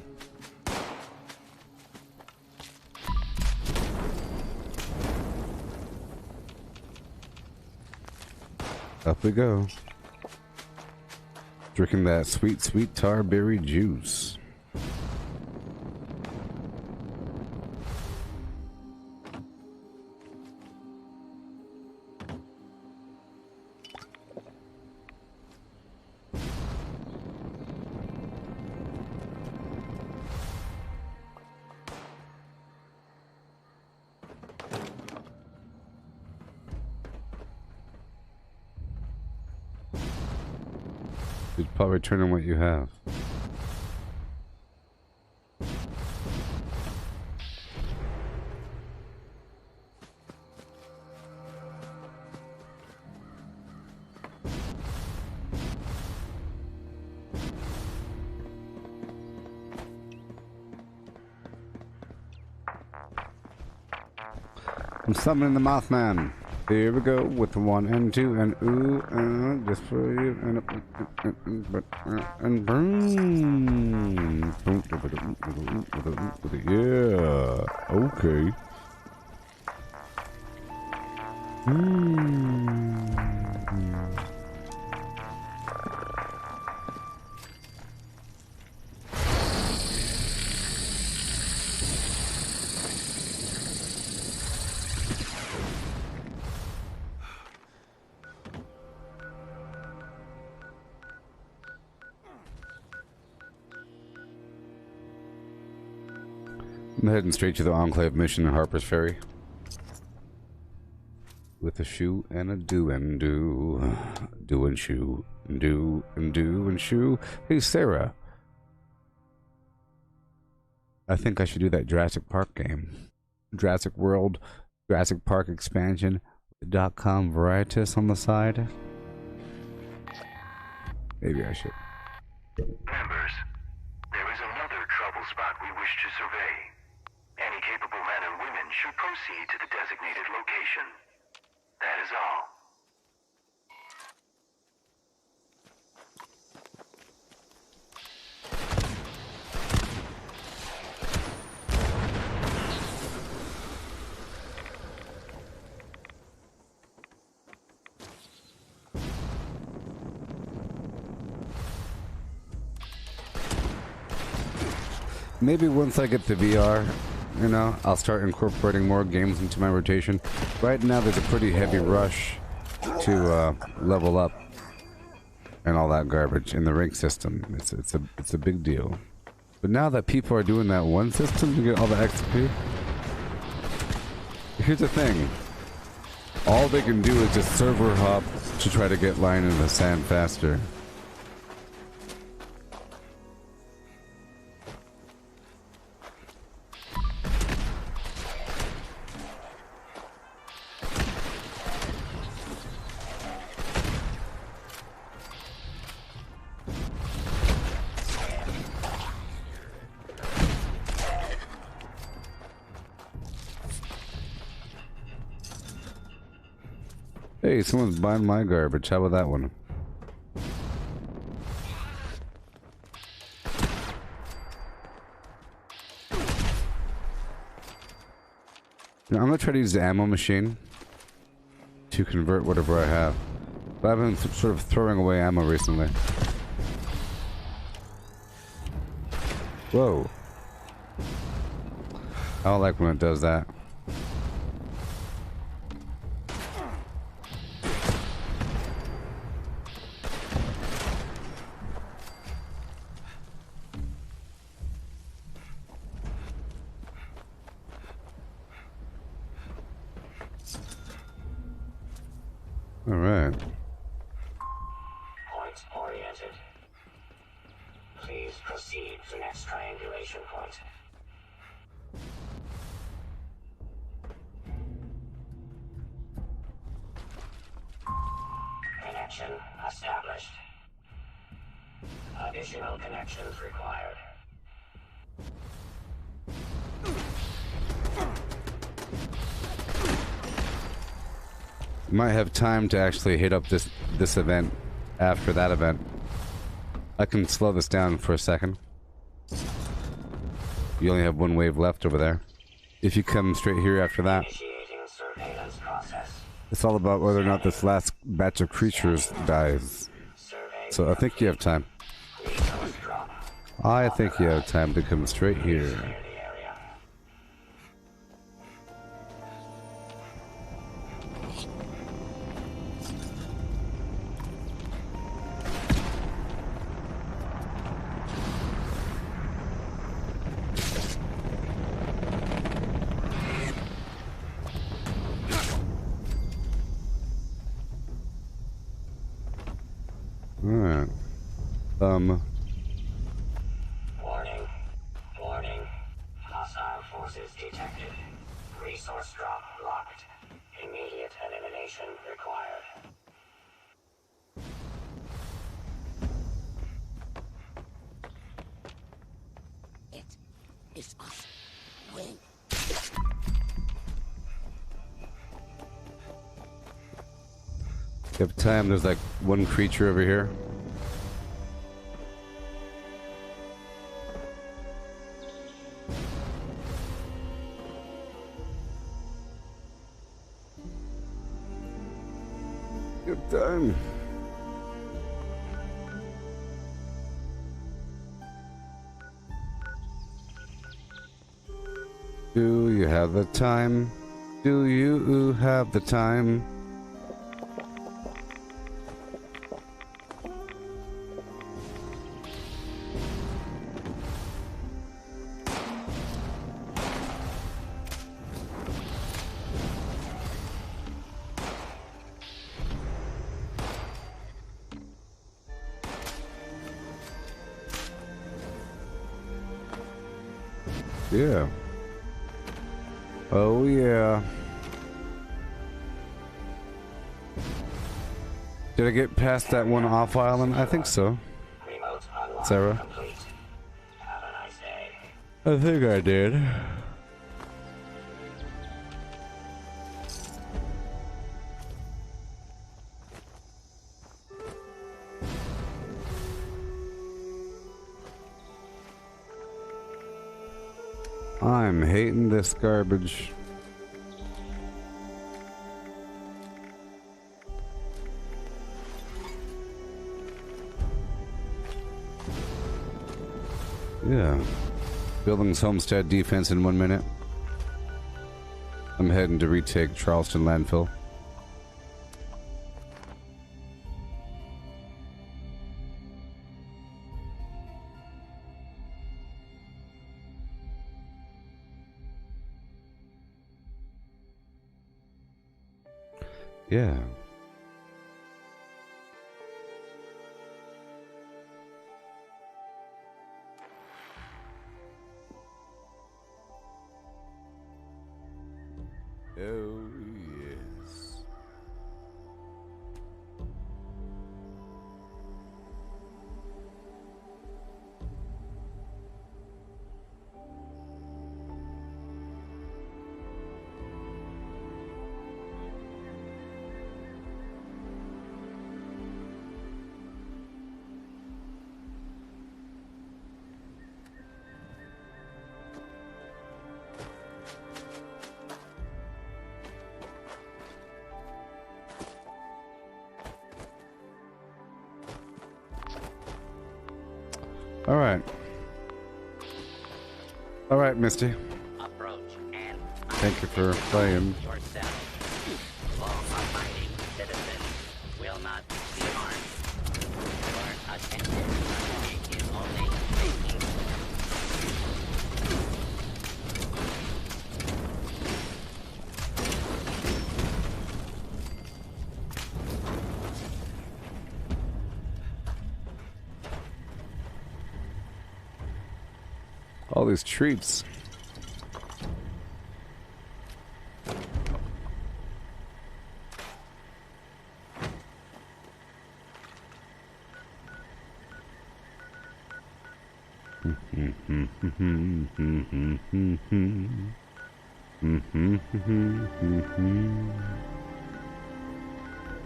B: Up we go. Drinking that sweet, sweet tarberry juice. Should probably turn on what you have. I'm summoning the Mothman. Here we go with the 1 and 2 and ooh, just for you and boom. Yeah, okay. I'm heading straight to the Enclave mission in Harper's Ferry. With a shoe and a do and do. Do and shoe. Do and do and shoe. Hey, Sarah. I think I should do that Jurassic Park game. Jurassic World, Jurassic Park expansion. .com Veritas on the side. Maybe I should.
E: Members, there is another trouble spot we wish to survey. Any capable men and women should proceed to the designated location. That is all.
B: Maybe once I get the VR, you know, I'll start incorporating more games into my rotation. Right now there's a pretty heavy rush to level up and all that garbage in the rank system. It's a big deal. But now that people are doing that one system to get all the XP, here's the thing. All they can do is just server hop to try to get line in the sand faster. Hey, someone's buying my garbage. How about that one? Now, I'm gonna try to use the ammo machine to convert whatever I have. But I've been sort of throwing away ammo recently. Whoa. I don't like when it does that. Alright.
D: Point oriented. Please proceed to next triangulation point. Connection established. Additional connections required.
B: Might have time to actually hit up this event after that event. I can slow this down for a second. You only have one wave left over there. If you come straight here after that, it's all about whether or not this last batch of creatures dies. So I think you have time. I think you have time to come straight here. Alright. from?
D: Warning. Warning. Hostile forces detected. Resource drop locked. Immediate elimination required.
N: It is us. Win.
B: If time, there's like one creature over here. Good time. Do you have the time? Do you have the time? Yeah. Oh, yeah. Did I get past that one off island? I think so. Sarah?
D: Have a nice day.
B: I think I did. I'm hating this garbage. Yeah. Building's homestead defense in 1 minute. I'm heading to retake Charleston landfill. Yeah. Oh, yes. All right. All right, Misty.
N: Approach and
B: Thank you for playing.
N: yourself. Law-abiding citizens will not be harmed. Your attention is only taking.
B: All these treats.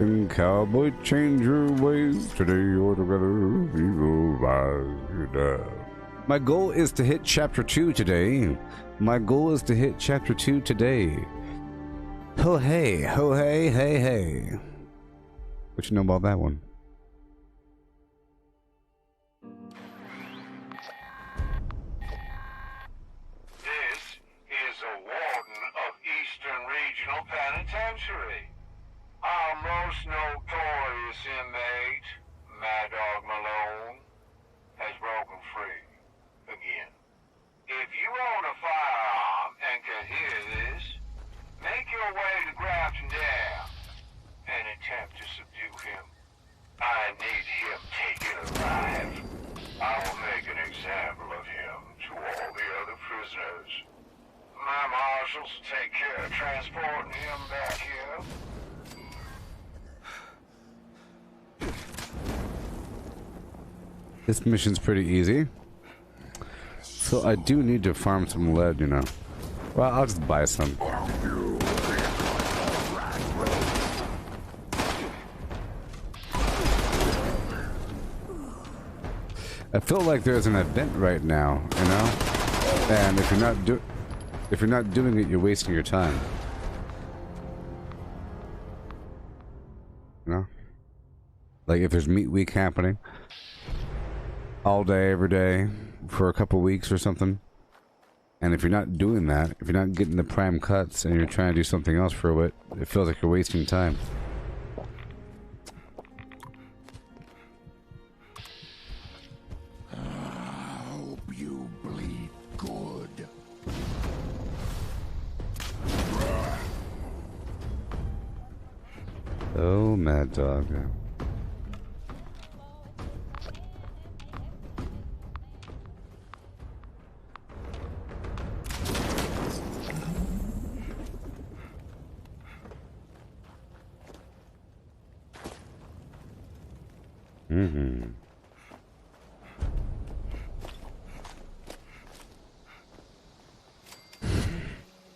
B: And cowboy, change your ways today or together we go by. My goal is to hit chapter 2 today. My goal is to hit chapter 2 today. Ho hey, hey, hey. What you know about that one?
E: This is a warden of Eastern Regional Penitentiary. Our most notorious inmate, Mad Dog Malone, has broken free again. If you own a firearm and can hear this, make your way to Grafton Dam and attempt to subdue him. I need him taken alive.
B: This mission's pretty easy. So I do need to farm some lead, you know. Well, I'll just buy some. I feel like there's an event right now, you know? And if you're not doing it, you're wasting your time. You know? Like if there's meat week happening all day, every day, for a couple weeks or something. And if you're not doing that, if you're not getting the prime cuts and you're trying to do something else for a bit, it feels like you're wasting time.
K: Hope you bleed good.
B: Oh, mad dog.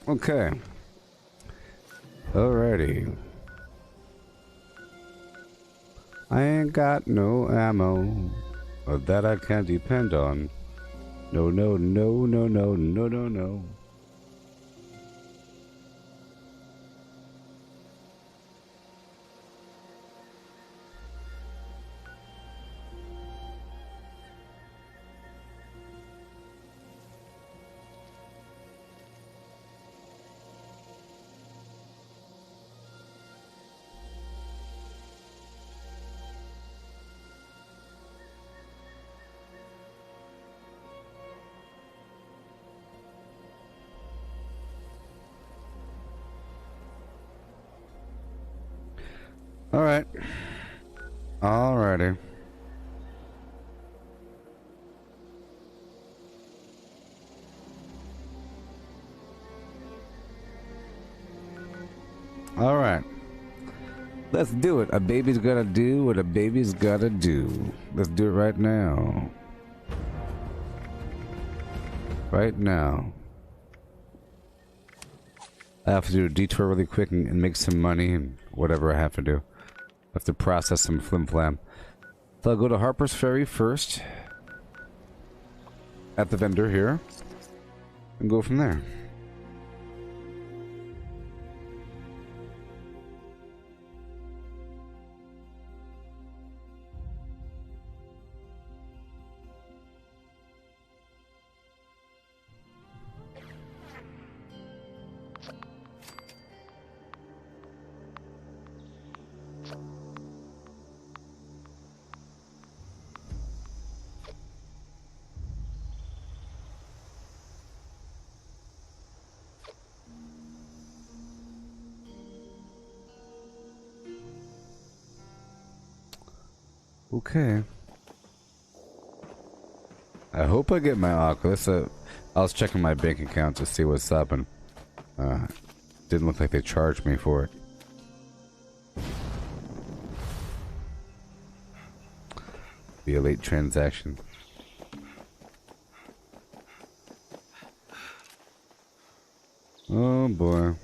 B: Okay. Alrighty. I ain't got no ammo that I can depend on. No, no, no, no, no, no, no, no. Alright. Alrighty. Alright. Let's do it. A baby's gotta do what a baby's gotta do. Let's do it right now. Right now. I have to do a detour really quick and make some money and whatever I have to do. I have to process some flim-flam. So I'll go to Harper's Ferry first. At the vendor here. And go from there. Okay. I hope I get my Oculus. I was checking my bank account to see what's up, and didn't look like they charged me for it. Be a late transaction. Oh boy.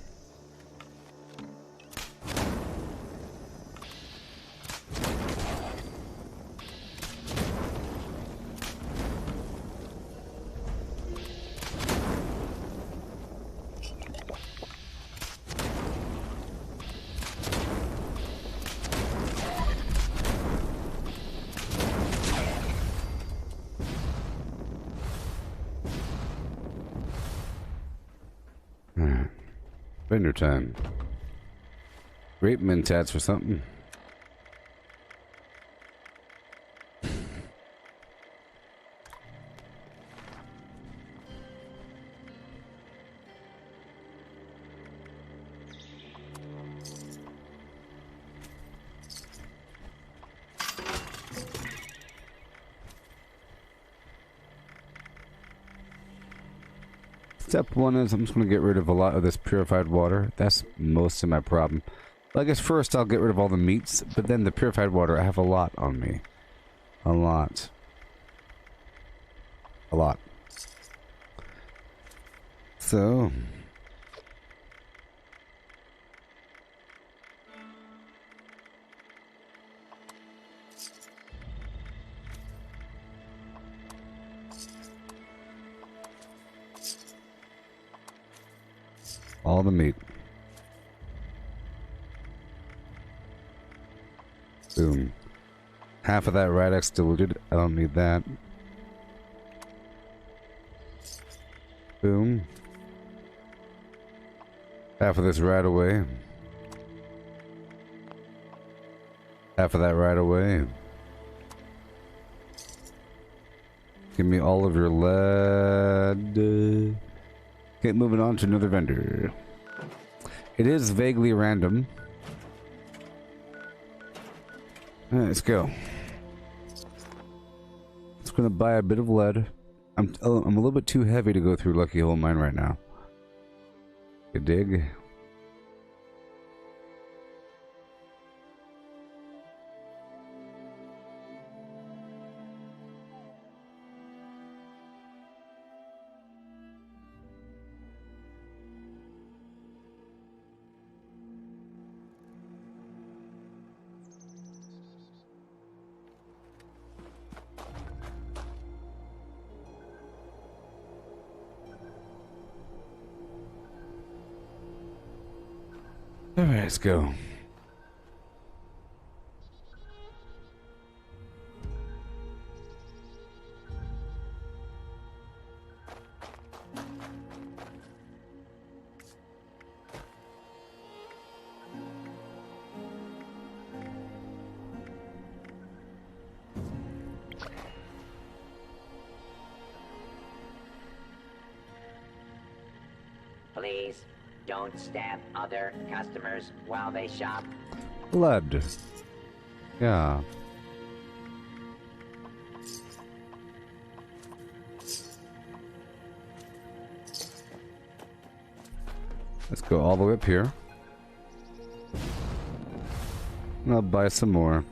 B: Vendor time. Grape mentats for something. Step one is I'm just going to get rid of a lot of this purified water. That's most of my problem. Well, I guess first I'll get rid of all the meats, but then the purified water, I have a lot on me. A lot. A lot. So... all the meat. Boom. Half of that Radix diluted. I don't need that. Boom. Half of this right away. Half of that right away. Give me all of your lead. Okay, moving on to another vendor. It is vaguely random. Alright, let's go. Just gonna buy a bit of lead. I'm a little bit too heavy to go through Lucky Hole Mine right now. You dig? Alright, let's go.
N: Please don't stab other customers while they shop.
B: Blood. Yeah. Let's go all the way up here. And I'll buy some more.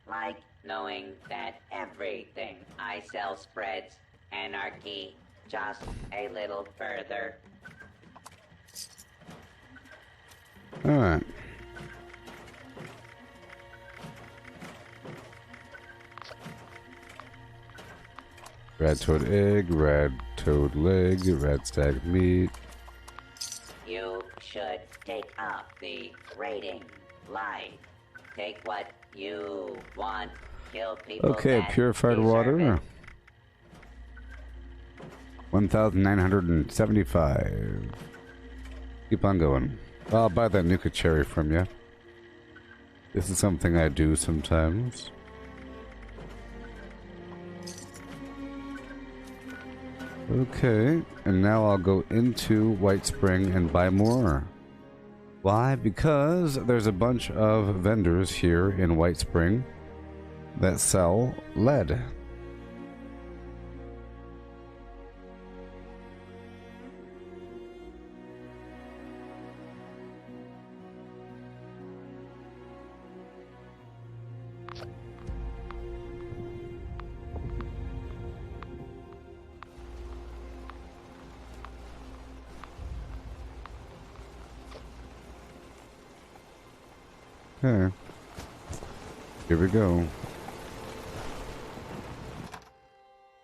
N: Like knowing that everything I sell spreads anarchy just a little further.
B: Alright. Red toad egg, red toad leg, red stag meat.
N: You should take up the rating life. Take what you want. Kill people.
B: Okay, purified water. 1,975. Keep on going. I'll buy that Nuka cherry from you. This is something I do sometimes. Okay, and now I'll go into White Spring and buy more. Why? Because there's a bunch of vendors here in White Spring that sell lead. Okay. Here we go.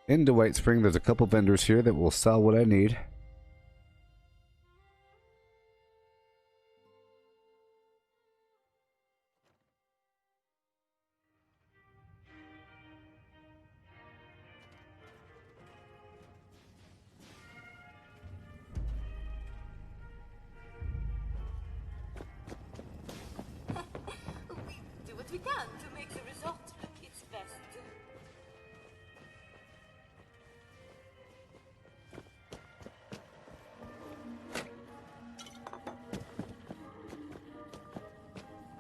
B: Into White Spring, there's a couple vendors here that will sell what I need.
O: We do what we can to make the result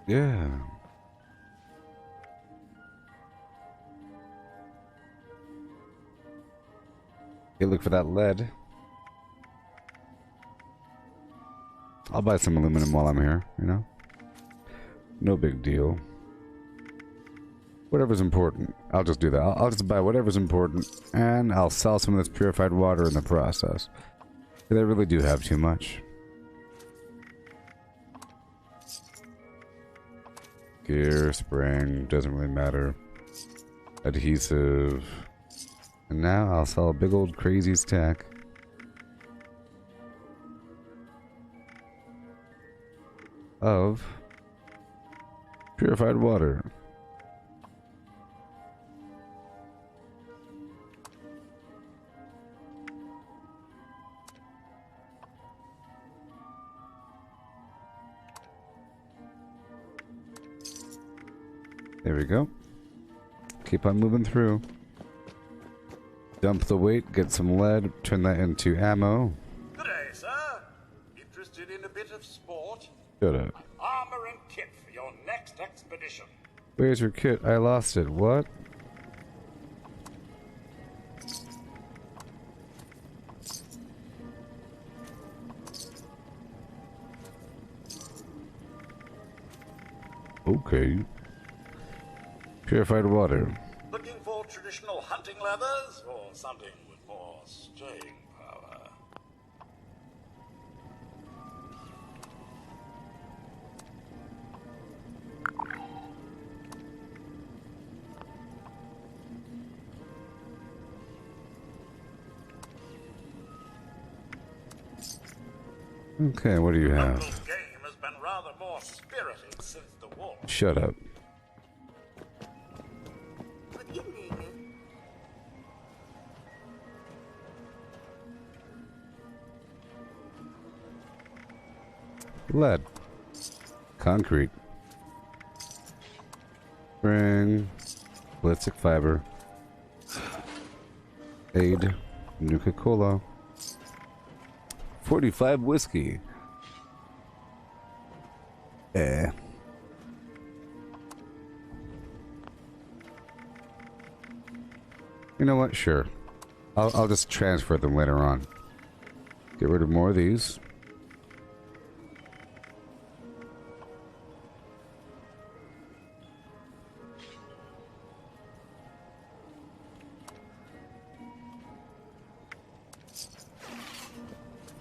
B: Yeah. Okay, look for that lead. I'll buy some aluminum while I'm here, you know? No big deal. Whatever's important. I'll just do that. I'll just buy whatever's important, and I'll sell some of this purified water in the process. They really do have too much. Gear, spring, doesn't really matter. Adhesive. And now I'll sell a big old crazy stack. Of purified water. There we go. Keep on moving through. Dump the weight, get some lead, turn that into ammo.
C: Good day, sir. Interested in a bit of sport?
B: Shut up.
C: Armor and kit for your next expedition.
B: Where's your kit? I lost it. What? Okay. Purified water.
C: Looking for traditional hunting leathers or something with more staying power?
B: Okay, what do you have?
C: This game has been rather more spirited since the war.
B: Shut up.
H: Good evening.
B: Lead. Concrete. Spring. Ballistic fiber. Aid. Nuka-Cola. 45 whiskey. You know what? Sure. I'll just transfer them later on. Get rid of more of these.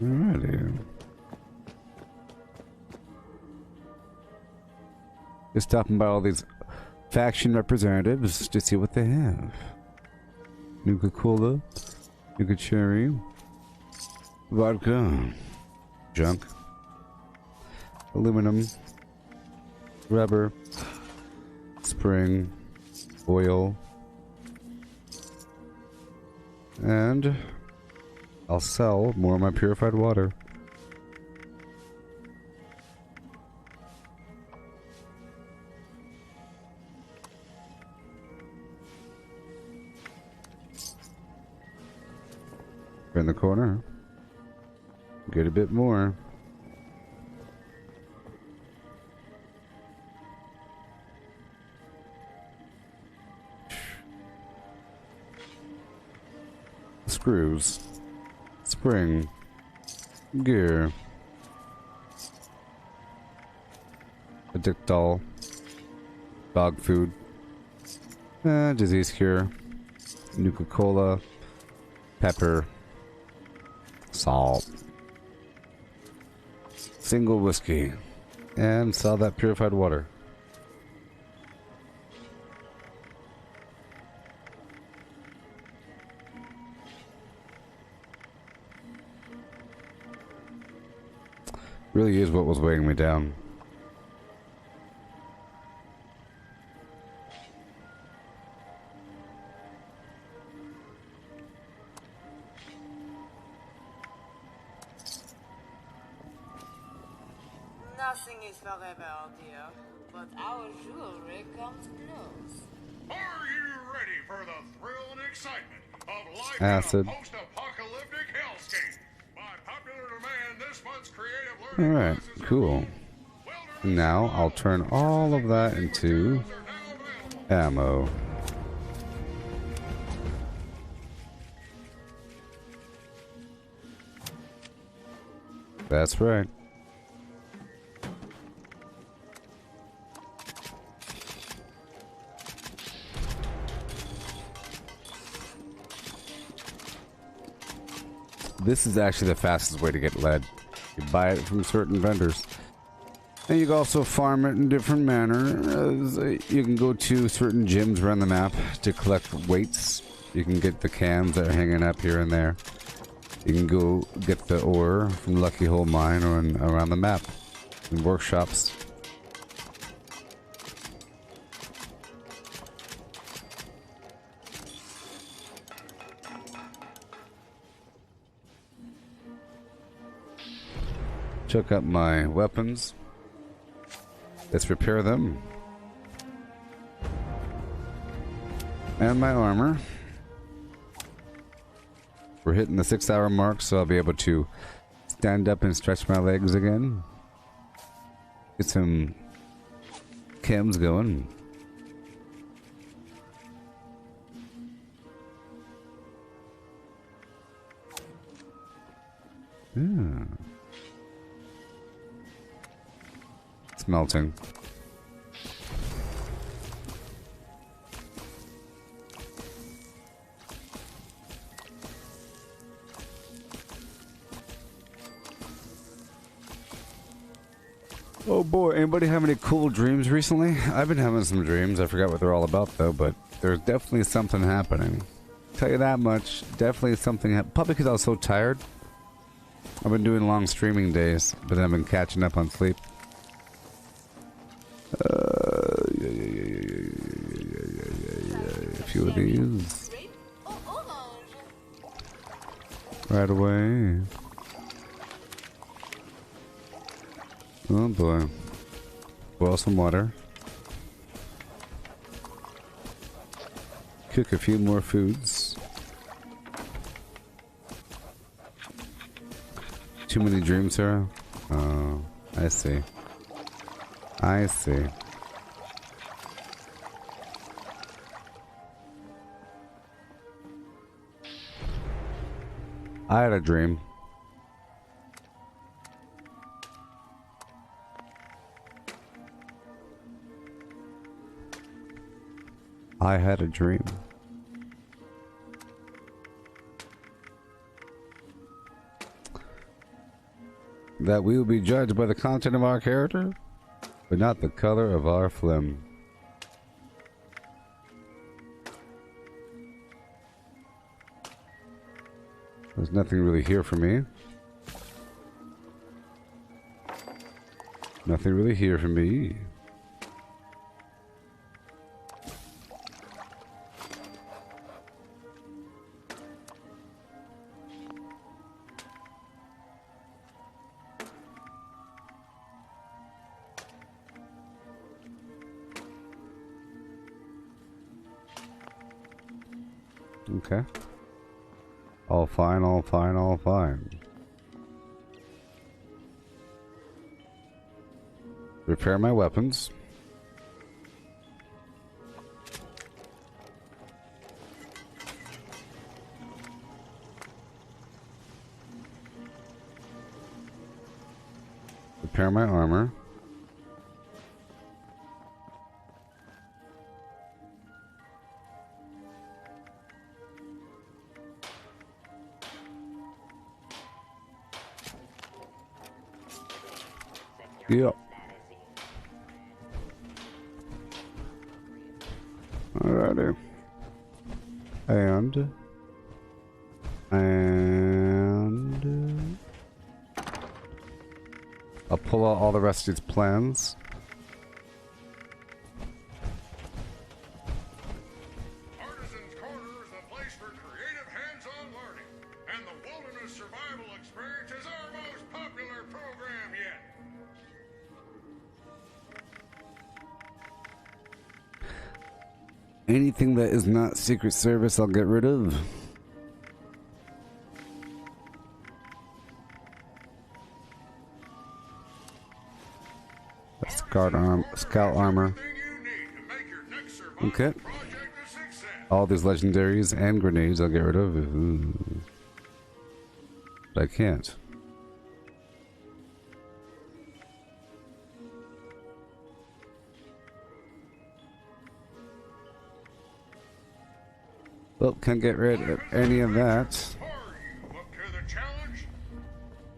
B: Alrighty. Just stopping by all these faction representatives to see what they have. Nuka-Cola, Nuka-Cherry, vodka, junk, aluminum, rubber, spring, oil, and I'll sell more of my purified water. In the corner. Get a bit more. Screws. Spring. Gear. A dick doll. Dog food. Disease cure. Nuka-Cola. Pepper. Salt. Single whiskey. And sell that purified water. Really is what was weighing me down.
O: Nothing is forever, dear, but our jewelry comes close.
E: Are you ready for the thrill and excitement of life
B: Acid.
E: in a post-apocalyptic hellscape? By popular demand, this month's creative learning
B: Alright, cool. Now I'll turn all of that into ammo. That's right. This is actually the fastest way to get lead. You buy it from certain vendors. And you can also farm it in different manners. You can go to certain gyms around the map to collect weights. You can get the cans that are hanging up here and there. You can go get the ore from Lucky Hole Mine or around the map in workshops. Check out my weapons. Let's repair them. And my armor. We're hitting the 6-hour mark, so I'll be able to stand up and stretch my legs again. Get some chems going. Yeah. It's melting. Oh boy, anybody have any cool dreams recently? I've been having some dreams. I forgot what they're all about though, but there's definitely something happening. Tell you that much. Definitely something. Probably because I was so tired. I've been doing long streaming days, but I've been catching up on sleep. A few of these. Right away. Oh boy. Boil some water. Cook a few more foods. Too many dreams, Sarah? Oh, I see. I see. I had a dream. I had a dream. That we will be judged by the content of our character, but not the color of our phlegm. There's nothing really here for me. Nothing really here for me. Okay. All fine, all fine, all fine. Repair my weapons. Repair my armor. Yep. Alrighty. And I'll pull out all the rest of these plans.
P: Artisan's Corner is a place for creative hands-on learning, and the Wilderness Survival Experience is our most popular program yet.
B: Anything that is not Secret Service, I'll get rid of. Let's scout armor. Okay. All these legendaries and grenades I'll get rid of. Ooh. But I can't. Well, can't get rid of any of that.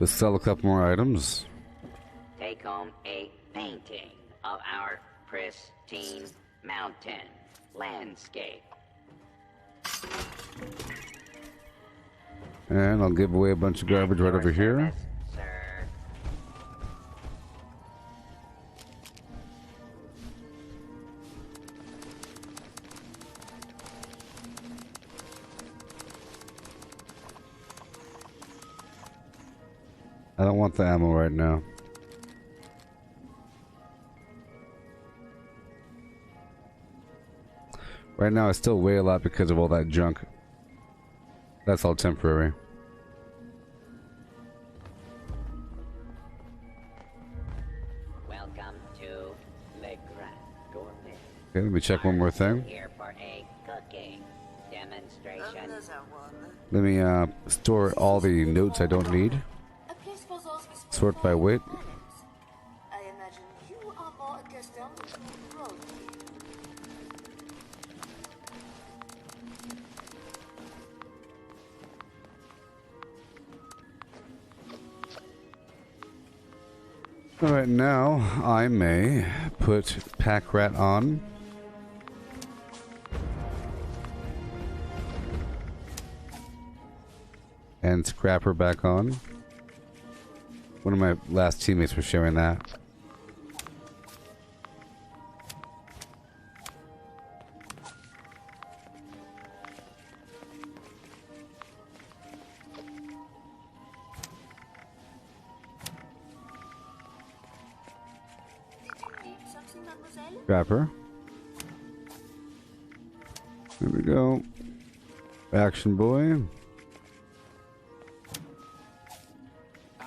B: Let's sell a couple more items.
N: Take home a painting of our pristine mountain landscape.
B: And I'll give away a bunch of garbage right over here. I don't want the ammo right now. Right now I still weigh a lot because of all that junk. That's all temporary.
N: Welcome to Le Grand Gourmet.
B: Okay, let me check one more thing.
N: Here for a cooking demonstration.
B: Let me store all the notes I don't need. Sort by weight.
O: I imagine you are more accustomed to rolling.
B: Alright, now I may put Pack Rat on. And Scrapper back on. One of my last teammates was sharing that. Scrapper. There we go. Action boy.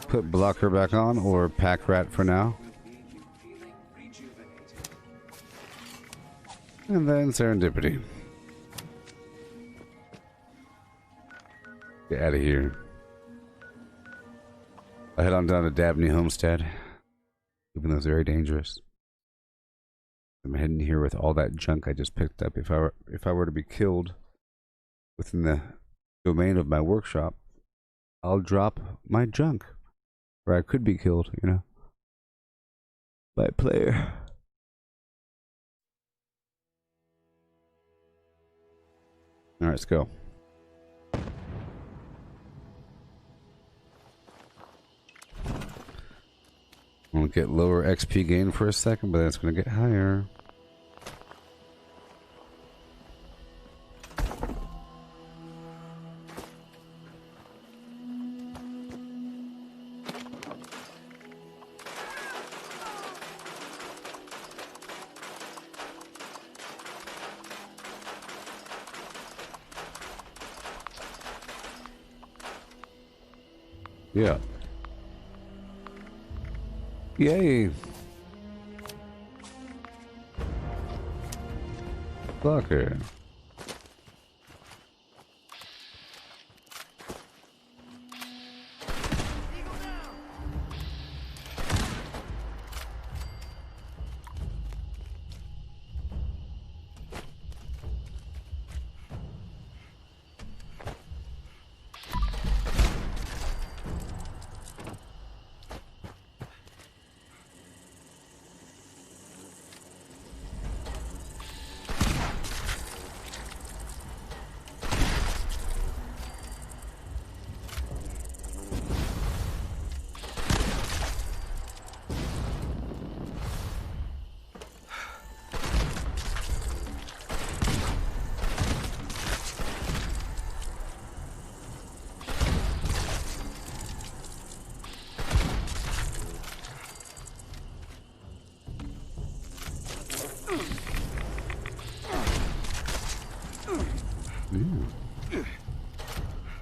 B: Put Blocker back on, or Pack Rat for now. And then Serendipity. Get out of here. I head on down to Dabney Homestead, even though it's very dangerous. I'm heading here with all that junk I just picked up. If I were to be killed within the domain of my workshop, I'll drop my junk. Or I could be killed, you know, by a player. Alright, let's go. I'm gonna get lower XP gain for a second, but then it's gonna get higher. Yeah. Yay. Blocker.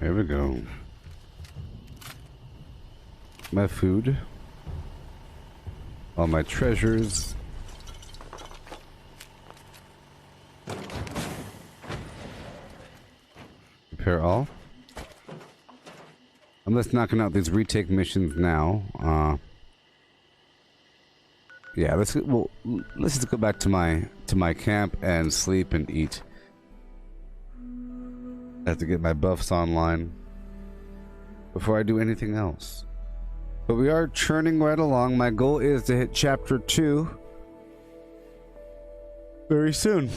B: There we go. My food. All my treasures repair all. I'm just knocking out these retake missions now. Yeah, let's just go back to my camp and sleep and eat. I have to get my buffs online before I do anything else. But we are churning right along. My goal is to hit chapter 2 very soon.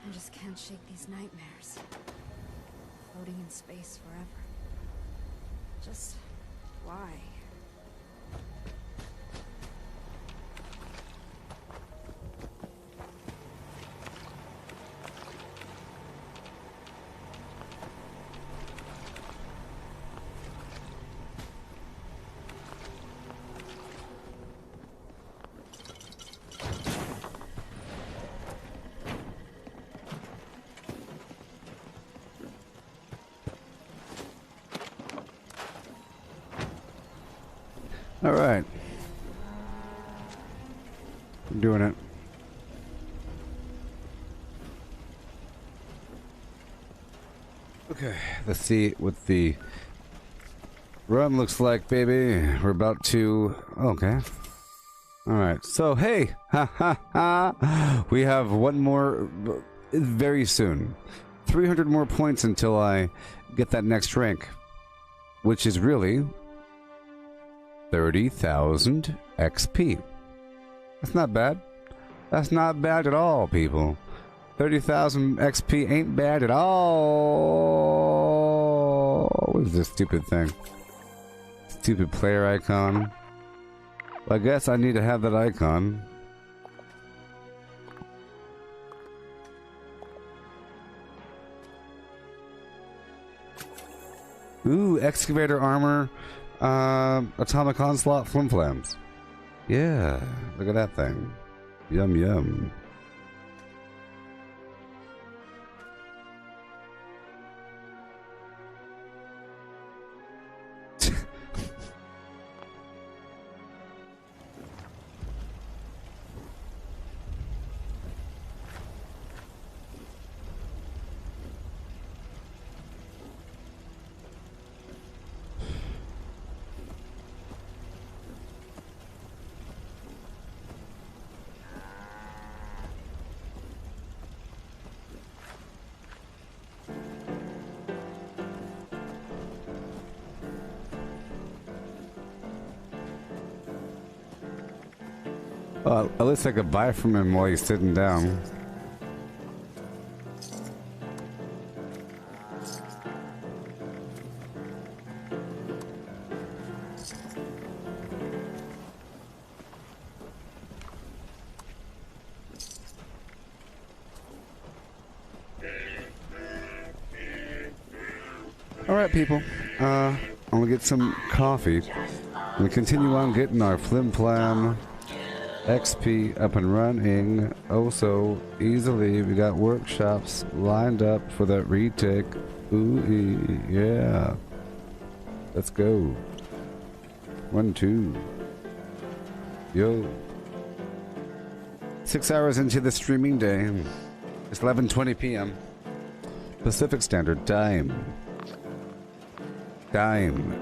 H: I just can't shake these nightmares. Floating in space forever. Just why?
B: All right. I'm doing it. Okay, let's see what the run looks like, baby. We're about to... Okay. Alright, so hey! Ha ha ha! We have one more very soon. 300 more points until I get that next rank. Which is really 30,000 XP. That's not bad. That's not bad at all, people. 30,000 XP ain't bad at all. What is this stupid thing? Stupid player icon. Well, I guess I need to have that icon. Ooh, excavator armor, atomic onslaught, flimflams. Yeah, look at that thing. Yum yum. At least I could buy from him while he's sitting down. Alright, people. I'm gonna get some coffee. I'm gonna continue on getting our flim-flam XP up and running oh so easily. We got workshops lined up for that retake. Ooh, yeah. Let's go. 1, 2. Yo. 6 hours into the streaming day. It's 11:20 p.m. Pacific Standard Time. Time.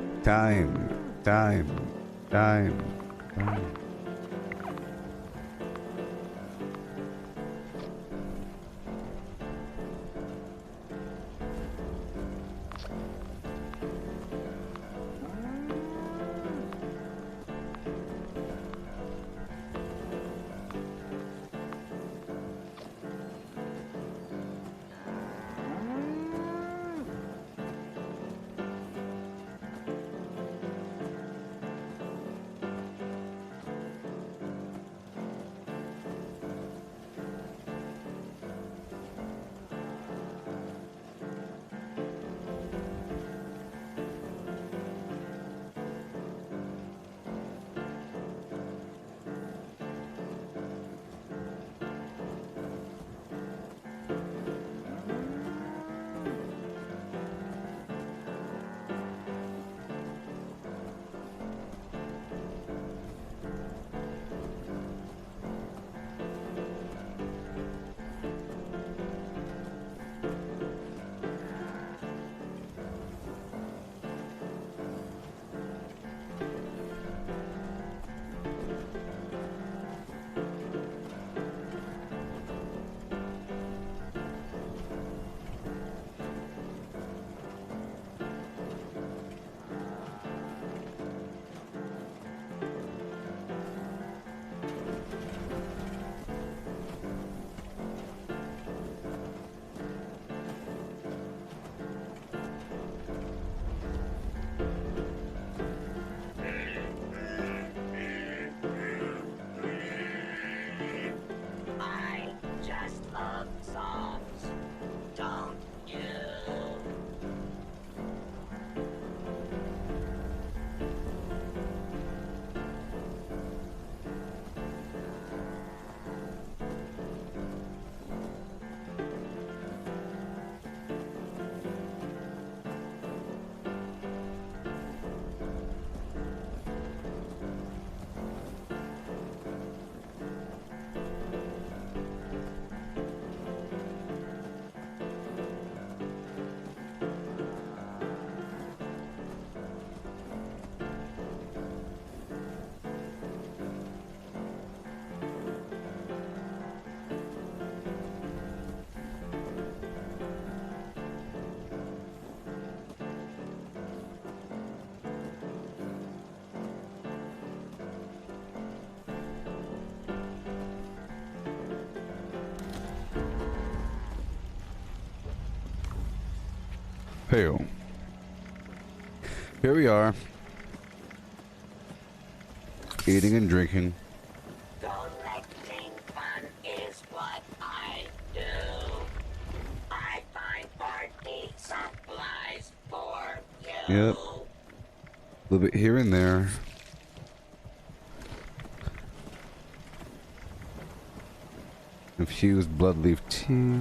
B: Hey-o. Here we are. Eating and drinking.
D: Collecting fun is what I do. I find party supplies for you.
B: Yep. A little bit here and there. Infused blood leaf tea.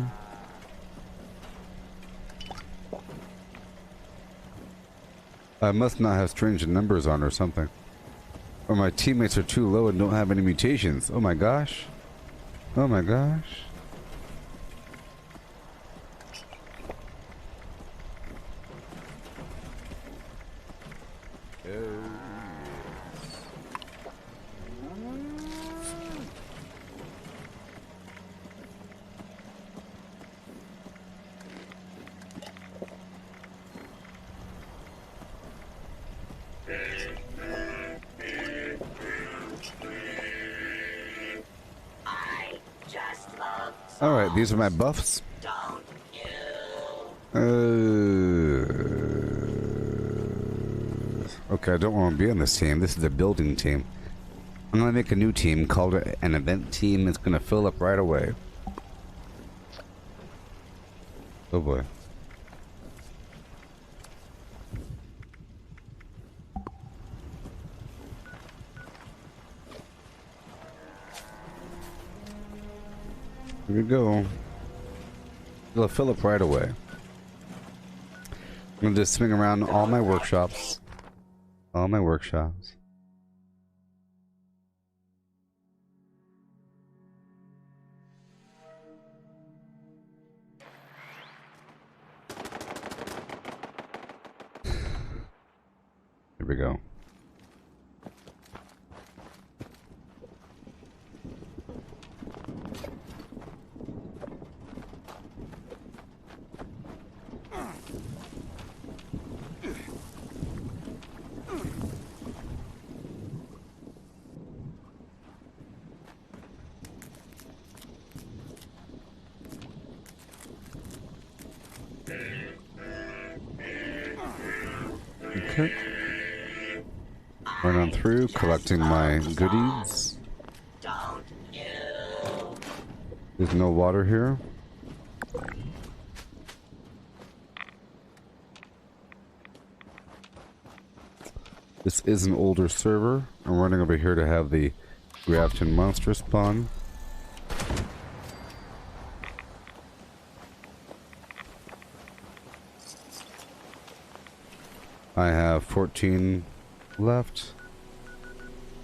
B: I must not have strange numbers on or something. Or my teammates are too low and don't have any mutations. Oh my gosh. Oh my gosh. Alright, these are my buffs. Okay, I don't want to be on this team. This is a building team. I'm going to make a new team called an event team. It's going to fill up right away. Oh boy. Here we go. It'll fill up right away. I'm gonna just swing around all my workshops. All my workshops. Here we go. Okay. Run on through, collecting my goodies. There's no water here. This is an older server. I'm running over here to have the Grafton monster spawn. I have 14 left.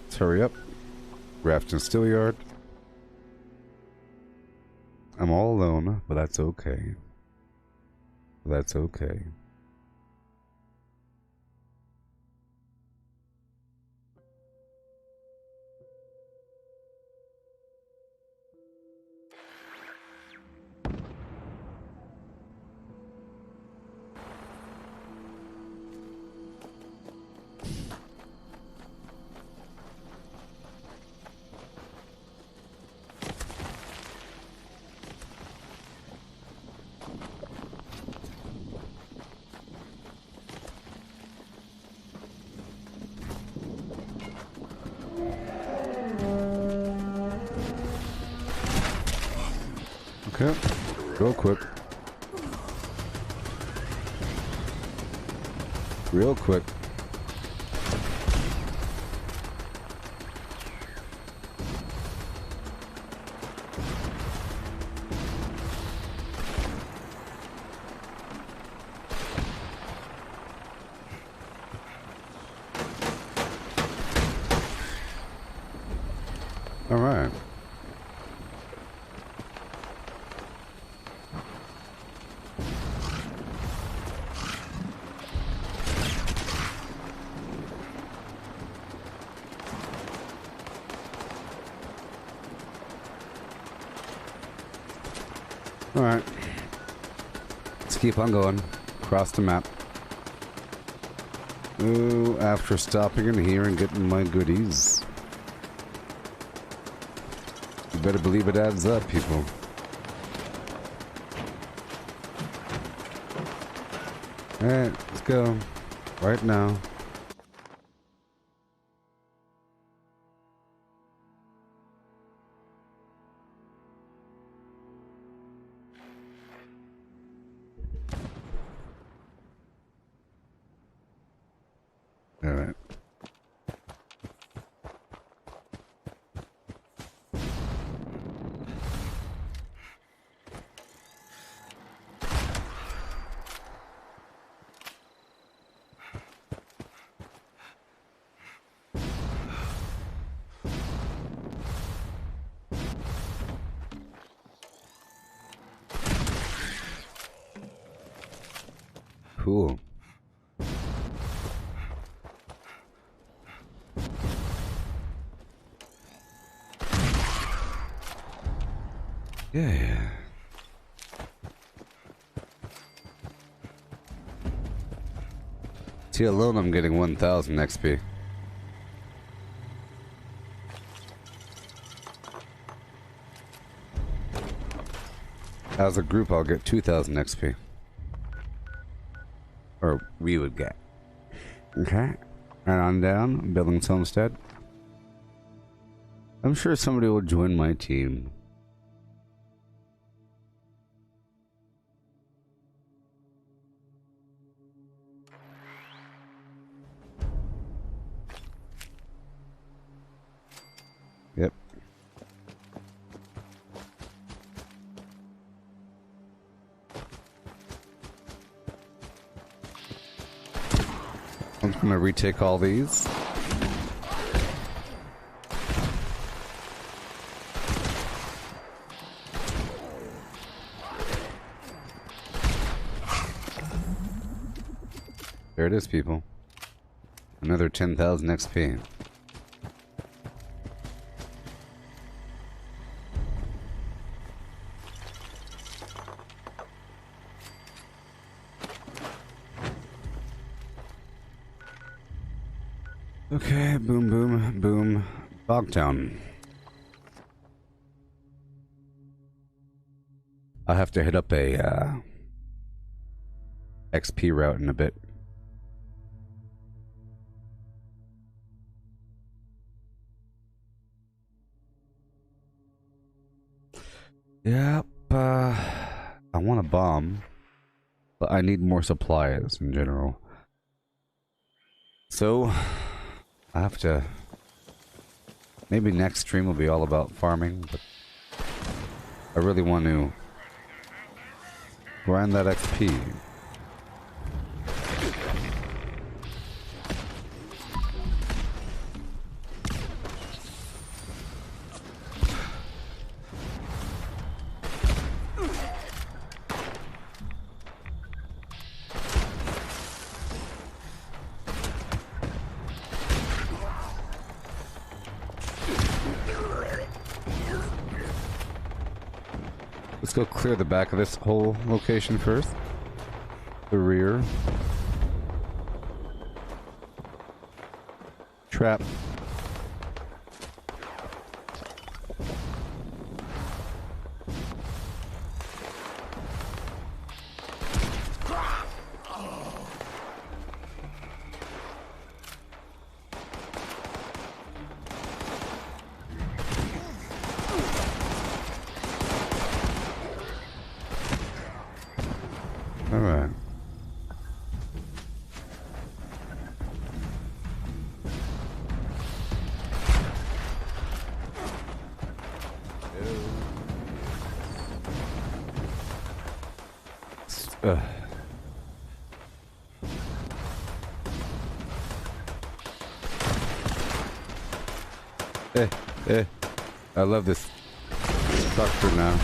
B: Let's hurry up. Grafton Steelyard. I'm all alone, but that's okay. That's okay. Okay, real quick. Real quick. All right. Alright. Let's keep on going. Across the map. Ooh, after stopping in here and getting my goodies. You better believe it adds up, people. Alright, let's go. Right now. Alright. Cool. Yeah. See, alone I'm getting 1000 XP. As a group, I'll get 2000 XP. Or we would get. Okay. And on down, Billings Homestead. I'm sure somebody will join my team. Yep. I'm just gonna retake all these. There it is, people. Another 10,000 XP. Okay, boom, boom, boom. Bogtown. I'll have to hit up a XP route in a bit. Yep, I want a bomb, but I need more supplies in general. So, I have to... Maybe next stream will be all about farming, but I really want to grind that XP. Let's go clear the back of this whole location first. The rear. Trap. Alright. I love this structure now.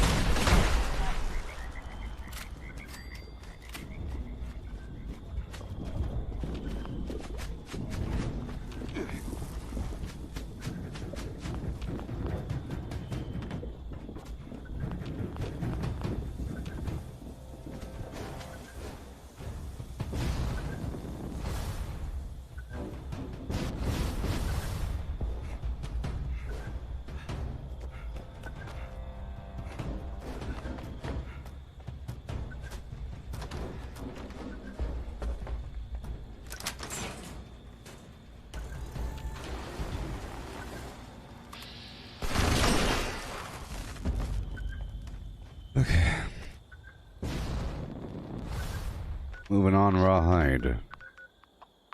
B: Moving on, Rawhide.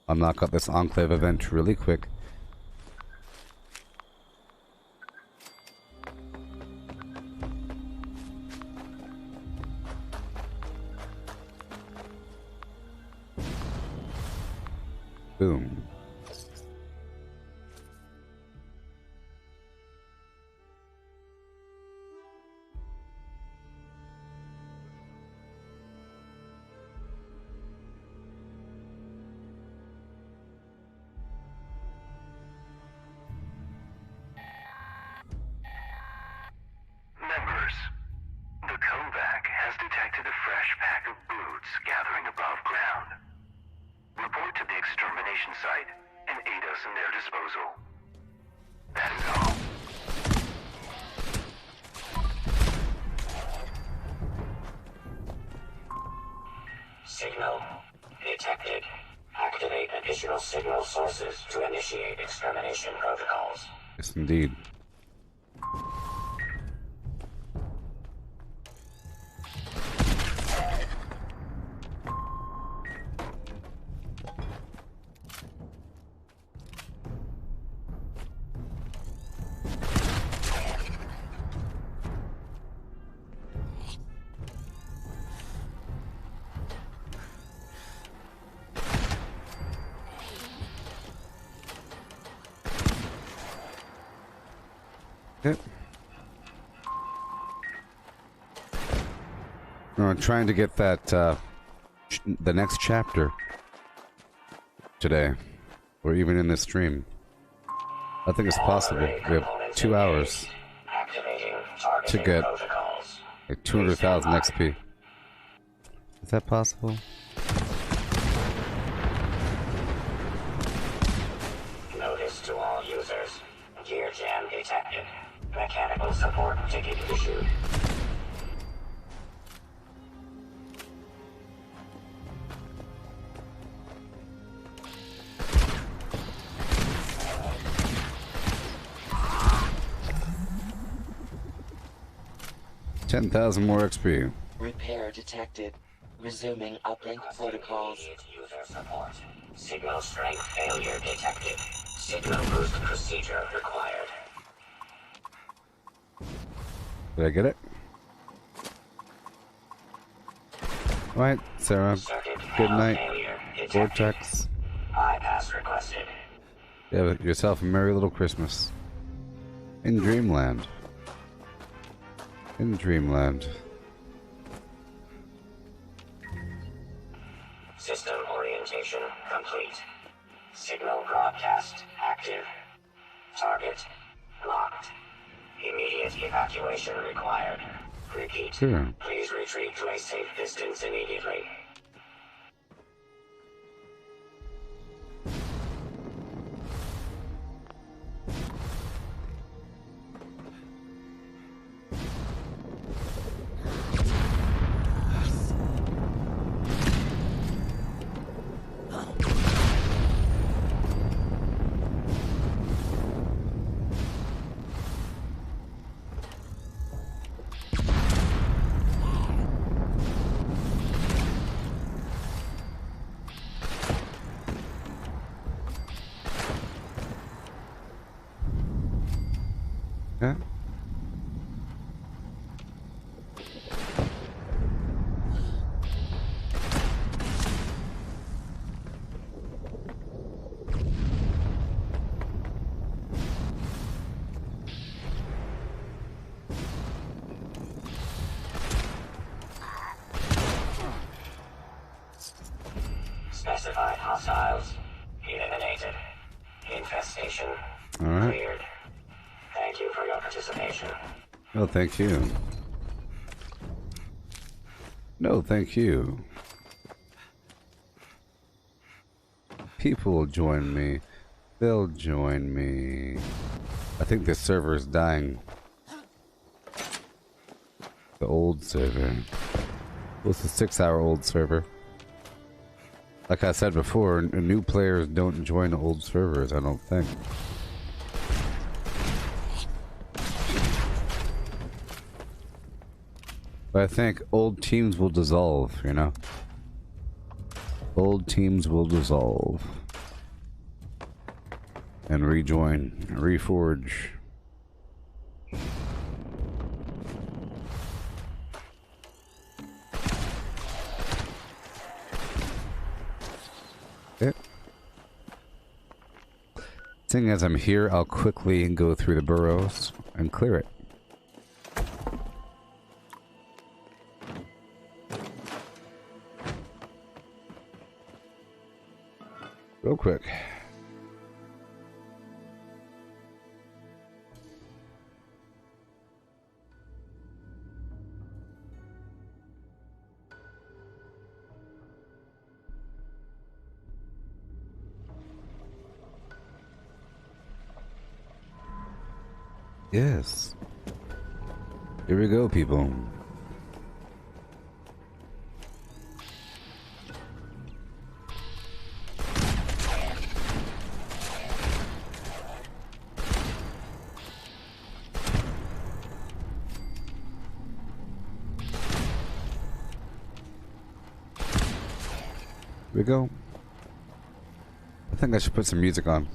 B: I'll knock out this Enclave event really quick. Boom.
Q: Members, the Kovac has detected a fresh pack of brutes gathering above ground. Report to the extermination site and aid us in their disposal. That is all.
D: Signal detected. Activate additional signal sources to initiate extermination protocols.
B: Yes, indeed. Okay. I'm trying to get that, the next chapter today, or even in this stream. I think it's possible. We have 2 hours to get like 200,000 XP. Is that possible?
D: Notice to all users. Gear jam detected. Mechanical support ticket issued.
B: $10,000 more XP.
F: Repair detected. Resuming uplink protocols.
D: User support. Signal strength failure detected. Signal boost procedure required.
B: Did I get it? Alright, Sarah. Good night. Vortex.
D: Bypass requested.
B: Have yourself a merry little Christmas. In Dreamland. In Dreamland.
D: System orientation complete. Signal broadcast active. Target locked. Immediate evacuation required. Repeat.
B: Sure.
D: Please retreat to a safe distance immediately.
B: Yeah.
D: Specified hostiles eliminated. Infestation
B: Alright.
D: cleared. Thank you for your participation.
B: No, thank you. No, thank you. People will join me. They'll join me. I think this server is dying. The old server. What's the 6-hour-old server? Like I said before, new players don't join old servers, I don't think. But I think old teams will dissolve, you know? Old teams will dissolve and rejoin, reforge. Okay. Seeing as I'm here, I'll quickly go through the burrows and clear it. Real quick. Yes. Here we go, people. Here we go. I think I should put some music on.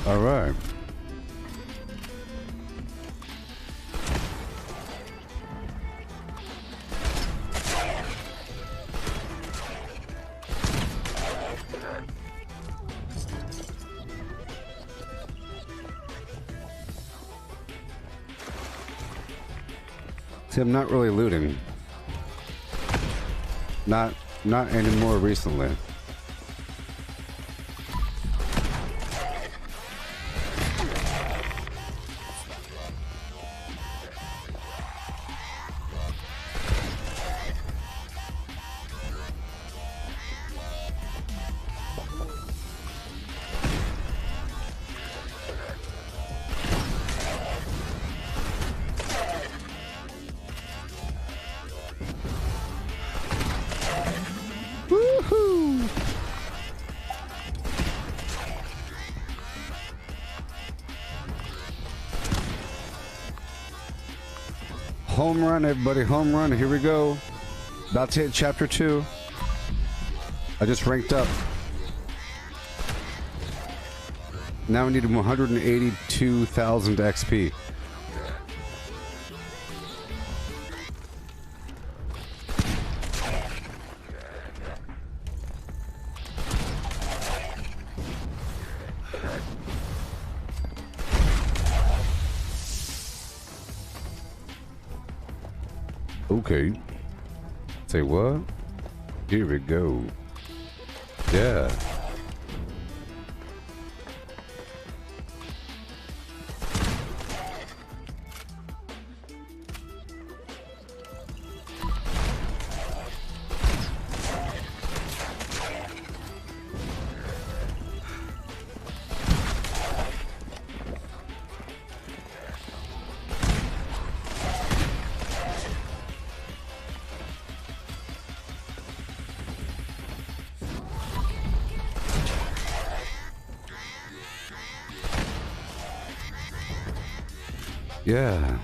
B: All right. See, I'm not really looting. Not anymore recently. Home run, everybody, home run. Here we go. About to hit chapter 2. I just ranked up. Now we need 182,000 XP. Okay. Say what? Here we go. Yeah. Yeah.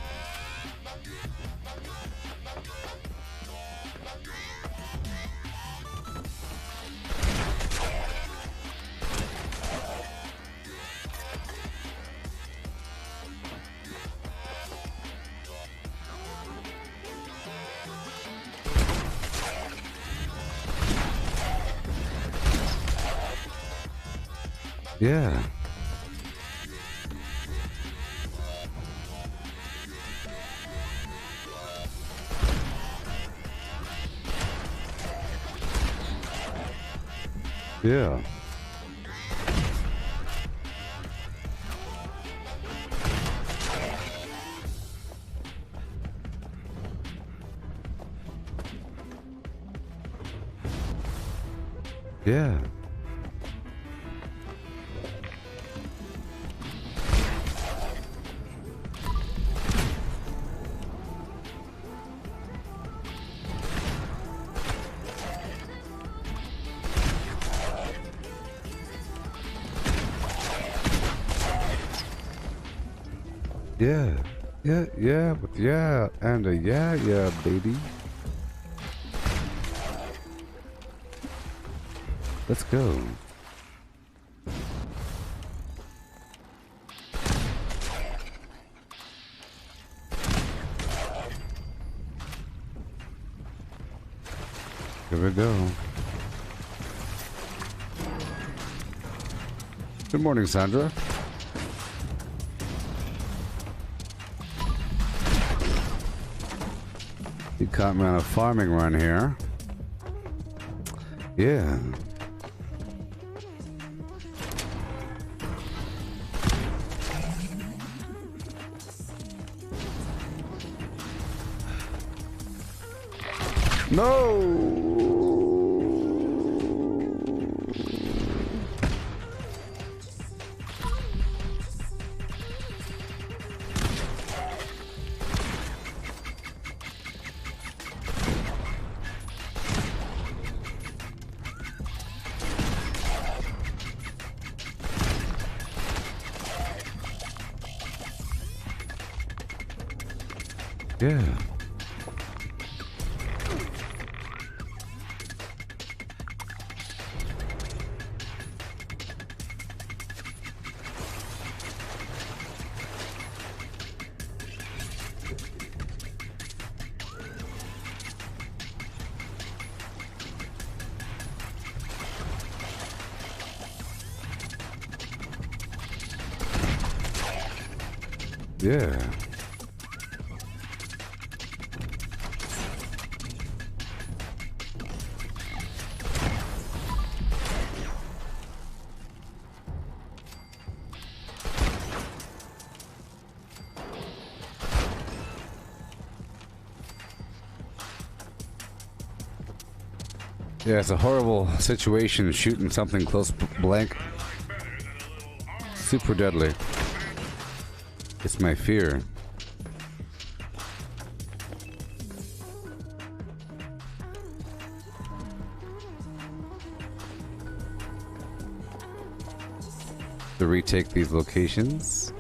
B: Yeah. Yeah. Yeah. Yeah, yeah, with yeah, and a yeah, baby. Let's go. Here we go. Good morning, Sandra. You caught me on a farming run here. Yeah. No! Yeah. Yeah. Yeah, it's a horrible situation shooting something close blank. Super deadly. It's my fear. To retake these locations.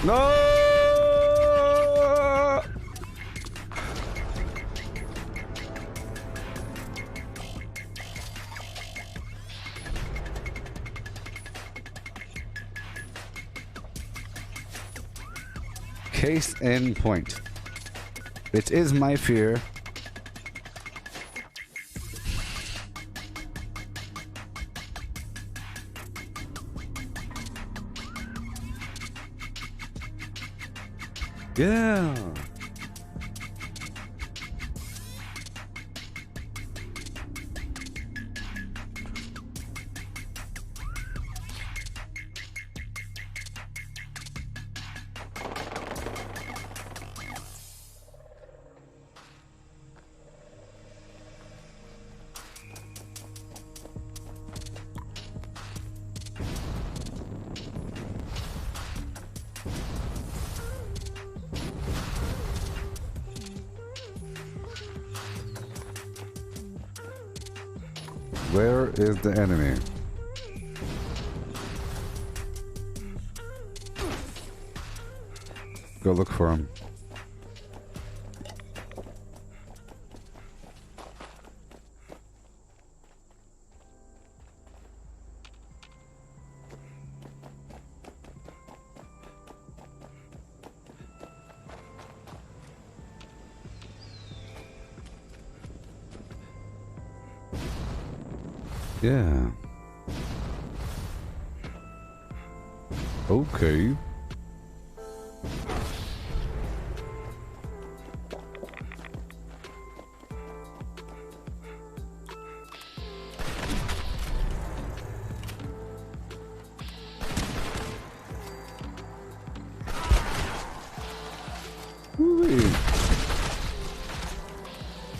B: No! Case in point. It is my fear. Yeah. Where is the enemy? Go look for him. Yeah. Okay.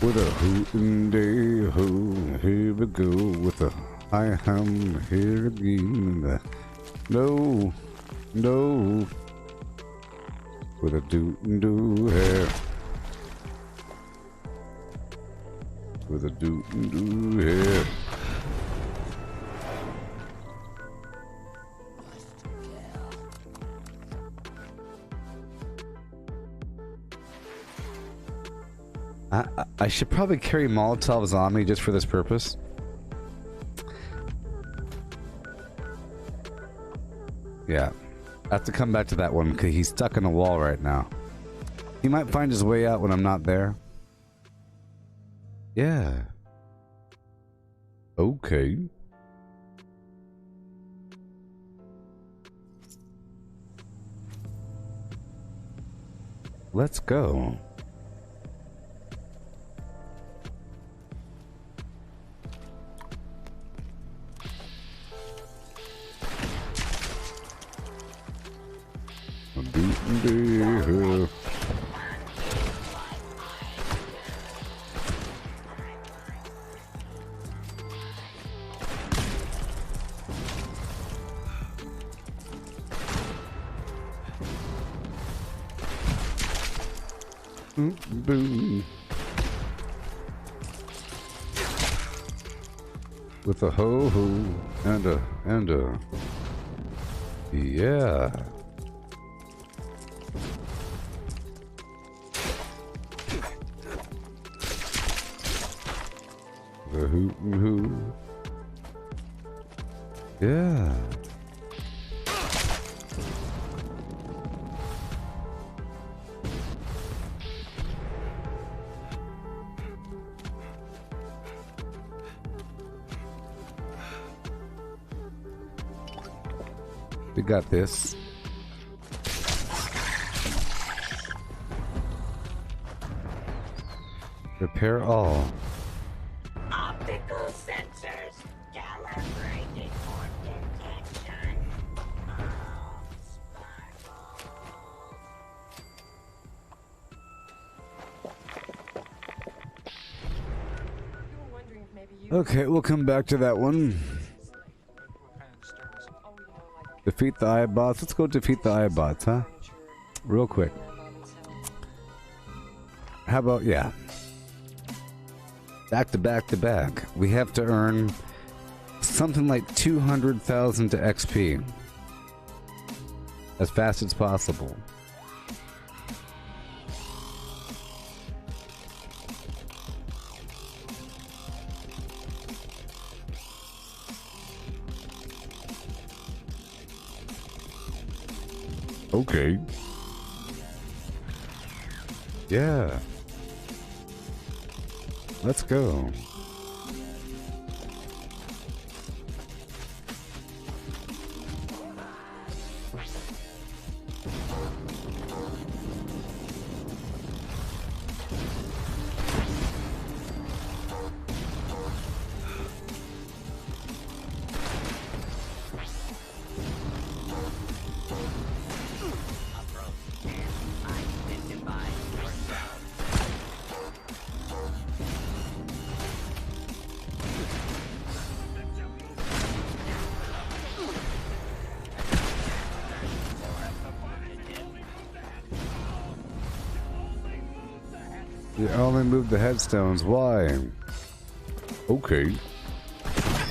B: With a hootin' day ho, here we go with a I am here again. No. No. With a do hair. With a do hair. I should probably carry Molotovs on me just for this purpose. Yeah. I have to come back to that one because he's stuck in a wall right now. He might find his way out when I'm not there. Yeah. Okay. Let's go. Boom. With a ho-ho and a yeah. The hoot and hoo. Yeah. We got this. Repair all.
D: Optical sensors calibrated for detection of sparkles.
B: Okay, we'll come back to that one. Defeat the iBots. Let's go defeat the iBots, huh? Real quick. How about, yeah. Back to back to back. We have to earn something like 200,000 to XP. As fast as possible. Okay. Yeah. Let's go. You only moved the headstones. Why? Okay.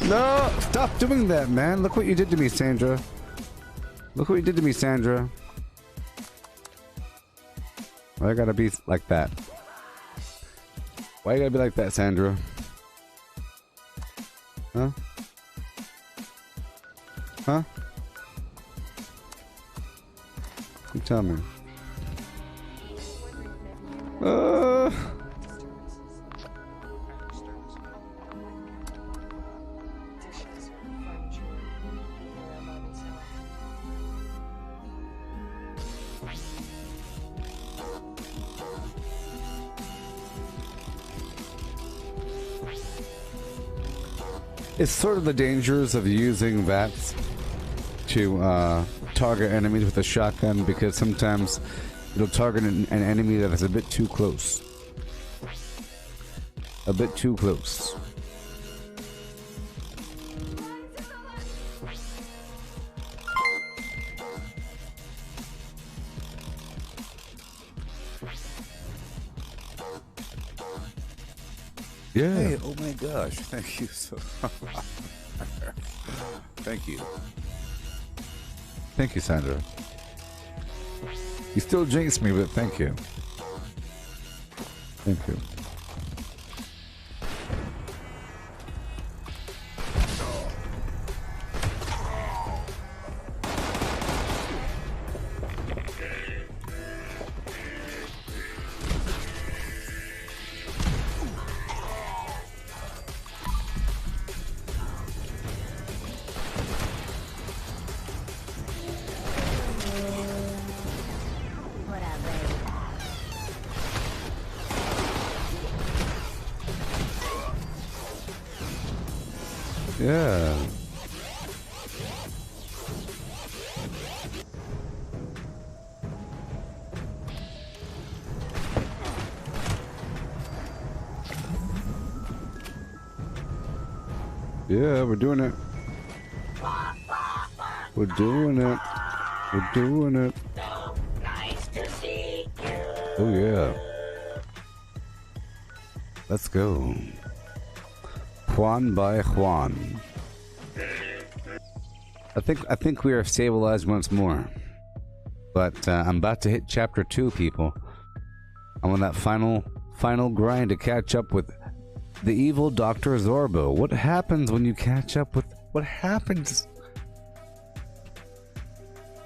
B: No! Stop doing that, man! Look what you did to me, Sandra. Look what you did to me, Sandra. Why I gotta be like that? Why you gotta be like that, Sandra? Huh? Huh? You tell me. It's sort of the dangers of using VATS to target enemies with a shotgun, because sometimes it'll target an enemy that is a bit too close. A bit too close. Yeah.
A: Hey, oh my gosh. Thank you so Thank you.
B: Thank you, Sandra.
A: You still jinxed me, but thank you.
B: Thank you. Yeah. Yeah, we're doing it. We're doing it. We're doing it.
D: Nice to see you.
B: Oh yeah. Let's go. Juan by Juan. I think we are stabilized once more. But I'm about to hit chapter 2, people. I'm on that final grind to catch up with the evil Dr. Zorbo. What happens when you catch up with... What happens?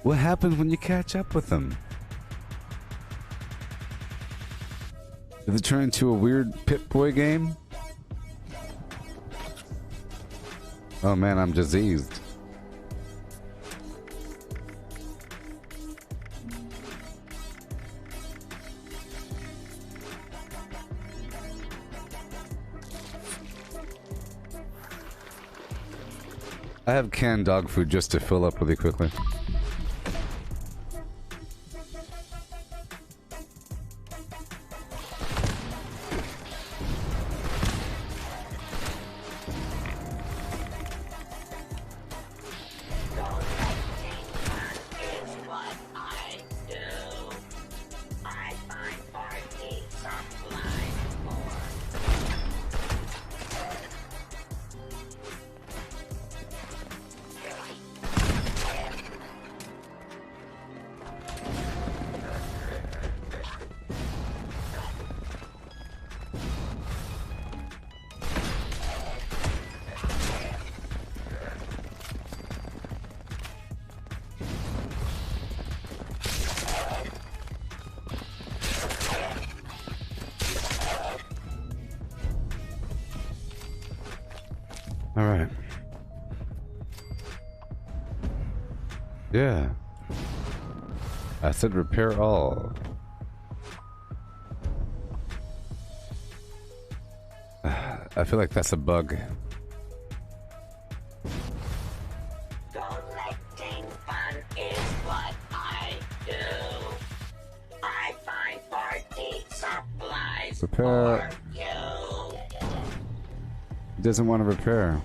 B: What happens when you catch up with them? Does it turn into a weird Pip-Boy game? Oh man, I'm diseased. I have canned dog food just to fill up really quickly. Alright. Yeah. I said repair all. I feel like that's a bug.
D: Collecting fun is what I do. I find party supplies
B: Repair.
D: for you.
B: He doesn't want to repair.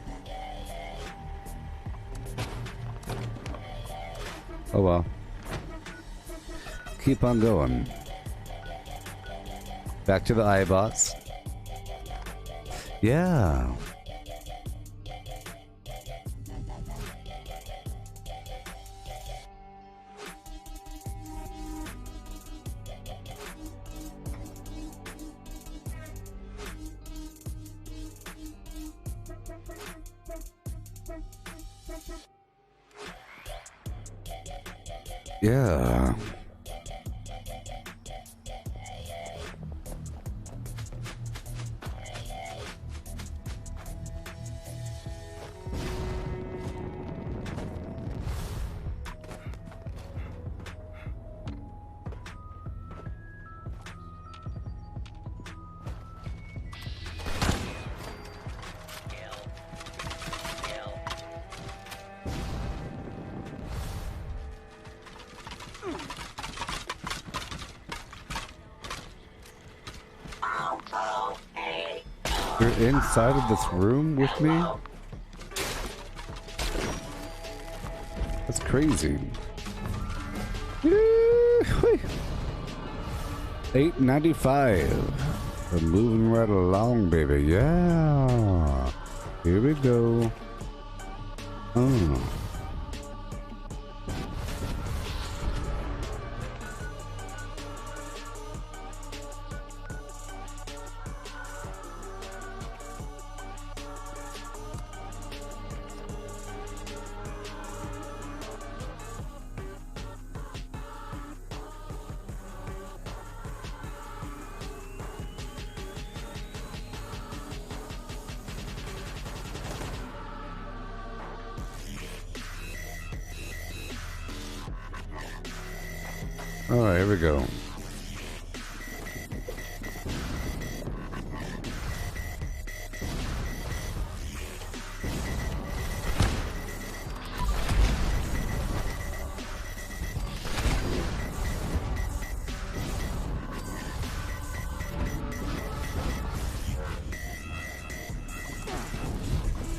B: Oh well. Keep on going. Back to the iBots. Yeah. Yeah. You're inside of this room with me? That's crazy. $8.95. We're moving right along, baby. Yeah. Here we go. Oh. All right, here we go.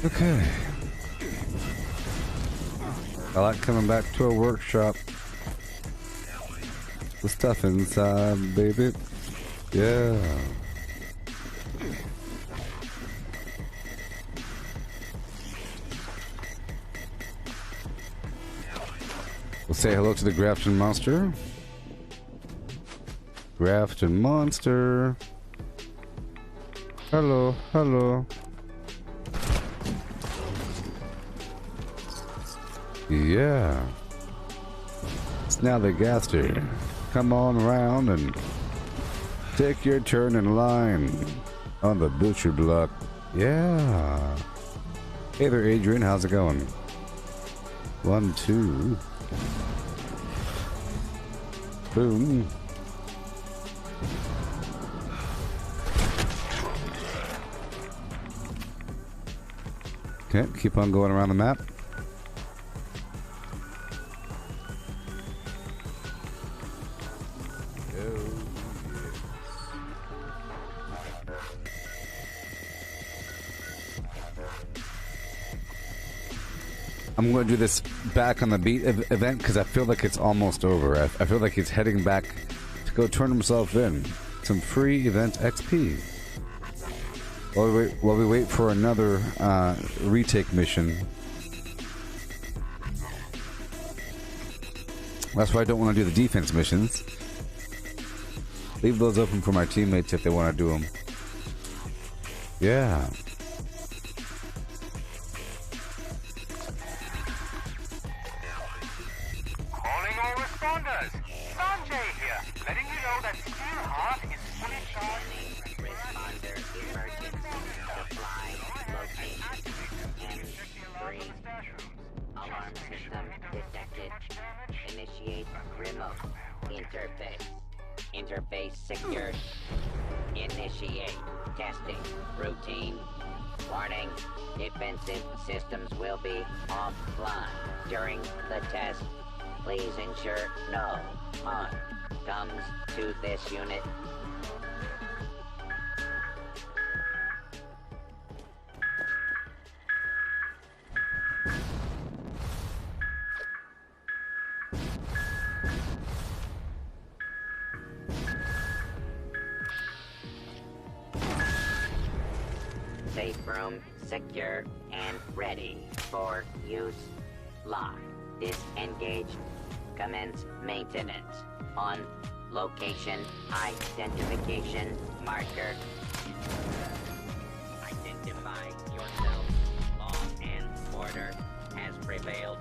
B: Okay. I like coming back to a workshop. The stuff inside, baby. Yeah. We'll say hello to the Grafton Monster. Grafton Monster. Hello, hello. Yeah. It's now the Gaster. Come on around and take your turn in line on the butcher block. Yeah. Hey there, Adrian. How's it going? 1, 2. Boom. Okay, keep on going around the map. I'm going to do this back on the beat event because I feel like it's almost over. I feel like he's heading back to go turn himself in. Some free event XP. While we wait for another retake mission. That's why I don't want to do the defense missions. Leave those open for my teammates if they want to do them. Yeah.
N: Interface secured. Initiate testing routine. Warning, defensive systems will be offline during the test. Please ensure no harm comes to this unit. Safe room secure and ready for use. Lock. Disengaged. Commence maintenance. On location identification marker. Identify yourself. Law and order has prevailed.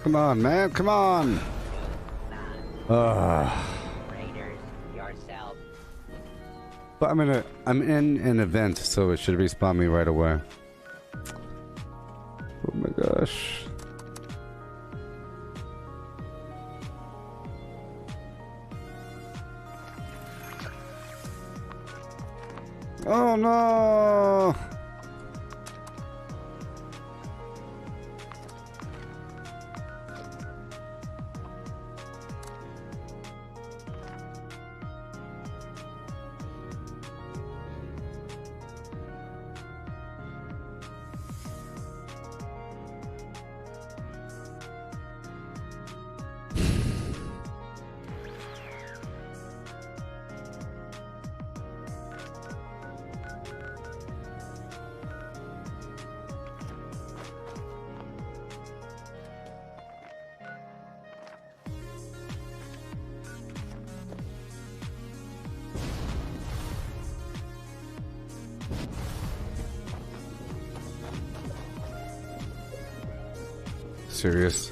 B: Come on, man. Come on.
N: Raiders, yourself.
B: But I'm in an event, so it should respawn me right away. Oh my gosh. Oh no! Serious.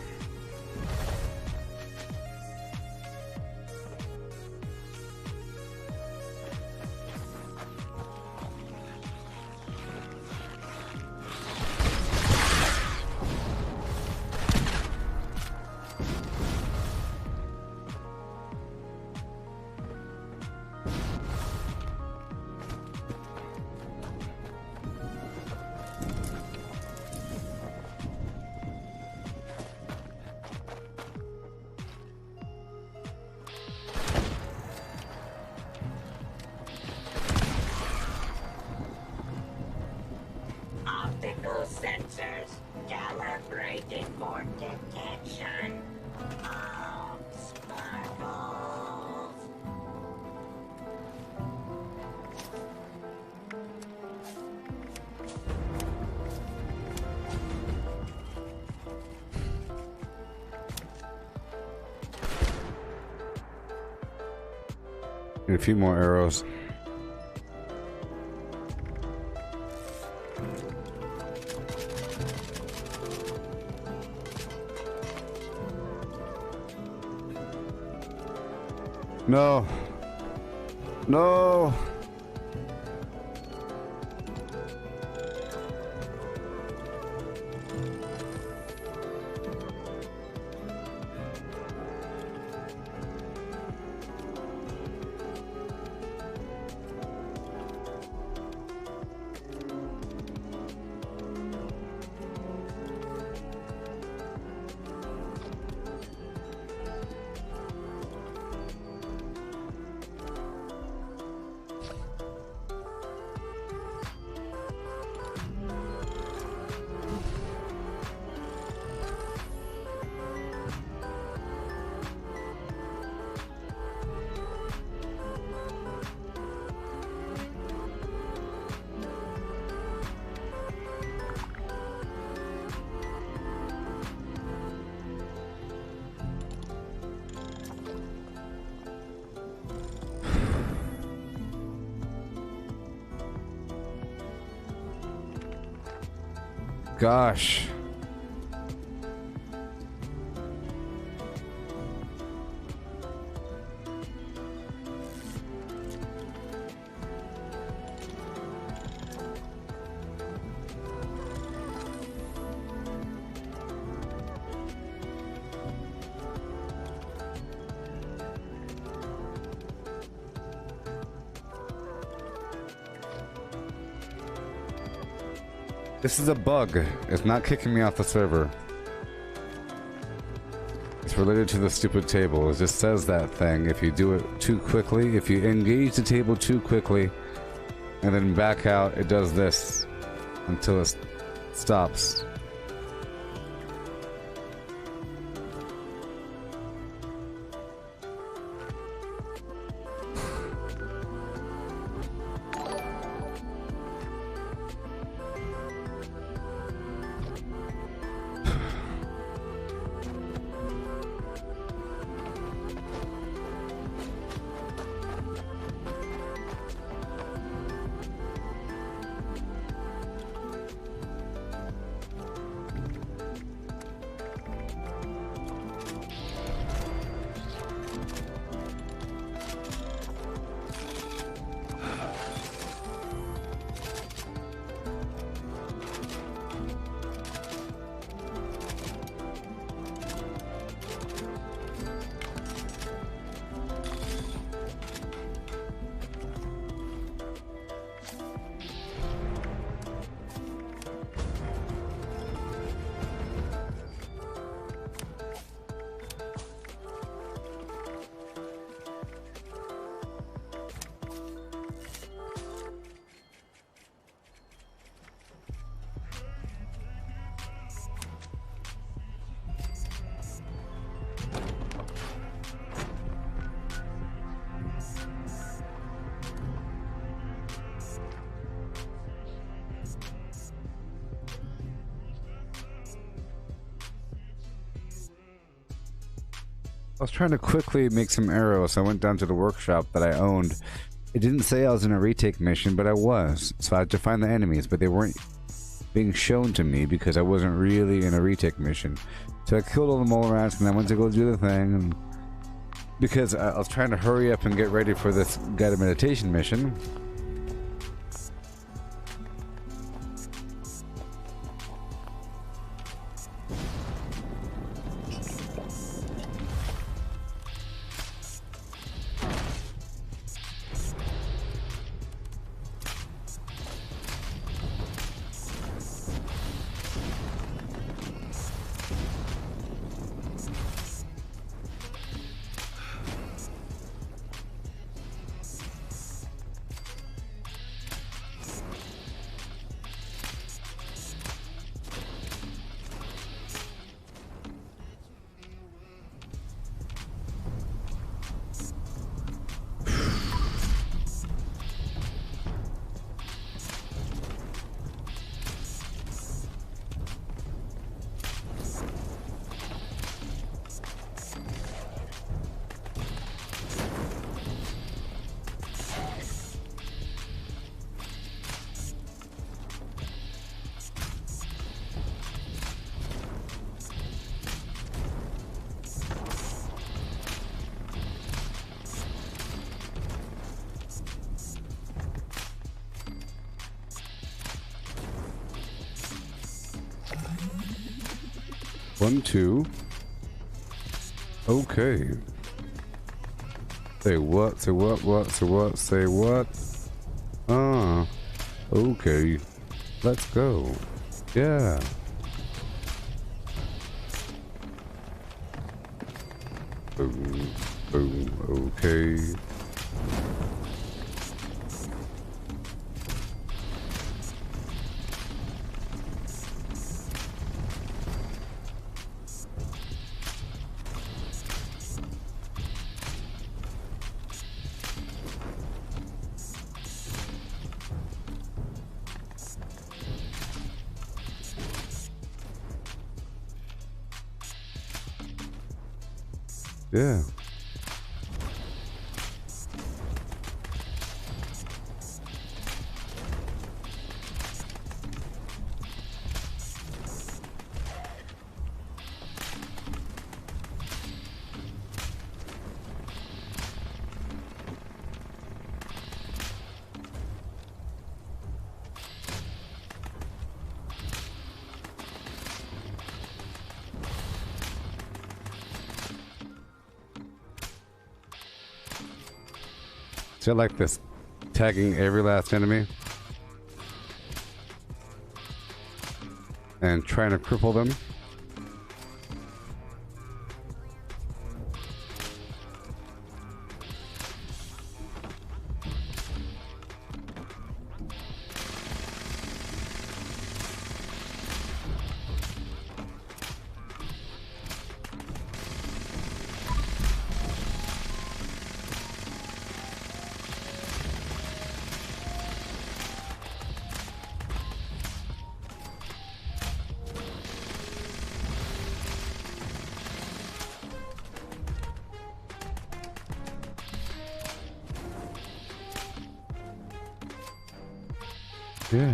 D: Optical sensors calibrated for detection of sparkles.
B: And a few more arrows. No. No. Gosh. This is a bug. It's not kicking me off the server. It's related to the stupid table. It just says that thing if you do it too quickly. If you engage the table too quickly and then back out, it does this until it stops.
A: I was trying to quickly make some arrows, so I went down to the workshop that I owned. It didn't say I was in a retake mission, but I was. So I had to find the enemies, but they weren't being shown to me because I wasn't really in a retake mission. So I killed all the mole rats and I went to go do the thing. And because I was trying to hurry up and get ready for this guided meditation mission. One, two. Okay. Say what? Say what? Say what? Say what? Ah. Okay. Let's go. Yeah. Boom. Boom. Okay. Yeah. So I like this, tagging every last enemy and trying to cripple them. Yeah.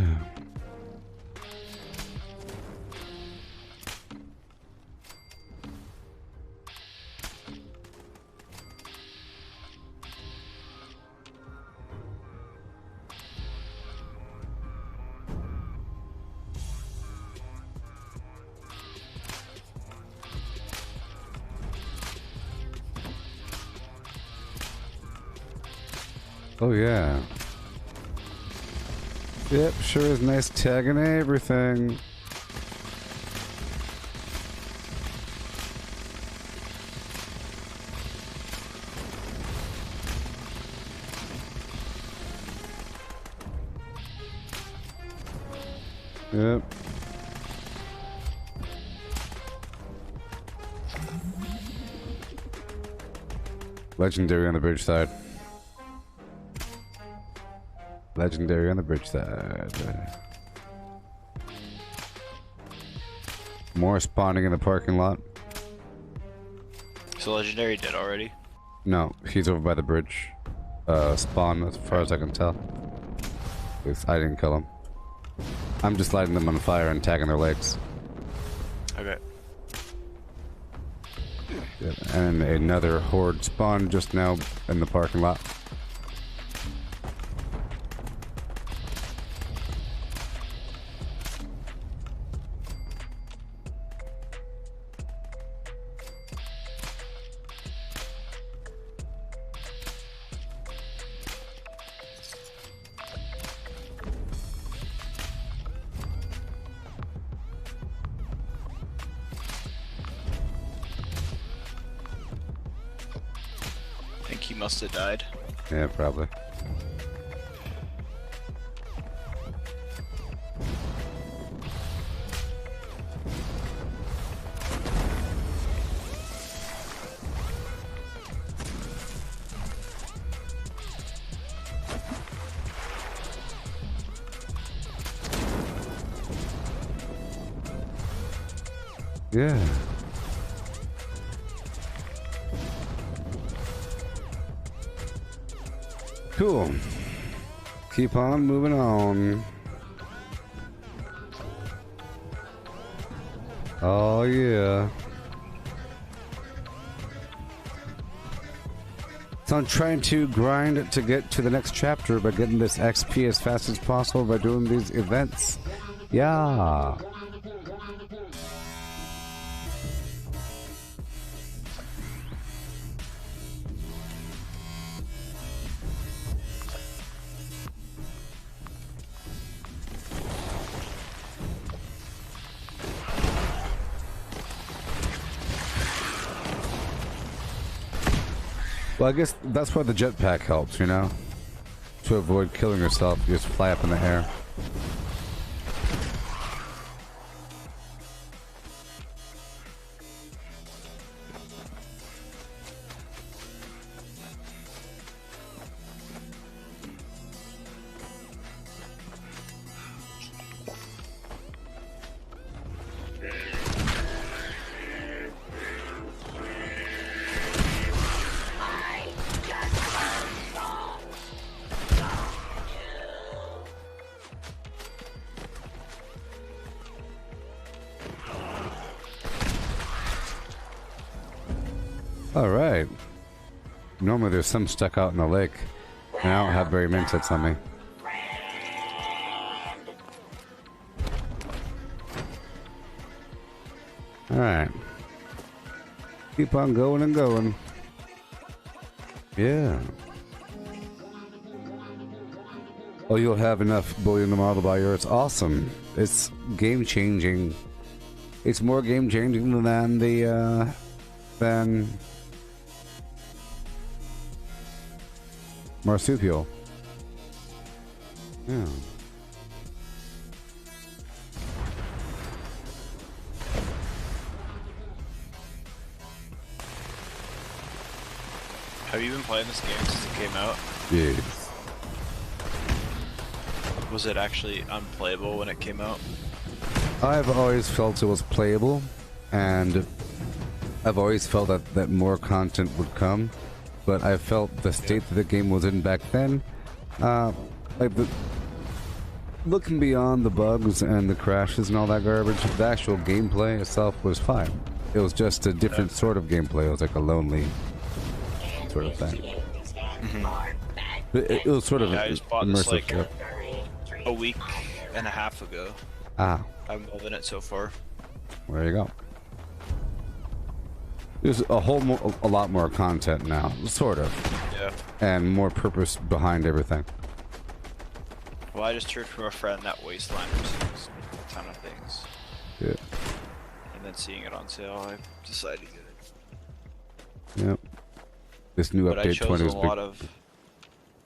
A: Oh yeah. Yep, sure is nice tagging everything. Yep. Legendary on the bridge side. Legendary on the bridge side. More spawning in the parking lot.
R: So legendary dead already?
A: No, he's over by the bridge. Spawn, as far as I can tell. Because I didn't kill him. I'm just lighting them on fire and tagging their legs.
R: Okay.
A: Yeah, and another horde spawned just now in the parking lot.
R: He must have died.
A: Yeah, probably. Yeah. Cool. Keep on moving on. Oh yeah. So I'm trying to grind to get to the next chapter by getting this XP as fast as possible by doing these events. Yeah. Well, I guess that's why the jetpack helps, you know? To avoid killing yourself, you just fly up in the air. Alright. Normally there's some stuck out in the lake, and I don't have very many sets on me. Alright. Keep on going and going. Yeah. Oh, you'll have enough bullion to model by yours. Awesome. It's game changing. It's more game changing than the, than marsupial. Yeah.
R: Have you been playing this game since it came out?
A: Yes.
R: Was it actually unplayable when it came out?
A: I've always felt it was playable, and I've always felt that more content would come, but I felt the state that the game was in back then, like looking beyond the bugs and the crashes and all that garbage, the actual gameplay itself was fine. It was just a different sort of gameplay. It was like a lonely sort of thing.
R: Mm-hmm.
A: It was sort of
R: I just bought this
A: immersive.
R: like
A: Yep.
R: a week and a half ago.
A: Ah.
R: I'm loving it so far.
A: There you go. There's a lot more content now, sort of.
R: Yeah.
A: And more purpose behind everything.
R: Well, I just heard from a friend that Wasteland was a ton of things.
A: Yeah.
R: And then seeing it on sale, I decided to get it.
A: Yep. This new
R: But I
A: update
R: chose
A: 20
R: a
A: was big.
R: lot of...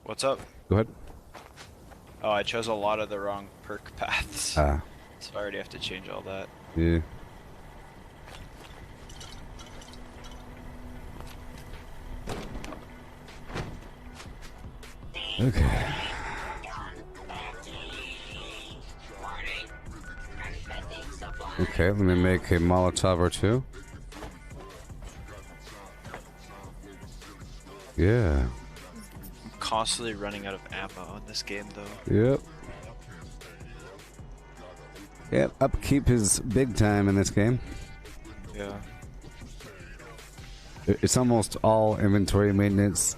R: What's up?
A: Go ahead.
R: Oh, I chose a lot of the wrong perk paths.
A: Ah.
R: So I already have to change all that.
A: Yeah. Okay. Okay, let me make a Molotov or two. Yeah.
R: I'm constantly running out of ammo in this game, though.
A: Yep. Yep, upkeep is big time in this game.
R: Yeah.
A: It's almost all inventory maintenance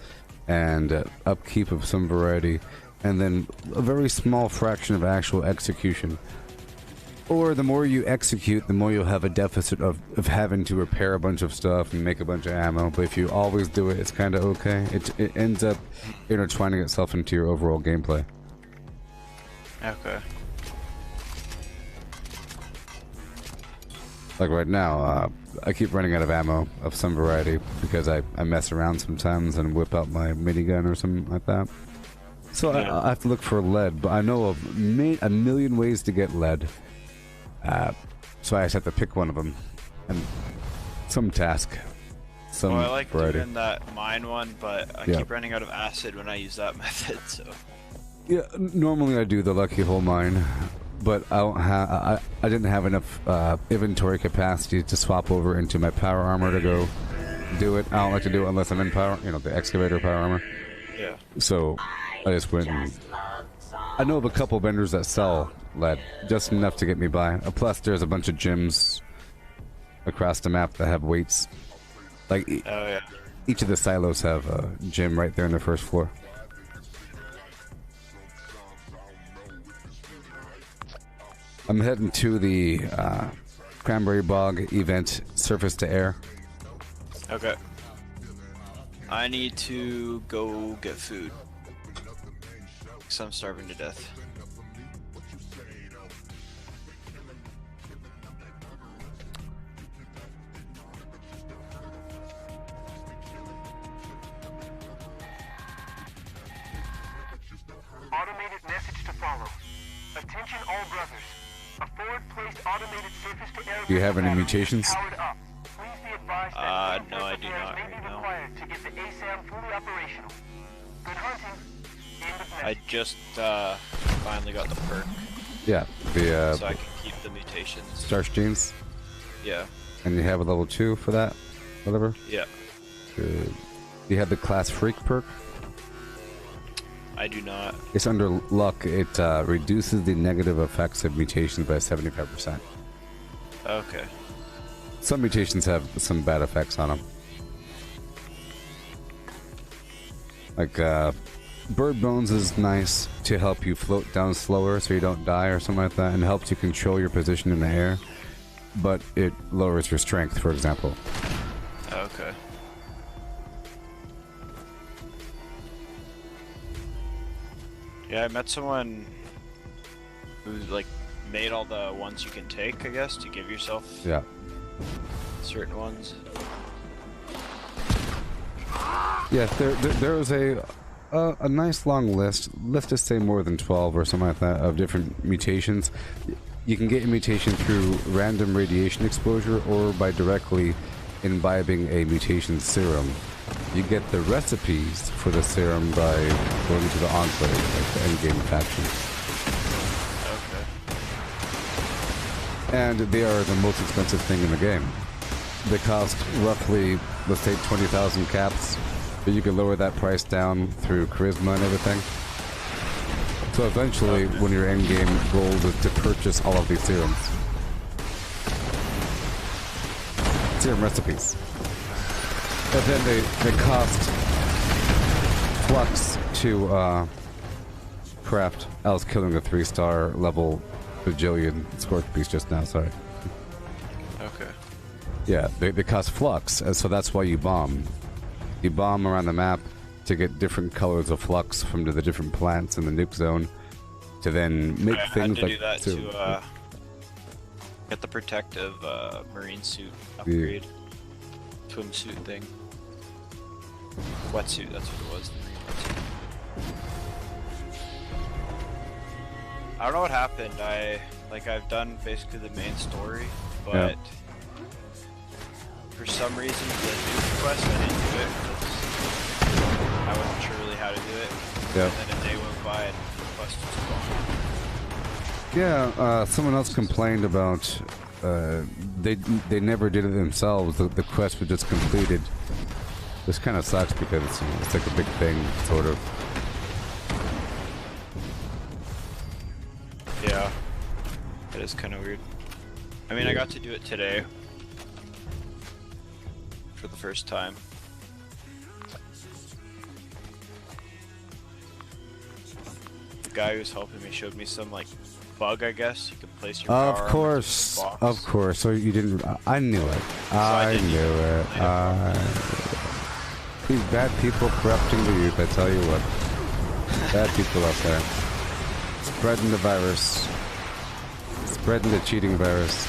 A: and upkeep of some variety, and then a very small fraction of actual execution. Or the more you execute, the more you'll have a deficit of having to repair a bunch of stuff and make a bunch of ammo. But if you always do it, it's kind of okay. It ends up intertwining itself into your overall gameplay.
R: Okay.
A: Like right now, I keep running out of ammo of some variety because I mess around sometimes and whip out my minigun or something like that. So
R: Yeah.
A: I have to look for lead, but I know of a million ways to get lead. So I just have to pick one of them. And some task. Some
R: Well, I like
A: variety.
R: doing that mine one, but I
A: Yeah.
R: keep running out of acid when I use that method, so...
A: Yeah, normally I do the lucky hole mine, but I don't have. I didn't have enough inventory capacity to swap over into my power armor to go do it. I don't like to do it unless I'm in power. You know, the excavator power armor.
R: Yeah.
A: So I just went. And, I know of a couple vendors that sell lead, just enough to get me by. Plus, there's a bunch of gyms across the map that have weights. Like
R: Oh, yeah.
A: each of the silos have a gym right there on the first floor. I'm heading to the Cranberry Bog event, surface to air.
R: Okay. I need to go get food. Because I'm starving to death.
G: Automated message to follow. Attention all brothers. A forward-placed automated surface-to-air
A: Do you have any
G: battery
A: mutations?
G: is powered up. Please be advised that
R: No, I do not
G: may
R: right
G: be
R: now.
G: required to get the ASAM fully operational. Good hunting. End of
R: I just finally got the perk,
A: Yeah, the
R: so I can keep the mutations.
A: starch genes,
R: Yeah.
A: and you have a level 2 for that, whatever.
R: Yeah.
A: Good. You have the class freak perk.
R: I do not.
A: It's under luck. It reduces the negative effects of mutations by 75%.
R: Okay.
A: Some mutations have some bad effects on them. Like, bird bones is nice to help you float down slower so you don't die or something like that, and helps you control your position in the air, but it lowers your strength, for example.
R: Okay. Yeah, I met someone who like made all the ones you can take, I guess, to give yourself
A: Yeah.
R: certain ones.
A: Yeah, there was a nice long list. Let's just say more than 12 or something like that of different mutations. You can get a mutation through random radiation exposure or by directly imbibing a mutation serum. You get the recipes for the serum by going to the Enclave, like the endgame faction.
R: Okay.
A: And they are the most expensive thing in the game. They cost roughly, let's say, 20,000 caps, but you can lower that price down through charisma and everything. So eventually, when your endgame goal is to purchase all of these serums. Serum recipes. And then they cost flux to craft. I was killing a 3-star level bajillion Scorpions just now, sorry.
R: Okay.
A: Yeah, they cost flux, and so that's why you bomb. You bomb around the map to get different colors of flux from the different plants in the nuke zone, to then make
R: I
A: things
R: had to
A: like
R: do that to get the protective marine suit upgrade. Swimsuit thing. Wetsuit, that's what it was. The marine wetsuit. I don't know what happened. I've done basically the main story, but for some reason the nuke quest I didn't do it because I wasn't sure really how to do it.
A: Yep.
R: And then a day went by and the quest was gone.
A: Yeah, someone else complained about they never did it themselves. The quest was just completed This kind of sucks because it's like a big thing, sort of.
R: Yeah. It is kind of weird. I mean, I got to do it today. For the first time. The guy who was helping me showed me some, like, bug, I guess. You can place your power
A: Of course. Of course. So you didn't... I knew it. I knew it. These bad people corrupting the youth, I tell you what. Bad people out there. Spreading the virus. Spreading the cheating virus.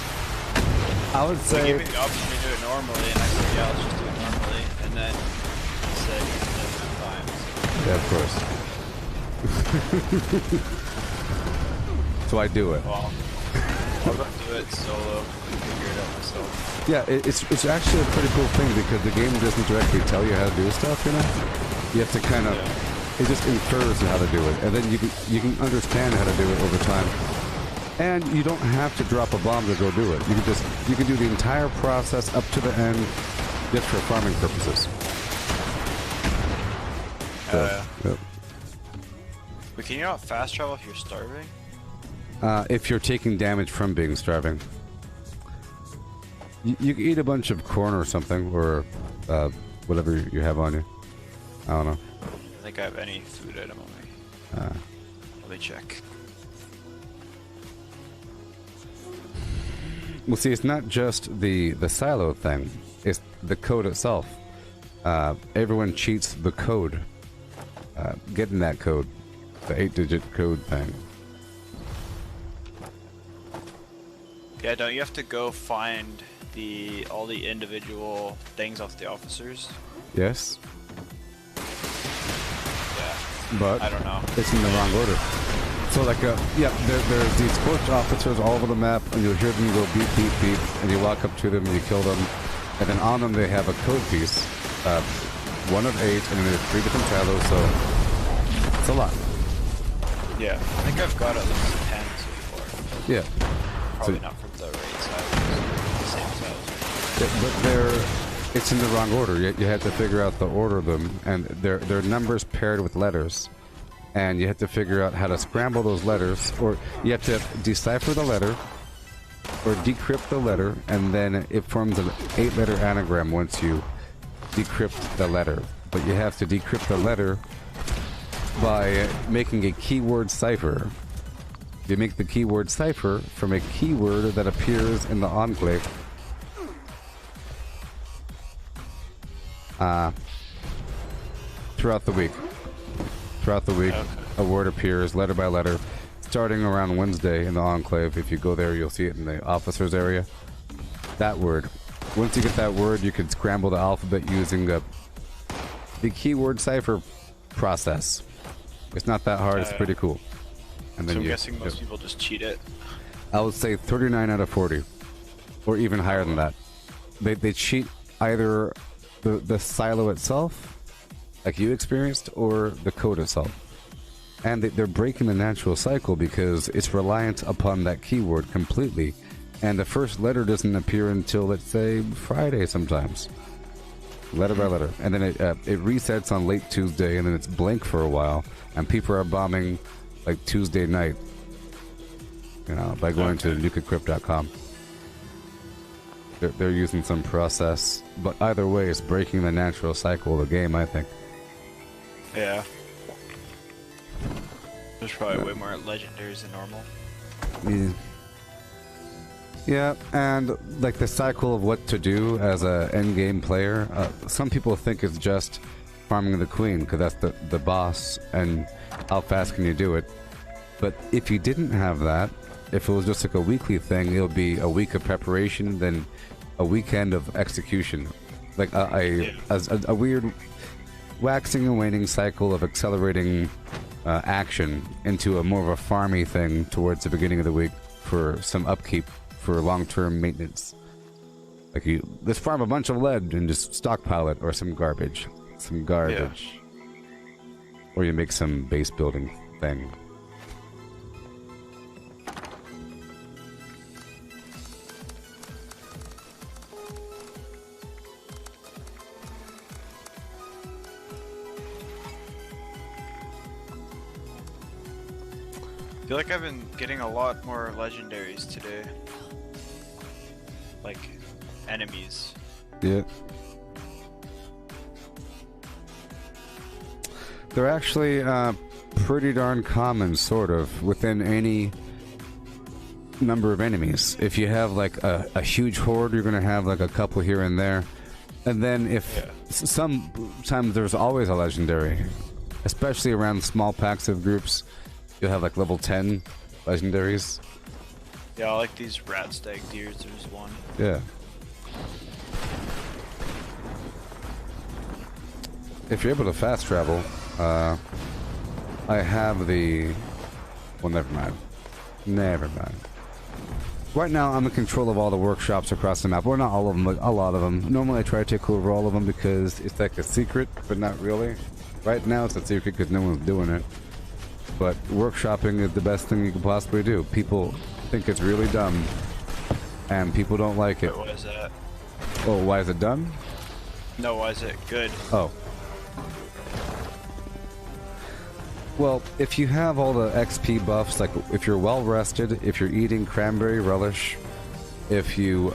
A: I would say...
R: They gave me the option to do it normally, and I said, yeah, let's just do it normally. And then he said, you can do it 10 times.
A: Yeah, of course. So I do it.
R: Well, I'll go do it solo and figure it out myself.
A: Yeah, it's actually a pretty cool thing because the game doesn't directly tell you how to do stuff, you know? You have to kind of... It just infers how to do it, and then you can understand how to do it over time. And you don't have to drop a bomb to go do it. You can do the entire process up to the end just for farming purposes. Yep.
R: But can you not fast travel if you're starving?
A: If you're taking damage from being starving. You can eat a bunch of corn or something, or whatever you have on you. I don't know.
R: I don't think I have any food item on me. Let me check.
A: Well, see, it's not just the silo thing. It's the code itself. Everyone cheats the code. Getting that code. The 8-digit code thing.
R: Yeah, don't you have to go find all the individual things off the officers?
A: Yes.
R: Yeah.
A: But
R: I don't know.
A: It's in the wrong order. So like, there's these scorched officers all over the map, and you'll hear them go beep, beep, beep, and you walk up to them and you kill them, and then on them they have a code piece, 1 of 8, and then there's 3 different silos, so it's a lot.
R: Yeah, I think I've got at least 10 so far.
A: Yeah.
R: Probably not from the raid side, the same silos.
A: Yeah, but it's in the wrong order. You have to figure out the order of them, and they're numbers paired with letters. And you have to figure out how to scramble those letters, or you have to decipher the letter, or decrypt the letter, and then it forms an 8-letter anagram once you decrypt the letter. But you have to decrypt the letter by making a keyword cipher. You make the keyword cipher from a keyword that appears in the enclave. Throughout the week. A word appears letter by letter, starting around Wednesday in the enclave. If you go there, you'll see it in the officers area. That word. Once you get that word, you can scramble the alphabet using the keyword cipher process. It's not that hard. It's pretty cool. And then
R: so I'm guessing most people just cheat it.
A: I would say 39 out of 40, or even higher than that. They cheat either the silo itself, like you experienced, or the code itself. And they're breaking the natural cycle because it's reliant upon that keyword completely. And the first letter doesn't appear until, let's say, Friday sometimes. Letter by letter. And then it resets on late Tuesday, and then it's blank for a while. And people are bombing like Tuesday night, you know, by going to nukecrypt.com. They're using some process. But either way, it's breaking the natural cycle of the game, I think.
R: Yeah. There's probably way more legendaries than normal.
A: Yeah, and like the cycle of what to do as a endgame player, some people think it's just farming the queen because that's the boss, and how fast can you do it. But if you didn't have that, if it was just like a weekly thing, it would be a week of preparation, then a weekend of execution. Like a weird waxing and waning cycle of accelerating action into a more of a farmy thing towards the beginning of the week for some upkeep for long-term maintenance. Like let's farm a bunch of lead and just stockpile it, or some garbage. Yeah. Or you make some base building thing.
R: feel like I've been getting a lot more legendaries today. Like, enemies.
A: Yeah. They're actually pretty darn common, sort of, within any number of enemies. If you have like a huge horde, you're gonna have like a couple here and there. And then if sometimes there's always a legendary, especially around small packs of groups, you'll have like level 10 legendaries.
R: Yeah, I like these rat stag deers. There's one.
A: Yeah. If you're able to fast travel, I have the... Well, never mind. Never mind. Right now, I'm in control of all the workshops across the map. Well, not all of them, but a lot of them. Normally, I try to take over all of them because it's like a secret, but not really. Right now, it's a secret because no one's doing it. But workshopping is the best thing you can possibly do. People think it's really dumb, and people don't like it.
R: What is that?
A: Oh, why is it dumb?
R: No, why is it good?
A: Oh. Well, if you have all the XP buffs, like if you're well rested, if you're eating cranberry relish, if you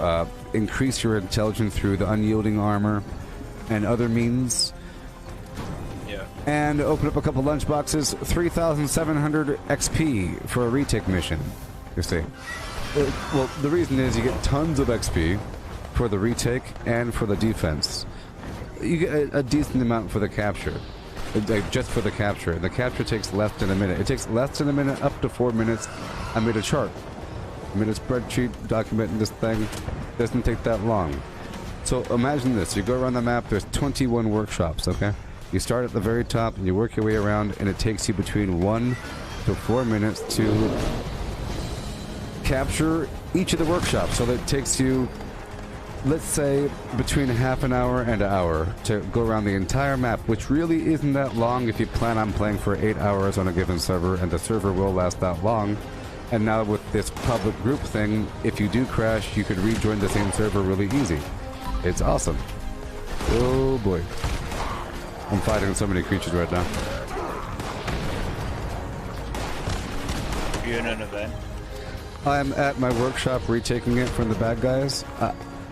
A: increase your intelligence through the unyielding armor and other means, and open up a couple lunch boxes, 3,700 XP for a retake mission, you see. Well, the reason is you get tons of XP for the retake and for the defense. You get a decent amount for the capture. Like just for the capture. The capture takes less than a minute. It takes less than a minute, up to 4 minutes. I made a chart. I made a spreadsheet documenting this thing. Doesn't take that long. So imagine this. You go around the map, there's 21 workshops, okay? You start at the very top and you work your way around, and it takes you between 1 to 4 minutes to capture each of the workshops. So that takes you, let's say, between half an hour and an hour to go around the entire map, which really isn't that long if you plan on playing for 8 hours on a given server, and the server will last that long. And now with this public group thing, if you do crash, you could rejoin the same server really easy. It's awesome. Oh boy. I'm fighting so many creatures right now.
R: You in an event?
A: I'm at my workshop retaking it from the bad guys.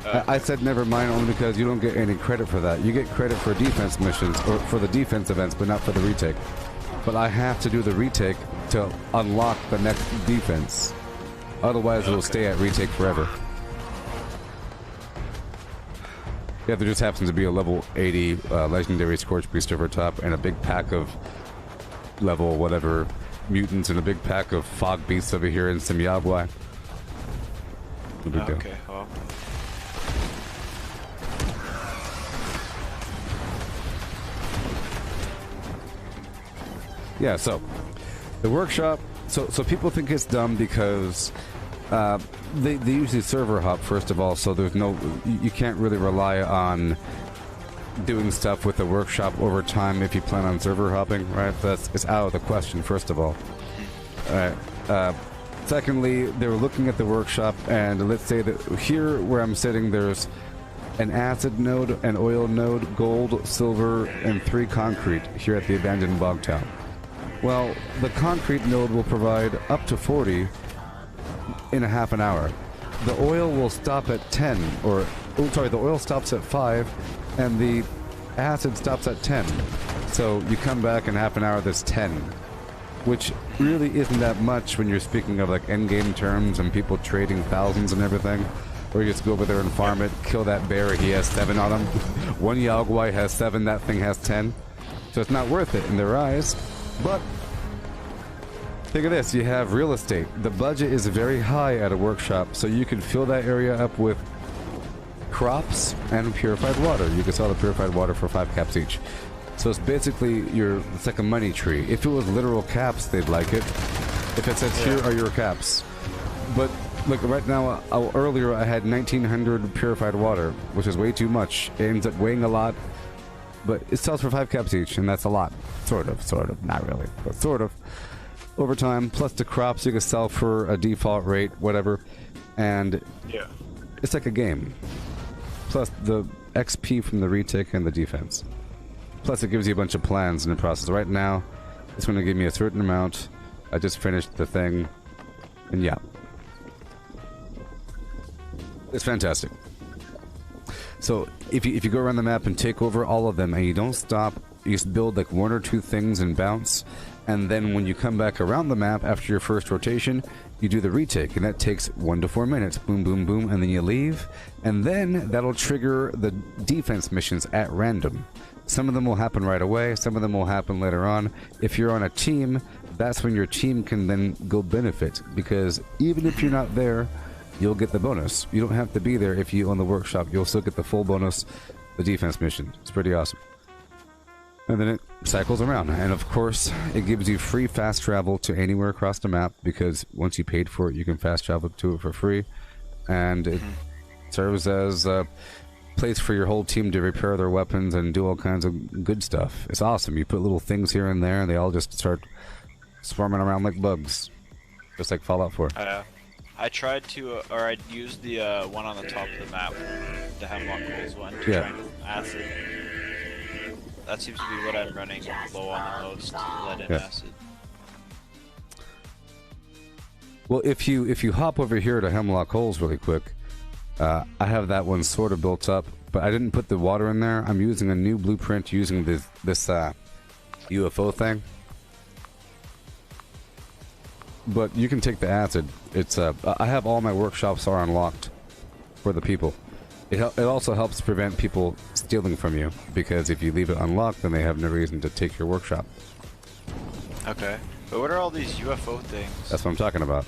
A: I said never mind only because you don't get any credit for that. You get credit for defense missions, or for the defense events, but not for the retake. But I have to do the retake to unlock the next defense. Otherwise, it will stay at retake forever. Yeah, there just happens to be a level 80 legendary Scorch Beast over top, and a big pack of level whatever mutants, and a big pack of Fog Beasts over here, and some Yagwai.
R: Okay, well.
A: Yeah, so the workshop. So people think it's dumb because they usually server hop first of all. So there's no, you can't really rely on doing stuff with the workshop over time if you plan on server hopping, right? It's out of the question. First of all, secondly, they were looking at the workshop, and let's say that here where I'm sitting, there's an acid node, an oil node, gold, silver, and 3 concrete here at the abandoned bog town. Well, the concrete node will provide up to 40 in a half an hour. The oil will stop at 10, or, oh, sorry, the oil stops at 5, and the acid stops at 10. So you come back in half an hour, there's 10. Which really isn't that much when you're speaking of like endgame terms and people trading thousands and everything. Or you just go over there and farm it, kill that bear, he has 7 on him. One Yagwai has 7, that thing has 10. So it's not worth it in their eyes. But think of this, you have real estate. The budget is very high at a workshop, so you can fill that area up with crops and purified water. You can sell the purified water for 5 caps each. So it's basically it's like a money tree. If it was literal caps, they'd like it. If it says here are your caps. But look, right now, earlier I had 1,900 purified water, which is way too much. It ends up weighing a lot. But it sells for 5 caps each, and that's a lot. Sort of. Not really, but sort of. Over time, plus the crops you can sell for a default rate, whatever. And it's like a game. Plus the XP from the retake and the defense. Plus it gives you a bunch of plans in the process. Right now, it's going to give me a certain amount I just finished the thing, and yeah. It's fantastic. So if you go around the map and take over all of them and you don't stop, you just build like 1 or 2 things and bounce, and then when you come back around the map after your first rotation, you do the retake, and that takes 1 to 4 minutes. Boom, boom, boom, and then you leave, and then that'll trigger the defense missions at random. Some of them will happen right away, some of them will happen later on. If you're on a team, that's when your team can then go benefit, because even if you're not there, you'll get the bonus. You don't have to be there if you own the workshop. You'll still get the full bonus, the defense mission. It's pretty awesome. And then it cycles around. And of course, it gives you free fast travel to anywhere across the map, because once you paid for it, you can fast travel to it for free. And it serves as a place for your whole team to repair their weapons and do all kinds of good stuff. It's awesome. You put little things here and there, and they all just start swarming around like bugs. Just like Fallout 4.
R: I tried to, or I used the one on the top of the map, the Hemlock Coals one, to try and acid. That seems to be what I'm running low on the most, lead and acid.
A: Well, if you hop over here to Hemlock Holes really quick, I have that one sort of built up, but I didn't put the water in there. I'm using a new blueprint using this UFO thing. But you can take the acid. It's I have all my workshops are unlocked for the people. It also helps prevent people stealing from you, because if you leave it unlocked, then they have no reason to take your workshop.
R: Okay, but what are all these UFO things?
A: That's what I'm talking about.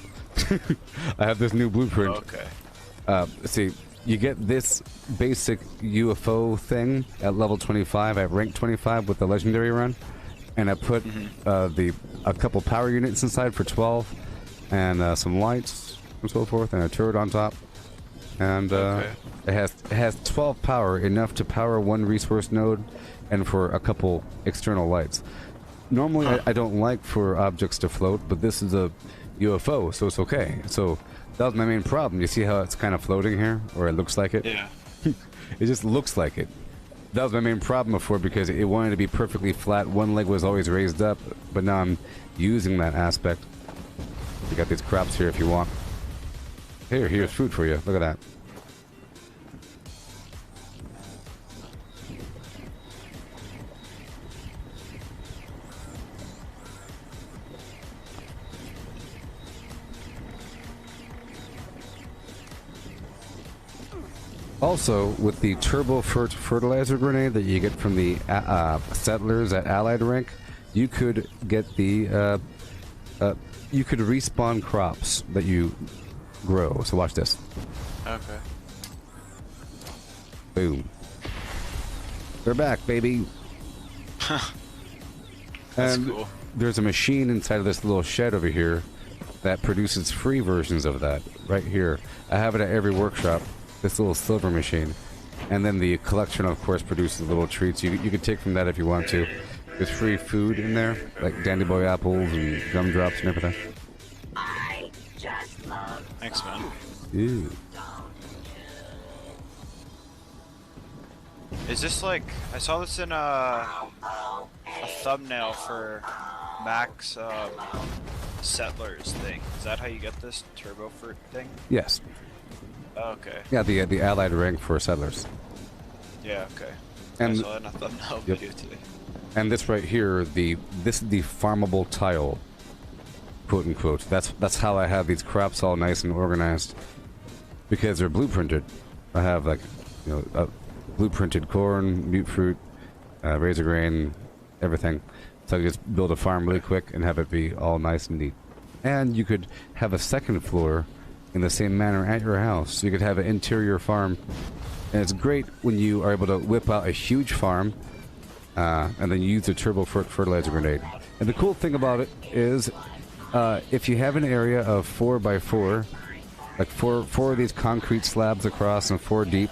A: I have this new blueprint.
R: Okay.
A: See, you get this basic UFO thing at level 25, at rank 25 with the legendary run. And I put a couple power units inside for 12, and some lights and so forth, and a turret on top. And it has 12 power, enough to power 1 resource node, and for a couple external lights. Normally, I don't like for objects to float, but this is a UFO, so it's okay. So that was my main problem. You see how it's kind of floating here, or it looks like it?
R: Yeah.
A: It just looks like it. That was my main problem before, because it wanted to be perfectly flat. One leg was always raised up, but now I'm using that aspect. You got these crops here if you want. Here's food for you. Look at that. Also, with the turbo fertilizer grenade that you get from the settlers at Allied rank, you could get the you could respawn crops that you grow. So watch this.
R: Okay.
A: Boom. They're back, baby.
R: That's
A: and
R: cool.
A: There's a machine inside of this little shed over here that produces free versions of that right here. I have it at every workshop. This little silver machine, and then the collection, of course, produces little treats. You can take from that if you want to. There's free food in there, like Dandy Boy apples and gumdrops and everything.
D: I just love.
R: Thanks, man.
A: Ew.
R: Is this like, I saw this in a thumbnail for Max Settlers thing. Is that how you get this turbo fruit thing?
A: Yes.
R: Okay.
A: Yeah, the Allied rank for settlers.
R: Yeah, okay.
A: And
R: I saw it in a thumbnail video today.
A: And this right here, this is the farmable tile, quote unquote. That's how I have these crops all nice and organized, because they're blueprinted. I have like, blueprinted corn, mute fruit, razor grain, everything. So I can just build a farm really quick and have it be all nice and neat. And you could have a second floor in the same manner at your house. So you could have an interior farm, and it's great when you are able to whip out a huge farm and then use the turbo fertilizer grenade. And the cool thing about it is, if you have an area of 4x4, like four of these concrete slabs across and 4 deep,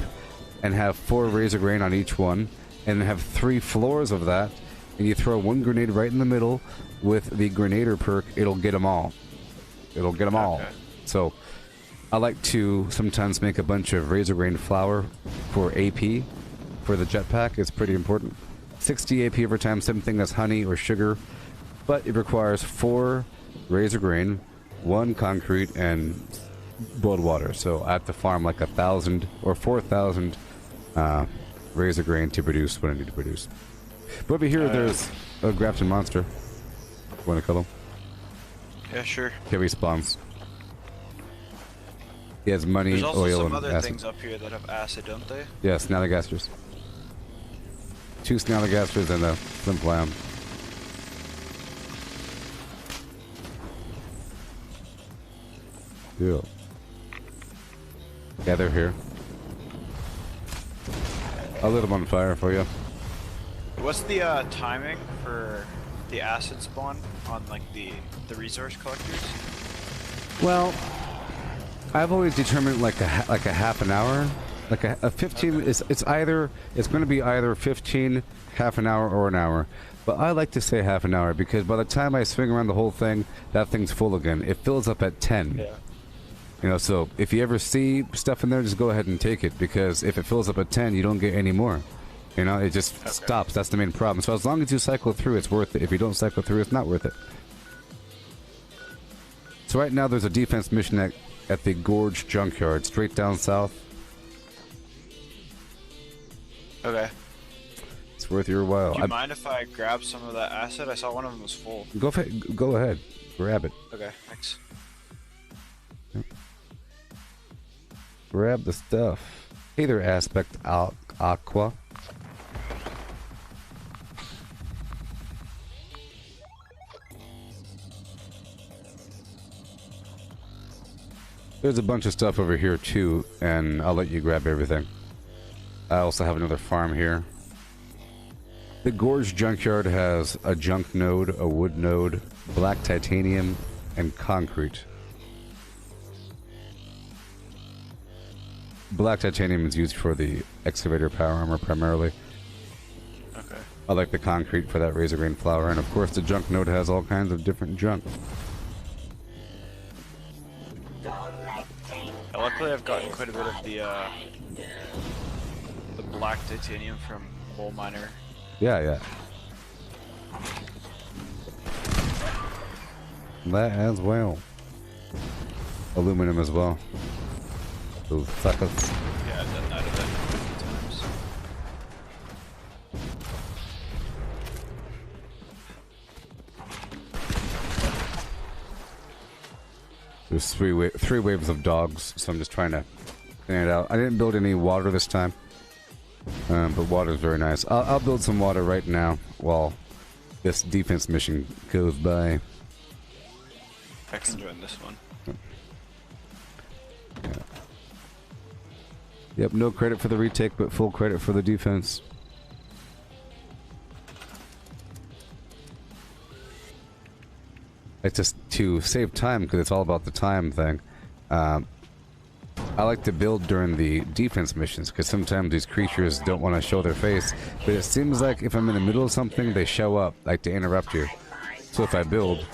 A: and have 4 razor grain on each one, and have 3 floors of that, and you throw 1 grenade right in the middle with the Grenader perk, it'll get them all. It'll get them all. So I like to sometimes make a bunch of razor grain flour for AP for the jetpack. It's pretty important. 60 AP over time, same thing as honey or sugar, but it requires 4 razor grain, 1 concrete, and boiled water. So I have to farm like 1,000 or 4,000 razor grain to produce what I need to produce. But over here, there's a grafted monster. Want to kill him?
R: Yeah, sure.
A: Heavy spawns. He has money,
R: There's also
A: oil,
R: some
A: and
R: other
A: acid.
R: things up here that have acid, don't they?
A: Yeah, snallygasters. 2 snallygasters and a flimflam. Yeah. Yeah, they're here. I'll lit them on fire for you.
R: What's the timing for the acid spawn on like the resource collectors?
A: Well, I've always determined like a half an hour, like a 15. It's going to be either 15, half an hour, or an hour. But I like to say half an hour because by the time I swing around the whole thing, that thing's full again. It fills up at 10.
R: Yeah.
A: You know, so if you ever see stuff in there, just go ahead and take it because if it fills up at 10, you don't get any more. You know, it just stops. That's the main problem. So as long as you cycle through, it's worth it. If you don't cycle through, it's not worth it. So right now, there's a defense mission at the Gorge Junkyard, straight down south.
R: Okay.
A: It's worth your while.
R: Do you mind if I grab some of that acid? I saw one of them was full.
A: Go ahead. Grab it.
R: Okay, thanks.
A: Grab the stuff. Hey there, Aspect Aqua. There's a bunch of stuff over here too, and I'll let you grab everything. I also have another farm here. The Gorge Junkyard has a junk node, a wood node, black titanium, and concrete. Black titanium is used for the excavator power armor primarily.
R: Okay.
A: I like the concrete for that razor grain flour, and of course the junk node has all kinds of different junk.
R: Luckily, I've gotten quite a bit of the black titanium from Coal Miner.
A: Yeah. That as well. Aluminum as well. Those suckers.
R: Yeah, I've done that a few times.
A: There's three waves of dogs, so I'm just trying to clean it out. I didn't build any water this time, but water is very nice. I'll build some water right now while this defense mission goes by.
R: I can join this one.
A: Yeah. Yep, no credit for the retake, but full credit for the defense. It's just to save time, because it's all about the time thing. I like to build during the defense missions, because sometimes these creatures don't want to show their face, but it seems like if I'm in the middle of something, they show up, like to interrupt you. So if I build,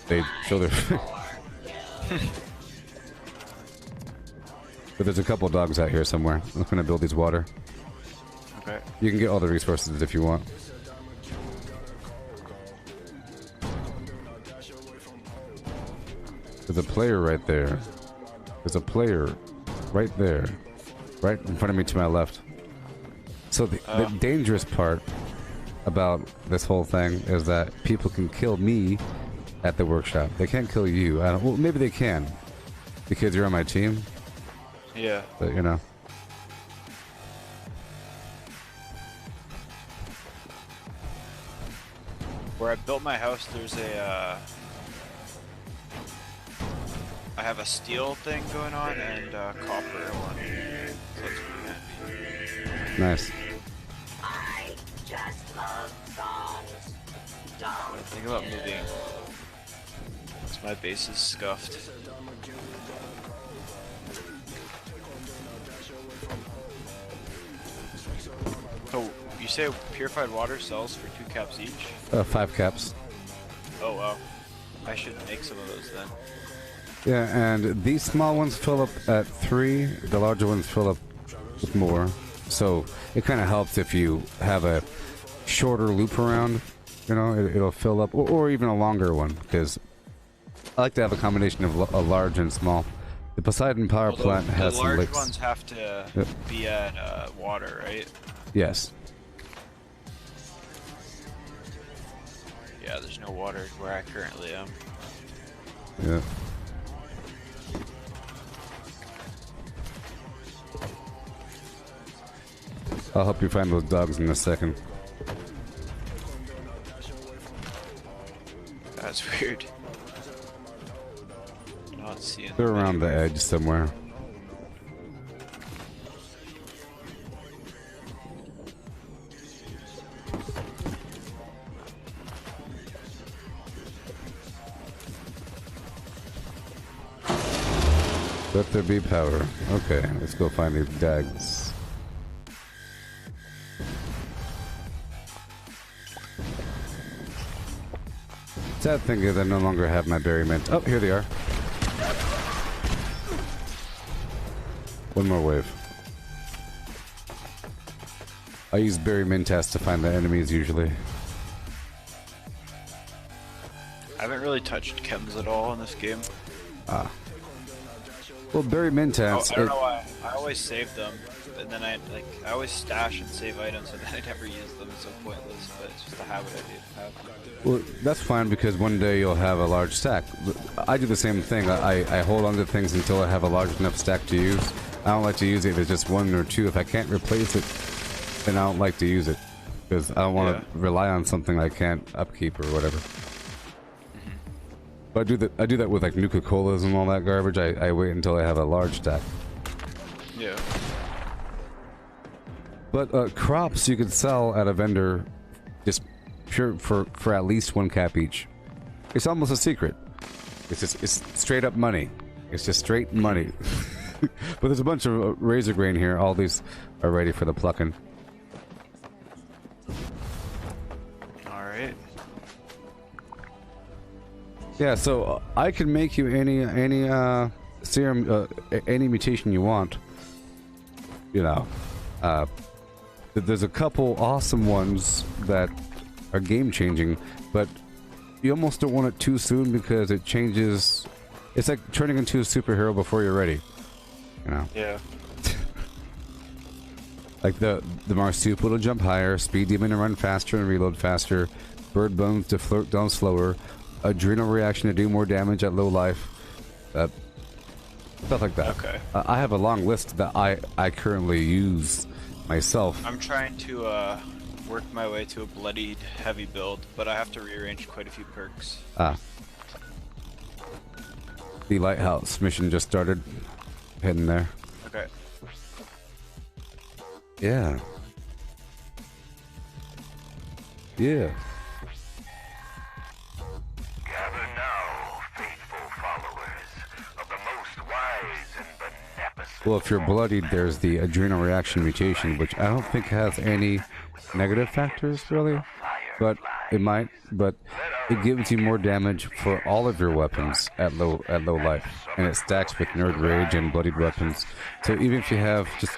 A: they show their face. But there's a couple dogs out here somewhere. I'm going to build these water.
R: Okay.
A: You can get all the resources if you want. There's a player right there. There's a player right there. Right in front of me to my left. So the dangerous part about this whole thing is that people can kill me at the workshop. They can't kill you. Well, maybe they can. Because you're on my team.
R: Yeah.
A: But, you know.
R: Where I built my house, there's a, I have a steel thing going on and copper one. So that's pretty handy.
A: Nice.
D: I just love songs.
R: What I think about moving. Because my base is scuffed. So, you say purified water sells for 2 caps each?
A: 5 caps.
R: Oh wow. I should make some of those then.
A: Yeah, and these small ones fill up at 3. The larger ones fill up with more. So it kind of helps if you have a shorter loop around. You know, it'll fill up, or even a longer one, because I like to have a combination of large and small. The Poseidon power plant has
R: the
A: some
R: large
A: licks.
R: ones have to be at water, right?
A: Yes.
R: Yeah, there's no water where I currently am.
A: Yeah. I'll help you find those dogs in a second.
R: That's weird. Not seeing
A: They're
R: them
A: around the
R: anywhere.
A: edge somewhere. Let there be power. Okay, let's go find these dags. Sad thing is I no longer have my berry mint. Oh, here they are. One more wave. I use berry mint test to find the enemies usually.
R: I haven't really touched chems at all in this game.
A: Ah. Well, berry mint test.
R: I don't know why. I always save them, and then I always stash and save items, and then I never use them. It's so pointless, but it's just a habit I do have.
A: Well, that's fine because one day you'll have a large stack. I do the same thing. I hold on to things until I have a large enough stack to use. I don't like to use it if it's just one or two. If I can't replace it, then I don't like to use it because I don't want to rely on something I can't upkeep or whatever. But I do that with like Nuka-Colas and all that garbage. I wait until I have a large stack.
R: Yeah.
A: But crops you could sell at a vendor just pure for at least 1 cap each. It's almost a secret. It's straight up money. It's just straight money. But there's a bunch of razor grain here. All these are ready for the plucking.
R: Alright.
A: Yeah, so I can make you any serum, any mutation you want. You know, there's a couple awesome ones that are game changing, but you almost don't want it too soon because it changes. It's like turning into a superhero before you're ready. You know.
R: Yeah.
A: Like the marsupial to jump higher, speed demon to run faster and reload faster, bird bones to float down slower, adrenal reaction to do more damage at low life, stuff like that.
R: Okay.
A: I have a long list that I currently use myself.
R: I'm trying to work my way to a bloodied heavy build, but I have to rearrange quite a few perks.
A: Ah. The lighthouse mission just started. Heading there.
R: Okay.
A: Yeah. Yeah.
E: Gather now, faithful followers of the most wise and beneficent.
A: Well, if you're bloodied, there's the adrenal reaction mutation, which I don't think has any negative factors, really. But it might. But it gives you more damage for all of your weapons at low life, and it stacks with Nerd Rage and bloodied weapons. So even if you have just,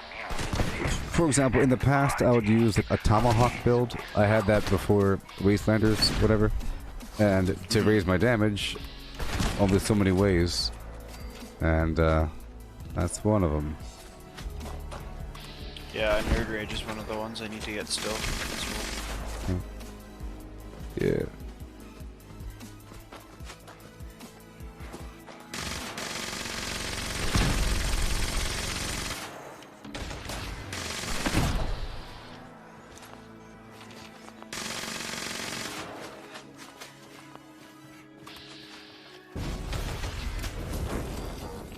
A: for example, in the past I would use like a Tomahawk build. I had that before Wastelanders, whatever, and to raise my damage, only so many ways, and that's one of them.
R: Yeah, Nerd Rage is one of the ones I need to get still.
A: Yeah.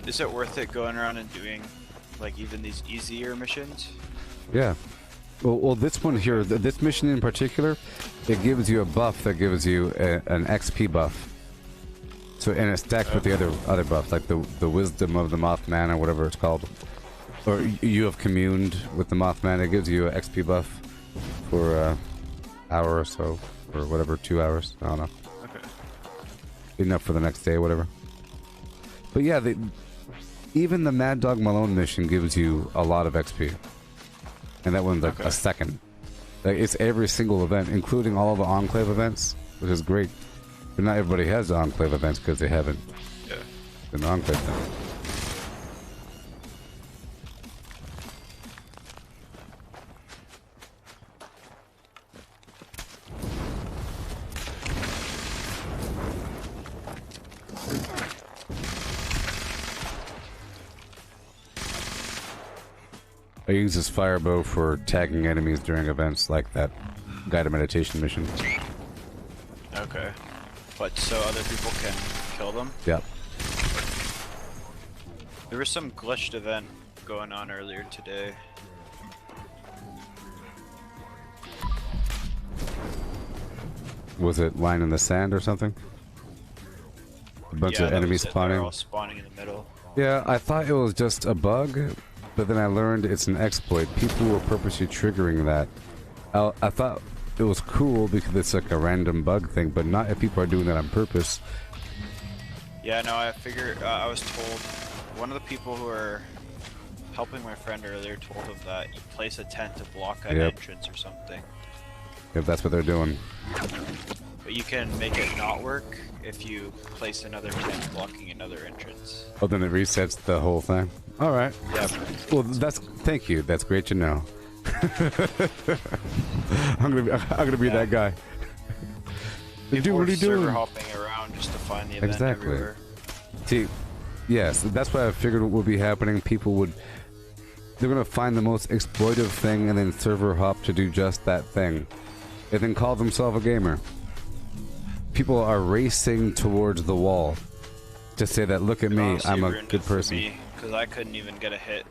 R: Is it worth it going around and doing like even these easier missions?
A: Yeah. Well, this one here, this mission in particular, it gives you a buff that gives you an XP buff. So, and it stacks with the other buffs, like the wisdom of the Mothman or whatever it's called. Or you have communed with the Mothman. It gives you an XP buff for an hour or so, or whatever, 2 hours. I don't know.
R: Okay.
A: Enough for the next day, whatever. But yeah, even the Mad Dog Malone mission gives you a lot of XP. And that one's like a second. Like, it's every single event, including all of the Enclave events, which is great. But not everybody has Enclave events because they haven't
R: Yeah.
A: been Enclave them. I use this firebow for tagging enemies during events like that guided meditation mission.
R: Okay. But so other people can kill them?
A: Yeah.
R: There was some glitched event going on earlier today.
A: Was it lying in the sand or something? A bunch of enemies spawning?
R: They're all spawning in the middle.
A: Yeah, I thought it was just a bug, but then I learned it's an exploit. People were purposely triggering that. I thought it was cool because it's like a random bug thing, but not if people are doing that on purpose.
R: Yeah, no, I figured, I was told, one of the people who were helping my friend earlier told him that you place a tent to block an entrance or something.
A: If that's what they're doing.
R: But you can make it not work if you place another tent blocking another entrance.
A: Oh, then it resets the whole thing? Alright.
R: Yeah.
A: Well, thank you. That's great to know. I'm gonna be that guy.
R: People
A: what are you doing?
R: server hopping around just to find the event everywhere.
A: See, yes, that's what I figured would be happening. They're gonna find the most exploitive thing and then server hop to do just that thing. And then call themselves a gamer. People are racing towards the wall to say that, look at me, I'm a good person.
R: Because I couldn't even get a hit.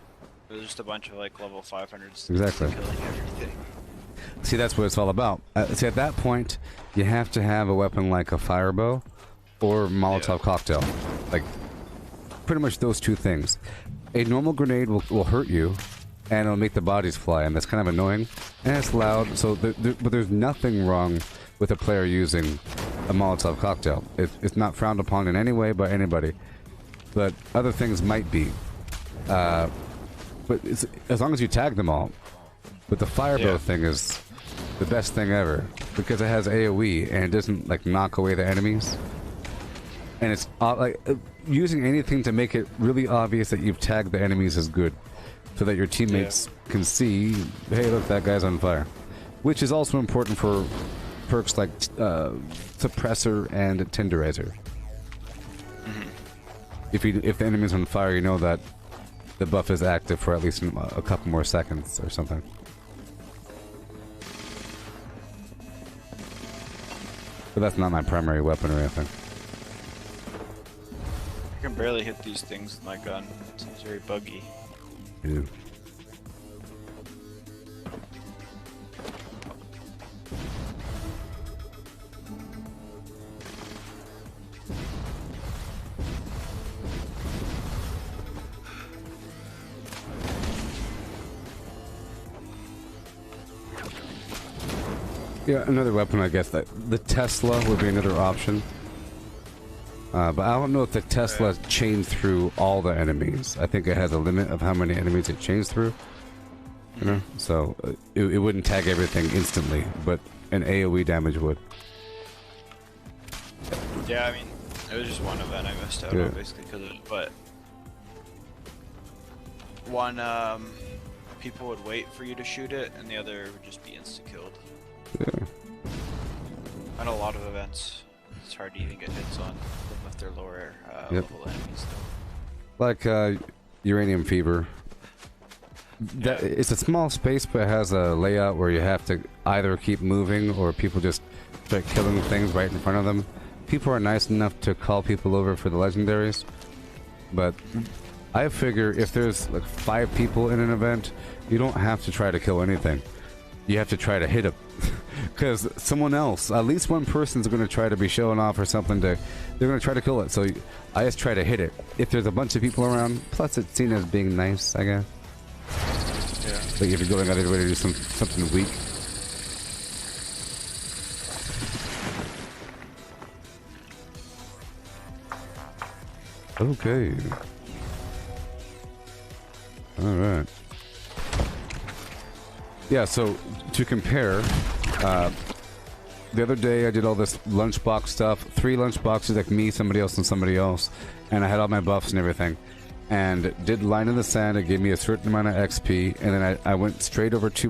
R: It was just a bunch of like level 500s
A: Exactly.
R: killing everything.
A: See, that's what it's all about. See, at that point, you have to have a weapon like a firebow or Molotov cocktail. Like, pretty much those two things. A normal grenade will hurt you, and it'll make the bodies fly, and that's kind of annoying. And it's loud, so but there's nothing wrong with a player using a Molotov cocktail. It's not frowned upon in any way by anybody. But other things might be. But as long as you tag them all. But the firebow thing is the best thing ever because it has AoE and it doesn't like knock away the enemies. And it's using anything to make it really obvious that you've tagged the enemies is good, so that your teammates can see, hey, look, that guy's on fire. Which is also important for perks like Suppressor and Tenderizer. If the enemy's on fire, you know that the buff is active for at least a couple more seconds or something. But that's not my primary weapon or anything.
R: I can barely hit these things with my gun. It seems very buggy.
A: Ew. Yeah, another weapon, I guess. That the Tesla would be another option. But I don't know if the Tesla chains through all the enemies. I think it has a limit of how many enemies it chains through. You know? So it wouldn't tag everything instantly, but an AoE damage would.
R: Yeah, I mean, it was just one event I missed out on basically because of it, but one, people would wait for you to shoot it, and the other would just be insta-killed.
A: Yeah.
R: And a lot of events, it's hard to even get hits on them if they're lower level enemies though.
A: Like Uranium Fever. It's a small space, but it has a layout where you have to either keep moving or people just start killing things right in front of them. People are nice enough to call people over for the legendaries, but I figure if there's like 5 people in an event, you don't have to try to kill anything. You have to try to hit them. Because someone else, at least one person's going to try to be showing off or something. They're going to try to kill it. So I just try to hit it. If there's a bunch of people around, plus it's seen as being nice, I guess.
R: Yeah.
A: Like if you're going out of your way to do something weak. Okay. Alright. Yeah, so to compare, the other day I did all this lunchbox stuff. 3 lunchboxes, like me, somebody else, and somebody else. And I had all my buffs and everything. And did Line in the Sand. It gave me a certain amount of XP. And then I went straight over to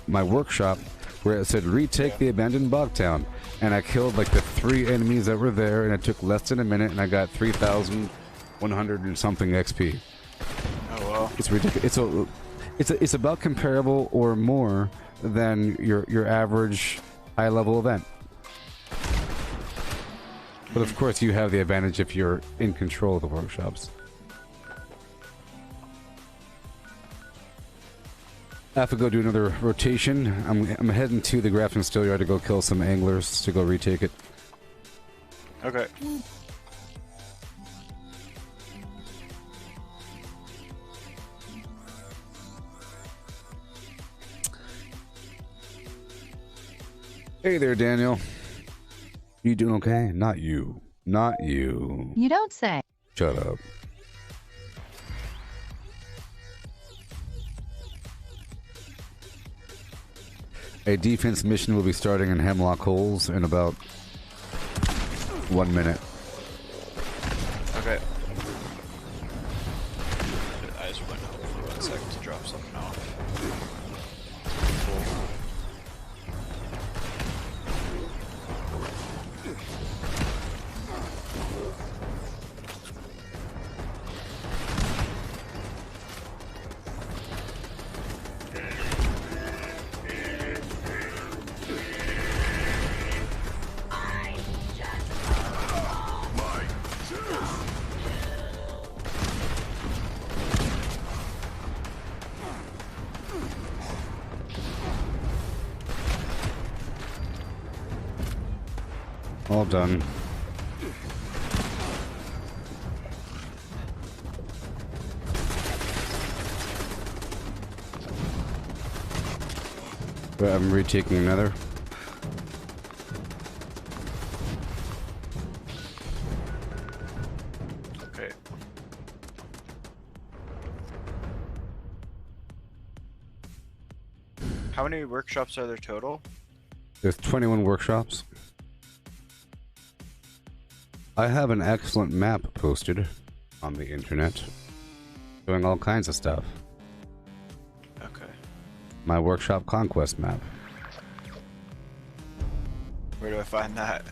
A: my workshop where it said, retake the abandoned bog town. And I killed like the 3 enemies that were there. And it took less than a minute. And I got 3,100 and something XP.
R: Oh, wow.
A: It's ridiculous. It's about comparable or more than your average high-level event. But of course, you have the advantage if you're in control of the workshops. I have to go do another rotation. I'm heading to the Grafton Steel Yard to go kill some anglers to go retake it.
R: Okay.
A: Hey there, Daniel. You doing okay? Not you. Not you.
S: You don't say.
A: Shut up. A defense mission will be starting in Hemlock Holes in about 1 minute.
R: Okay. I just went home for 1 second to drop something off.
A: All done. But I'm retaking another.
R: Okay. How many workshops are there total?
A: There's 21 workshops. I have an excellent map posted on the internet showing all kinds of stuff.
R: Okay.
A: My workshop conquest map.
R: Where do I find that?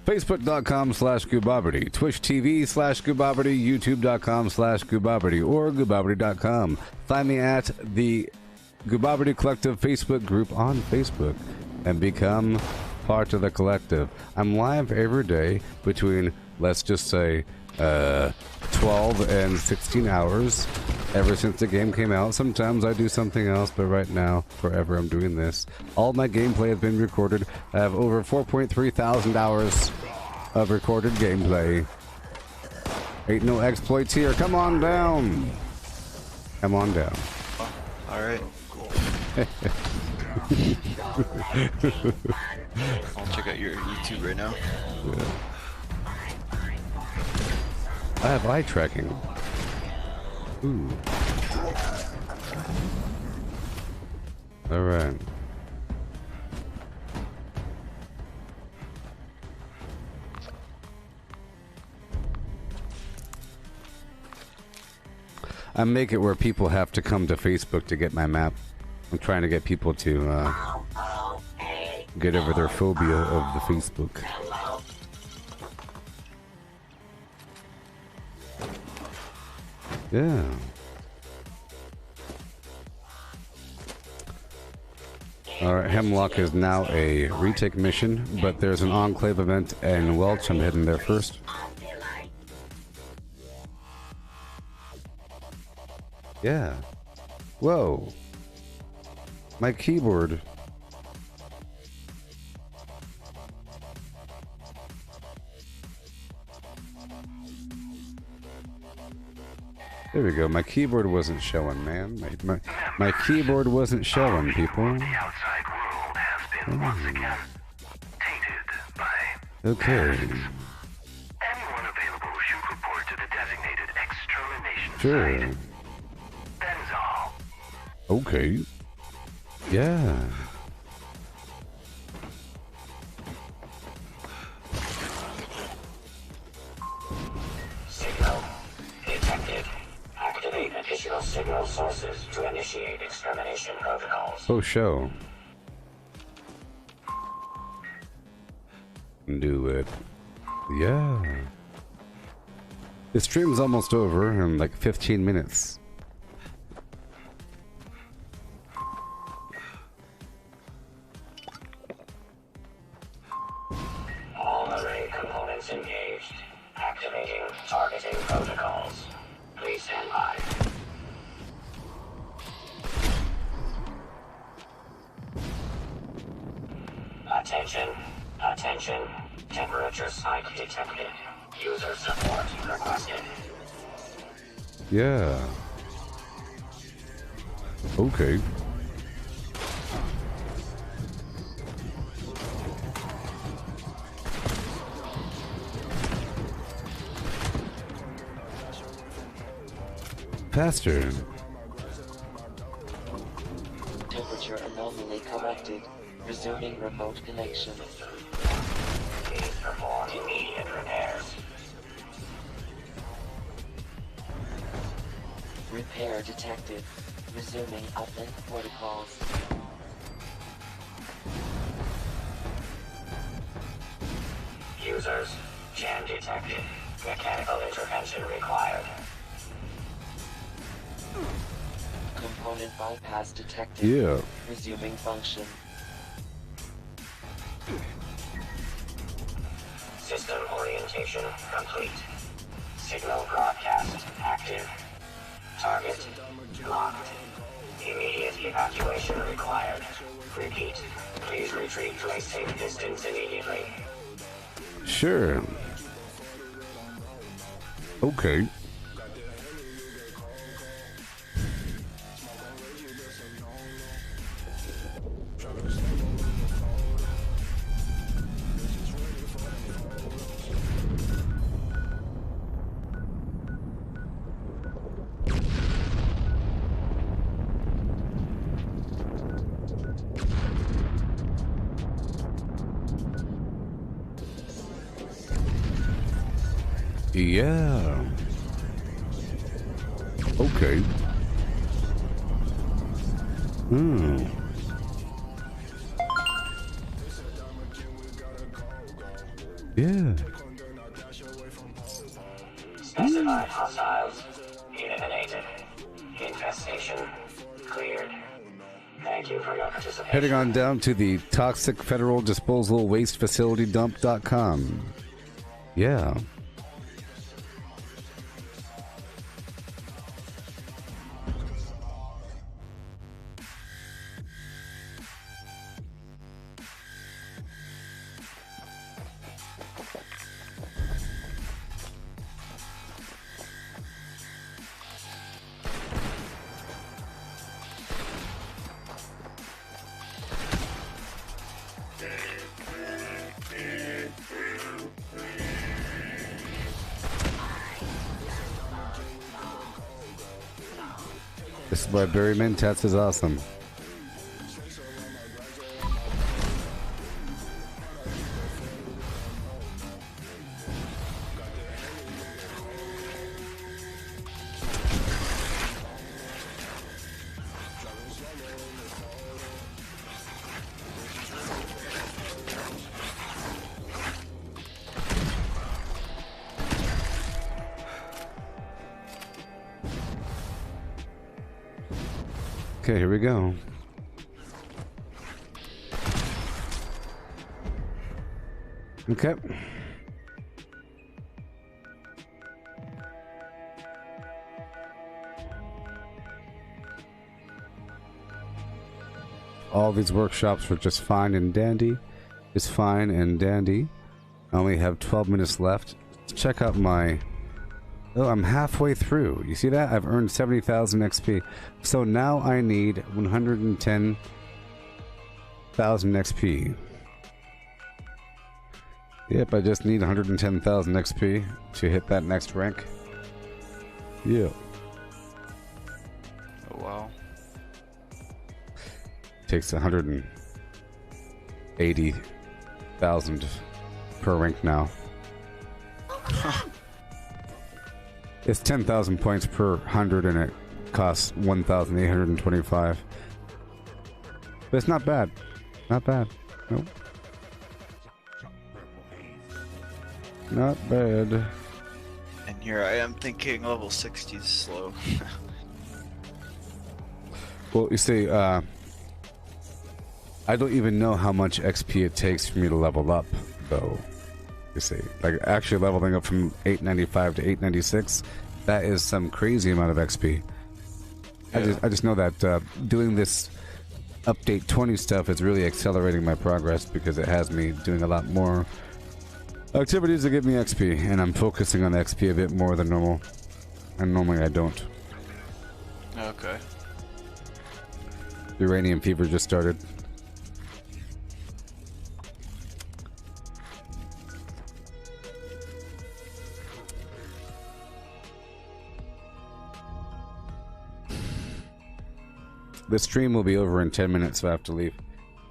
A: Facebook.com/Gooboberti, Twitch TV/Gooboberti, YouTube.com/Gooboberti, or Gooboberti.com. Find me at the Gooboberti Collective Facebook group on Facebook and become part of the collective. I'm live every day between, let's just say, 12 and 16 hours ever since the game came out. Sometimes I do something else, but right now, forever, I'm doing this. All my gameplay has been recorded. I have over 4.3 thousand hours of recorded gameplay. Ain't no exploits here. Come on down. Come on down.
R: Alright, cool. I'll check out your YouTube right now.
A: Yeah. I have eye tracking. Ooh. Alright. I make it where people have to come to Facebook to get my map. I'm trying to get people to get over their phobia of the Facebook. Yeah. Alright, Hemlock is now a retake mission, but there's an Enclave event in Welch. I'm heading there first. Yeah. Whoa. My keyboard. There we go. My keyboard wasn't showing, man. My keyboard wasn't showing, people.
Q: The outside world has been once again tainted by
A: Okay.
Q: anyone available should report to the designated extermination
A: Sure.
Q: site. That is all.
A: Okay. Yeah.
D: Signal sources to initiate extermination protocols.
A: Oh, show. Do it. Yeah. The stream's almost over in like 15 minutes.
D: All array components engaged. Activating targeting protocols. Please stand by. Attention. Attention. Temperature spike detected. User support requested.
A: Yeah. Okay. Faster.
F: Temperature anomaly corrected. Resuming remote connection.
D: Please perform immediate repairs.
F: Repair detected. Resuming uplink protocols.
D: Users, jam detected. Mechanical intervention required.
F: Component bypass detected.
A: Yeah.
F: Resuming function.
D: System orientation complete. Signal broadcast active. Target locked. Immediate evacuation required. Repeat. Please retreat to a safe distance immediately.
A: Sure. Okay. Yeah. Okay. Hmm. Yeah.
D: Specified hostiles eliminated. Infestation cleared. Thank you for your participation.
A: Heading on down to the Toxic Federal Disposal Waste Facility Dump.com. Yeah. This is why Barry Mentats is awesome. Okay, here we go. Okay. All these workshops were just fine and dandy. Just fine and dandy. I only have 12 minutes left. Let's check out my... Oh, I'm halfway through. You see that? I've earned 70,000 XP. So now I need 110,000 XP. Yep, I just need 110,000 XP to hit that next rank. Yeah.
R: Oh, wow.
A: Takes 180,000 per rank now. It's 10,000 points per 100 and it costs 1,825. But it's not bad. Not bad. Nope. Not bad.
R: And here I am thinking level 60 is slow.
A: Well, you see, I don't even know how much XP it takes for me to level up, though. You see, like actually leveling up from 895 to 896, that is some crazy amount of XP. Yeah. I just know that doing this update 20 stuff is really accelerating my progress because it has me doing a lot more activities that give me XP, and I'm focusing on the XP a bit more than normal. And normally I don't.
R: Okay.
A: Uranium fever just started. The stream will be over in 10 minutes, so I have to leave.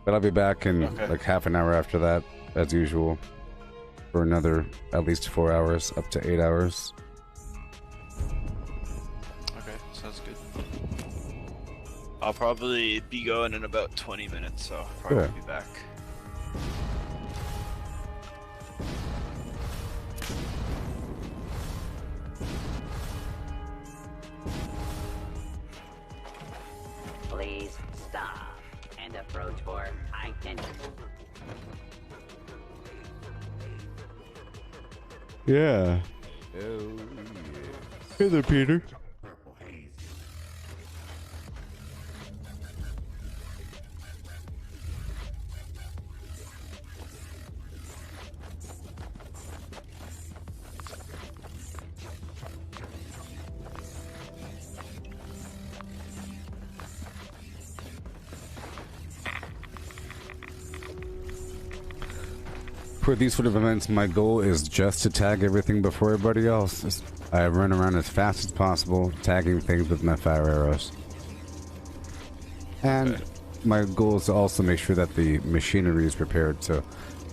A: But I'll be back in like half an hour after that, as usual, for another at least 4 hours, up to 8 hours.
R: Okay, sounds good. I'll probably be going in about 20 minutes, so I'll probably be back.
N: Please stop and approach for identity.
A: Yeah. Oh, yeah. Hey there, Peter. For these sort of events, my goal is just to tag everything before everybody else. I run around as fast as possible, tagging things with my fire arrows. And my goal is to also make sure that the machinery is prepared, so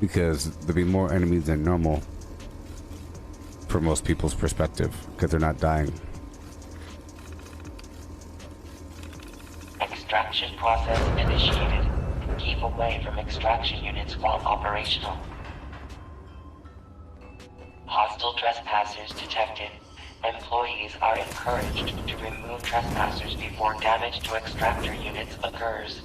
A: because there'll be more enemies than normal for most people's perspective, because they're not dying.
D: Extraction process initiated. Keep away from extraction units while operational. Hostile trespassers detected. Employees are encouraged to remove trespassers before damage to extractor units occurs.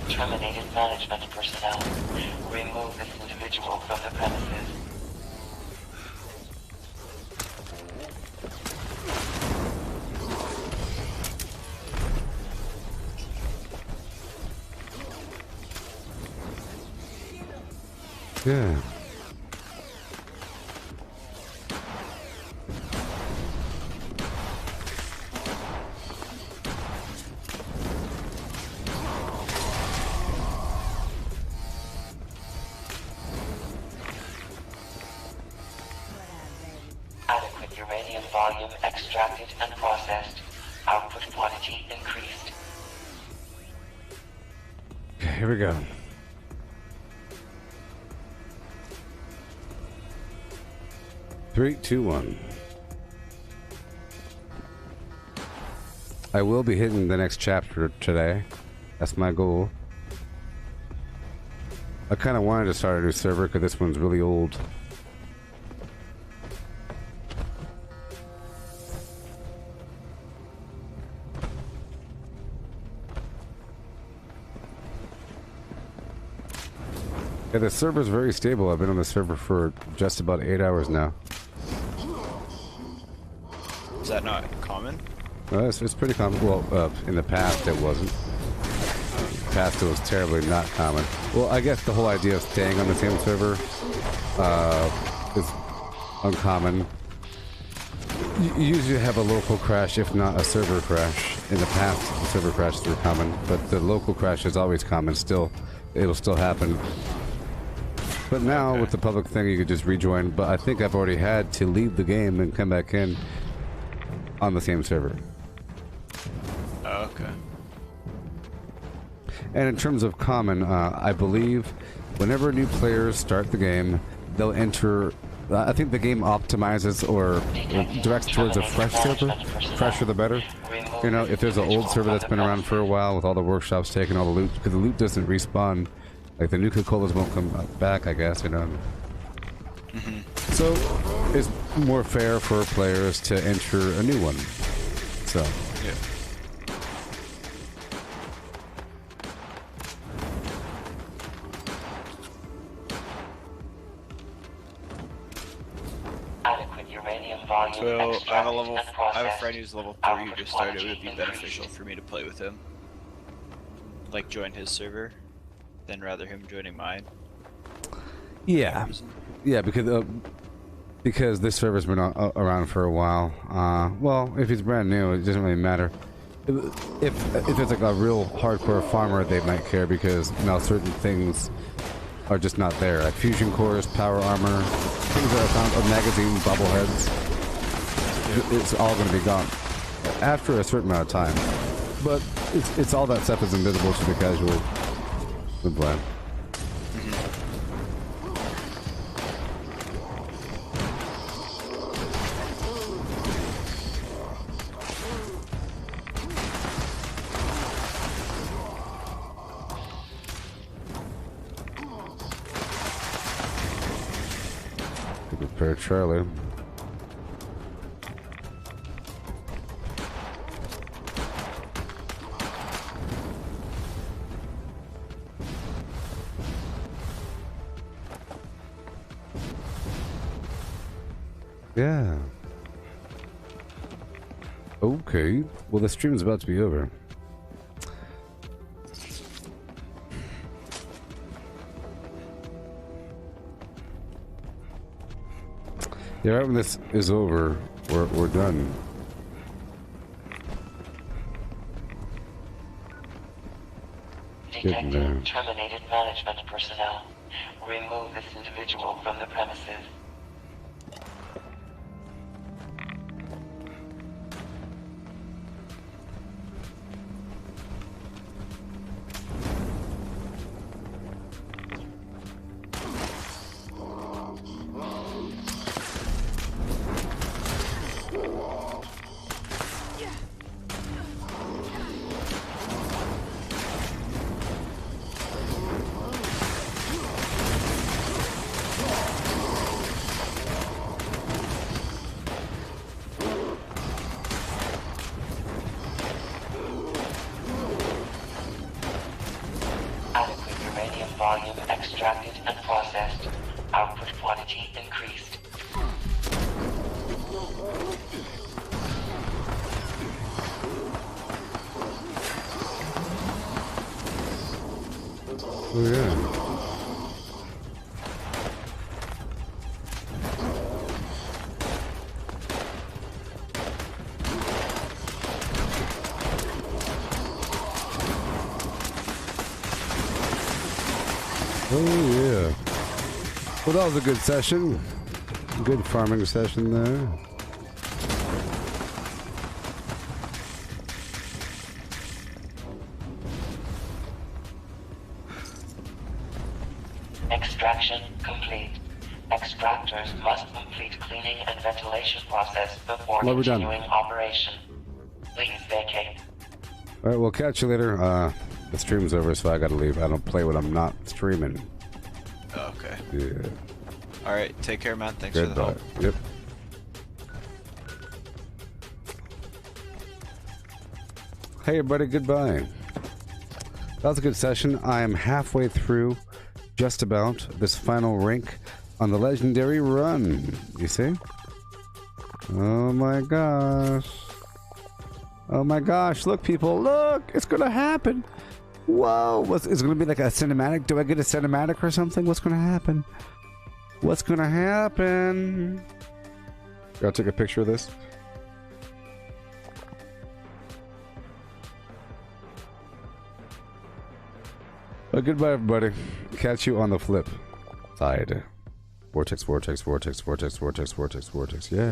D: Terminated management personnel. Remove this individual from the premises.
A: Yeah.
D: Adequate uranium volume extracted and processed. Output quantity increased.
A: Okay, here we go. Three, two, one. I will be hitting the next chapter today. That's my goal. I kind of wanted to start a new server because this one's really old. Yeah, the server's very stable. I've been on the server for just about 8 hours now.
R: Is that not common?
A: It's pretty common. Well, in the past it wasn't. In the past it was terribly not common. Well, I guess the whole idea of staying on the same server is uncommon. You usually have a local crash, if not a server crash. In the past, the server crashes were common, but the local crash is always common. Still, it'll still happen. But now, with the public thing, you could just rejoin. But I think I've already had to leave the game and come back in on the same server.
R: Oh, okay.
A: And in terms of common, I believe whenever new players start the game, they'll enter... I think the game optimizes or directs towards a fresh server. Fresher the better. You know, if there's an old server that's been around for a while with all the workshops taking all the loot, because the loot doesn't respawn. Like the Nuka-Colas won't come back, I guess, you know. So it's more fair for players to enter a new one. So
R: yeah.
D: Adequate uranium volume
R: So
D: extracted and
R: I have a
D: processed.
R: friend who's level 3 who just started. It would be beneficial for me to play with him. Like join his server, than rather him joining mine.
A: yeah, yeah, because this server's been around for a while. Well, if he's brand new, it doesn't really matter. If it's like a real hardcore farmer, they might care because now certain things are just not there. Like fusion cores, power armor, things that are found on magazine bobbleheads. It's all going to be gone after a certain amount of time. But it's all that stuff is invisible to the casual player. Prepare Charlie. Yeah. Okay. Well, the stream is about to be over. Yeah, right when this is over, we're done.
D: Detecting terminated management personnel. Remove this individual from the premises. Volume extracted and processed. Output quantity increased.
A: Oh yeah. Oh yeah. Well, that was a good session. Good farming session there.
D: Extraction complete. Extractors must complete cleaning and ventilation process before
A: Well, we're done.
D: continuing operation. Please vacate.
A: All right, we'll catch you later. The stream's over, so I gotta leave. I don't play when I'm not streaming.
R: Okay.
A: Yeah.
R: All right. Take care, man. Thanks for the
A: Goodbye.
R: help.
A: Yep. Hey, everybody. Goodbye. That was a good session. I am halfway through, just about, this final rank on the legendary run. You see? Oh my gosh. Oh my gosh. Look, people. Look. It's gonna happen. Whoa. It's gonna be like a cinematic. Do I get a cinematic or something? What's gonna happen? What's gonna happen? Gotta take a picture of this. Well, goodbye, everybody. Catch you on the flip side. Vortex, vortex, vortex, vortex, vortex, vortex, vortex. Yeah.